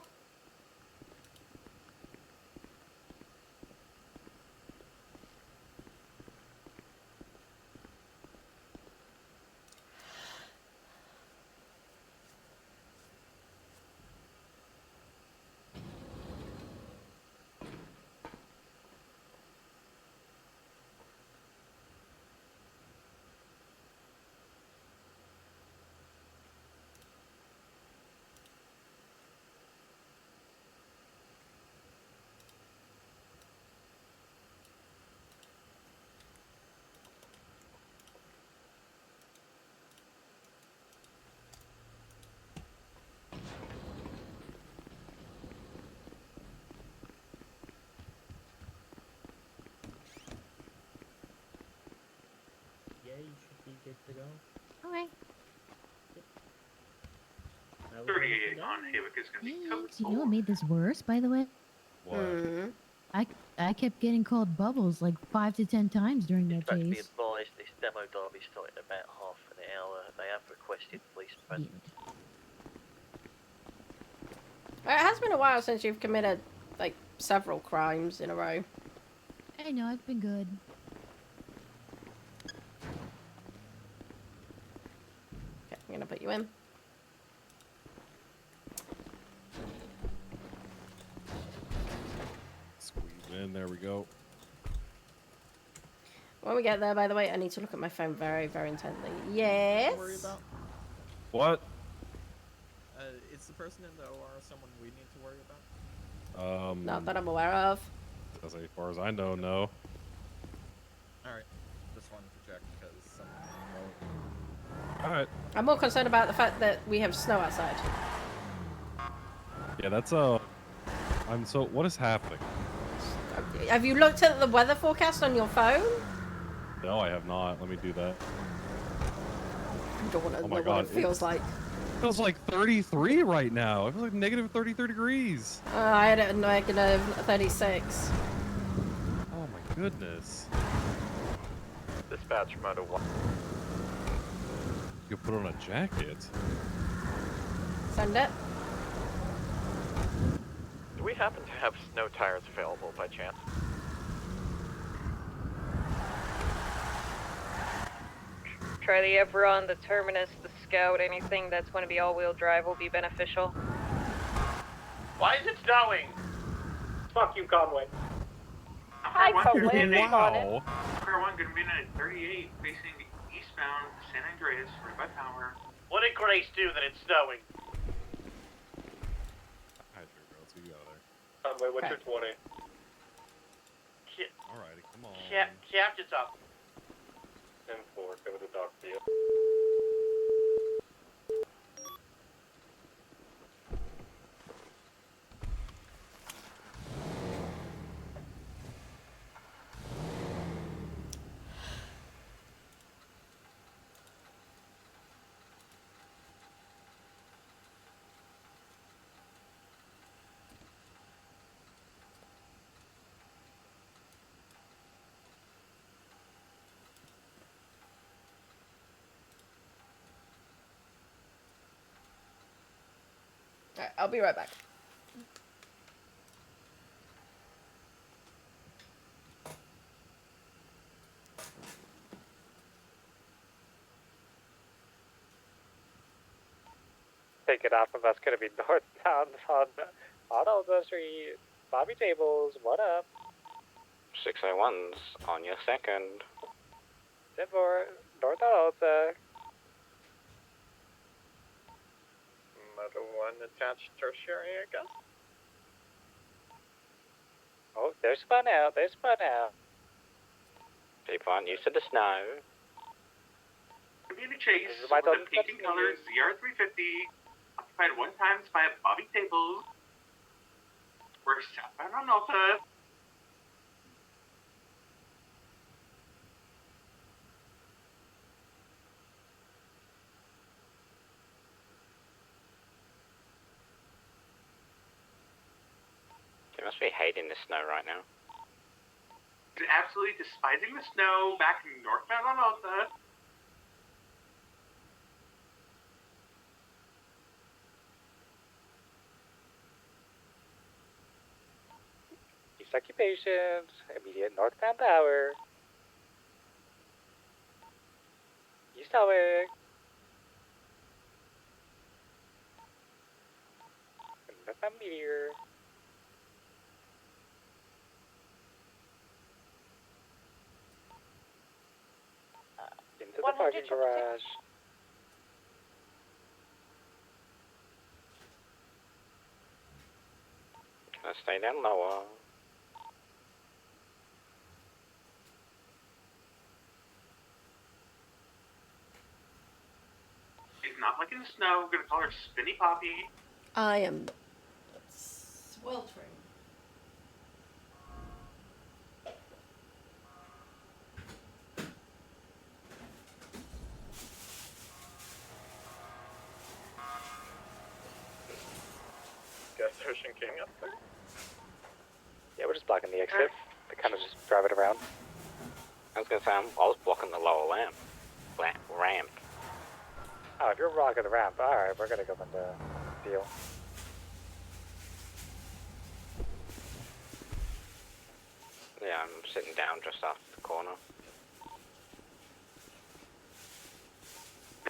Yeah, you should be good to go. okay. 38 on Havoc is going to be code You know what made this worse, by the way? What? I kept getting called Bubbles like 5 to 10 times during that In fact, be chase. advised, this demo derby started in about half an hour. They have requested police presence. It has been a while since you've committed, like, several crimes in a row. I know, I've been good. Okay, I'm gonna put you in. Squeeze in, there we go. When we get there, by the way, I need to look at my phone very, very intently. Yes? Worry about? What? Is the person in the OR someone we need to worry about? Not that I'm aware of. As far as I know, no. Alright, just wanted to check because Alright. I'm more concerned about the fact that we have snow outside. Yeah, that's what is happening? Have you looked at the weather forecast on your phone? No, I have not. Let me do that. You don't want to Oh know my what God, it feels like. It feels like 33 right now. It feels like negative 33 degrees. I had it at negative 36. Oh my goodness. Dispatch mode 1. You put on a jacket. Send it. Do we happen to have snow tires available by chance? Charlie, if we're on the terminus, the scout, anything that's going to be all-wheel drive will be beneficial. Why is it snowing? Fuck you, Conway. Hi, Conway. Wow. Car 1 going to be in at 38 facing eastbound San Andreas, right by power. What did Grace do that it's snowing? Conway, what's your 20? Alrighty, come on. Captain's up. go to Doc Deal. Alright, I'll be right back. Taking off of us, gonna be northbound on Aldo Street. Bobby Tables, what up? 601's on your second. 10-4, north Alta. Motor 1 attached tertiary, I guess. Oh, they're spun out, People aren't used to the snow. Community Chase This is with my the pink and color ZR350, occupied 1 times by Bobby Tables. We're southbound on Alta. They must be hating the snow right now. Absolutely despising the snow back northbound on Alta. East occupations, immediate northbound tower. East tower. Northbound meteor. Into the parking garage. Can I stay down lower? She's not liking the snow. We're gonna call her Spinny Poppy. I am sweltering. Gas Ocean King up there. Yeah, we're just blocking the exit. To kind of just drive it around. I was gonna say, I was blocking the lower ramp. Ramp. Oh, if you're rocking the ramp, alright, we're gonna go into deal. Yeah, I'm sitting down just off the corner.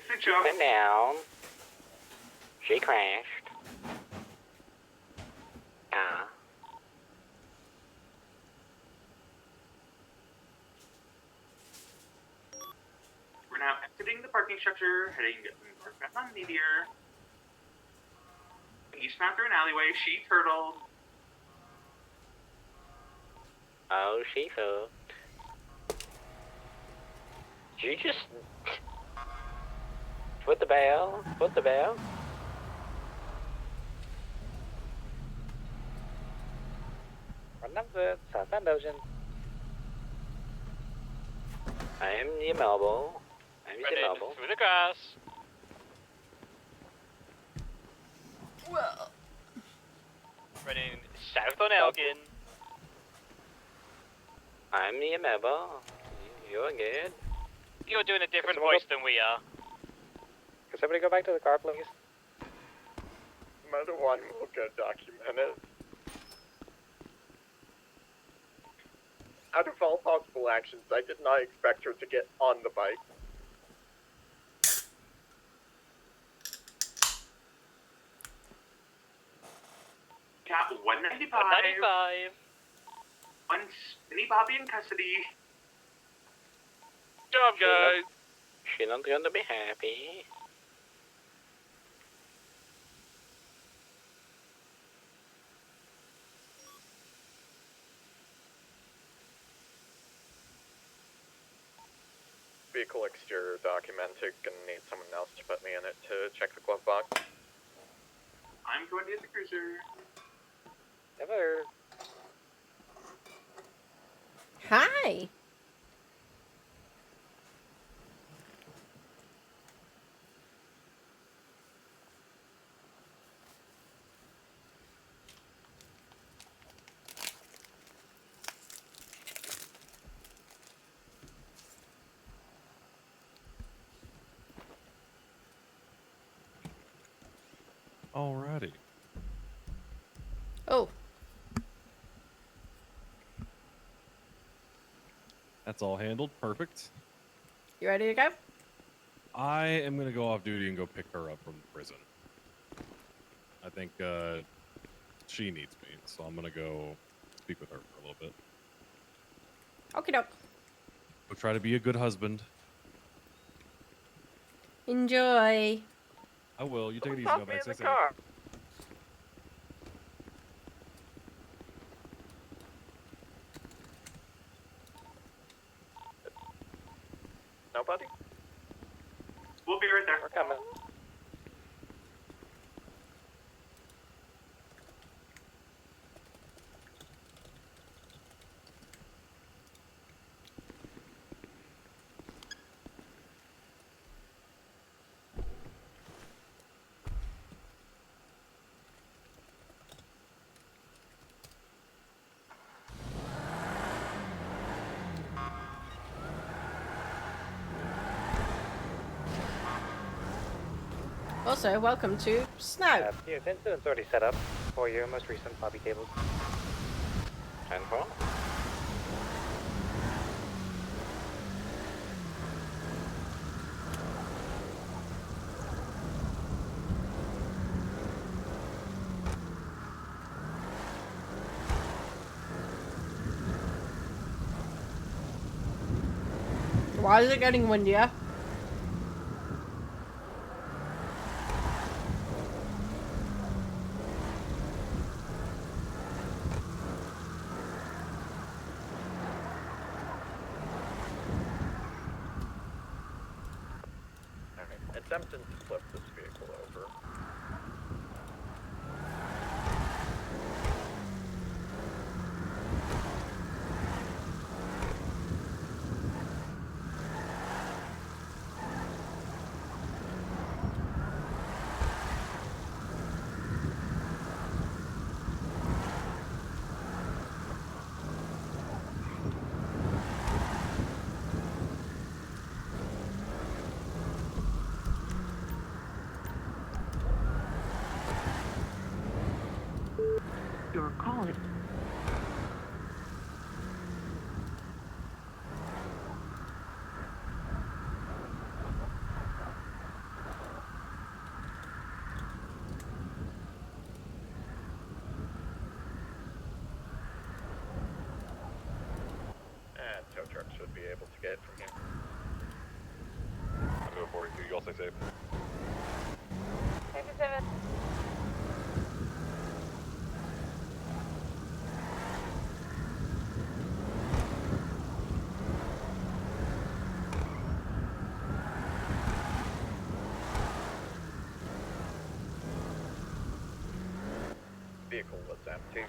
Sit down. She crashed. Ah. We're now exiting the parking structure, heading northbound on Meteor. Eastbound through an alleyway, she turtled. Oh, she hooked. Did you just... Foot the bell? Foot the bell? Run up the southbound ocean. I am the mobile. I'm the mobile. Through the grass. Well. Running south on Elgin. I'm the mobile. You're good. You're doing a different voice than we are. Can somebody go back to the car, please? Motor 1 will go documented. Out of all possible actions, I did not expect her to get on the bike. Got 195. 195. One Spinny Bobby in custody. Good job, guys. She's not going to be happy. vehicle exterior documented. Gonna need someone else to put me in it to check the glove box. I'm going to get the cruiser. Never. Hi. Alrighty. Oh. That's all handled. Perfect. You ready to go? I am going to go off duty and go pick her up from the prison. I think she needs me, so I'm going to go speak with her for a little bit. Okie doke. Go try to be a good husband. Enjoy. I will. You take it easy, Stop Novak. me in Stay the safe. car. Nobody? We'll be right there. We're coming. Also, welcome to Snow. Yes, incident's already set up for your most recent Bobby tables. 10-4. Why is it getting windier? Attempting to flip this vehicle over. Your call is... And tow truck should be able to get it from here. I'm going 42. You all stay safe. 57. Vehicle was empty.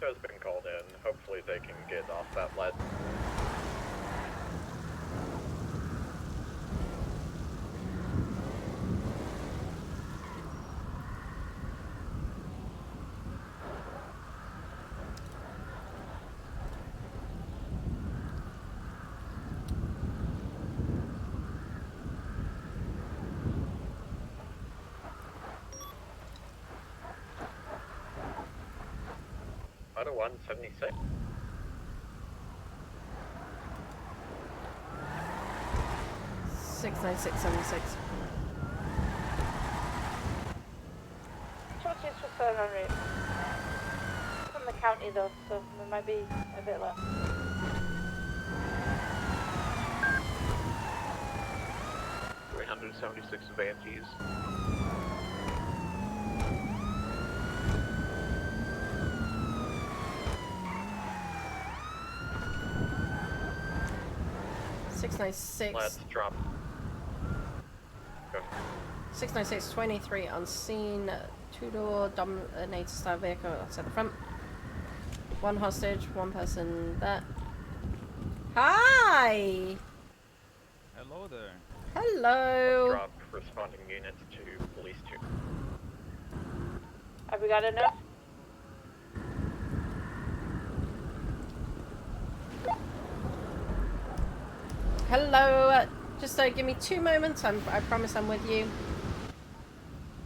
Tow's been called in. Hopefully they can get off that lead. Auto 176. Six 9676. Short is for 700. From the county though, so it might be a bit less. $376 of AMGs. 696. Let's drop. Go. 696, 23 on scene. Two-door Dominator style vehicle outside the front. One hostage, one person there. Hi! Hello there. Hello! Let's drop responding units to police 2. Have we got enough? Hello! Just give me 2 moments. I promise I'm with you.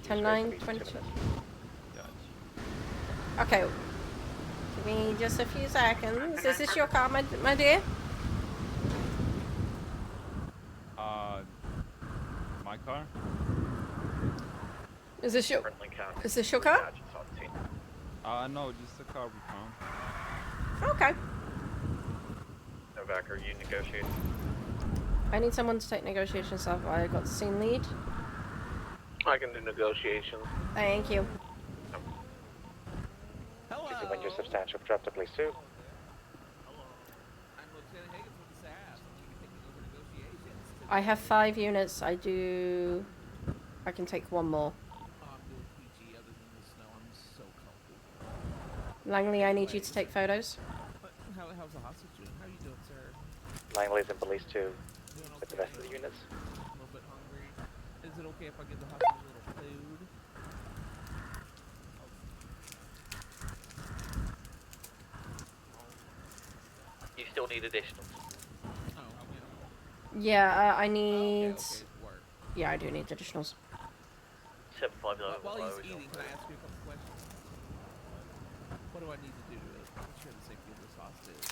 10-9, 22. Okay. Give me just a few seconds. Is this your car, my dear? My car? Is this your car? No, just the car we found. Okay. Novak, are you negotiating? I need someone to take negotiation stuff. I got scene lead. I can do negotiations. Thank you. Easy when you're substantial, drop to police 2. I'm Lieutenant Higgins with the SAS. You can take me over negotiations. I have 5 units. I can take 1 more. I'm doing PG other than the snow. I'm so comfortable. Langley, I need you to take photos. How's the hostage doing? How are you doing, sir? Langley's in police 2 with the rest of the units. A little bit hungry. Is it okay if I give the hostage a little food? You still need additional. Yeah, I need... Okay, work. Yeah, I do need additionals. 750. While he's eating, can I ask you a couple questions? What do I need to do to ensure the safety of this hostage?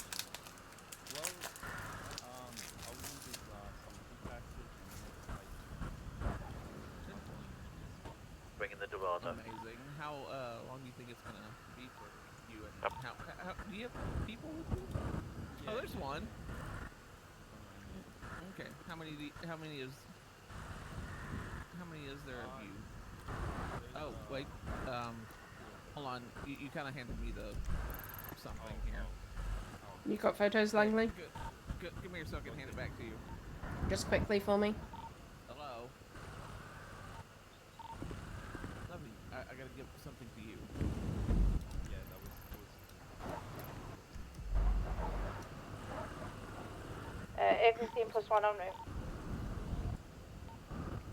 Well, all we need is some packages and Bringing the Dorado. Amazing. How long do you think it's gonna be for you? And how do you have people with you? Yeah, oh, there's one. Okay. How many is there of you? Oh, wait. Hold on. You kind of handed me the something here. You got photos, Langley? Good. Give me your so I can hand it back to you. Just quickly for me. Hello. Lovely. I gotta give something to you. Yeah, that was 15 plus 1 on route.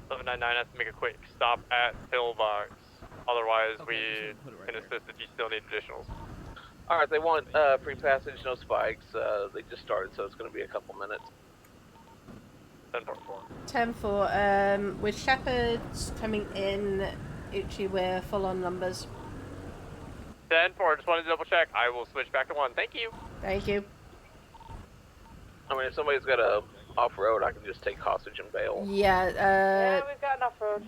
799 has to make a quick stop at Pillbox. Otherwise, we can assist if you still need additionals. Alright, they want free passage, no spikes. They just started, so it's going to be a couple minutes. 10-4. 10-4. With Shepherds coming in, Uchi, we're full on numbers. 10-4. Just wanted to double check. I will switch back to 1. Thank you. Thank you. I mean, if somebody's got a off-road, I can just take hostage and bail. Yeah, yeah, we've got an off-road.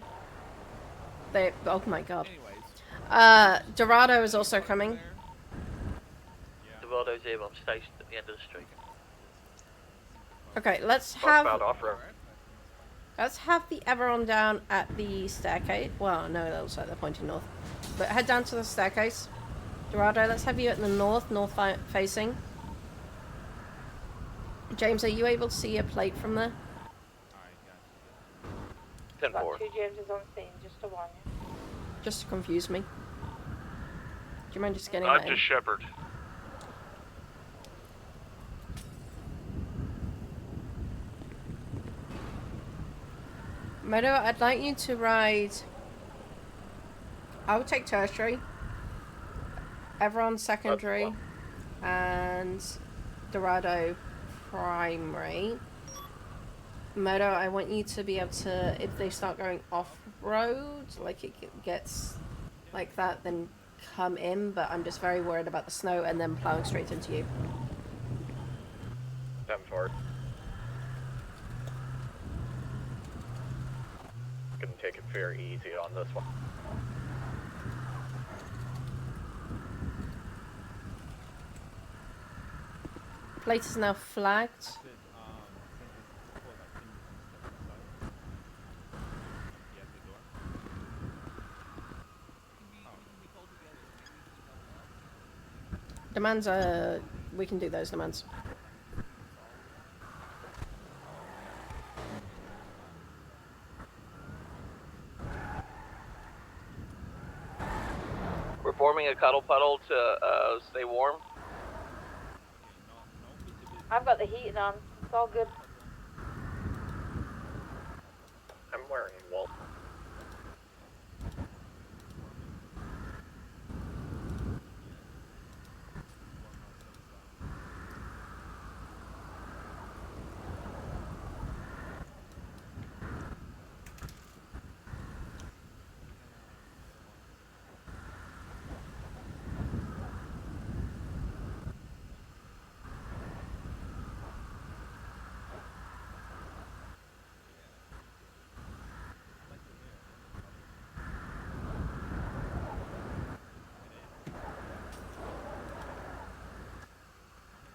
Oh my god. Dorado is also coming. Dorado's here. I'm stationed at the end of the street. Okay, let's have the Everon down at the staircase. Well, no, that looks like they're pointing north. But head down to the staircase. Dorado, let's have you at the north facing. James, are you able to see a plate from there? 10-4. 2 Jameses on scene, just to warn you. Just to confuse me. Do you mind just getting Not that just Shepherd. Meadow, I'd like you to ride... I would take tertiary. Everon secondary. And Dorado primary. Meadow, I want you to be able to, if they start going off-road, like it gets like that, then come in, but I'm just very worried about the snow and then plowing straight into you. 10-4. Gonna take it very easy on this one. Plate is now flagged. Demands we can do those demands. forming a cuddle puddle to stay warm. I've got the heating on. It's all good. I'm wearing wool.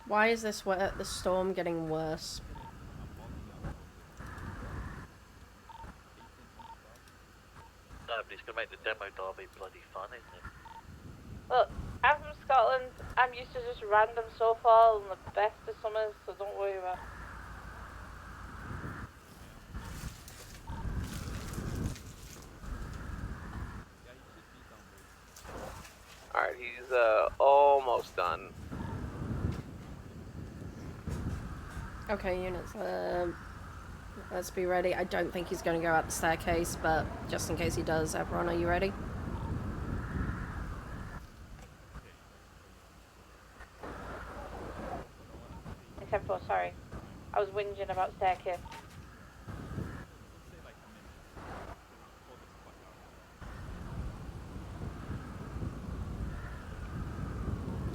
Why is this the storm getting worse? Nobody's gonna make the demo derby bloody fun, isn't it? Look, I'm from Scotland. I'm used to just random snowfall and the best of summers, so don't worry about it. Alright, he's almost done. Okay, units, let's be ready. I don't think he's going to go out the staircase, but just in case he does, everyone, are you ready? Except for, sorry, I was whinging about staircase.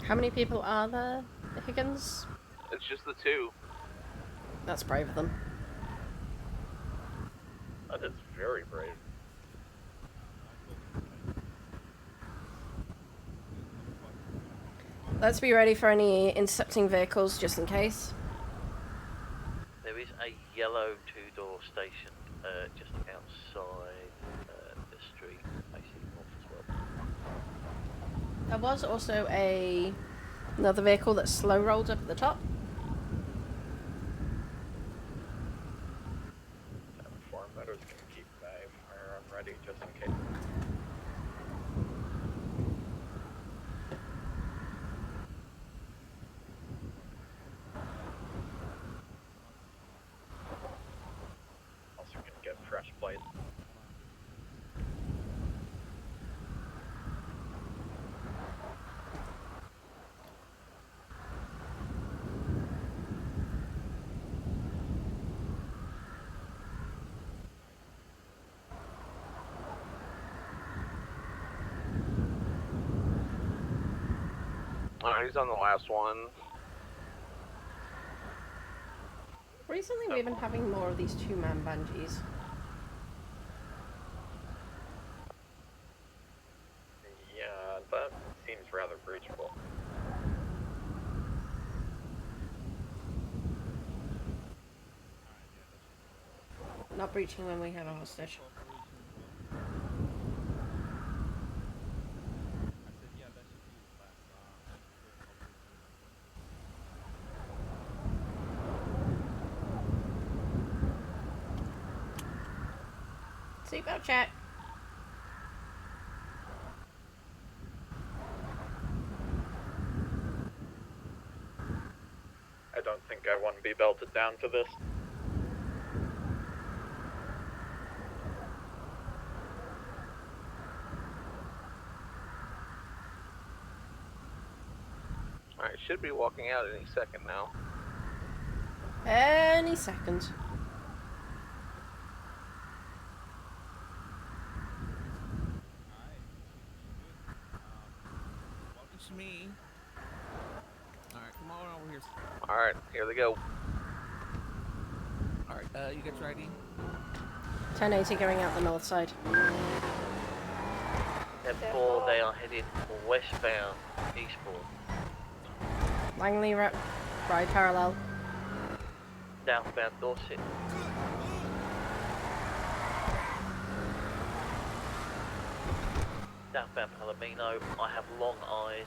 How many people are there, Higgins? It's just the two. That's brave of them. That is very brave. Let's be ready for any intercepting vehicles, just in case. There is a yellow two-door station just outside the street, basically north as well. There was also another vehicle that slow rolled up at the top. That was going to keep my firearm ready just in case. Also going to get fresh plates. Alright, he's on the last one. Recently, we've been having more of these two-man bungees. Yeah, that seems rather breachable. Not breaching when we have a hostage. Seatbelt check. I don't think I want to be belted down for this. Alright, should be walking out any second now. Any second. It's me. Alright, come on over here. Alright, here they go. Alright, you get your ID? 1080 going out the north side. Therefore, they are heading westbound, eastbound. Langley, right parallel. Southbound Dorset. Southbound Palomino, I have long eyes.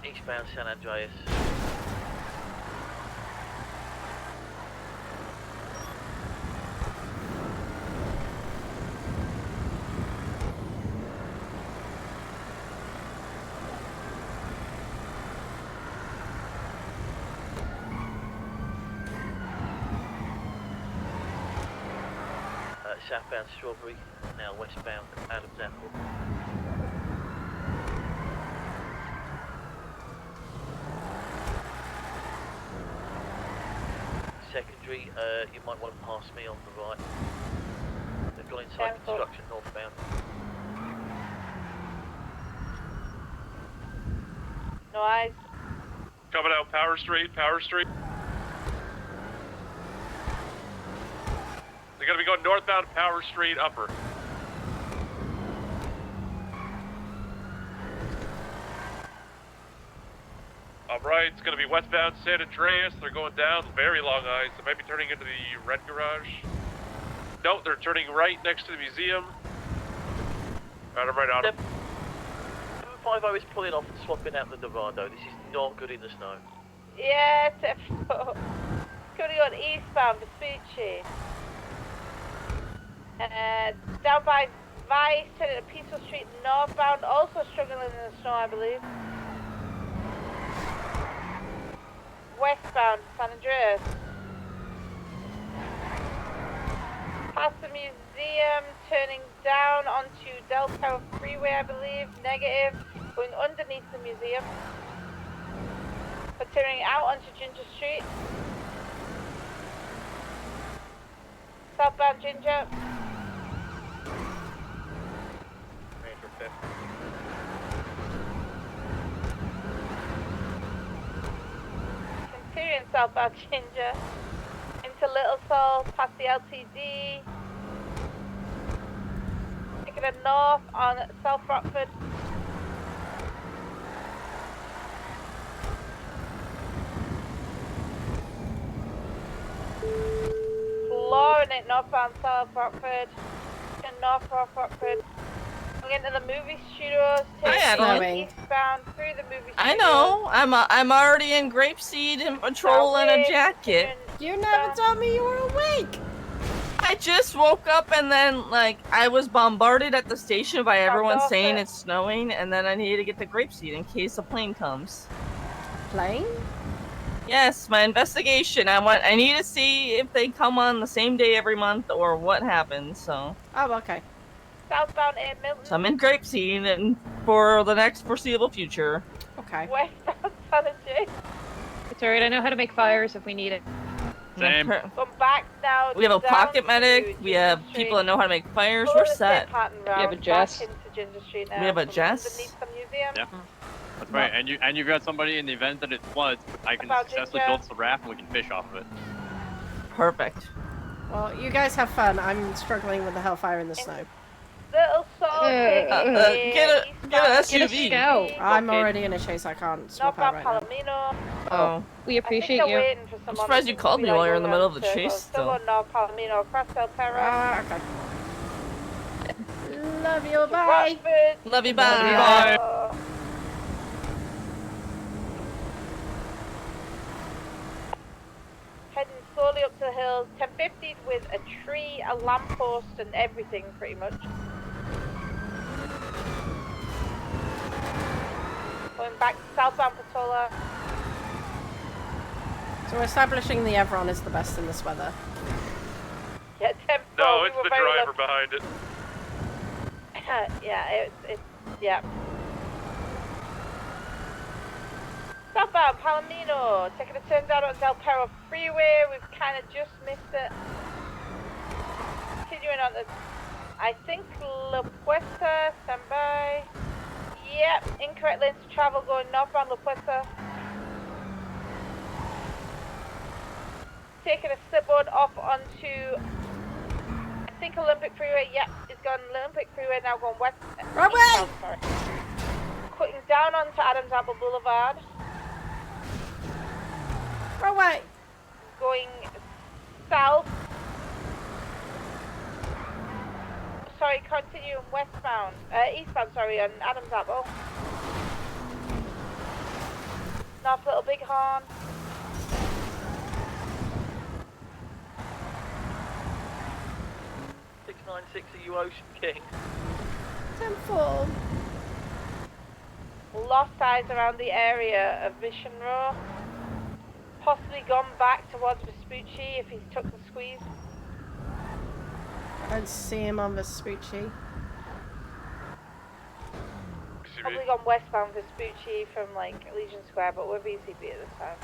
Eastbound San Andreas. southbound Strawberry, now westbound Adams Apple. Secondary, you might want to pass me on the right. They've gone inside construction northbound. No eyes. Coming out Power Street, Power Street. They're gonna be going northbound Power Street upper. Alright, it's gonna be westbound San Andreas. They're going down very long eyes. They might be turning into the red garage. No, they're turning right next to the museum. Right, I'm right on them. 750 is pulling off and swapping out the Dorado. This is not good in the snow. Yeah, Tempo. Coming on eastbound Vespucci. Down by Vice, turning to Peaceful Street northbound, also struggling in the snow, I believe. Westbound San Andreas. Past the museum, turning down onto Del Perro Freeway, I believe. Negative. Going underneath the museum. But turning out onto Ginger Street. Southbound Ginger. Major 5th. Continuing southbound Ginger. Into Little Seoul, past the LTD. Taking a north on South Rockford. Flooring it northbound South Rockford. And North Rockford. Going into the movie studios. Hi, Atalin. Taking eastbound through the movie studios. I know. I'm already in grapeseed and patrol in a jacket. You never told me you were awake. I just woke up and then like I was bombarded at the station by everyone saying it's snowing, and then I needed to get to grapeseed in case a plane comes. Plane? Yes, my investigation. I need to see if they come on the same day every month or what happens. So. Oh, okay. Southbound in Milton. So I'm in grapeseed and for the next foreseeable future. Okay. Westbound San Andreas. It's alright, I know how to make fires if we need it. Same. Come back now. We have a down pocket medic. to We have Ginger people that Street. know how to make fires. Follow We're the set. same pattern You have a round, Jess? back into Ginger Street now, We have a from Jess? underneath the museum. Yeah. That's right, and you've got somebody in the event that it floods, I can About successfully Ginger. build us a raft and we can fish off of it. Perfect. Well, you guys have fun. I'm struggling with the hellfire in the snow. Little Seoul. Get a SUV. I'm already in a chase. I can't swap out Northbound right Palomino. Oh. We appreciate I think you. they're waiting for I'm someone surprised you to called be me like while you're in the going middle of the around chase circles. still. Still on North Palomino, across Del Perro. okay. Love you. Bye. Rockford. Love you. Bye. Heading slowly up to the hills. 1050 with a tree, a lamppost, and everything pretty much. Going back to southbound Patola. So establishing the Evron is the best in this weather. Yeah, 10 No, we it's were the very driver lucky. behind it. Yeah, it's yeah. Southbound Palomino, taking a turn down on Del Perro Freeway. We've kind of just missed it. Continuing on the, I think La Puerta, stand by. Yep, incorrect lanes to travel going northbound La Puerta. Taking a slipboard off onto, I think Olympic Freeway. Yep, it's gone Olympic Freeway now going west. Right way! Sorry. Cutting down onto Adams Apple Boulevard. Right way! Going south. Sorry, continuing westbound, eastbound, sorry, on Adams Apple. North Little Bighorn. Are you Ocean King? 10-4. Lost eyes around the area of Vision Row. Possibly gone back towards Vespucci if he's took the squeeze. I don't see him on Vespucci. Probably gone westbound Vespucci from like Legion Square, but we're VCB at this time.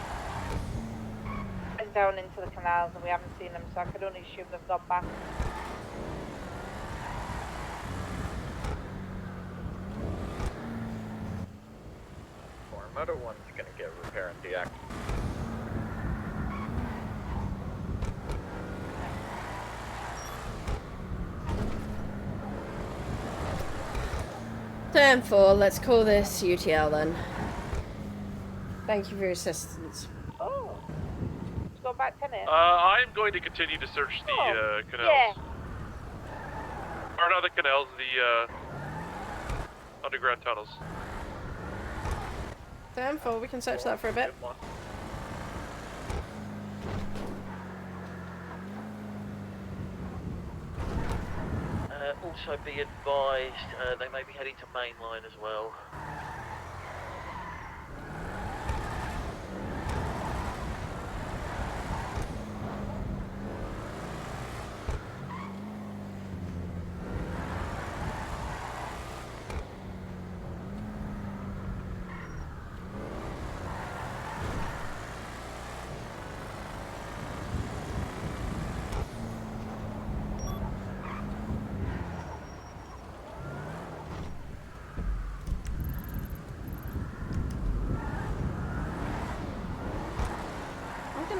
And down into the canals, and we haven't seen them, so I could only assume they've gone back. Moto 1's gonna get repair and deactivate. 10-4, let's call this UTL then. Thank you for your assistance. Oh. Let's go back 10 in. I'm going to continue to search the canals. Yeah. Or not the canals, the underground tunnels. 10-4, we can search that for a bit. Also be advised, they may be heading to mainline as well.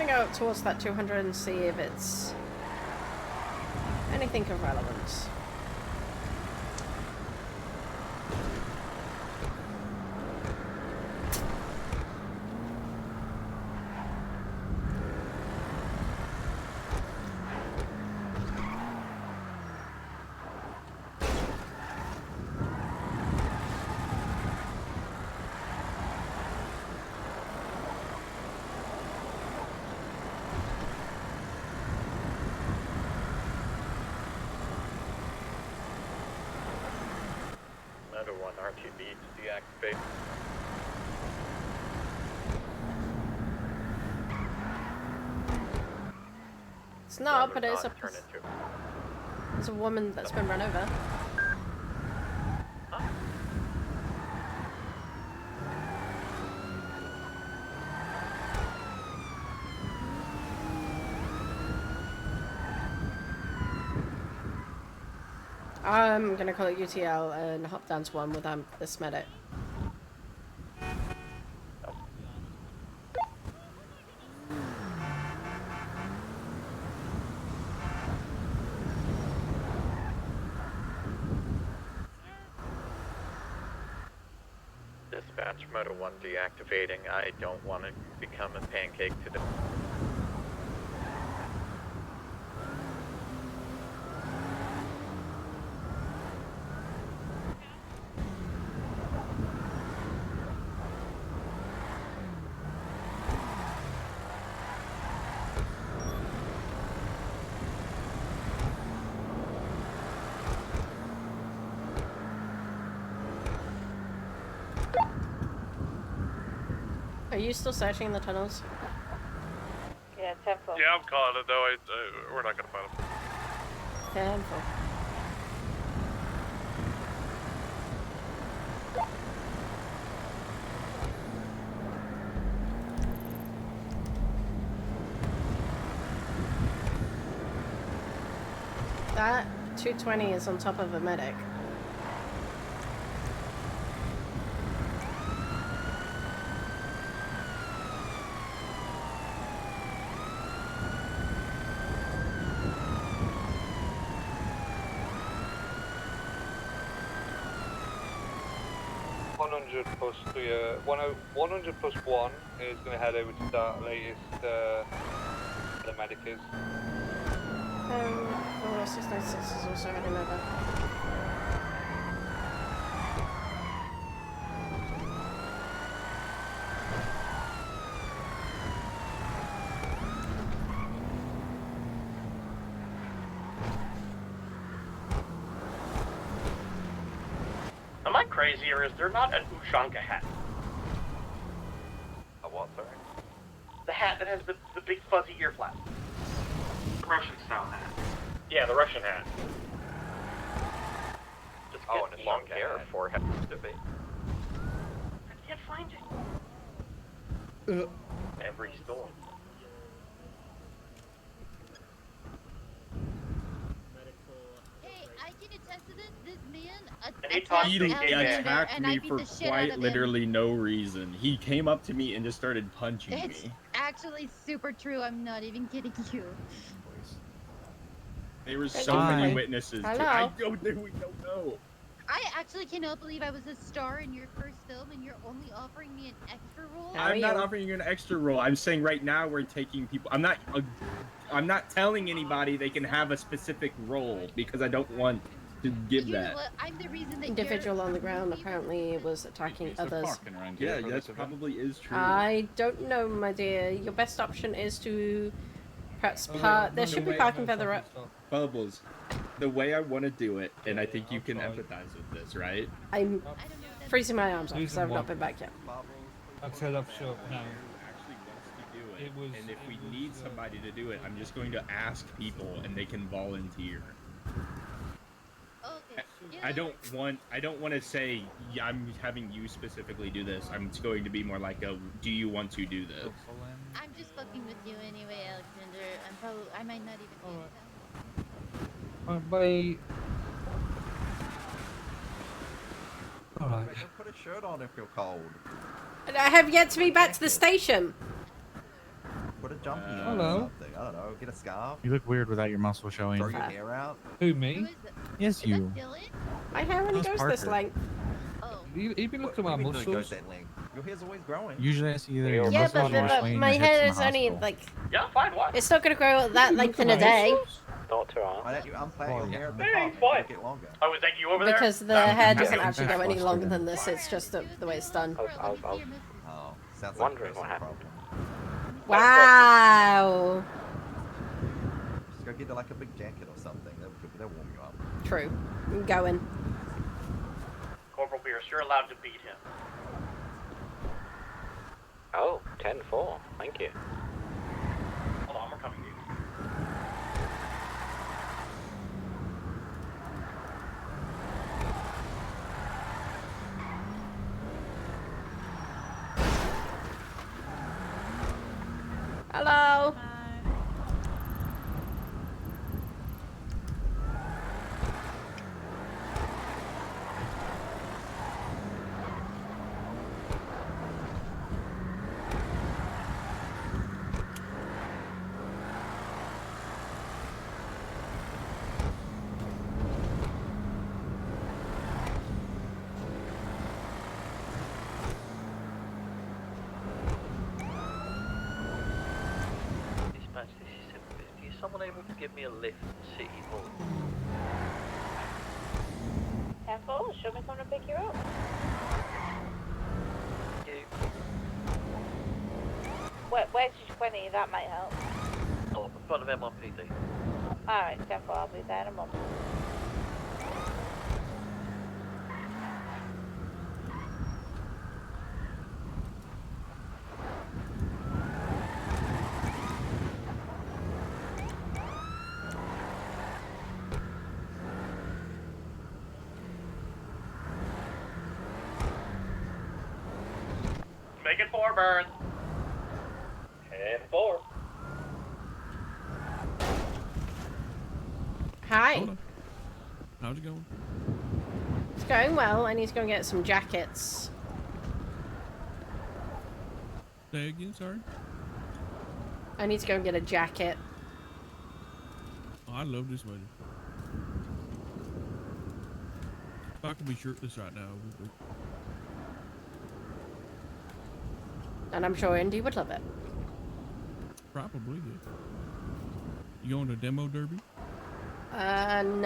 Go up towards that 200 and see if it's anything of relevance. Moto 1 RTB to deactivate. It's not, but it's a woman that's been run over. I'm gonna call it UTL and hop down to one with this medic. Dispatch Moto 1 deactivating. I don't want to become a pancake to the... Are you still searching the tunnels? Yeah, 10-4. Yeah, I'm calling it though. We're not gonna find him. 10-4. That 220 is on top of a medic. Plus 100 plus 1 is going to head over to that latest the medic is. 696 is also heading over. Am I crazy, or is there not an Ushanka hat? A what, sorry? The hat that has the big fuzzy ear flap. Russian style hat. Yeah, the Russian hat. Just and his long hair, forehead to be. I can't find it. Every store. Hey, I can attest to this. This man He attacked me for quite literally no reason. He came up to me and just started punching It's me. actually super true. I'm not even kidding you. There were so many witnesses. Hello. I don't know. I actually cannot believe I was a star in your first film and you're only offering me an extra role. I'm not offering you an extra role. I'm saying right now we're taking people. I'm not telling anybody they can have a specific role because I don't want to give that. What? I'm the reason that Individual on the ground apparently was attacking others. Yeah, that probably is true. I don't know, my dear. Your best option is to perhaps there should be parking further up. Bubbles, the way I want to do it, and I think you can empathize with this, right? I'm freezing my arms off because I've not been back yet. I've set up shop now. Actually wants to do it, and if we need somebody to do it, I'm just going to ask people, and they can volunteer. I don't want to say I'm having you specifically do this. I'm going to be more like a, do you want to do this? I'm just fucking with you anyway, Alexander. I might not even do Bye. Alright. Put a shirt on if you're cold. And I have yet to be back to the station. Put a jumpy on Hello. or something. I don't know. Get a scarf. You look weird without your muscle showing. Throw your hair out. Who, me? Yes, you. My hair only How's goes this Parker? length. You've been looking at my What do you mean it goes muscles. that length? Your hair's always growing. Usually I see either your Yeah, muscles but or swinging my your hips hair in is the only hospital. like. Yeah, fine, what? It's not gonna grow that length in a day. Doctor, Why don't you unplait your hair at the Hey, top fine. and make it longer? Oh, is that you over there? Because the hair doesn't actually go any longer than this. It's just the way it's done. Oh, sounds like wondering what happened. Wow. Just go get like a big jacket or something. They'll warm you up. True. I'm going. Corporal Pierce, you're allowed to beat him. Oh, 10-4. Thank you. Hold on, we're coming to you. Hello. Dispatch, this is 750. Is someone able to give me a lift to City Hall? Careful, show me someone to pick you up. Where's your 20? That might help. Oh, in front of MRPD. Alright, careful, I'll be there in a moment. Make it 4, Burns. And 4. Hi. How's it going? It's going well. I need to go and get some jackets. Say again, sorry. I need to go and get a jacket. Oh, I love this weather. If I could be shirtless right now, I would be. And I'm sure Indy would love it. Probably, yeah. You going to demo derby? No,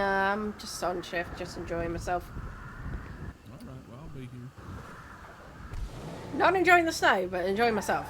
I'm just on shift, just enjoying myself. Alright, well, I'll be here. Not enjoying the snow, but enjoying myself.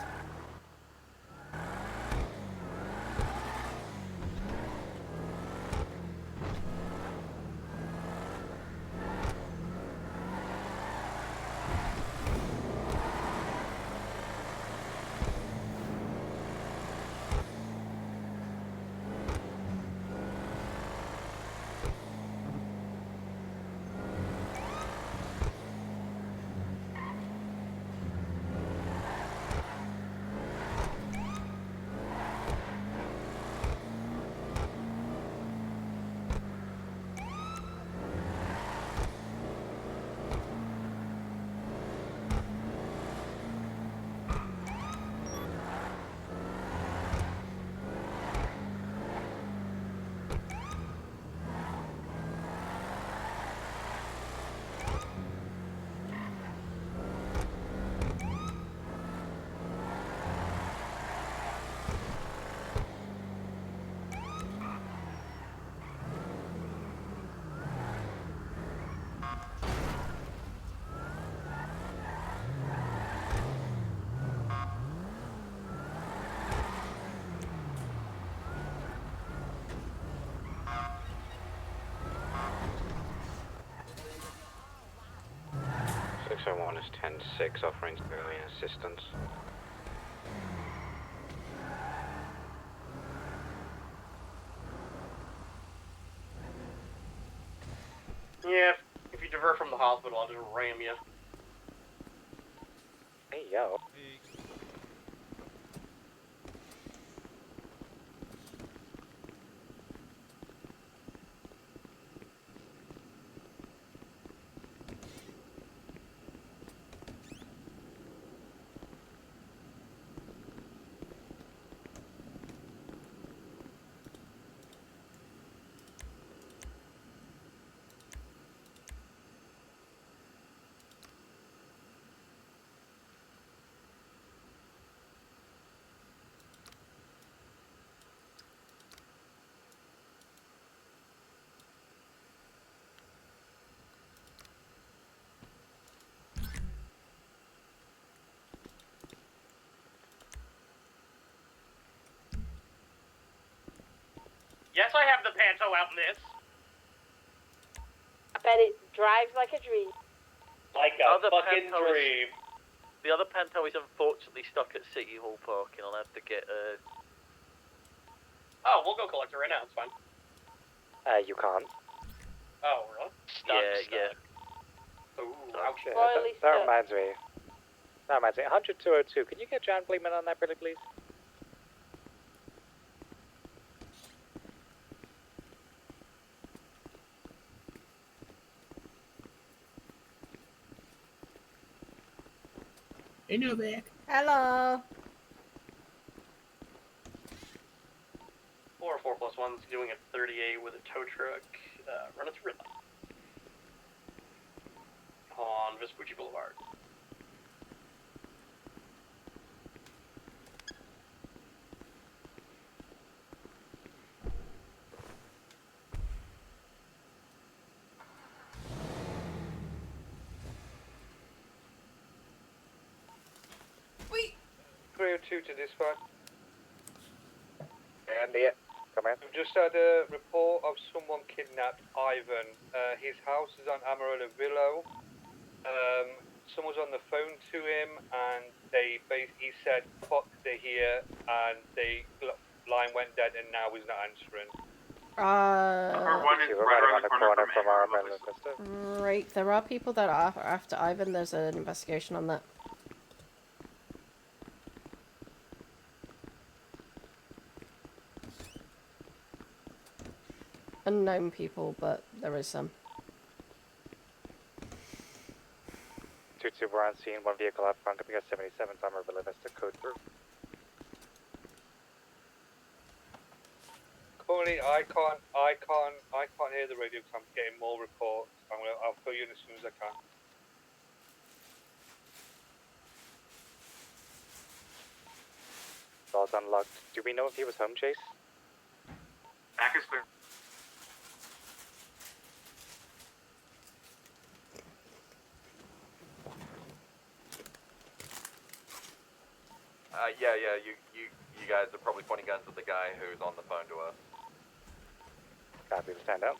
also one is 10-6 offering civilian assistance. Yeah, if you divert from the hospital, I'll just ram you. Hey, yo. Yes, I have the panto out in this. I bet it drives like a dream. Like a fucking dream. The other panto is unfortunately stuck at City Hall parking. I'll have to get Oh, we'll go collect her right now. It's fine. You can't. Oh, really? yeah. Ooh, ouch. Yeah, that reminds me. 100-202. Can you get John Bleeman on that really, please? Hey, Novak. Hello. 4+1's doing a 38 with a tow truck. Run its red light. On Vespucci Boulevard. Wait. 302 to dispatch. Andy, come in. We've just had a report of someone kidnapped Ivan. His house is on Amarillo Villo. Someone's on the phone to him, and he said, "Fuck, they're here," and the line went dead, and now he's not answering. We're right around the corner from our Amarillo Vista. Right, there are people that are after Ivan. There's an investigation on that. Unknown people, but there is some. 2-2, we're on scene. One vehicle out front, coming at 77 from Amarillo Vista, code 3. Currently, I can't hear the radio because I'm getting more reports. I'll fill you in as soon as I can. Doors unlocked. Do we know if he was home, Chase? Back is clear. Yeah, you guys are probably pointing guns at the guy who's on the phone to us. Copy, to stand out.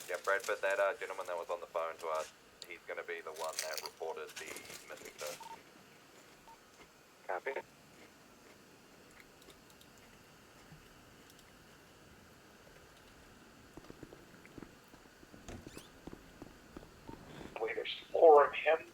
Yeah, Bradford, that gentleman that was on the phone to us, he's going to be the one that reported the missing person. Copy. Wait, there's 4 of him.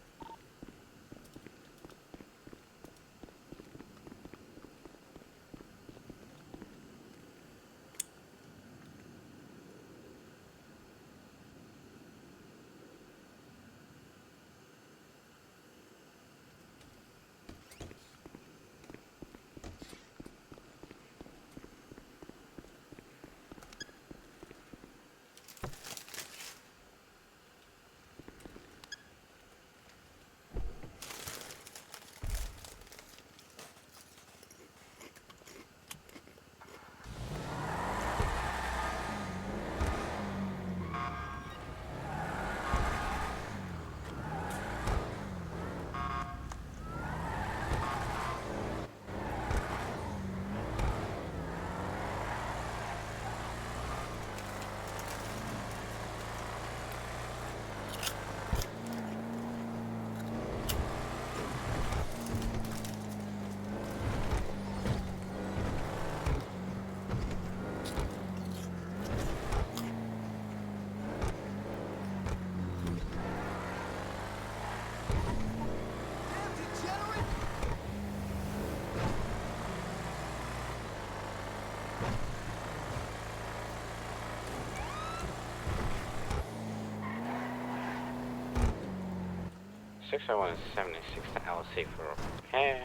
601 is 76 to LC for repair.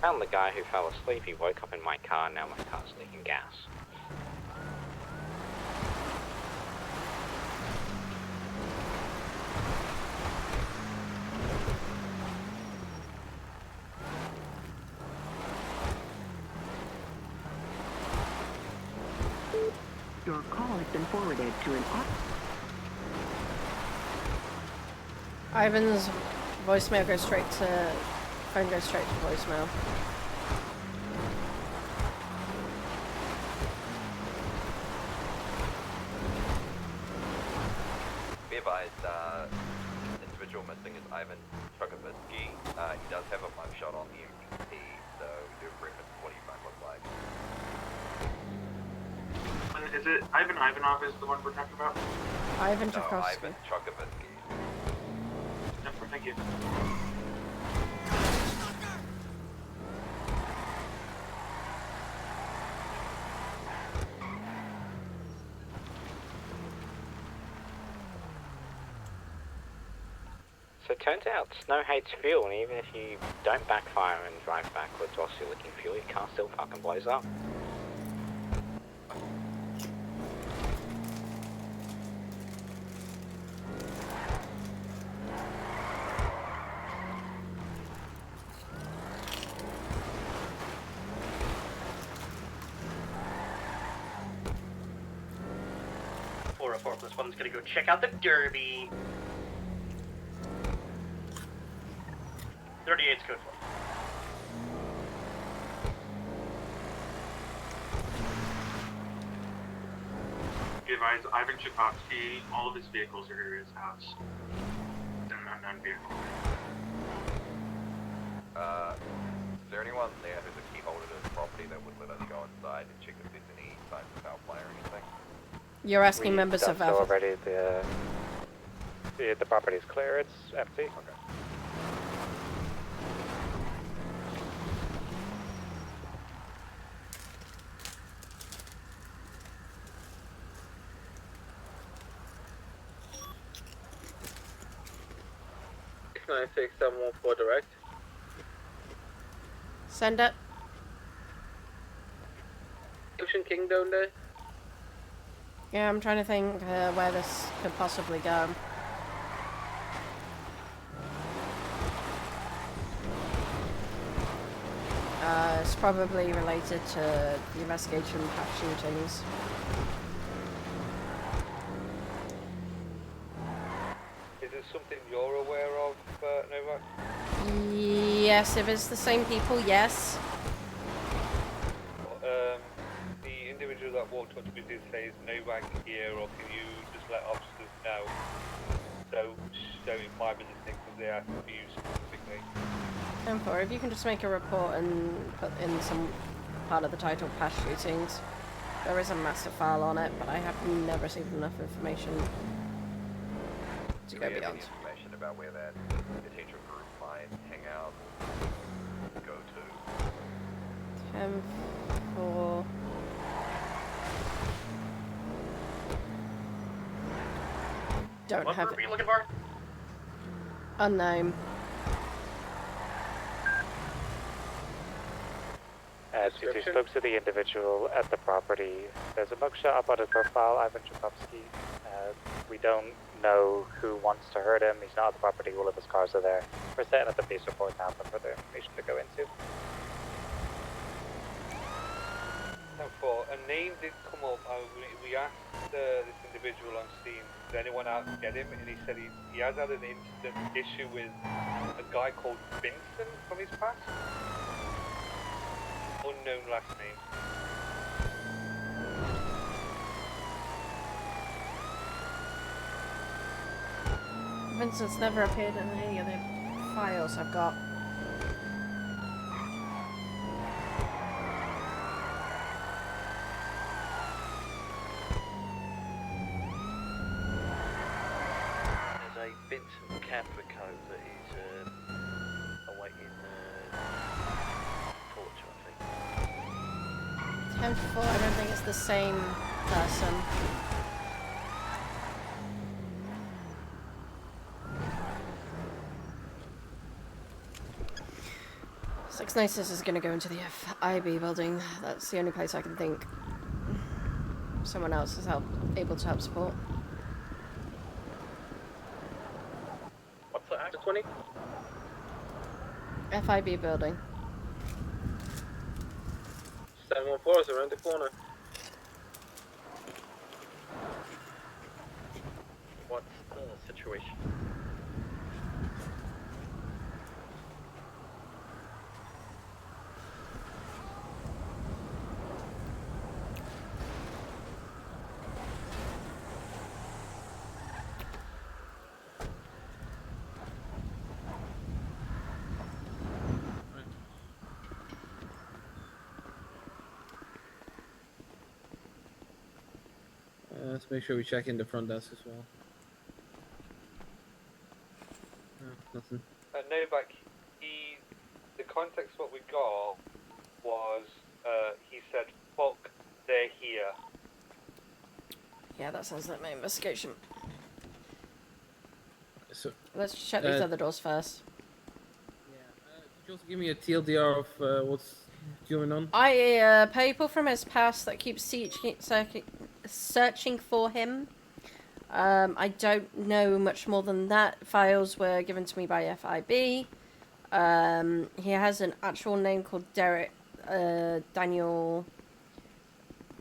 Found the guy who fell asleep. He woke up in my car. Now my car's leaking gas. Your call has been forwarded to an Ivan's voicemail goes straight to... phone goes straight to voicemail. Be advised, individual missing is Ivan Chukovitsky. He does have a mugshot on the MPT, so do reference what he might look like. Is it Ivan Ivanov is the one we're talking about? Ivan No, Tchaikovsky. Ivan Chukovitsky. No, thank you. So it turns out snow hates fuel, and even if you don't backfire and drive backwards while still leaking fuel, your car still fucking blows up. This one's gonna go check out the Derby. 38's code for. Be advised, Ivan Tchaikovsky, all of his vehicles are at his house. An unknown vehicle. Is there anyone there who's a key holder to this property that would let us go inside and check if there's any signs of foul play or anything? You're asking members of So Alpha. already the property's clear. It's empty. Okay. Nine six 714 direct. Send it. Ocean King down there. Yeah, I'm trying to think where this could possibly go. It's probably related to the investigation past shootings. Is it something you're aware of, Novak? Yes, if it's the same people, yes. The individual that walked up to me did say, is Novak here, or can you just let officers know? So it might be the thing because they asked for you specifically. And for if you can just make a report and put in some part of the title past shootings. There is a massive file on it, but I have never received enough information to Do go we have beyond. any information about where that potential group might hang out, go to? 10-4. Don't What have group it. are you looking for? Unknown. CT spoke to the individual at the property. There's a mugshot up on his profile, Ivan Tchaikovsky. We don't know who wants to hurt him. He's not at the property. All of his cars are there. We're setting up the police report now for further information to go into. And for a name did come up, we asked this individual on scene, did anyone out get him? And he said he has had an incident issue with a guy called Vincent from his past. Unknown last name. Vincent's never appeared in any of the files I've got. There's a Vincent Caprico that is awaiting torture, I think. 10-4, I don't think it's the same person. Gnosis is going to go into the FIB building. That's the only place I can think someone else is able to help support. What's the active 20? FIB building. 714 is around the corner. What's the situation? Let's make sure we check in the front desk as well. Nothing. Novak, the context what we got was, he said, fuck, they're here. Yeah, that sounds like my investigation. So, let's check these other doors first. Could you also give me a TLDR of what's going on? People from his past that keep searching for him. I don't know much more than that. Files were given to me by FIB. He has an actual name called Daniel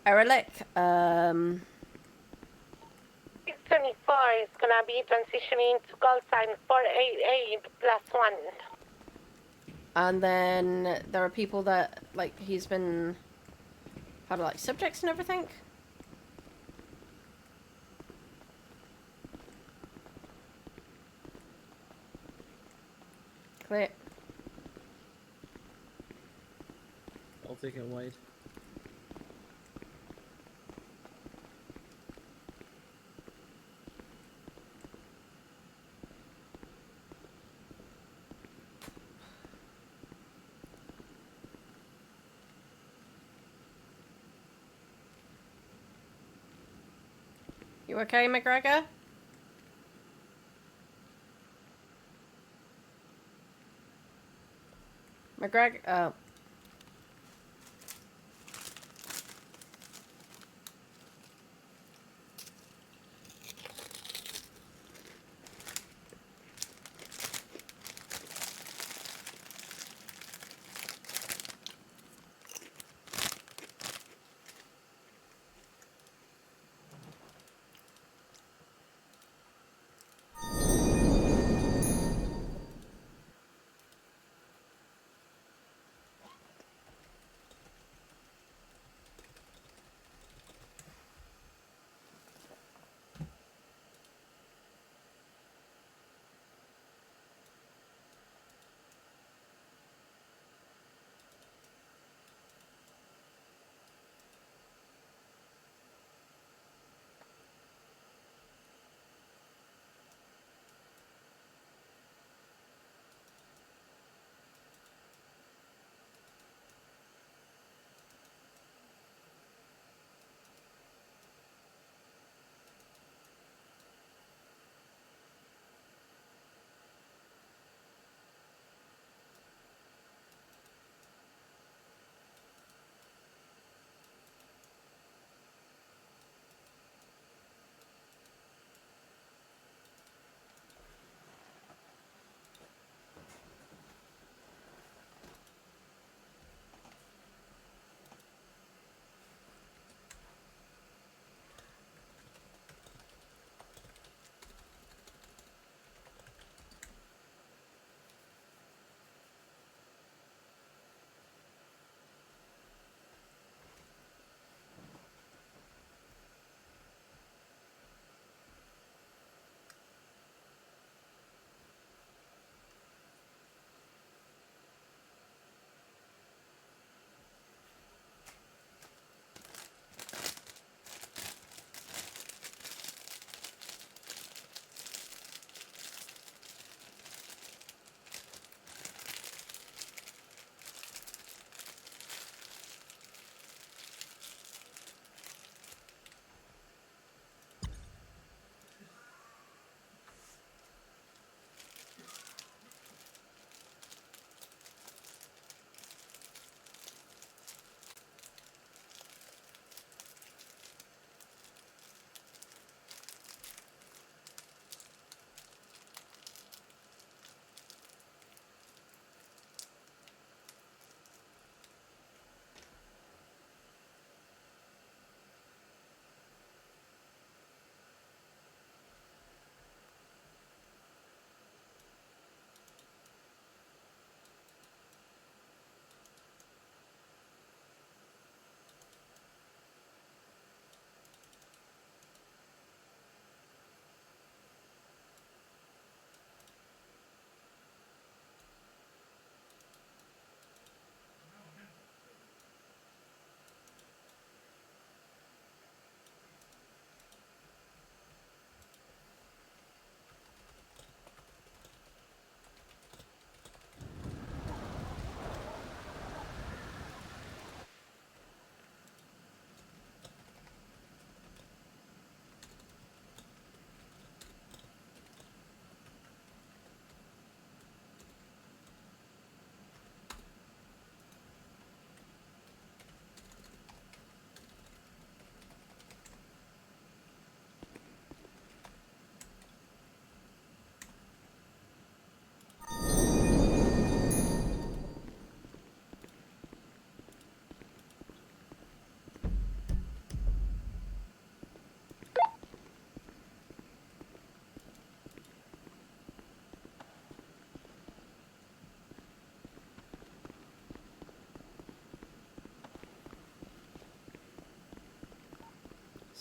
Ehrlich. 674 is gonna be transitioning to call sign 488+1. And then there are people that, like, he's been had, like, subjects and everything. Clear. I'll take it wide. You okay, McGregor? McGregor? Oh.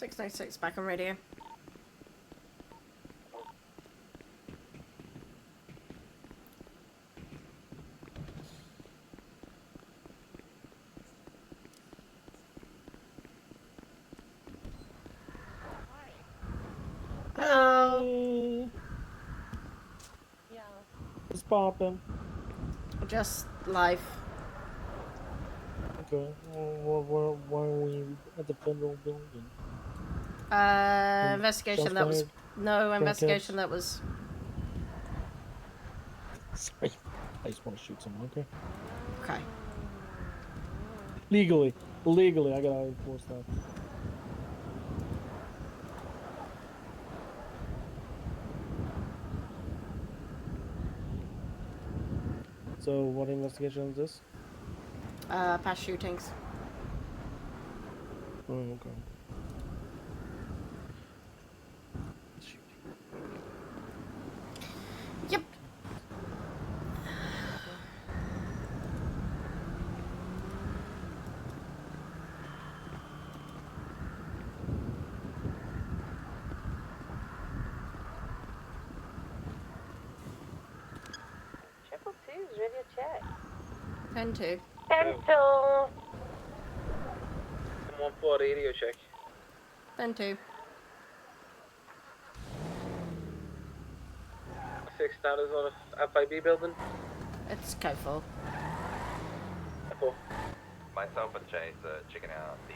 696 back on radio. Hello. Yeah. What's poppin'? Just life. Okay. Well, why are we at the federal building? Investigation Shots that was... fired? No, investigation Crackheads? that was... Sorry. I just want to shoot someone, okay? Okay. Legally, I gotta enforce that. So, what investigation is this? Past shootings. Oh, okay. Yep. Triple twos, ready to check. 10-2. Pencil. Come on for a radio check. 10-2. 6 status on a FIB building. It's Koful. Myself and Chase are checking out the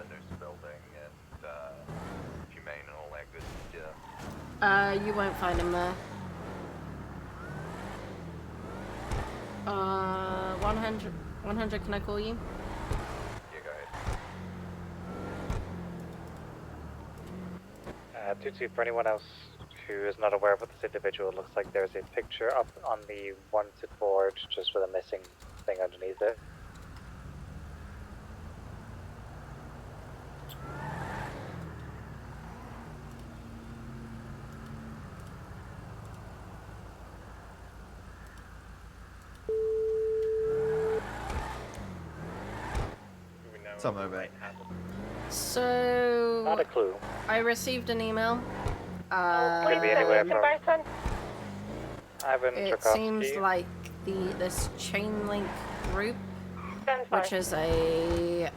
Noose building and Humane and all that good stuff. You won't find him there. 100, can I call you? Yeah, go ahead. 2-2, for anyone else who is not aware of what this individual looks like, there's a picture up on the wanted board just with a missing thing underneath it. Some Novak. So... Not a clue. I received an email. Could be anywhere from Ivan It Tchaikovsky. seems like this chain link group, which is a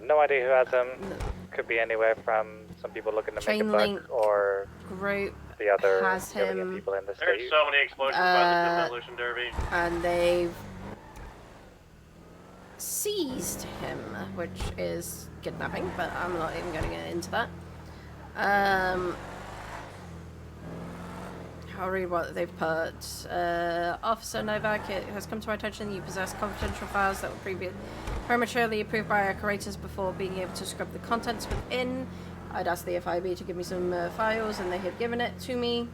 no idea who has them. Could be anywhere from some people looking to make a chain link buck or group the other has million him. people in the There's state. so many explosions by the demolition derby. And they've seized him, which is kidnapping, but I'm not even going to get into that. I'll read what they've put. Officer Novak, it has come to our attention that you possess confidential files that were prematurely approved by our curators before being able to scrub the contents within. I'd asked the FIB to give me some files, and they had given it to me.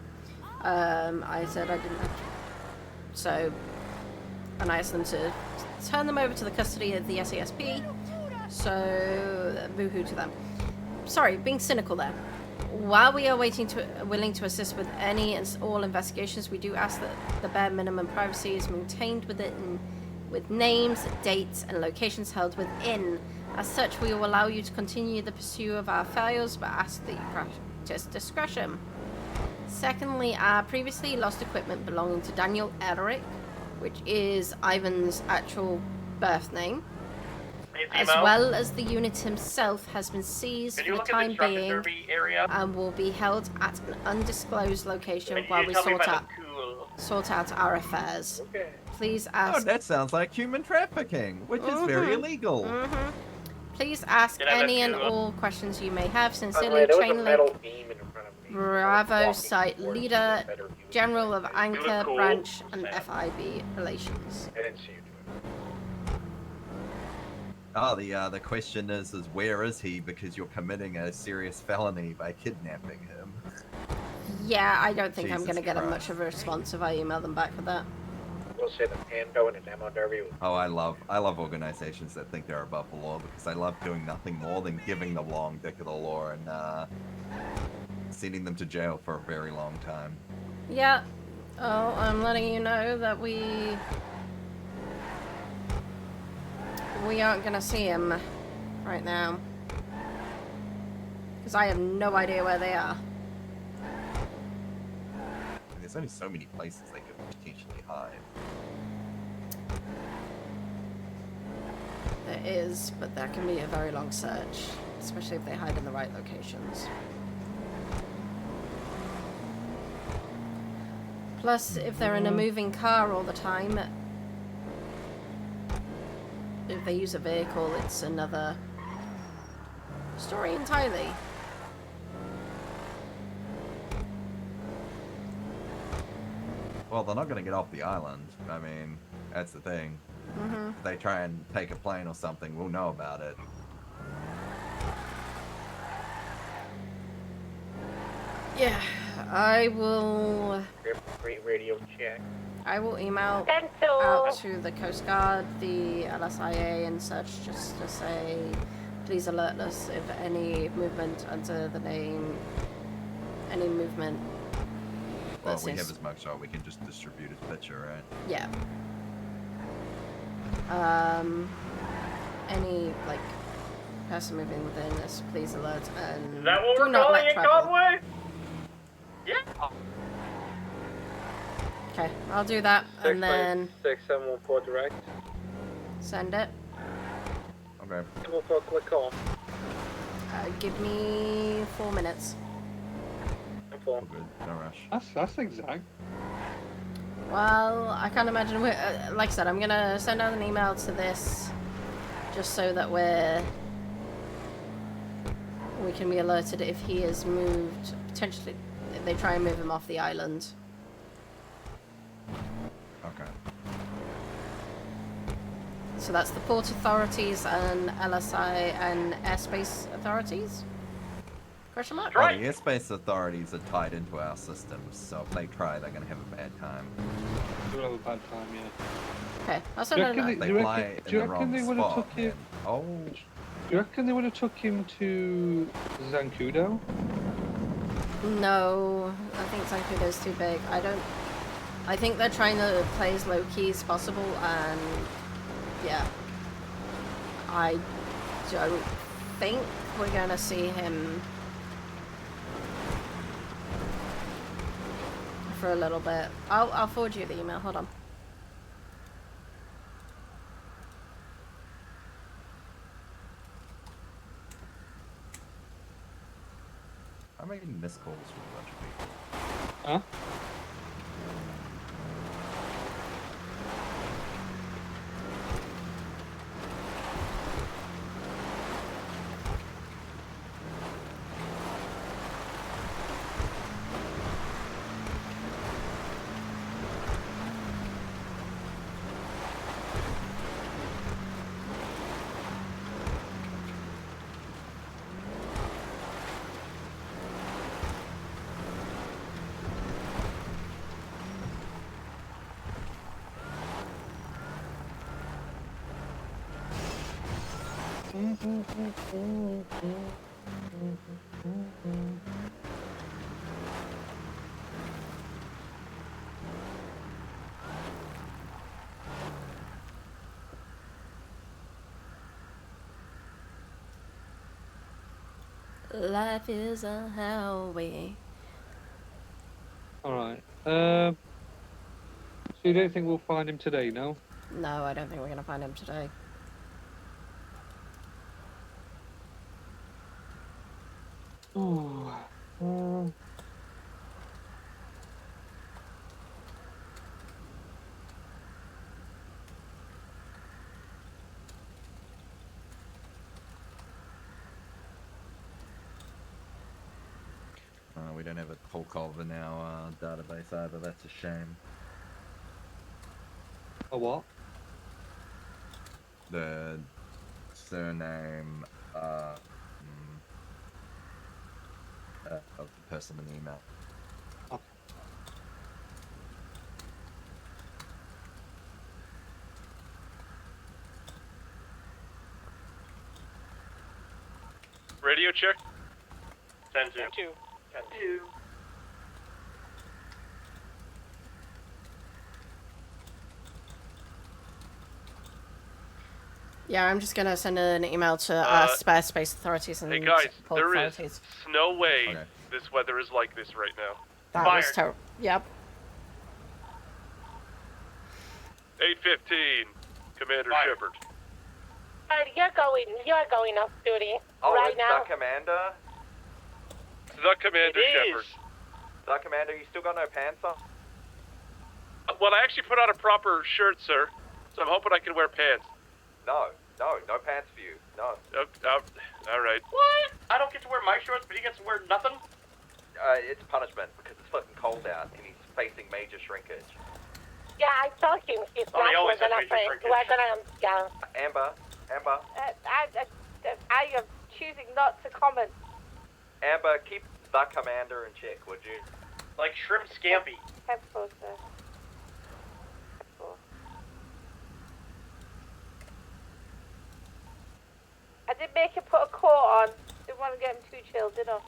I said I didn't have to. So, and I asked them to turn them over to the custody of the SASP. So, boo-hoo to them. Sorry, being cynical there. While we are willing to assist with any and all investigations, we do ask that the bare minimum privacy is maintained with names, dates, and locations held within. As such, we will allow you to continue the pursuit of our files, but ask that you practice discretion. Secondly, our previously lost equipment belonging to Daniel Eric, which is Ivan's actual birth name, as well as the unit himself, has been seized for the time being and will be held at an undisclosed location while we sort out our affairs. Okay. Please Oh, ask. that sounds like human trafficking, which is very illegal. Please ask Can I have any that and too? all questions you may have. By the Sincerely, way, there was a Chain metal Link beam in front of me. Bravo Site Leader, General of Anchor cool. Branch and FIB Relations. I didn't see you do it. Oh, the question is where is he? Because you're committing a serious felony by kidnapping him. Yeah, I don't think I'm Jesus going to get Christ. much of a response if I email them back for that. We'll say the Pando and the Demo Derby. Oh, I love organizations that think they're above the law because I love doing nothing more than giving the long dick of the law and sending them to jail for a very long time. Yeah. Oh, I'm letting you know that we aren't going to see him right now. Because I have no idea where they are. And there's only so many places they could potentially hide. There is, but that can be a very long search, especially if they hide in the right locations. Plus, if they're in a moving car all the time, if they use a vehicle, it's another story entirely. Well, they're not going to get off the island. I mean, that's the thing. If they try and take a plane or something, we'll know about it. Yeah, I will. Great radio check. I will email Cancel. out to the Coast Guard, the LSIA, and such, just to say, please alert us if any movement under the name, any movement. Well, if we have his mugshot, we can just distribute his picture, right? Yeah. Any like person moving within this, please alert and Is that what do we're not calling let it, travel. Conway? Yeah. Okay, I'll do that and then 6714 direct. send it. Okay. 714 click on. Give me 4 minutes. Good. No rush. That's exact. Well, I can't imagine. Like I said, I'm gonna send out an email to this, just so that we can be alerted if he is moved. Potentially, if they try and move him off the island. Okay. So that's the port authorities and LSI and airspace authorities. Question mark? Well, the airspace authorities are tied into our systems, so if they try, they're going to have a bad time. They'll have a bad time, yeah. Okay, I'll send out They fly in the wrong spot. him? Oh. Do you reckon they would have took him to Zancudo? No, I think Zancudo's too big. I think they're trying to play as low key as possible, and yeah, I don't think we're gonna see him for a little bit. I'll forward you the email. Hold on. I'm making missed calls from a bunch of people. Huh? Life is a highway. Alright. So you don't think we'll find him today, no? No, I don't think we're gonna find him today. Oh. We don't have a Polkov in our database either, that's a shame. A what? The surname of the person in the email. Radio check. 10-2. 10-2. Yeah, I'm just gonna send an email to spare space authorities and Hey guys, port there is authorities. no way this weather is like this right now. That was terrible. Yep. 8:15, Commander Shepard. You're going off duty right it's now. the commander. The Commander Shepard. The commander, you still got no pants on? Well, I actually put on a proper shirt, sir, so I'm hoping I can wear pants. No pants for you. No. All right. What? I don't get to wear my shorts, but he gets to wear nothing? It's punishment because it's fucking cold out and he's facing major shrinkage. Yeah, I told him he's Oh, he not always has major shrinkage. we're gonna go. Amber. I am choosing not to comment. Amber, keep the commander in check, would you? Like shrimp scampi. Head closer. I did make him put a coat on. Didn't want to get him too chilled, did I?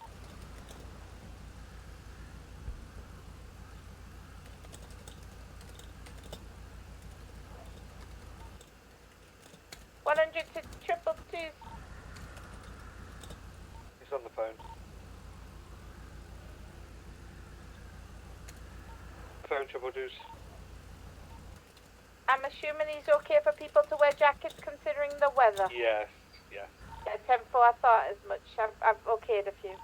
$100 to 222. He's on the phone. Phone 222. I'm assuming he's okay for people to wear jackets considering the weather. Yes. Yeah, 10-4, I thought as much. I've okayed a few.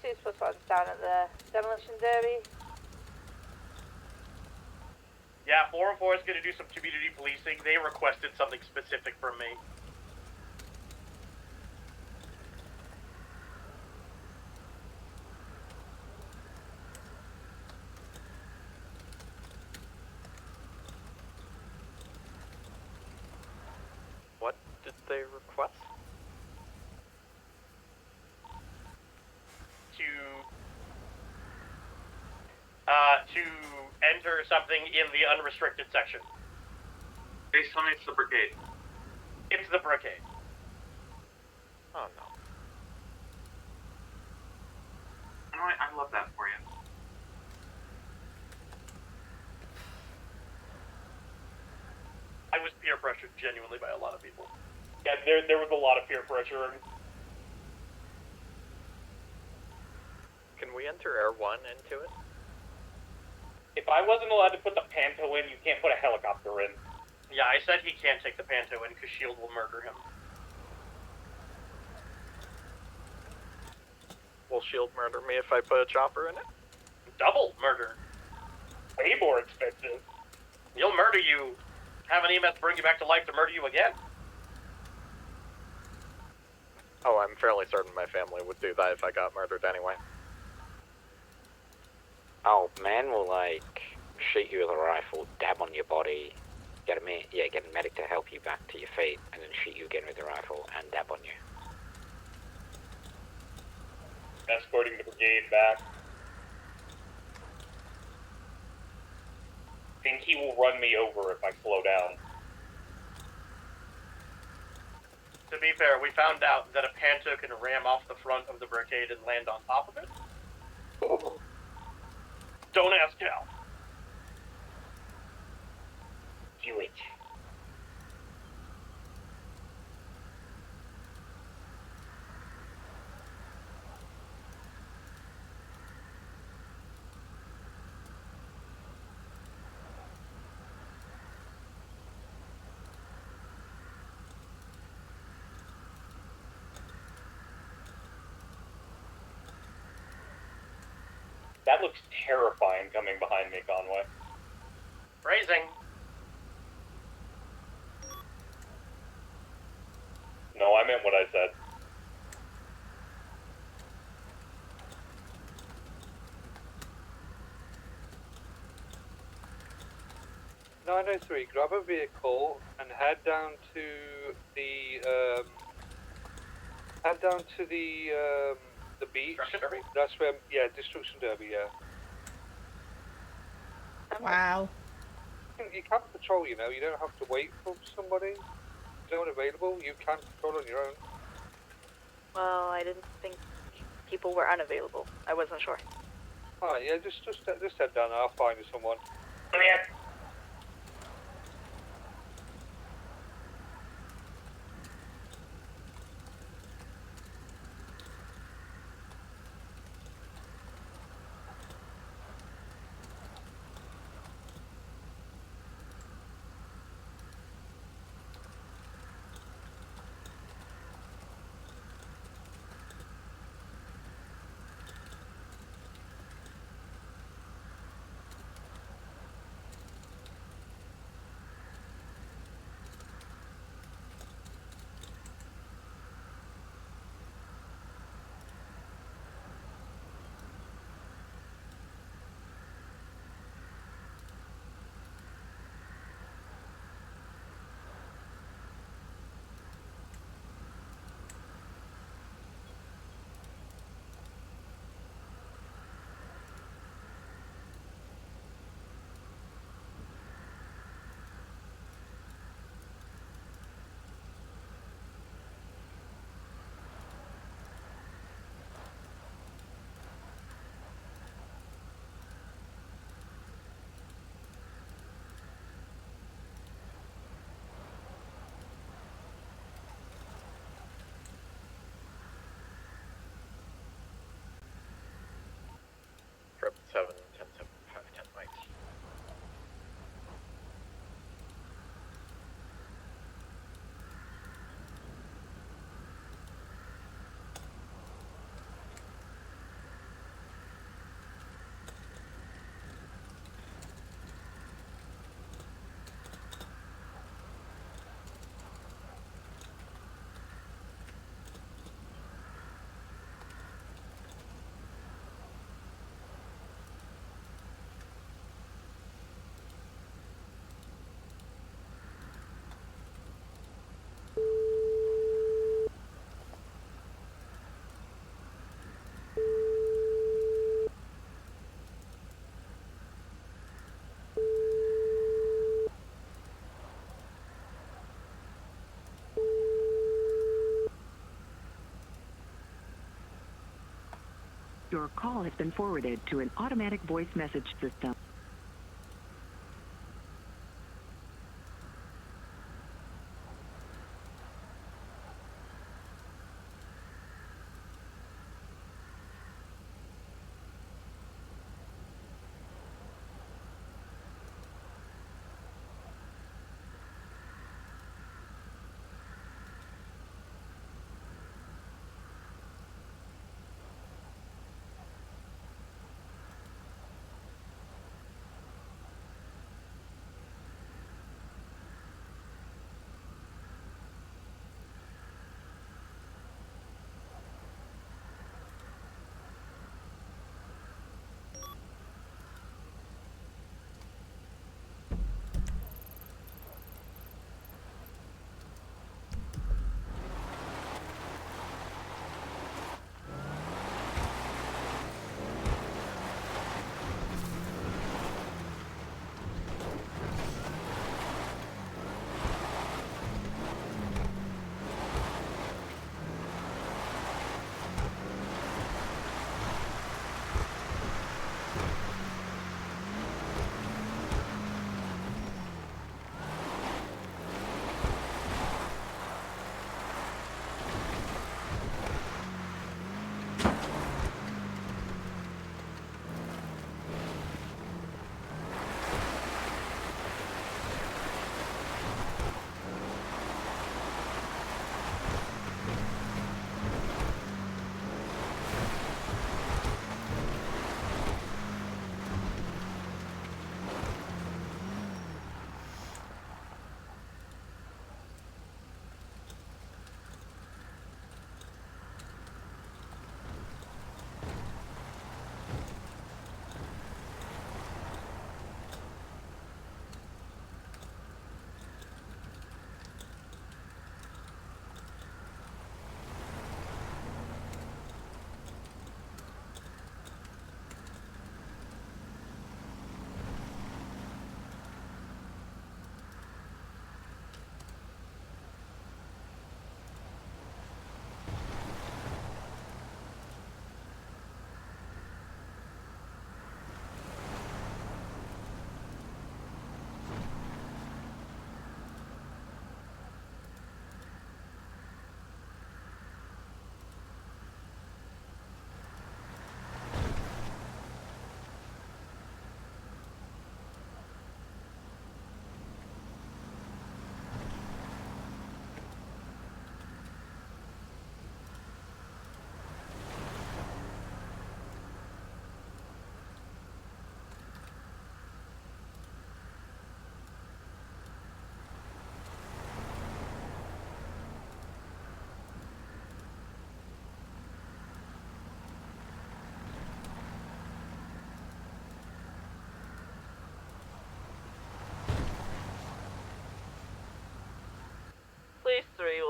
Two plus one's down at the demolition derby. Yeah, 404 is going to do some community policing. They requested something specific from me. What did they request? To enter something in the unrestricted section. Please tell me it's the brigade. It's the brigade. Oh no. I love that for you. I was peer pressured genuinely by a lot of people. Yeah, there was a lot of peer pressure. Can we enter Air 1 into it? If I wasn't allowed to put the Panto in, you can't put a helicopter in. Yeah, I said he can't take the Panto in because S.H.I.E.L.D. will murder him. Will S.H.I.E.L.D. murder me if I put a chopper in it? Double murder. Way more expensive. He'll murder you. Have an EMS bring you back to life to murder you again. Oh, I'm fairly certain my family would do that if I got murdered anyway. Oh, man will, like, shoot you with a rifle, dab on your body, get a medic to help you back to your feet, and then shoot you again with the rifle and dab on you. Escorting the brigade back. Think he will run me over if I slow down. To be fair, we found out that a Panto can ram off the front of the brigade and land on top of it. Don't ask how. Do it. That looks terrifying coming behind me, Conway. Raising. No, I meant what I said. "903, grab a vehicle and head down to the beach. Destruction Derby? That's where, yeah, Destruction Derby, yeah. Wow. You can patrol, you know, you don't have to wait for somebody. If no one available, you can patrol on your own. Well, I didn't think people were unavailable. I wasn't sure. Alright, yeah, just head down and I'll find you someone. Come here. Trip 7, 10, 7, 5, 10 right. Your call has been forwarded to an automatic voice message system.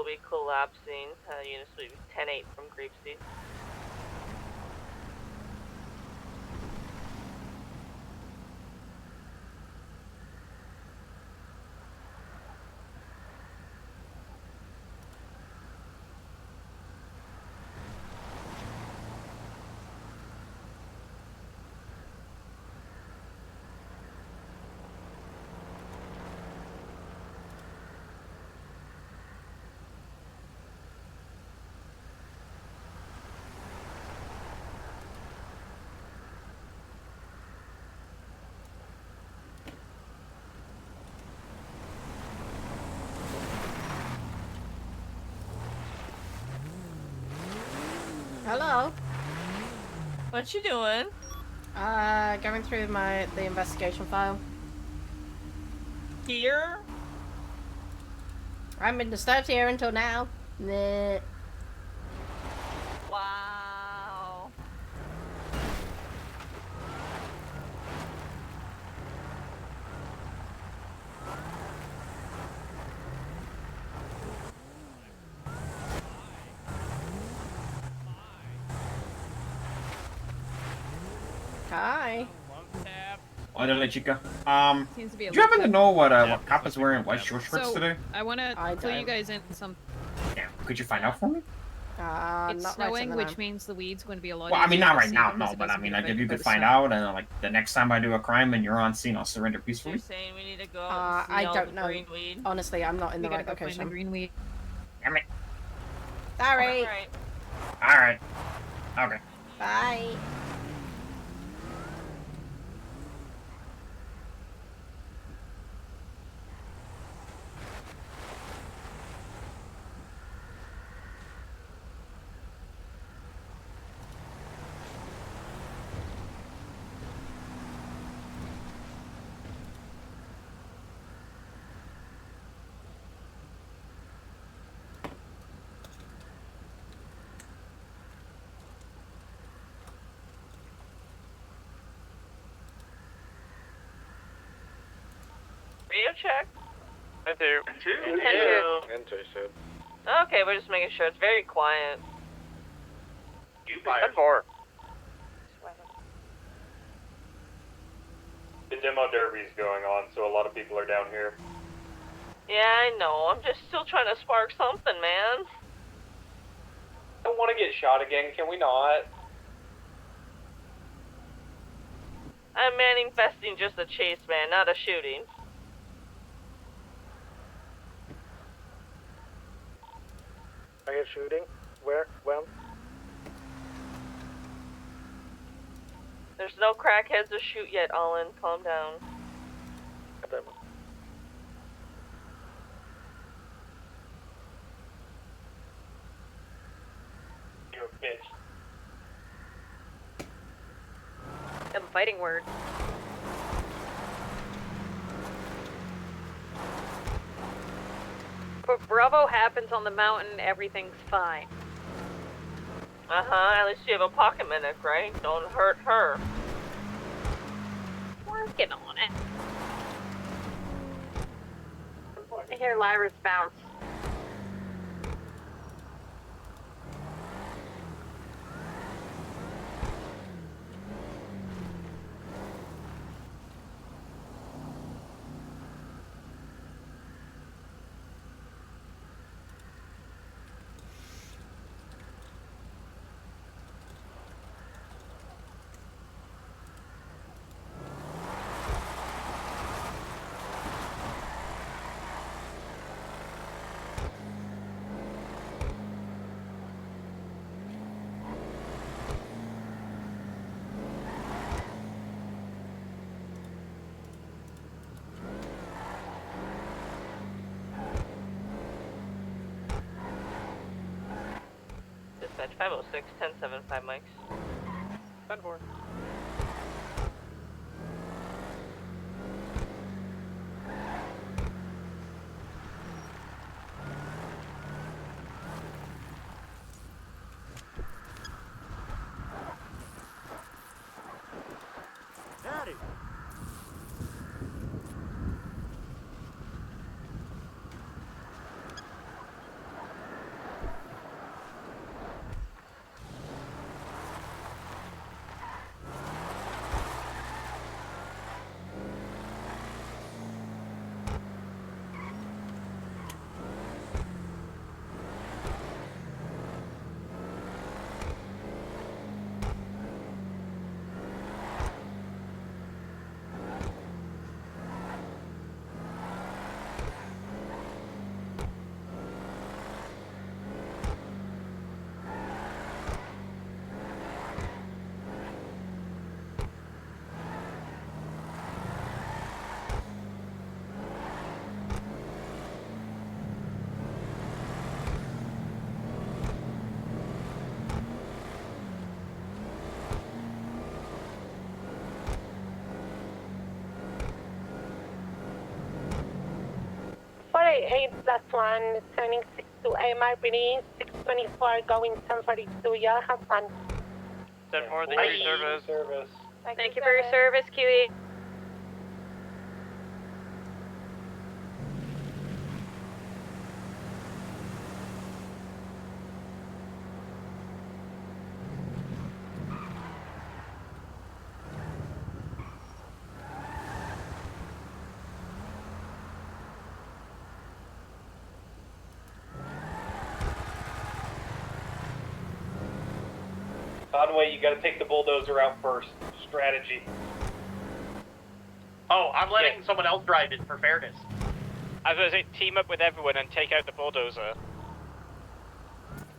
be collapsing. Units will be 10-8 from Grapeseed. Hello. What you doing? Going through the investigation file. Here? I haven't been disturbed here until now. Nah. Wow. Hi. Orderly Chica. Seems to be a Do you happen to little know what cop is wearing white short shorts So, today? I want to clue you guys in some. Yeah, could you find out for me? It's not right snowing, now. which means the weed's going to be a lot Well, I mean, easier not to right see now, them no, as it but is I mean, when like, if you by could the find snow. out, and like, the next time I do a crime and you're on scene, I'll surrender peacefully. You're saying we need to go out and see I all don't the know. green weed? Honestly, I'm not in We the gotta right go find the location. green weed. Damn it. Sorry. Alright. Alright. Okay. Bye. Radio check. Enter. Enter. Okay, we're just making sure. It's very quiet. You fired. 10-4. The demo derby's going on, so a lot of people are down here. Yeah, I know. I'm just still trying to spark something, man. I don't want to get shot again, can we not? I'm manifesting just a chase, man, not a shooting. Are you shooting? Where? When? There's no crackheads to shoot yet, Alan. Calm down. You're a bitch. Have a fighting word. If Bravo happens on the mountain, everything's fine. At least you have a pocket medic, right? Don't hurt her. Working on it. I hear Lyra's bounce. Dispatch 506, 1075 mics. 10-4. Daddy! hey, plus one, turning 62 AMRPD, 624 going 1042. Y'all have fun. 10-4, thank you for your service. Thank you for your service, QE. Conway, you gotta take the bulldozer out first. Strategy. Oh, I'm letting someone else drive it for fairness. I was gonna say, team up with everyone and take out the bulldozer.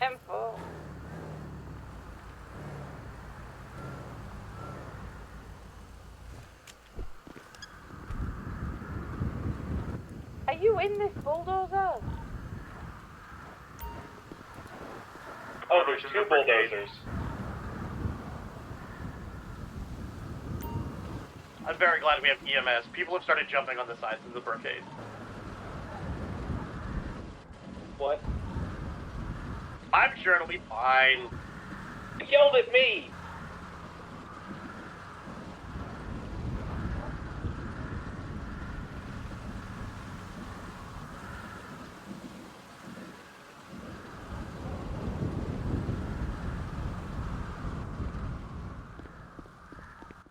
M4. Are you in this bulldozer? Oh, there's two bulldozers. I'm very glad we have EMS. People have started jumping on the sides of the barricade. What? I'm sure it'll be fine. He yelled at me!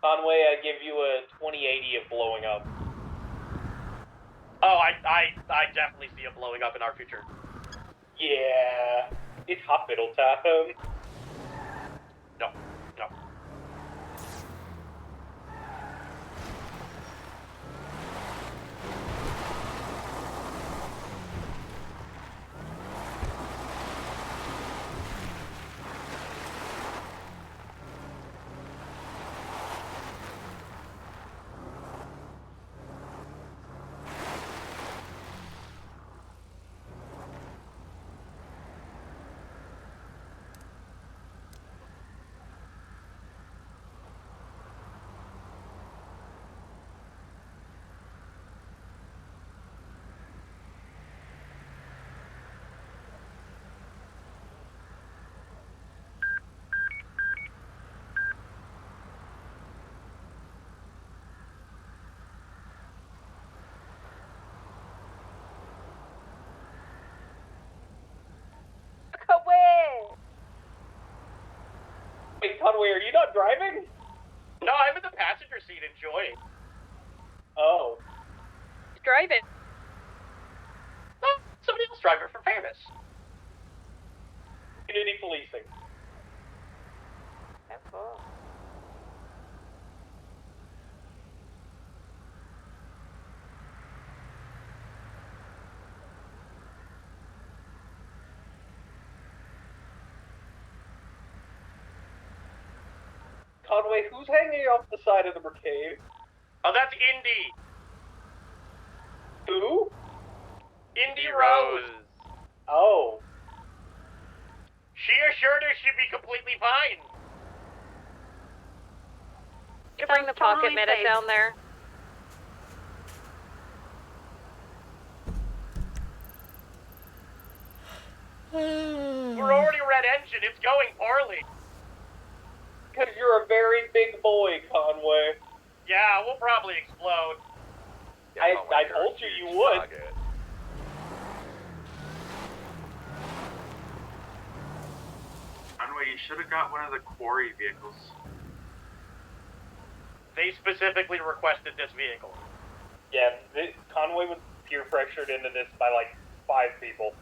Conway, I give you a 2080 of blowing up. Oh, I definitely see it blowing up in our future. Yeah, it's hospital time. No, no. Wait, Conway, are you not driving? No, I'm in the passenger seat enjoying. Oh. Drive it. Oh, somebody else drive it for fairness. Community policing. M4. Conway, who's hanging off the side of the barricade? Oh, that's Indy. Who? Indy Rose. Oh. She assured us she'd be completely fine. You bring the pocket medic down there. We're already red engine. It's going poorly. Because you're a very big boy, Conway. Yeah, we'll probably explode. Yeah, I told you you would. Target. Conway, you should have got one of the quarry vehicles. They specifically requested this vehicle. Yeah, Conway was peer pressured into this by like 5 people.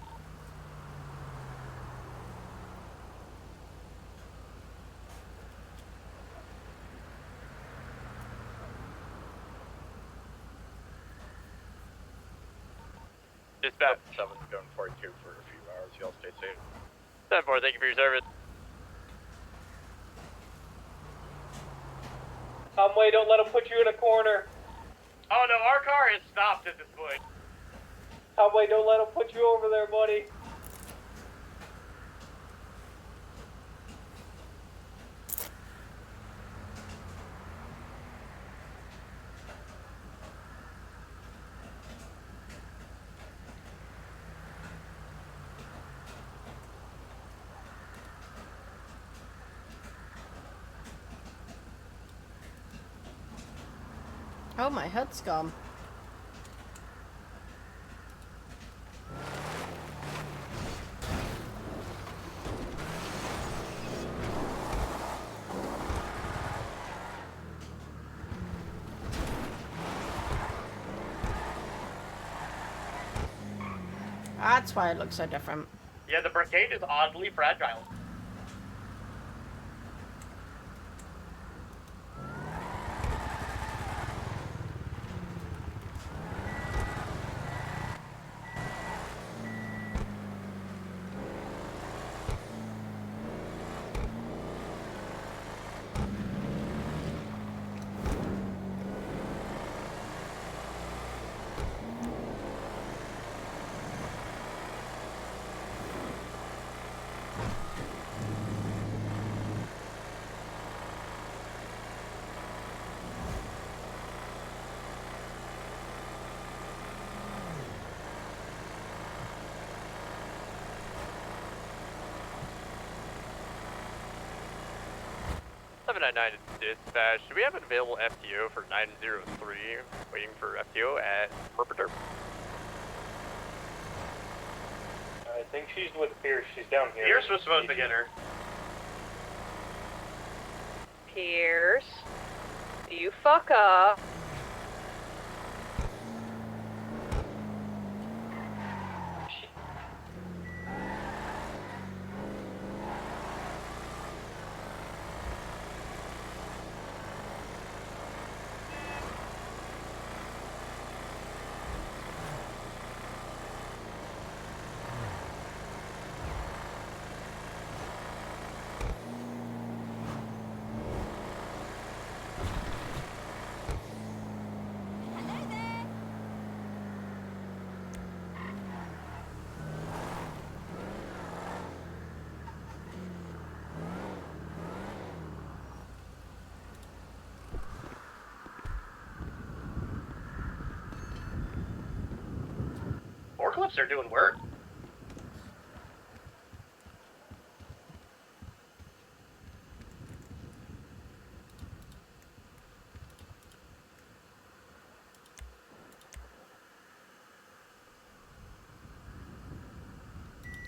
Dispatch 7's going 42 for a few hours. Y'all stay safe. 10-4, thank you for your service. Conway, don't let him put you in a corner. Oh no, our car has stopped at this point. Conway, don't let him put you over there, buddy. Oh, my hood's gone. That's why it looks so different. Yeah, the brigade is oddly fragile. Dispatch. Do we have an available FTO for 903? Waiting for FTO at RebirthRP. I think she's with Pierce. She's down here. Pierce was supposed to get her. Pierce, you fuck up. Forklifts are doing work.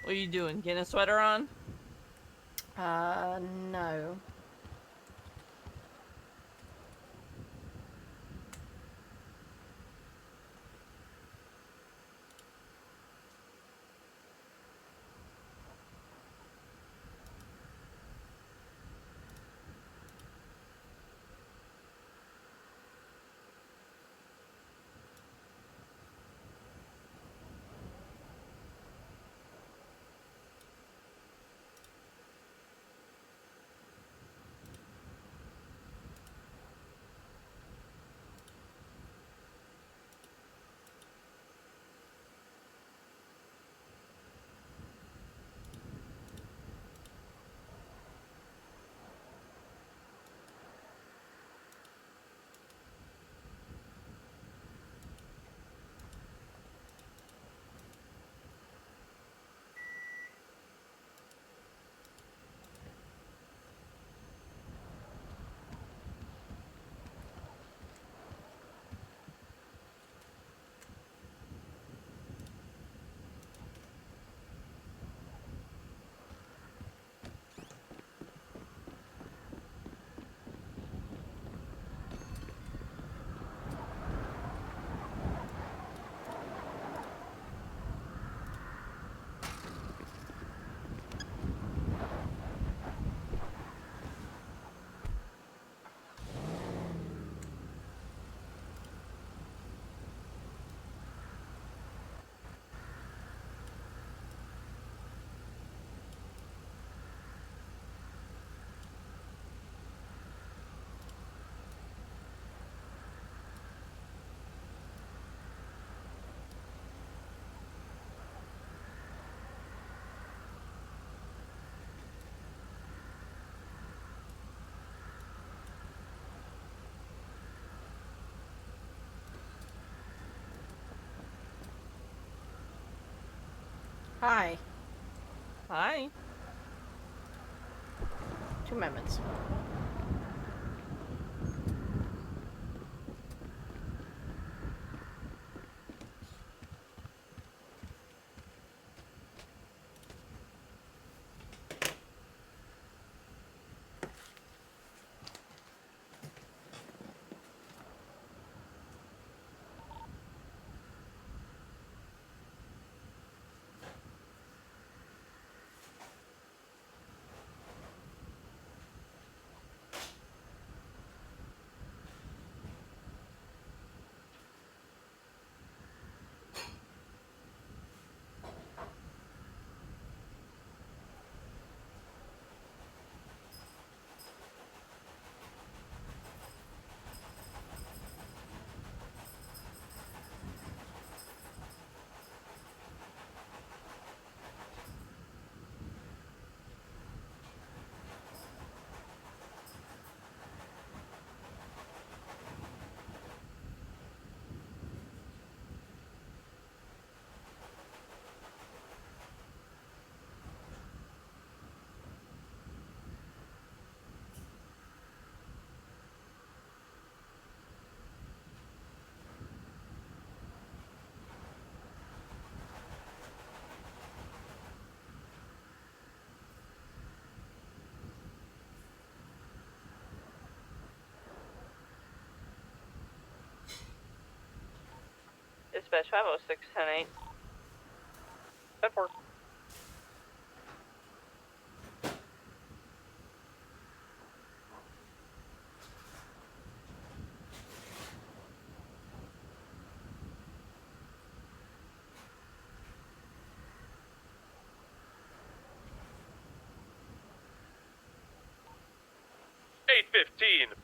What are you doing? Getting a sweater on? No. Hi. Hi. 2 moments. dispatch 506-10-8. 10-4.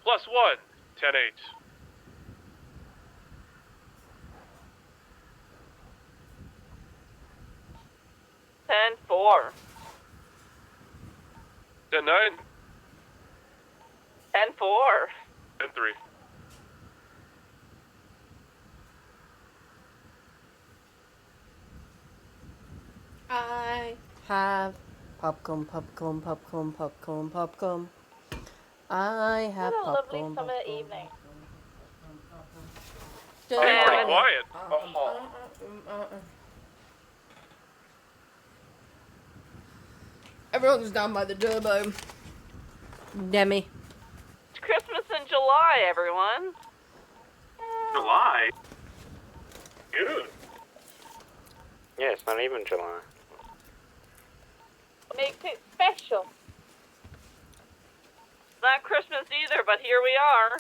+1, 10-8. 10-4. 10-9. 10-4. 10-3. I have popcorn, popcorn, popcorn, popcorn, popcorn. I have What a lovely popcorn, summer popcorn. evening. It's pretty quiet. Everyone's down by the turbo. Demi. It's Christmas in July, everyone. July? June. Yeah, it's not even July. Makes it special. It's not Christmas either, but here we are.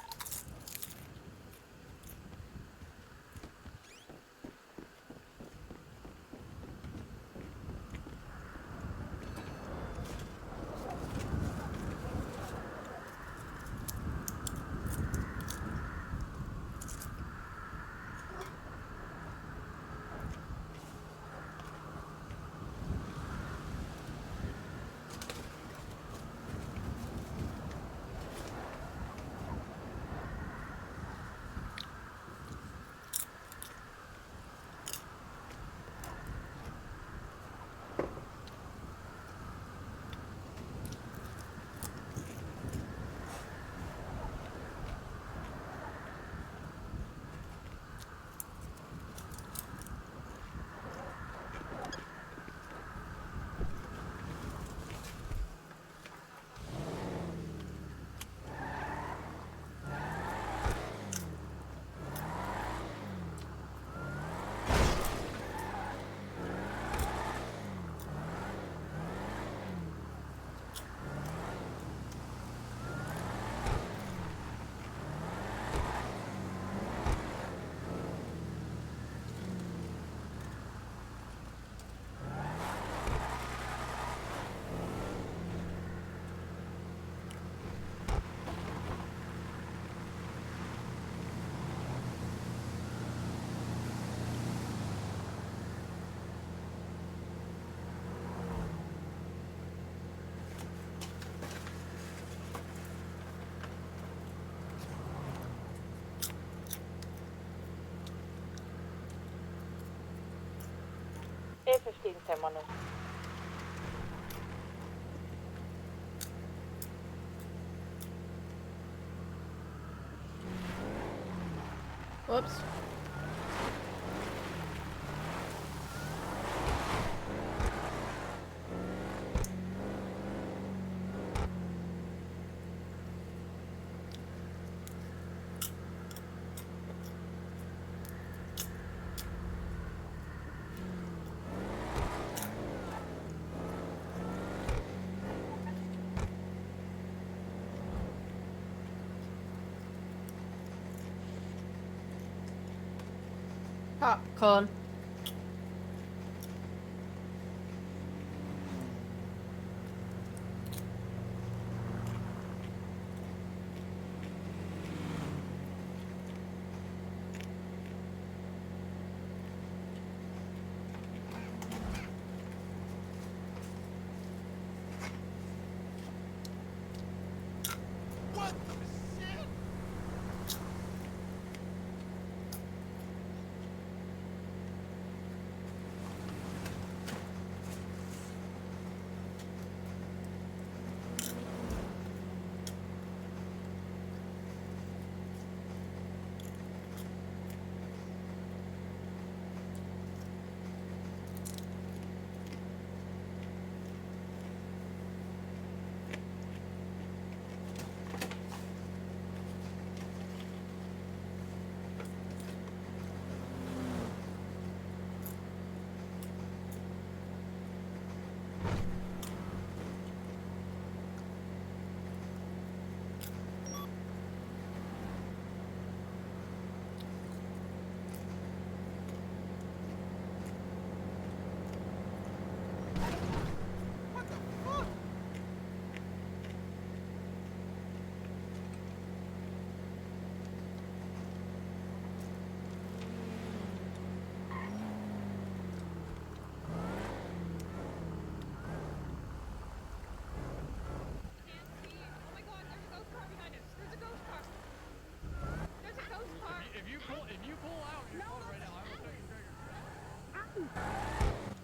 A15, 10-1. Whoops. Popcorn.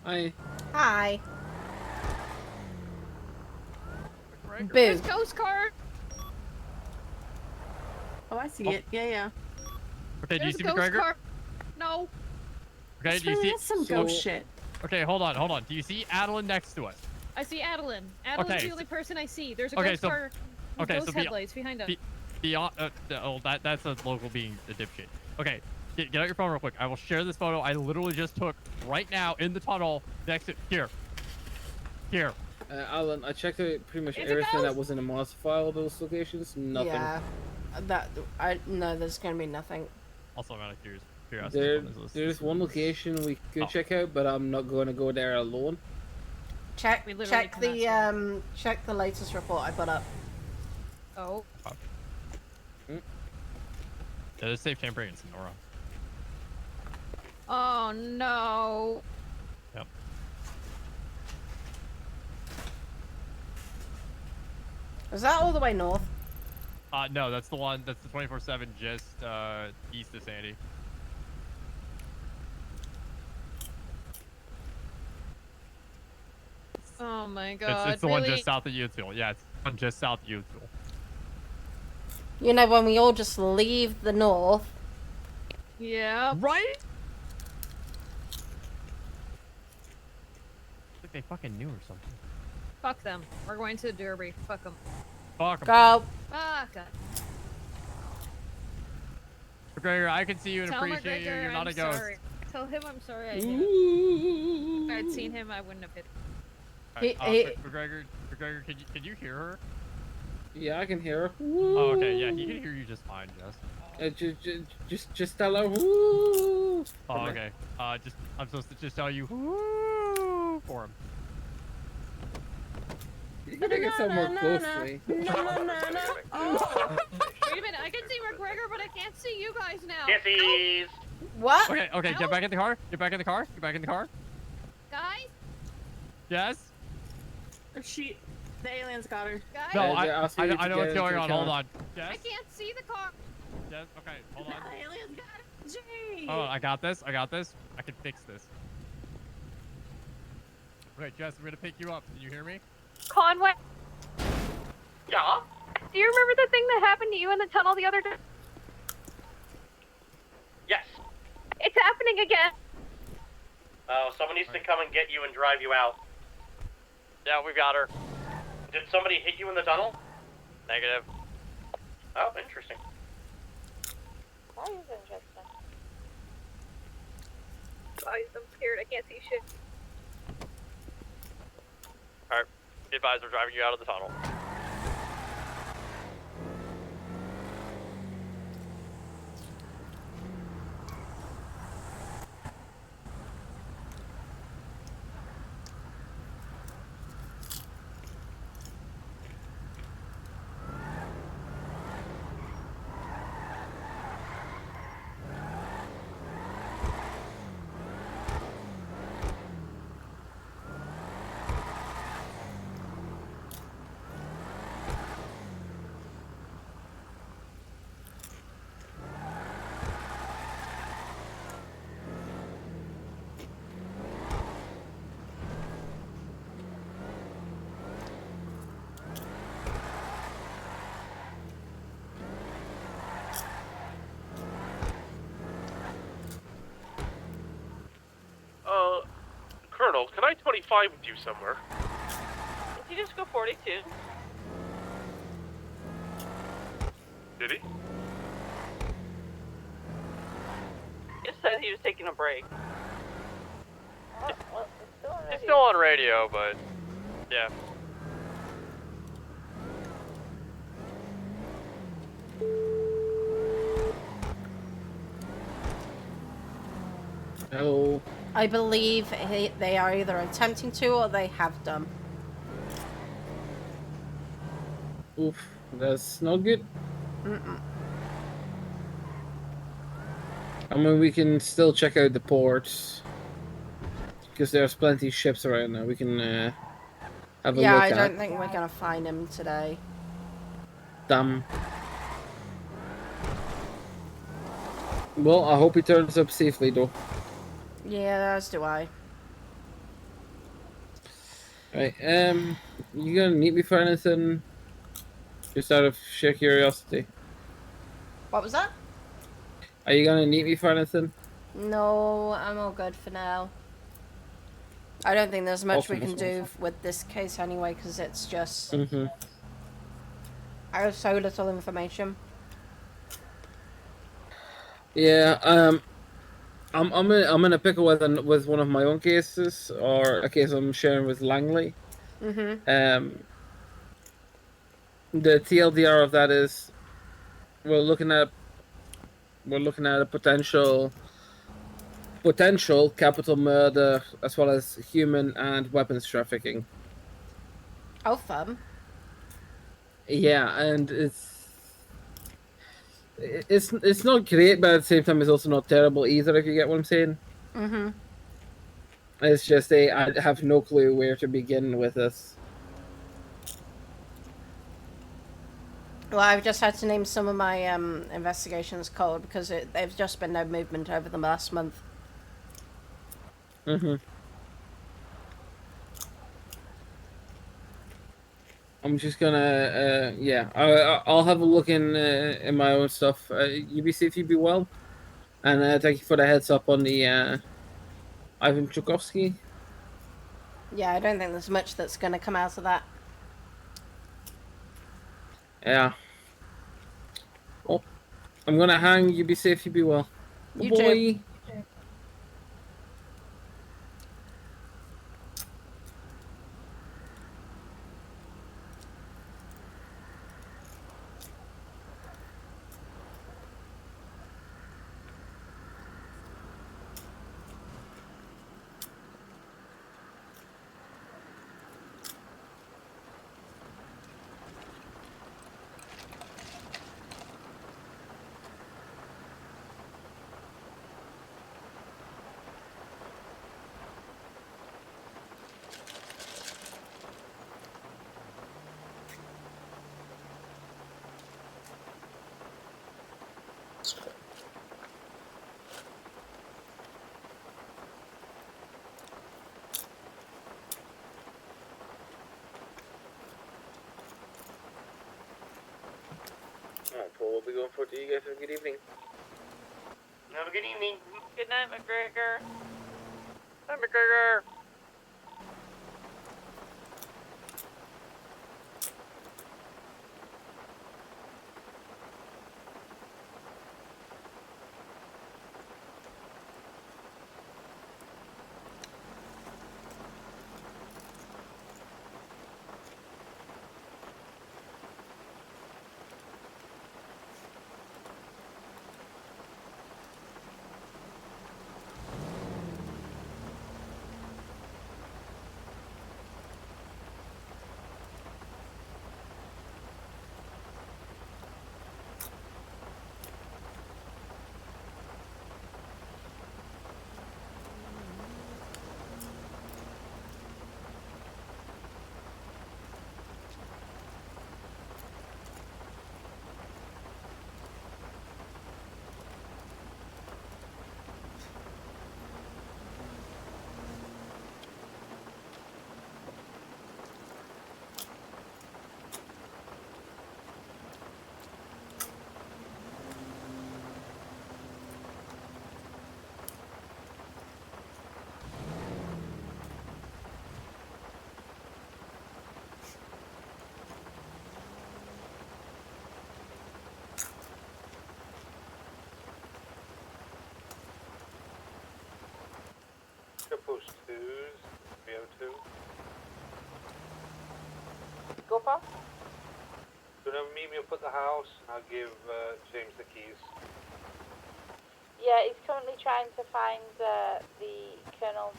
Hi. Hi. There's Boo. ghost cart. Oh, I see it. Yeah. There's Okay, do you a see ghost McGregor? cart. No. Okay, This do you really see? is some ghost shit. Okay, hold on. Do you see Atalin next to us? I see Atalin. Atalin's Okay, the only person I see. There's a okay, ghost so- car with okay, ghost so headlights behind us. That's a local being a dipshit. Okay, get out your phone real quick. I will share this photo I literally just took right now in the tunnel next to here. Alan, I checked out pretty much It's a everything that ghost! was in a master file of those locations. Nothing. Yeah. No, there's gonna be nothing. Also, I'm out of curiosity. on this list. There's one location we could check out, but I'm not going to go there alone. Check We literally check cannot check the latest report I put up. Oh. Yeah, there's safe tampering in Sonora. Oh no. Yep. Is that all the way north? No, that's the one. That's the 24/7 just east of Sandy. Oh my god. It's the really? one just south of Util. Yeah, it's the one just south of Util. You know, when we all just leave the north. Yeah. Right? Like they fucking knew or something. Fuck them. We're going to Derby. Fuck them. Fuck 'em. Go. Fuck 'em. McGregor, I can see you and Tell appreciate you. McGregor You're not I'm a ghost. sorry. Tell him I'm sorry I hit him. If I'd seen him, I wouldn't have hit him. McGregor, can you hear her? Yeah, I can hear her. Oh, okay, yeah, he can hear you just fine, Jess. Just tell her. Woo! Oh, okay. I'm supposed to just tell you whoo for him. You can make it sound more ghostly. Wait a minute, I can see McGregor, but I can't see you guys now. Kissies! What? Okay, get back in the car. Get back in the car. Guys? Yes? The aliens got her. Guys? No, Yeah, I know what's going on. Hold on. I Yes? can't see the car. Yes? Okay, hold on. The aliens got her. Gee. Oh, I got this. I can fix this. Okay, Jess, I'm gonna pick you up. Can you hear me? Conway, Yeah? do you remember the thing that happened to you in the tunnel the other day? Yes. It's happening again. Oh, someone needs to come and get you and drive you out. Yeah, we got her. Did somebody hit you in the tunnel? Negative. Oh, interesting. Why is it interesting? Guys, I'm scared. I can't see shit. Alright, be advised, we're driving you out of the tunnel. Colonel, can I 25 with you somewhere? Did you just go 42? Did he? He just said he was taking a break. It's still on radio, but yeah. Hello. I believe they are either attempting to or they have done. Oof, that's not good. Mm-mm. I mean, we can still check out the ports. Because there's plenty of ships around now. We can have a look Yeah, I at. don't think we're gonna find him today. Damn. Well, I hope he turns up safely, though. Yeah, as do I. Right. You gonna need me for anything? Just out of sheer curiosity. What was that? Are you gonna need me for anything? No, I'm all good for now. I don't think there's much we Awesome, can awesome, do awesome. with this case anyway, because it's just... I have so little information. Yeah. I'm in a pickle with one of my own cases, or a case I'm sharing with Langley. Mm-hmm. The TLDR of that is we're looking at a potential capital murder as well as human and weapons trafficking. Oh, fun. Yeah, and it's not great, but at the same time, it's also not terrible either. If you get what I'm saying. Mm-hmm. It's just I have no clue where to begin with this. Well, I've just had to name some of my investigations cold because there's just been no movement over the last month. Mm-hmm. I'm just gonna, yeah, I'll have a look in my own stuff. You be safe, you be well, and thank you for the heads up on the Ivan Chukovsky. Yeah, I don't think there's much that's going to come out of that. Yeah. Well, I'm gonna hang. You be safe, you be well. Oh, You boy. too. Alright, Paul, we'll be going for it. You guys have a good evening. Have a good evening. Good night, McGregor. Hi, McGregor. Post 2s, VO2. Go for? So now meet me up at the house and I'll give James the keys. Yeah, he's currently trying to find the colonel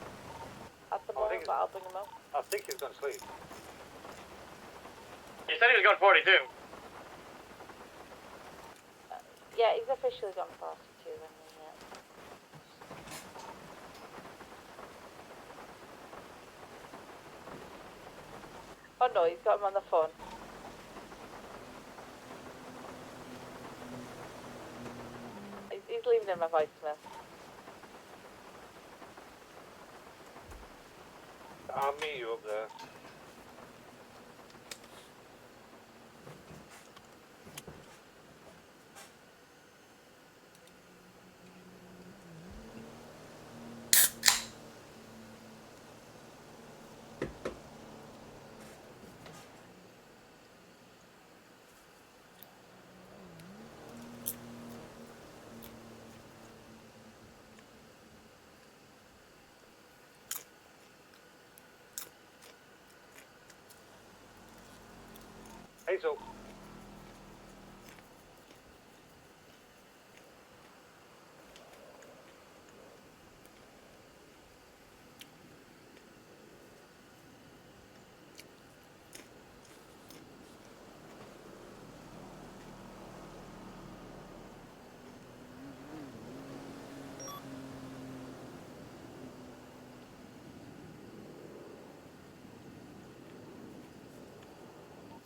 at the moment, but I'll bring him up. I think he's gone to sleep. He said he was going 42. Yeah, he's officially gone 42 then, yeah. Oh no, he's got him on the phone. He's leaving him a voicemail. I'll meet you up there. Hazel.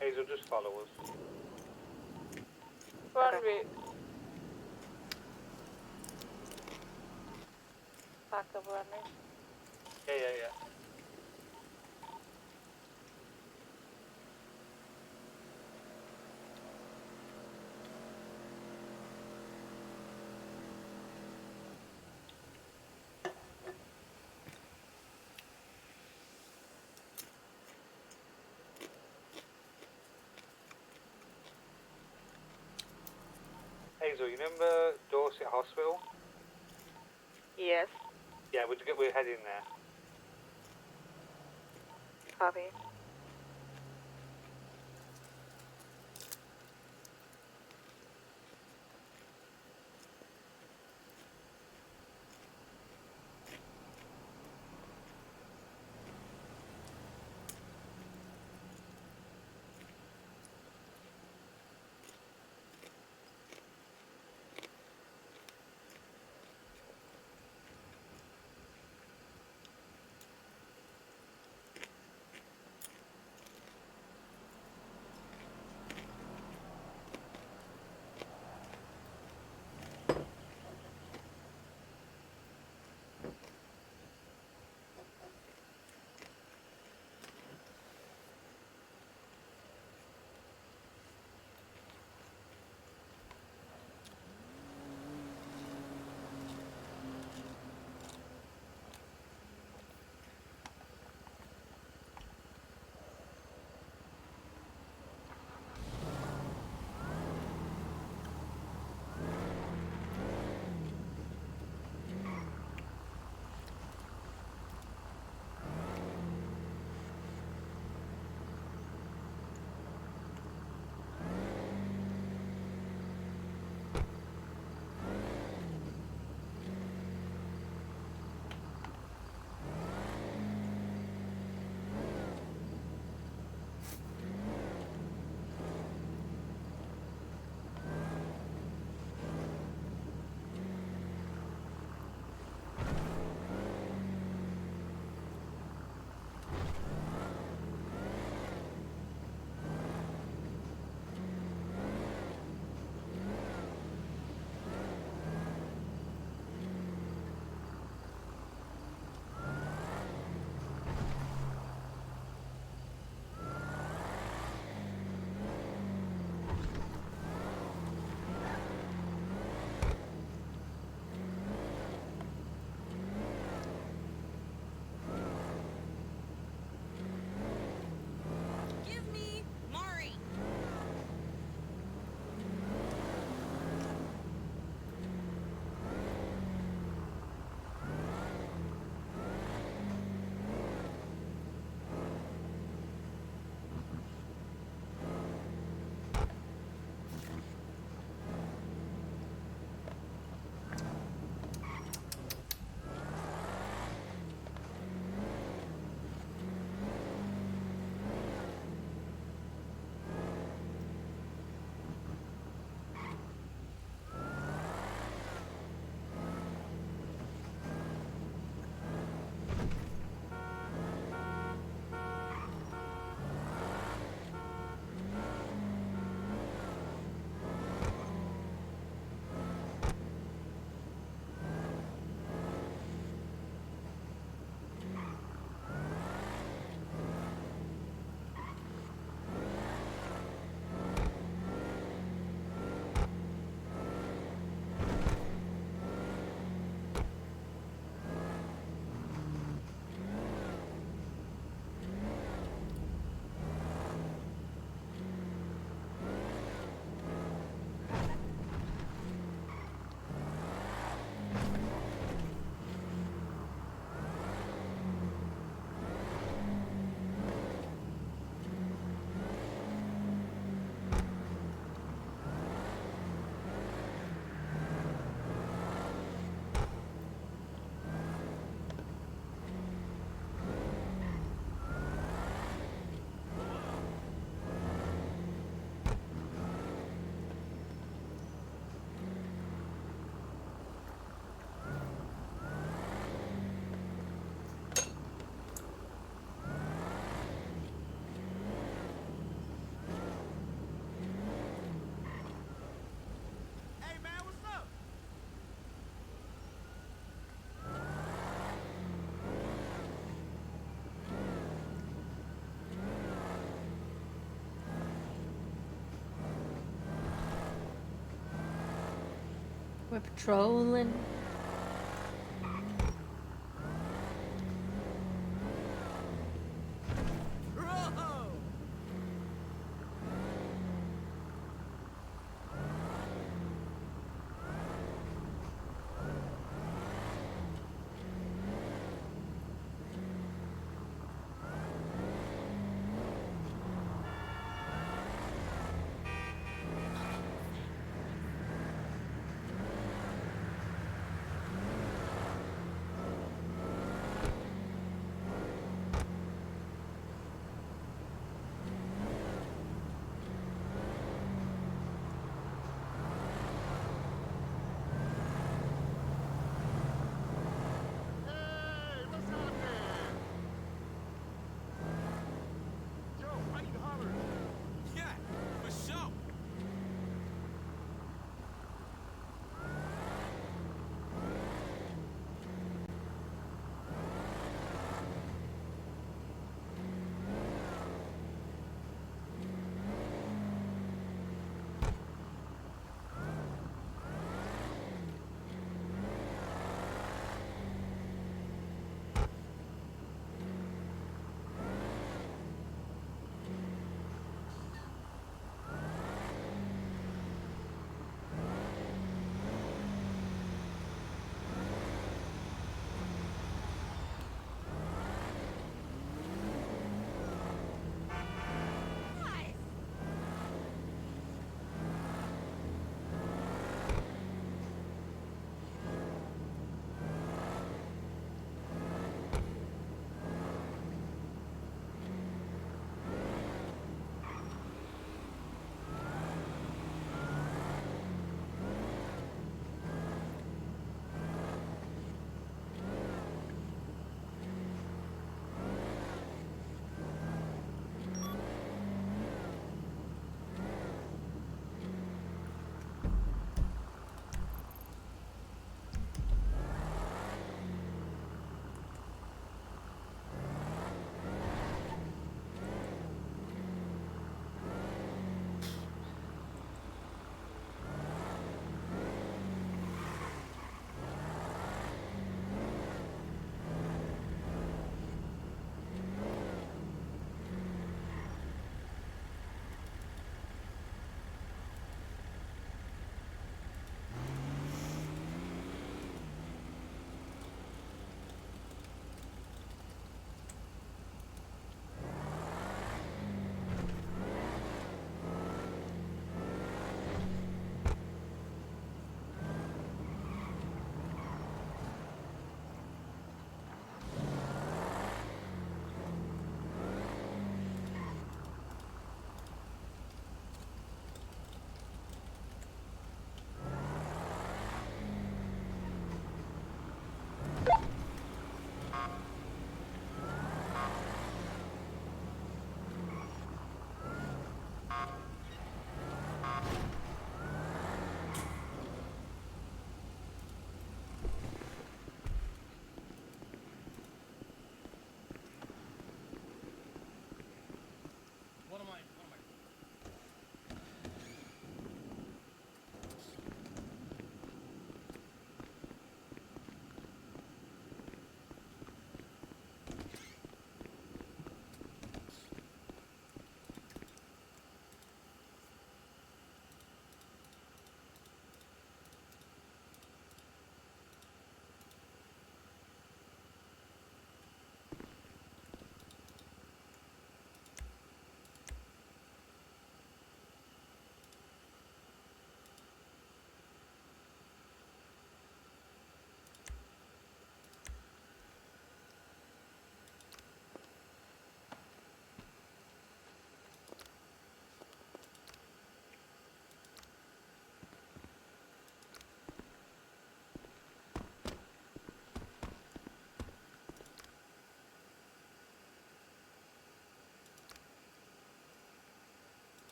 Hazel, just follow us. Go on route. Back over on route. Yeah. Hazel, you remember Dorset Hospital? Yes. Yeah, we're heading there. Copy. We're patrolling.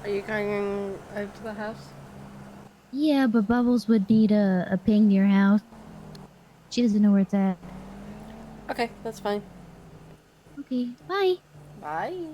Are you going over to the house? Yeah, but Bubbles would need a ping near house. She doesn't know where it's at. Okay, that's fine. Okay, bye. Bye.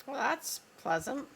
Well, that's pleasant.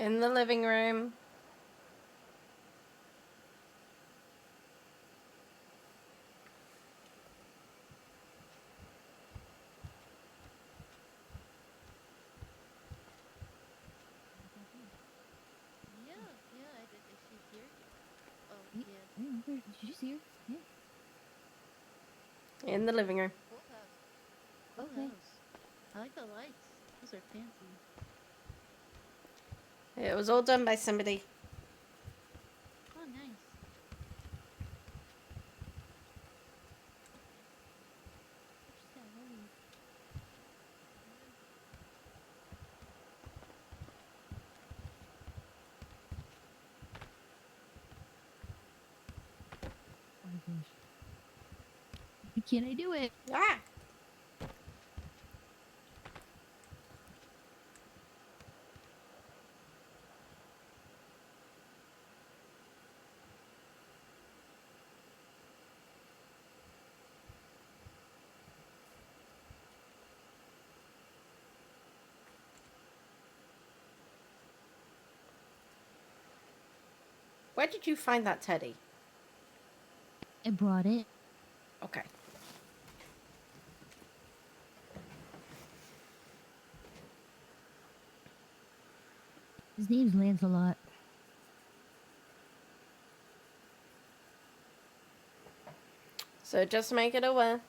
In the living room. Yeah, I did. Is she here? Oh, yeah. Where did you see her? Yeah. In the living room. Full house. Full house. I like the lights. Those are fancy. It was all done by somebody. Oh, nice. She's got hose. Oh my gosh. Can I do it? Ah! Where did you find that teddy? I brought it. Okay. His name's Lancelot. So just to make it aware,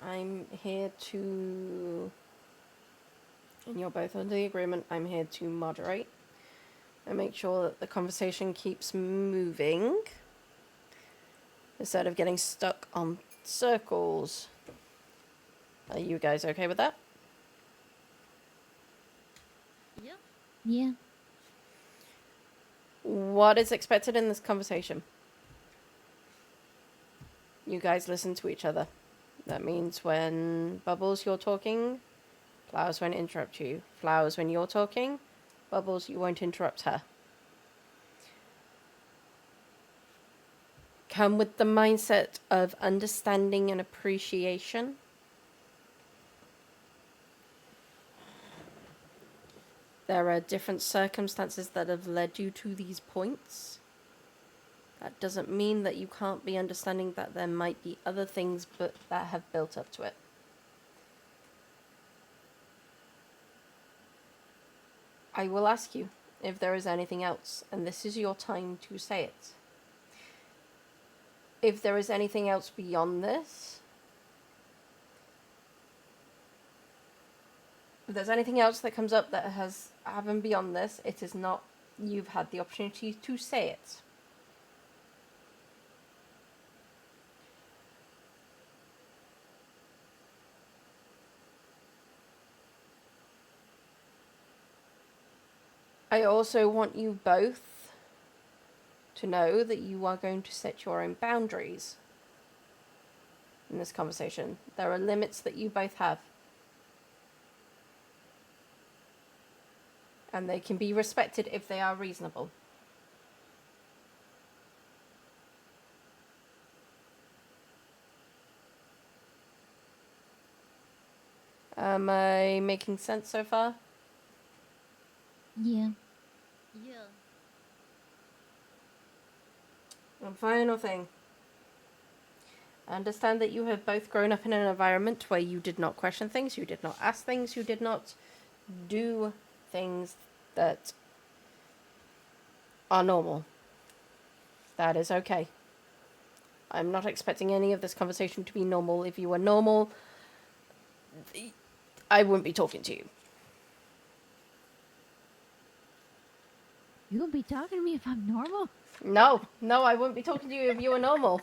I'm here to, and you're both under the agreement, I'm here to moderate and make sure that the conversation keeps moving instead of getting stuck on circles. Are you guys okay with that? Yeah. Yeah. What is expected in this conversation? You guys listen to each other. That means when Bubbles, you're talking, Flowers won't interrupt you. Flowers, when you're talking, Bubbles, you won't interrupt her. Come with the mindset of understanding and appreciation. There are different circumstances that have led you to these points. That doesn't mean that you can't be understanding that there might be other things but that have built up to it. I will ask you if there is anything else, and this is your time to say it. If there is anything else beyond this, if there's anything else that comes up that has happened beyond this, it is not, you've had the opportunity to say it. I also want you both to know that you are going to set your own boundaries in this conversation. There are limits that you both have. And they can be respected if they are reasonable. Am I making sense so far? Yeah. Yeah. One final thing. I understand that you have both grown up in an environment where you did not question things, you did not ask things, you did not do things that are normal. That is okay. I'm not expecting any of this conversation to be normal. If you were normal, I wouldn't be talking to you. You gonna be talking to me if I'm normal? No, I wouldn't be talking to you if you were normal.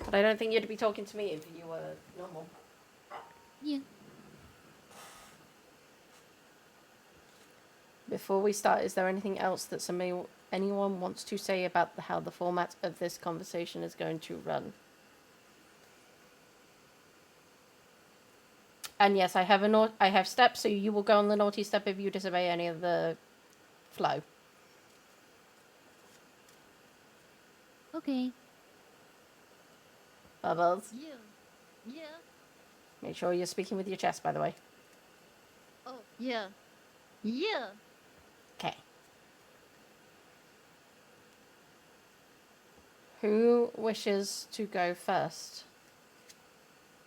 But I don't think you'd be talking to me if you were normal. Yeah. Before we start, is there anything else that anyone wants to say about how the format of this conversation is going to run? And yes, I have steps, so you will go on the naughty step if you disobey any of the flow. Okay. Bubbles. Yeah. Yeah. Make sure you're speaking with your chest, by the way. Oh, yeah. Yeah. Okay. Who wishes to go first?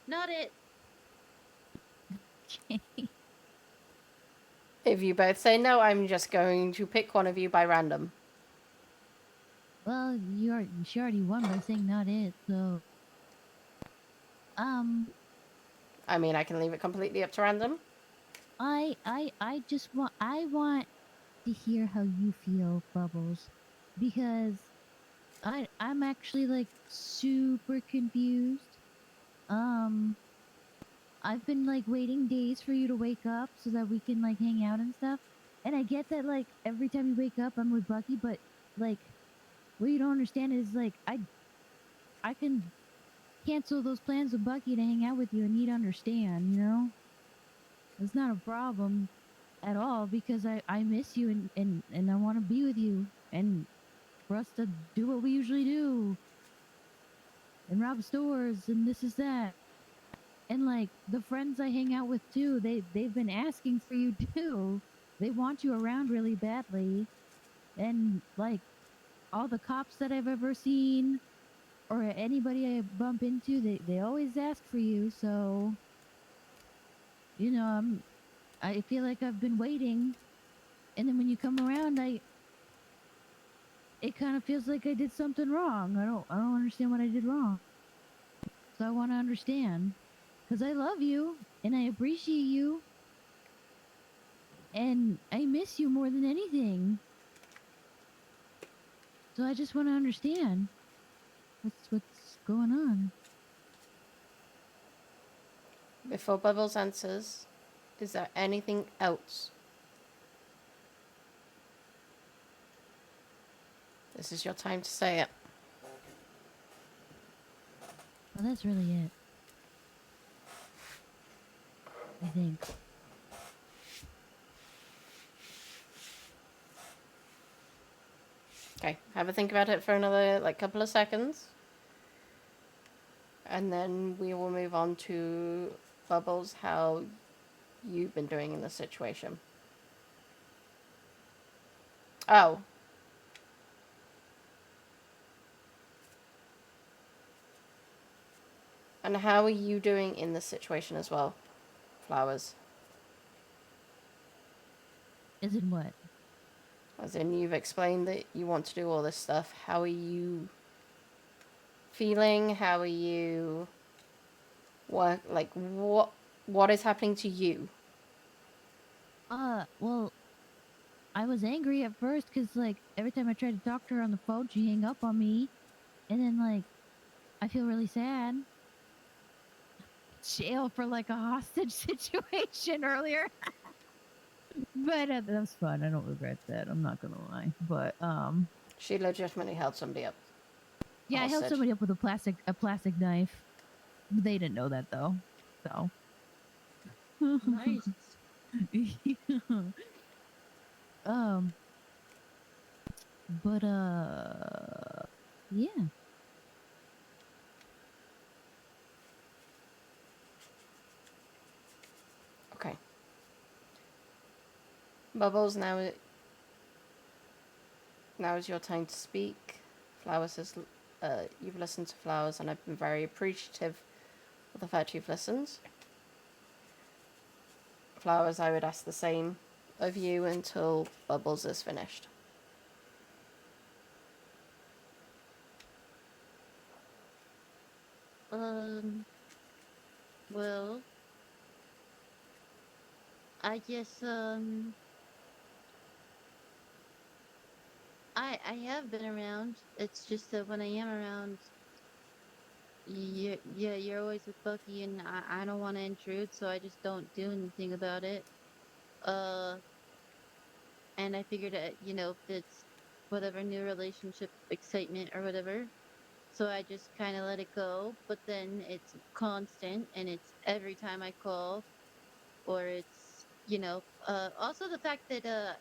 Not it. If you both say no, I'm just going to pick one of you by random. Well, she already won by saying not it, so. I mean, I can leave it completely up to random. I want to hear how you feel, Bubbles, because I'm actually like super confused. I've been like waiting days for you to wake up so that we can like hang out and stuff. And I get that like every time you wake up I'm with Bucky, but like what you don't understand is like I can cancel those plans with Bucky to hang out with you and he'd understand, you know? It's not a problem at all because I miss you and I want to be with you and for us to do what we usually do and rob stores and this is that. And like the friends I hang out with too, they've been asking for you too. They want you around really badly. And like all the cops that I've ever seen or anybody I bump into, they always ask for you. So, you know, I feel like I've been waiting and then when you come around, it kind of feels like I did something wrong. I don't understand what I did wrong. So I want to understand cuz I love you and I appreciate you and I miss you more than anything. So I just want to understand what's going on. Before Bubbles answers, is there anything else? This is your time to say it. Well, that's really it. I think. Okay, have a think about it for another like couple of seconds. And then we will move on to Bubbles, how you've been doing in this situation. Oh. And how are you doing in this situation as well, Flowers? As in what? As in, you've explained that you want to do all this stuff. How are you feeling? How are you... What is happening to you? Well, I was angry at first because, like, every time I tried to talk to her on the phone, she hang up on me. And then, like, I feel really sad. Jail for, like, a hostage situation earlier. But that was fun. I don't regret that. I'm not gonna lie. But, She legitimately held somebody up. yeah, I held Hostage. somebody up with a plastic knife. They didn't know that, though. So. Nice. Yeah. But yeah. Okay. Bubbles, now is your time to speak. Flowers has you've listened to Flowers, and I've been very appreciative of the fact you've listened. Flowers, I would ask the same of you until Bubbles is finished. Well, I guess I have been around. It's just that when I am around, you're always with Bucky, and I don't want to intrude, so I just don't do anything about it. Uh, and I figured, you know, it's whatever new relationship excitement or whatever. So I just kind of let it go. But then it's constant, and it's every time I call, or it's, you know, also the fact that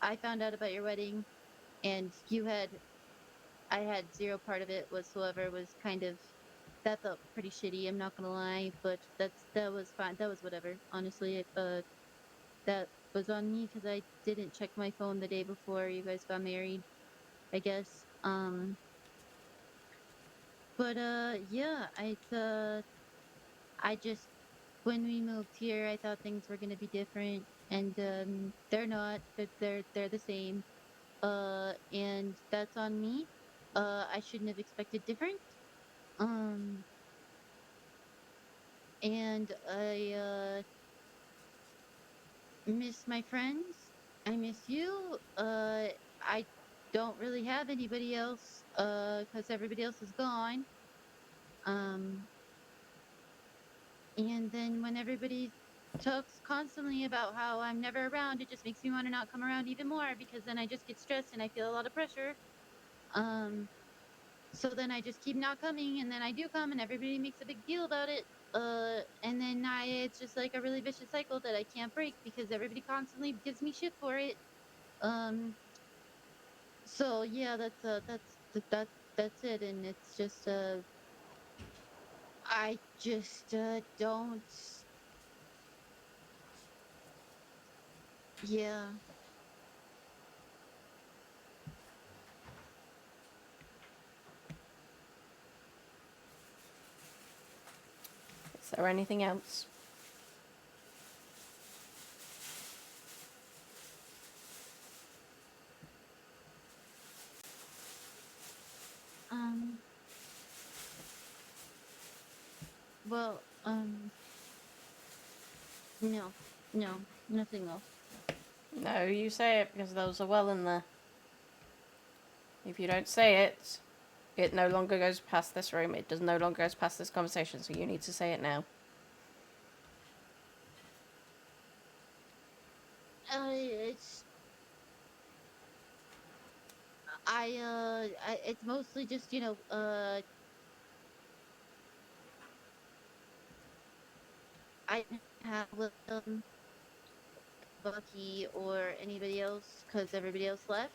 I found out about your wedding, and I had zero part of it whatsoever was kind of that felt pretty shitty. I'm not gonna lie, but that was fine. That was whatever. Honestly, that was on me because I didn't check my phone the day before you guys got married, I guess. But yeah, I just when we moved here, I thought things were gonna be different, and they're not. They're the same. And that's on me. I shouldn't have expected different. Um, and I miss my friends. I miss you. I don't really have anybody else. Because everybody else is gone. Um, and then when everybody talks constantly about how I'm never around, it just makes me want to not come around even more because then I just get stressed and I feel a lot of pressure. Um, so then I just keep not coming, and then I do come, and everybody makes a big deal about it. And then it's just like a really vicious cycle that I can't break because everybody constantly gives me shit for it. Um, so yeah, that's it, and it's just I just don't. Yeah. Is there anything else? Um. Well. No. No. Nothing else. No, you say it because there was a well in there. If you don't say it, it no longer goes past this room. It does no longer goes past this conversation, so you need to say it now. It's it's mostly just I didn't have with Bucky or anybody else because everybody else left.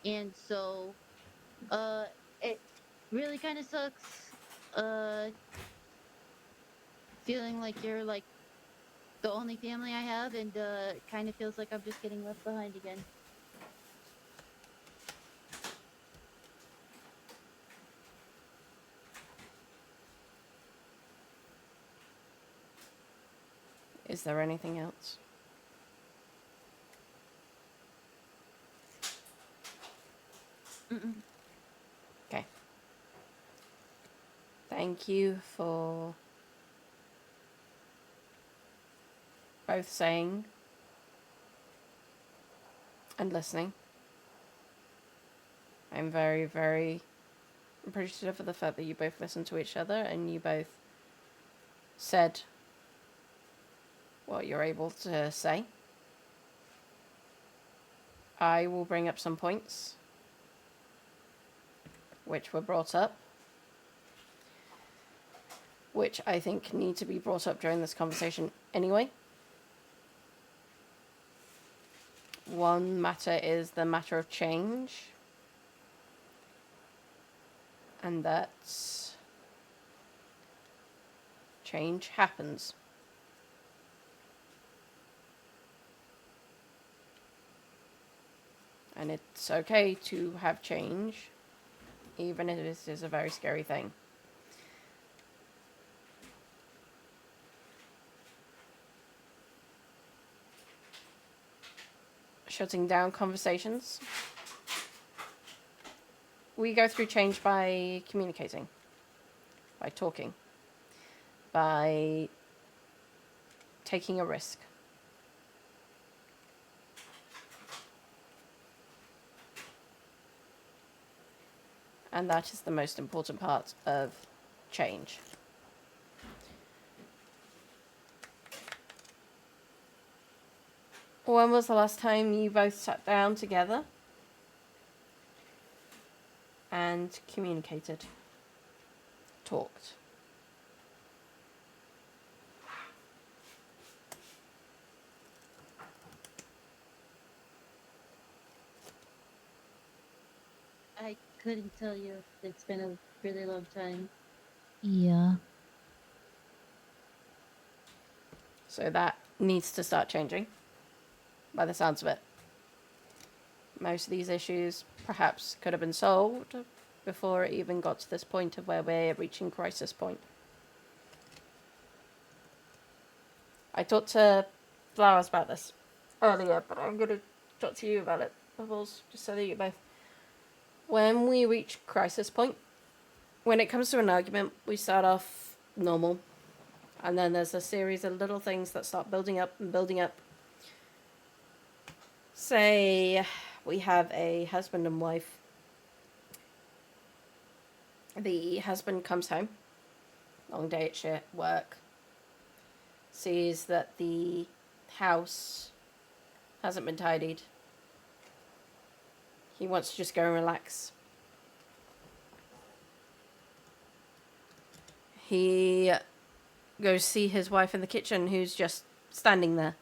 And so it really kind of sucks. Uh, feeling like you're like the only family I have, and kind of feels like I'm just getting left behind again. Is there anything else? Mm-mm. Okay. Thank you for both saying and listening. I'm very, very appreciative of the fact that you both listened to each other and you both said what you're able to say. I will bring up some points which were brought up, which I think need to be brought up during this conversation anyway. One matter is the matter of change, and that's change happens. And it's okay to have change, even if this is a very scary thing. Shutting down conversations. We go through change by communicating, by talking, by taking a risk. And that is the most important part of change. When was the last time you both sat down together and communicated, talked? I couldn't tell you. It's been a really long time. Yeah. So that needs to start changing. by the sounds of it. Most of these issues perhaps could have been solved before it even got to this point of where we're reaching crisis point. I talked to Flowers about this earlier, but I'm going to talk to you about it, Bubbles, just so that you both... When we reach crisis point, when it comes to an argument, we start off normal, and then there's a series of little things that start building up and building up. Say we have a husband and wife. The husband comes home, long day at shit, work, sees that the house hasn't been tidied. He wants to just go and relax. He goes see his wife in the kitchen, who's just standing there.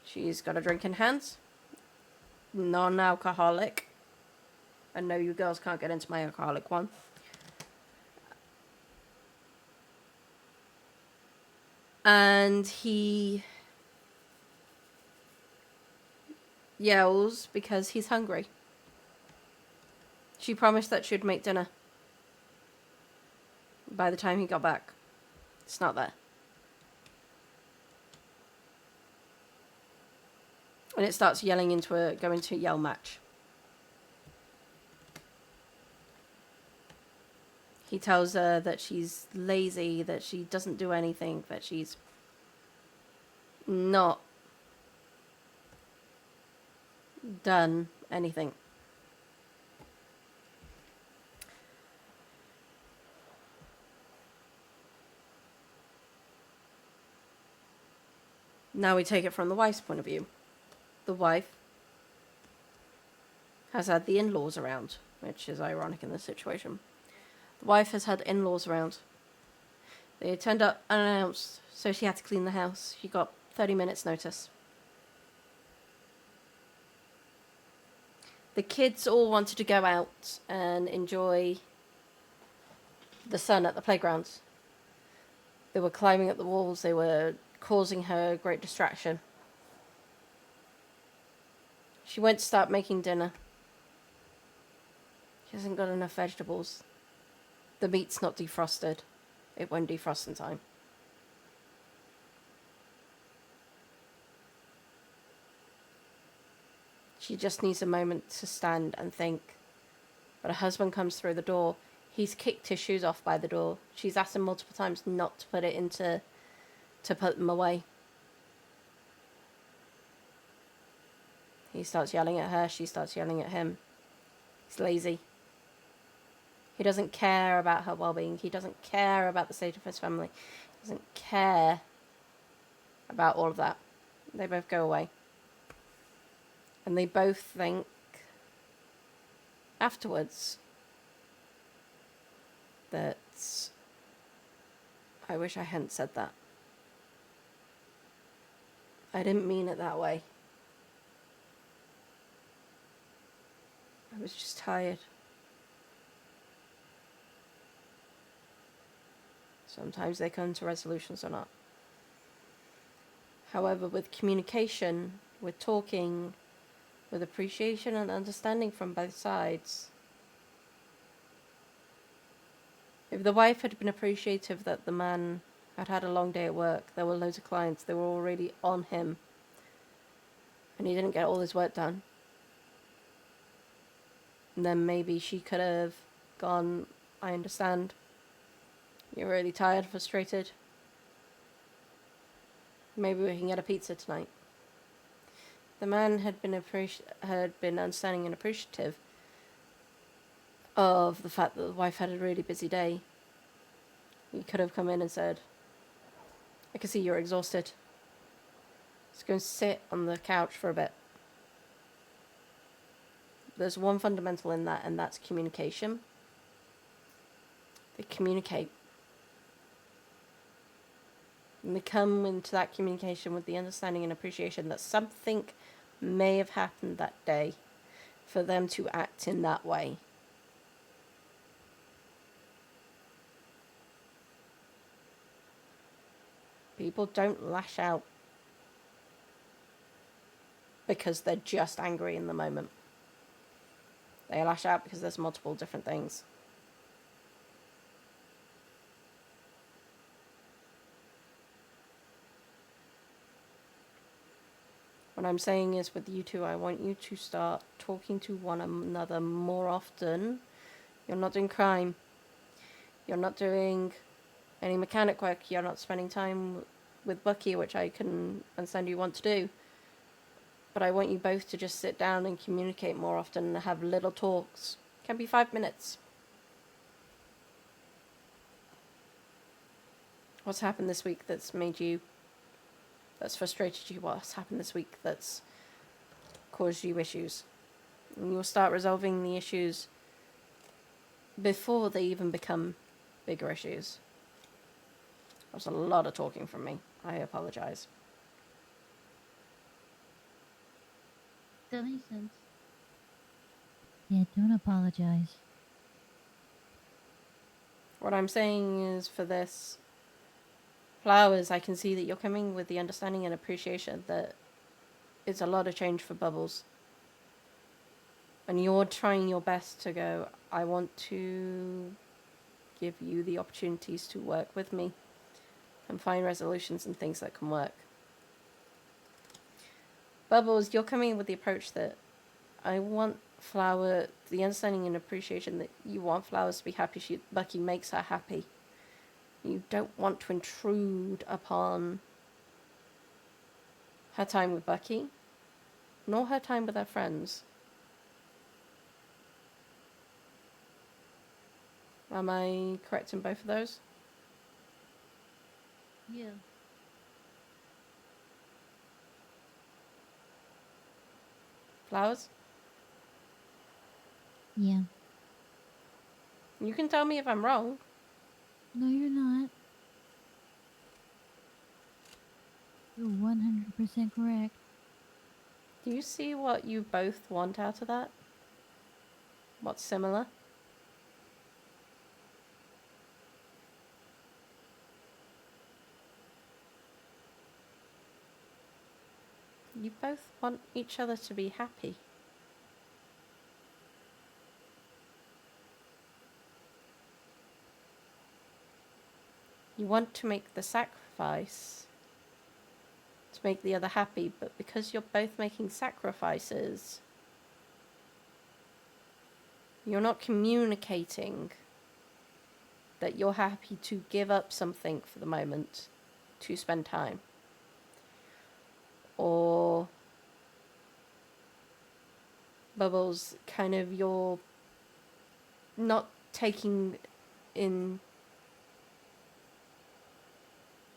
She's got a drink in hand, non-alcoholic. I know you girls can't get into my alcoholic one. And he yells because he's hungry. She promised that she'd make dinner by the time he got back. It's not there. And it starts yelling going to a yell match. He tells her that she's lazy, that she doesn't do anything, that she's not done anything. Now we take it from the wife's point of view. The wife has had the in-laws around, which is ironic in this situation. The wife has had in-laws around. They turned up unannounced, so she had to clean the house. She got 30 minutes notice. The kids all wanted to go out and enjoy the sun at the playground. They were climbing up the walls. They were causing her great distraction. She went to start making dinner. She hasn't got enough vegetables. The meat's not defrosted. It won't defrost in time. She just needs a moment to stand and think. But her husband comes through the door. He's kicked his shoes off by the door. She's asked him multiple times not to put them away. He starts yelling at her. She starts yelling at him. He's lazy. He doesn't care about her well-being. He doesn't care about the state of his family. He doesn't care about all of that. They both go away. And they both think afterwards that I wish I hadn't said that. I didn't mean it that way. I was just tired. Sometimes they come to resolutions or not. However, with communication, with talking, with appreciation and understanding from both sides, if the wife had been appreciative that the man had had a long day at work, there were loads of clients, they were already on him, and he didn't get all his work done, and then maybe she could have gone, I understand. You're really tired, frustrated. Maybe we can get a pizza tonight. The man had been understanding and appreciative of the fact that the wife had a really busy day. He could have come in and said, I can see you're exhausted. Let's go and sit on the couch for a bit. There's one fundamental in that, and that's communication. They communicate. And they come into that communication with the understanding and appreciation that something may have happened that day for them to act in that way. People don't lash out. because they're just angry in the moment. They lash out because there's multiple different things. What I'm saying is with you two, I want you to start talking to one another more often. You're not doing crime. You're not doing any mechanic work. You're not spending time with Bucky, which I can understand you want to do. But I want you both to just sit down and communicate more often and have little talks. Can be 5 minutes. What's happened this week that's frustrated you? What's happened this week that's caused you issues? And you'll start resolving the issues before they even become bigger issues. That was a lot of talking from me. I apologize. That makes sense. Yeah, don't apologize. What I'm saying is for this, Flowers, I can see that you're coming with the understanding and appreciation that it's a lot of change for Bubbles. And you're trying your best to go, I want to give you the opportunities to work with me and find resolutions and things that can work. Bubbles, you're coming with the approach that I want Flower, the understanding and appreciation that you want Flowers to be happy. Bucky makes her happy. You don't want to intrude upon her time with Bucky, nor her time with her friends. Am I correct in both of those? Yeah. Flowers? Yeah. You can tell me if I'm wrong. No, you're not. You're 100% correct. Do you see what you both want out of that? What's similar? You both want each other to be happy. You want to make the sacrifice to make the other happy, but because you're both making sacrifices, you're not communicating that you're happy to give up something for the moment to spend time. Or Bubbles, kind of you're not taking in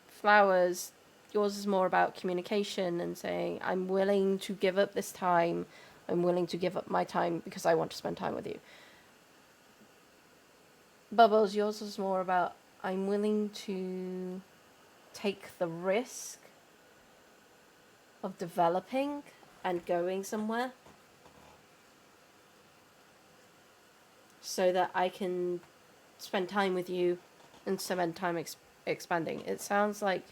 Flowers. Yours is more about communication and saying, I'm willing to give up this time. I'm willing to give up my time because I want to spend time with you. Bubbles, yours is more about, I'm willing to take the risk of developing and going somewhere so that I can spend time with you and spend time expanding. It sounds like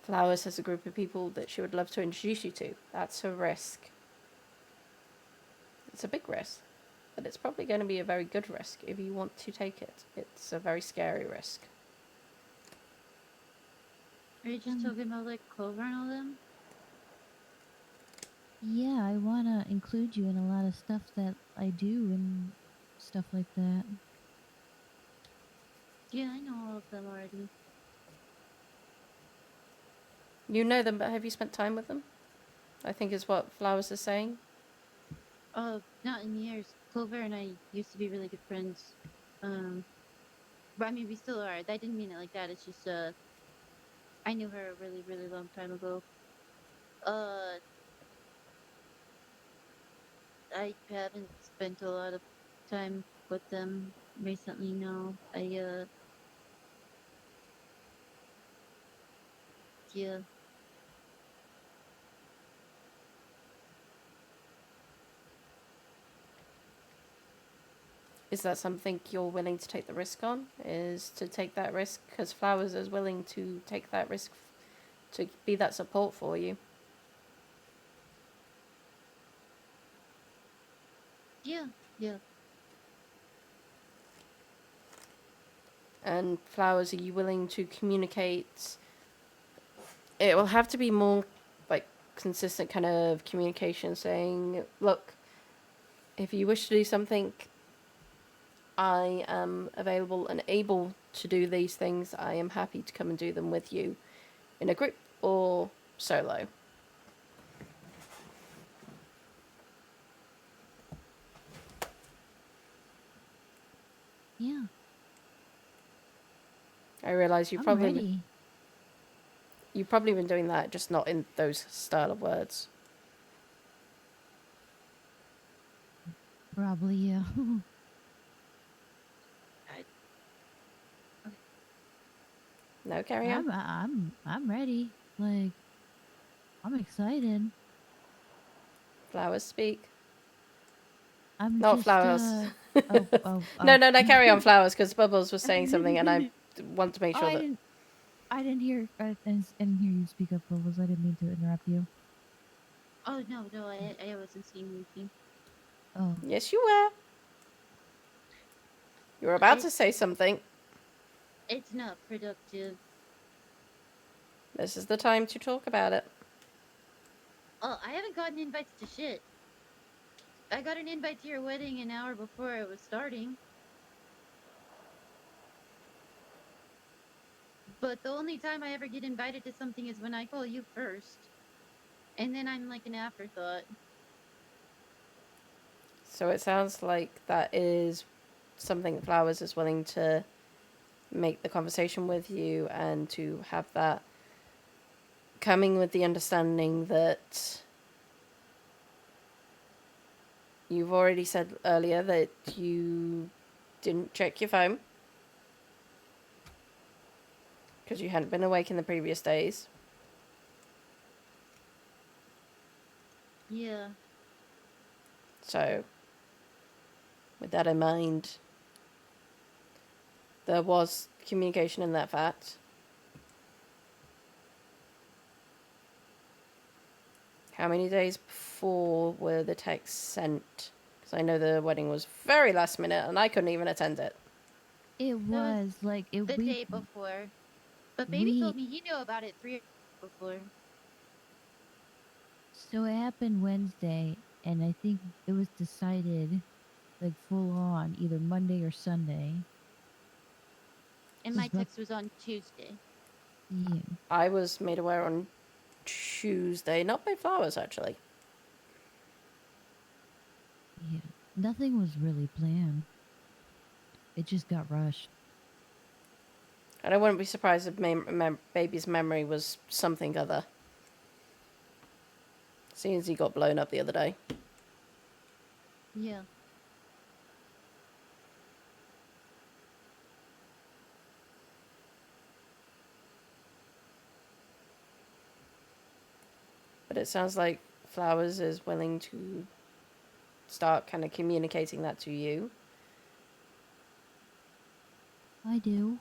Flowers has a group of people that she would love to introduce you to. That's a risk. It's a big risk, but it's probably going to be a very good risk if you want to take it. It's a very scary risk. Are you just talking about like Clover and all them? Yeah, I wanna include you in a lot of stuff that I do and stuff like that. Yeah, I know all of them already. You know them, but have you spent time with them? I think is what Flowers is saying. Not in years. Clover and I used to be really good friends. But I mean, we still are. I didn't mean it like that. It's just, I knew her a really, really long time ago. I haven't spent a lot of time with them recently, no. Yeah. Is that something you're willing to take the risk on? Is to take that risk because Flowers is willing to take that risk to be that support for you? Yeah. And Flowers, are you willing to communicate? It will have to be more like consistent kind of communication, saying, look, if you wish to do something, I am available and able to do these things. I am happy to come and do them with you in a group or solo. Yeah. I realize I'm ready. you've probably been doing that, just not in those style of words. Probably, yeah. No, carry on. I'm ready. Like, I'm excited. Flowers, speak. I'm Not just Flowers. oh. No, carry on, Flowers, because Bubbles was saying something, and I want to make sure that. I didn't hear you speak up, Bubbles. I didn't mean to interrupt you. Oh no, I wasn't seeing anything. Oh. Yes, you were. You were about to say something. It's not productive. This is the time to talk about it. Oh, I haven't gotten invites to shit. I got an invite to your wedding an hour before it was starting. But the only time I ever get invited to something is when I call you first. And then I'm like an afterthought. So it sounds like that is something that Flowers is willing to make the conversation with you and to have that coming with the understanding that you've already said earlier that you didn't check your phone because you hadn't been awake in the previous days. Yeah. So, with that in mind, there was communication in that fact. How many days before were the texts sent? Because I know the wedding was very last minute and I couldn't even attend it. It was like the day before. But baby told me he knew about it 3 days before. So it happened Wednesday, and I think it was decided like full on either Monday or Sunday. And my text was on Tuesday. Yeah. I was made aware on Tuesday, not by Flowers actually. Yeah. Nothing was really planned. It just got rushed. And I wouldn't be surprised if baby's memory was something other. Seeing as he got blown up the other day. Yeah. But it sounds like Flowers is willing to start kind of communicating that to you. I do.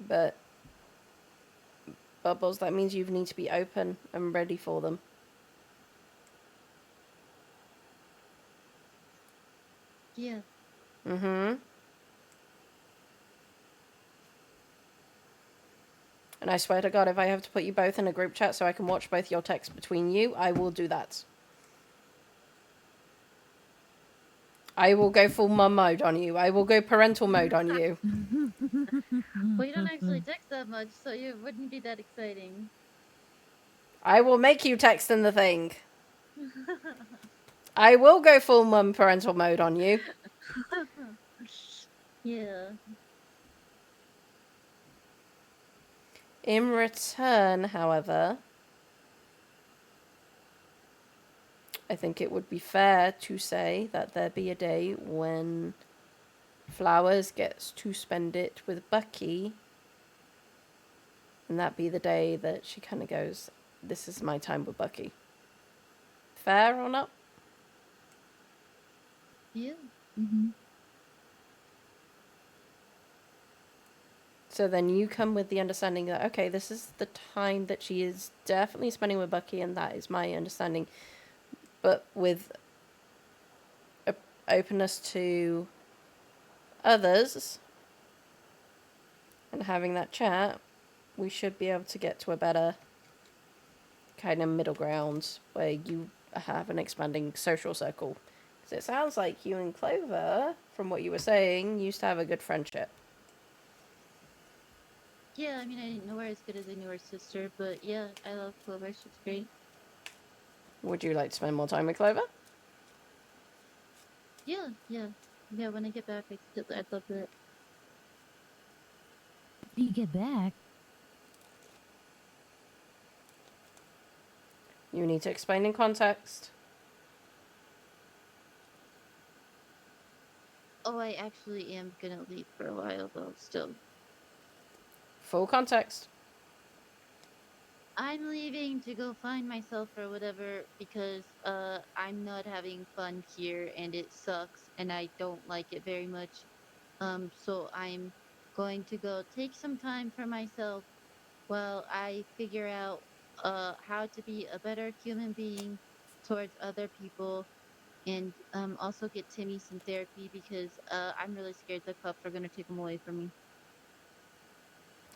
But Bubbles, that means you need to be open and ready for them. Yeah. Mm-hmm. And I swear to God, if I have to put you both in a group chat so I can watch both your texts between you, I will do that. I will go full mum mode on you. I will go parental mode on you. Well, you don't actually text that much, so it wouldn't be that exciting. I will make you text in the thing. I will go full mum parental mode on you. Yeah. In return, however, I think it would be fair to say that there be a day when Flowers gets to spend it with Bucky, and that be the day that she kind of goes, this is my time with Bucky. Fair or not? Yeah. Mm-hmm. So then you come with the understanding that, okay, this is the time that she is definitely spending with Bucky, and that is my understanding. But with openness to others and having that chat, we should be able to get to a better kind of middle ground where you have an expanding social circle. Because it sounds like you and Clover, from what you were saying, used to have a good friendship. Yeah, I mean, I didn't know her as good as I knew her sister, but yeah, I love Clover. She's great. Would you like to spend more time with Clover? Yeah, yeah. Yeah, when I get back, I'd love that. You get back. You need to explain in context. Oh, I actually am gonna leave for a while, though, still. Full context. I'm leaving to go find myself or whatever because I'm not having fun here and it sucks and I don't like it very much. So I'm going to go take some time for myself while I figure out how to be a better human being towards other people and also get Timmy some therapy because I'm really scared the cops are gonna take him away from me.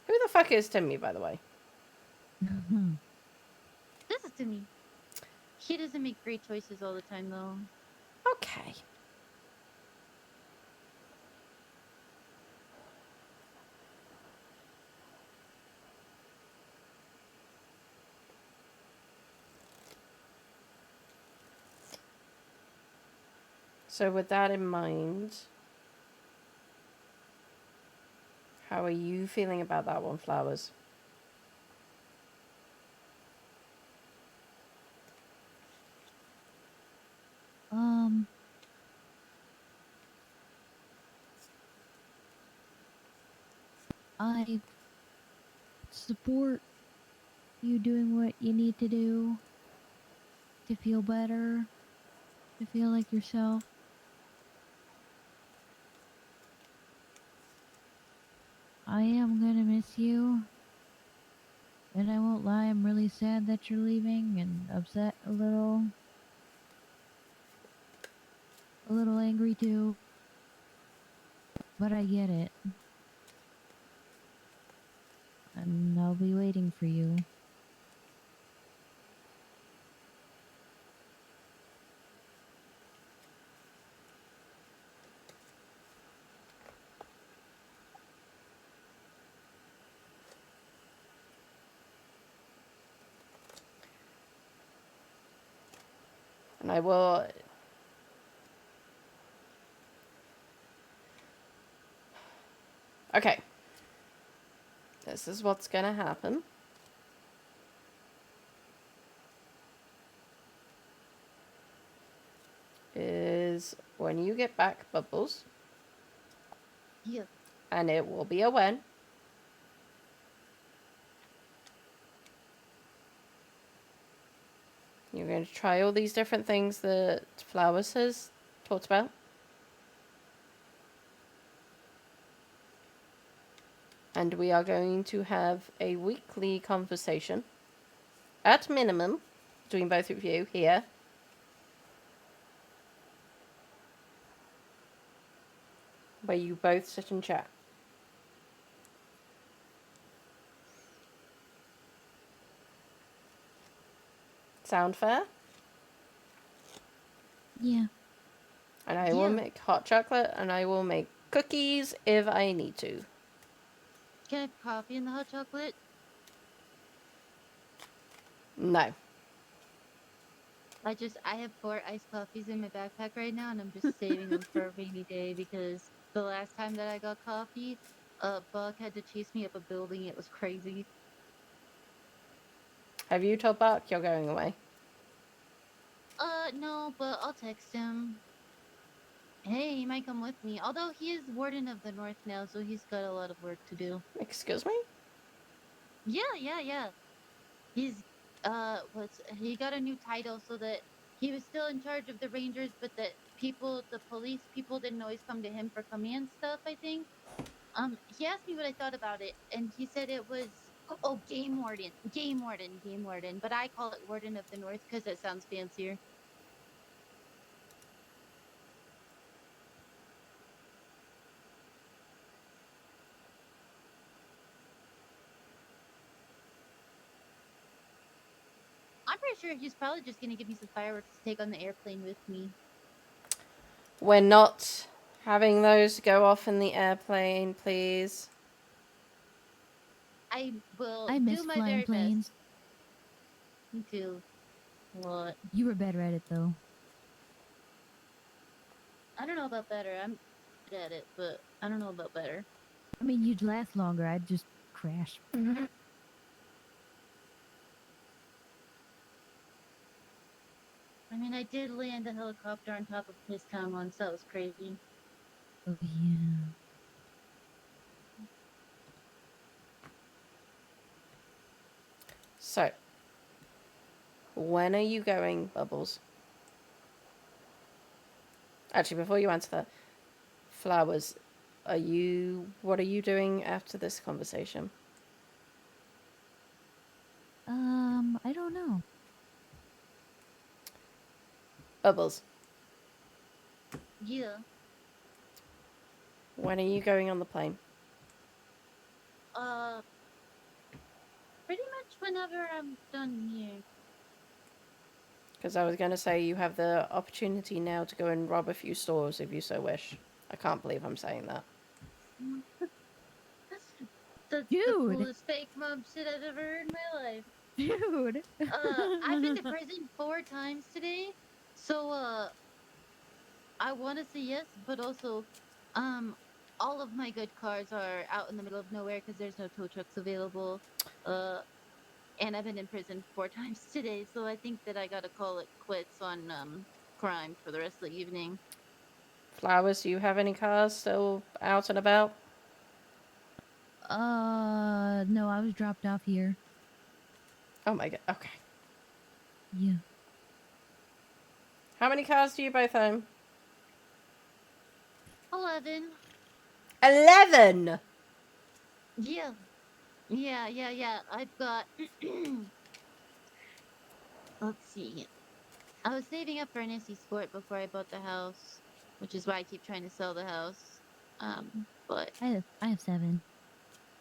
Who the fuck is Timmy, by the way? This is Timmy. He doesn't make great choices all the time though. Okay. So with that in mind, how are you feeling about that one, Flowers? I support you doing what you need to do to feel better, to feel like yourself. I am gonna miss you. And I won't lie, I'm really sad that you're leaving and upset a little. A little angry too. But I get it. And I'll be waiting for you. And I will... Okay. This is what's gonna happen. Is when you get back, Bubbles. Yeah. And it will be a when. You're going to try all these different things that Flowers has talked about. And we are going to have a weekly conversation, at minimum, between both of you here. Where you both sit and chat. Sound fair? Yeah. And I will make hot chocolate, and I will make cookies if I need to. Can I have coffee in the hot chocolate? No. I have 4 iced coffees in my backpack right now and I'm just saving them for a rainy day because the last time that I got coffee, a bug had to chase me up a building. It was crazy. Have you told Buck you're going away? No, but I'll text him. Hey, he might come with me. Although he is Warden of the North now, so he's got a lot of work to do. Excuse me? Yeah. He's he got a new title so that he was still in charge of the Rangers, but the police people didn't always come to him for command stuff, I think. He asked me what I thought about it, and he said it was game warden, but I call it Warden of the North because it sounds fancier. pretty sure he's probably just gonna give me some fireworks to take on the airplane with me. We're not having those go off in the airplane, please. I will I miss do my flying very planes. best. Me too. What? You were better at it though. I don't know about better. I'm good at it, but I don't know about better. I mean, you'd last longer. I'd just crash. I mean, I did land a helicopter on top of his town once. That was crazy. Oh yeah. So, when are you going, Bubbles? Actually, before you answer that, Flowers, what are you doing after this conversation? I don't know. Bubbles, Yeah. when are you going on the plane? Pretty much whenever I'm done here. Because I was going to say you have the opportunity now to go and rob a few stores if you so wish. I can't believe I'm saying that. That's the Dude. coolest fake mom shit I've ever heard in my life. Dude. I've been to prison 4 times today, so I want to say yes, but also, all of my good cars are out in the middle of nowhere because there's no tow trucks available. And I've been in prison 4 times today, so I think that I gotta call it quits on crime for the rest of the evening. Flowers, do you have any cars still out and about? No, I was dropped off here. Oh my god, okay. Yeah. How many cars do you both own? 11. 11! Yeah. Yeah. I've got. Let's see. I was saving up for an SE Sport before I bought the house, which is why I keep trying to sell the house. But I have 7.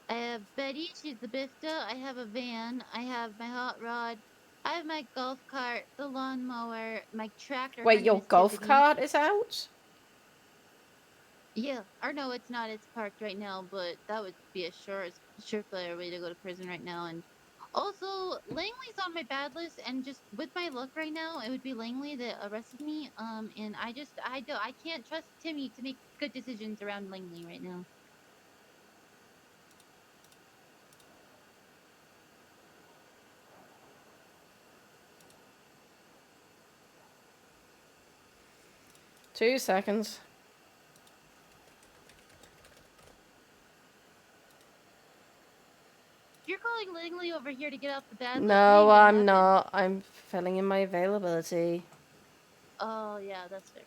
I have Betty, she's the Bifta. I have a van. I have my hot rod. I have my golf cart, the lawnmower, my tractor. Her Wait, name your is golf Tiffany. cart is out? Yeah, or no, it's not. It's parked right now, but that would be a surefire way to go to prison right now. And also, Langley's on my bad list, and just with my luck right now, it would be Langley that arrested me. And I can't trust Timmy to make good decisions around Langley right now. Two seconds. You're calling Langley over here to get off the bad list. No, What I'm even happened? not. I'm filling in my availability. Oh yeah, that's fair.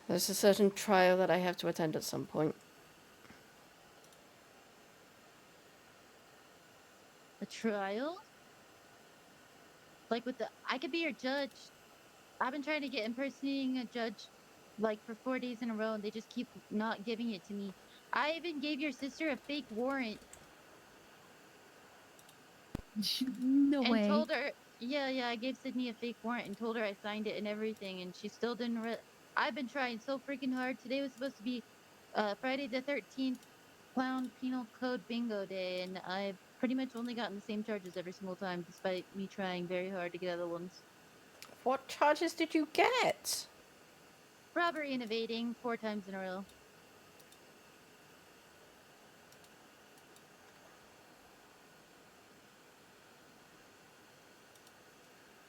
There's a certain trial that I have to attend at some point. A trial? Like I could be your judge. I've been trying to get impersonating a judge like for 4 days in a row, and they just keep not giving it to me. I even gave your sister a fake warrant No and way. told her, yeah, I gave Sydney a fake warrant and told her I signed it and everything, and she still didn't. I've been trying so freaking hard. Today was supposed to be Friday the 13th, Clown Penal Code Bingo Day, and I've pretty much only gotten the same charges every single time, despite me trying very hard to get other ones. What charges did you get? Robbery and evading 4 times in a row.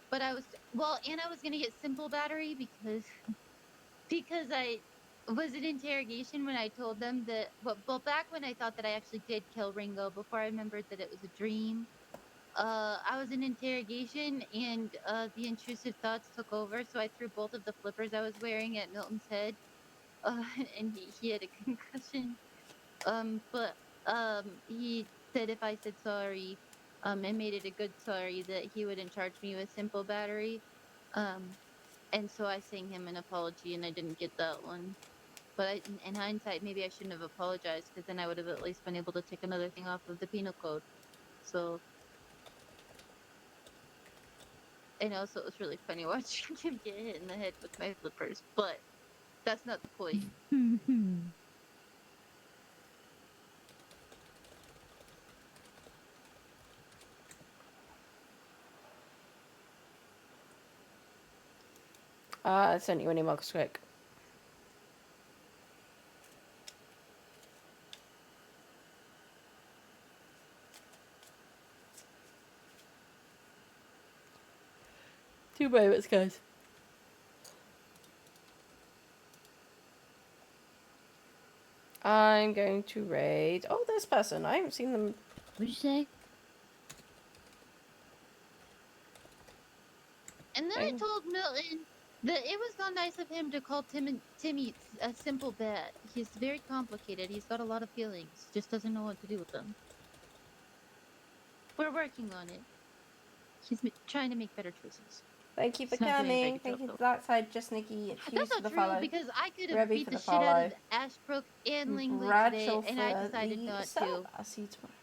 But I was and I was gonna get simple battery because I was in interrogation when I told them that well back when I thought that I actually did kill Ringo before I remembered that it was a dream. I was in interrogation and the intrusive thoughts took over, so I threw both of the flippers I was wearing at Milton's head. And he had a concussion. But he said if I said sorry, and made it a good sorry, that he wouldn't charge me with simple battery. And so I sang him an apology, and I didn't get that one. But in hindsight, maybe I shouldn't have apologized because then I would have at least been able to take another thing off of the penal code. So, and also it was really funny watching him get hit in the head with my flippers. But that's not the point. I sent you an email quick. Two moments, guys. I'm going to raid. Oh, this person. I haven't seen them. What'd you say? And then I told Milton that it was not nice of him to call Timmy a simple bat. He's very complicated. He's got a lot of feelings. Just doesn't know what to do with them. We're working on it. He's trying to make better choices. Thank you for He's not doing a very coming. good Thank job, you though. for that side, Just Nikki. Fuse That's for not the true follow. because I could have Rebby beat for the the shit out follow. of Ashbrook and Langley Bradshaw today, and I for decided the not sub. to. I'll see you tomorrow.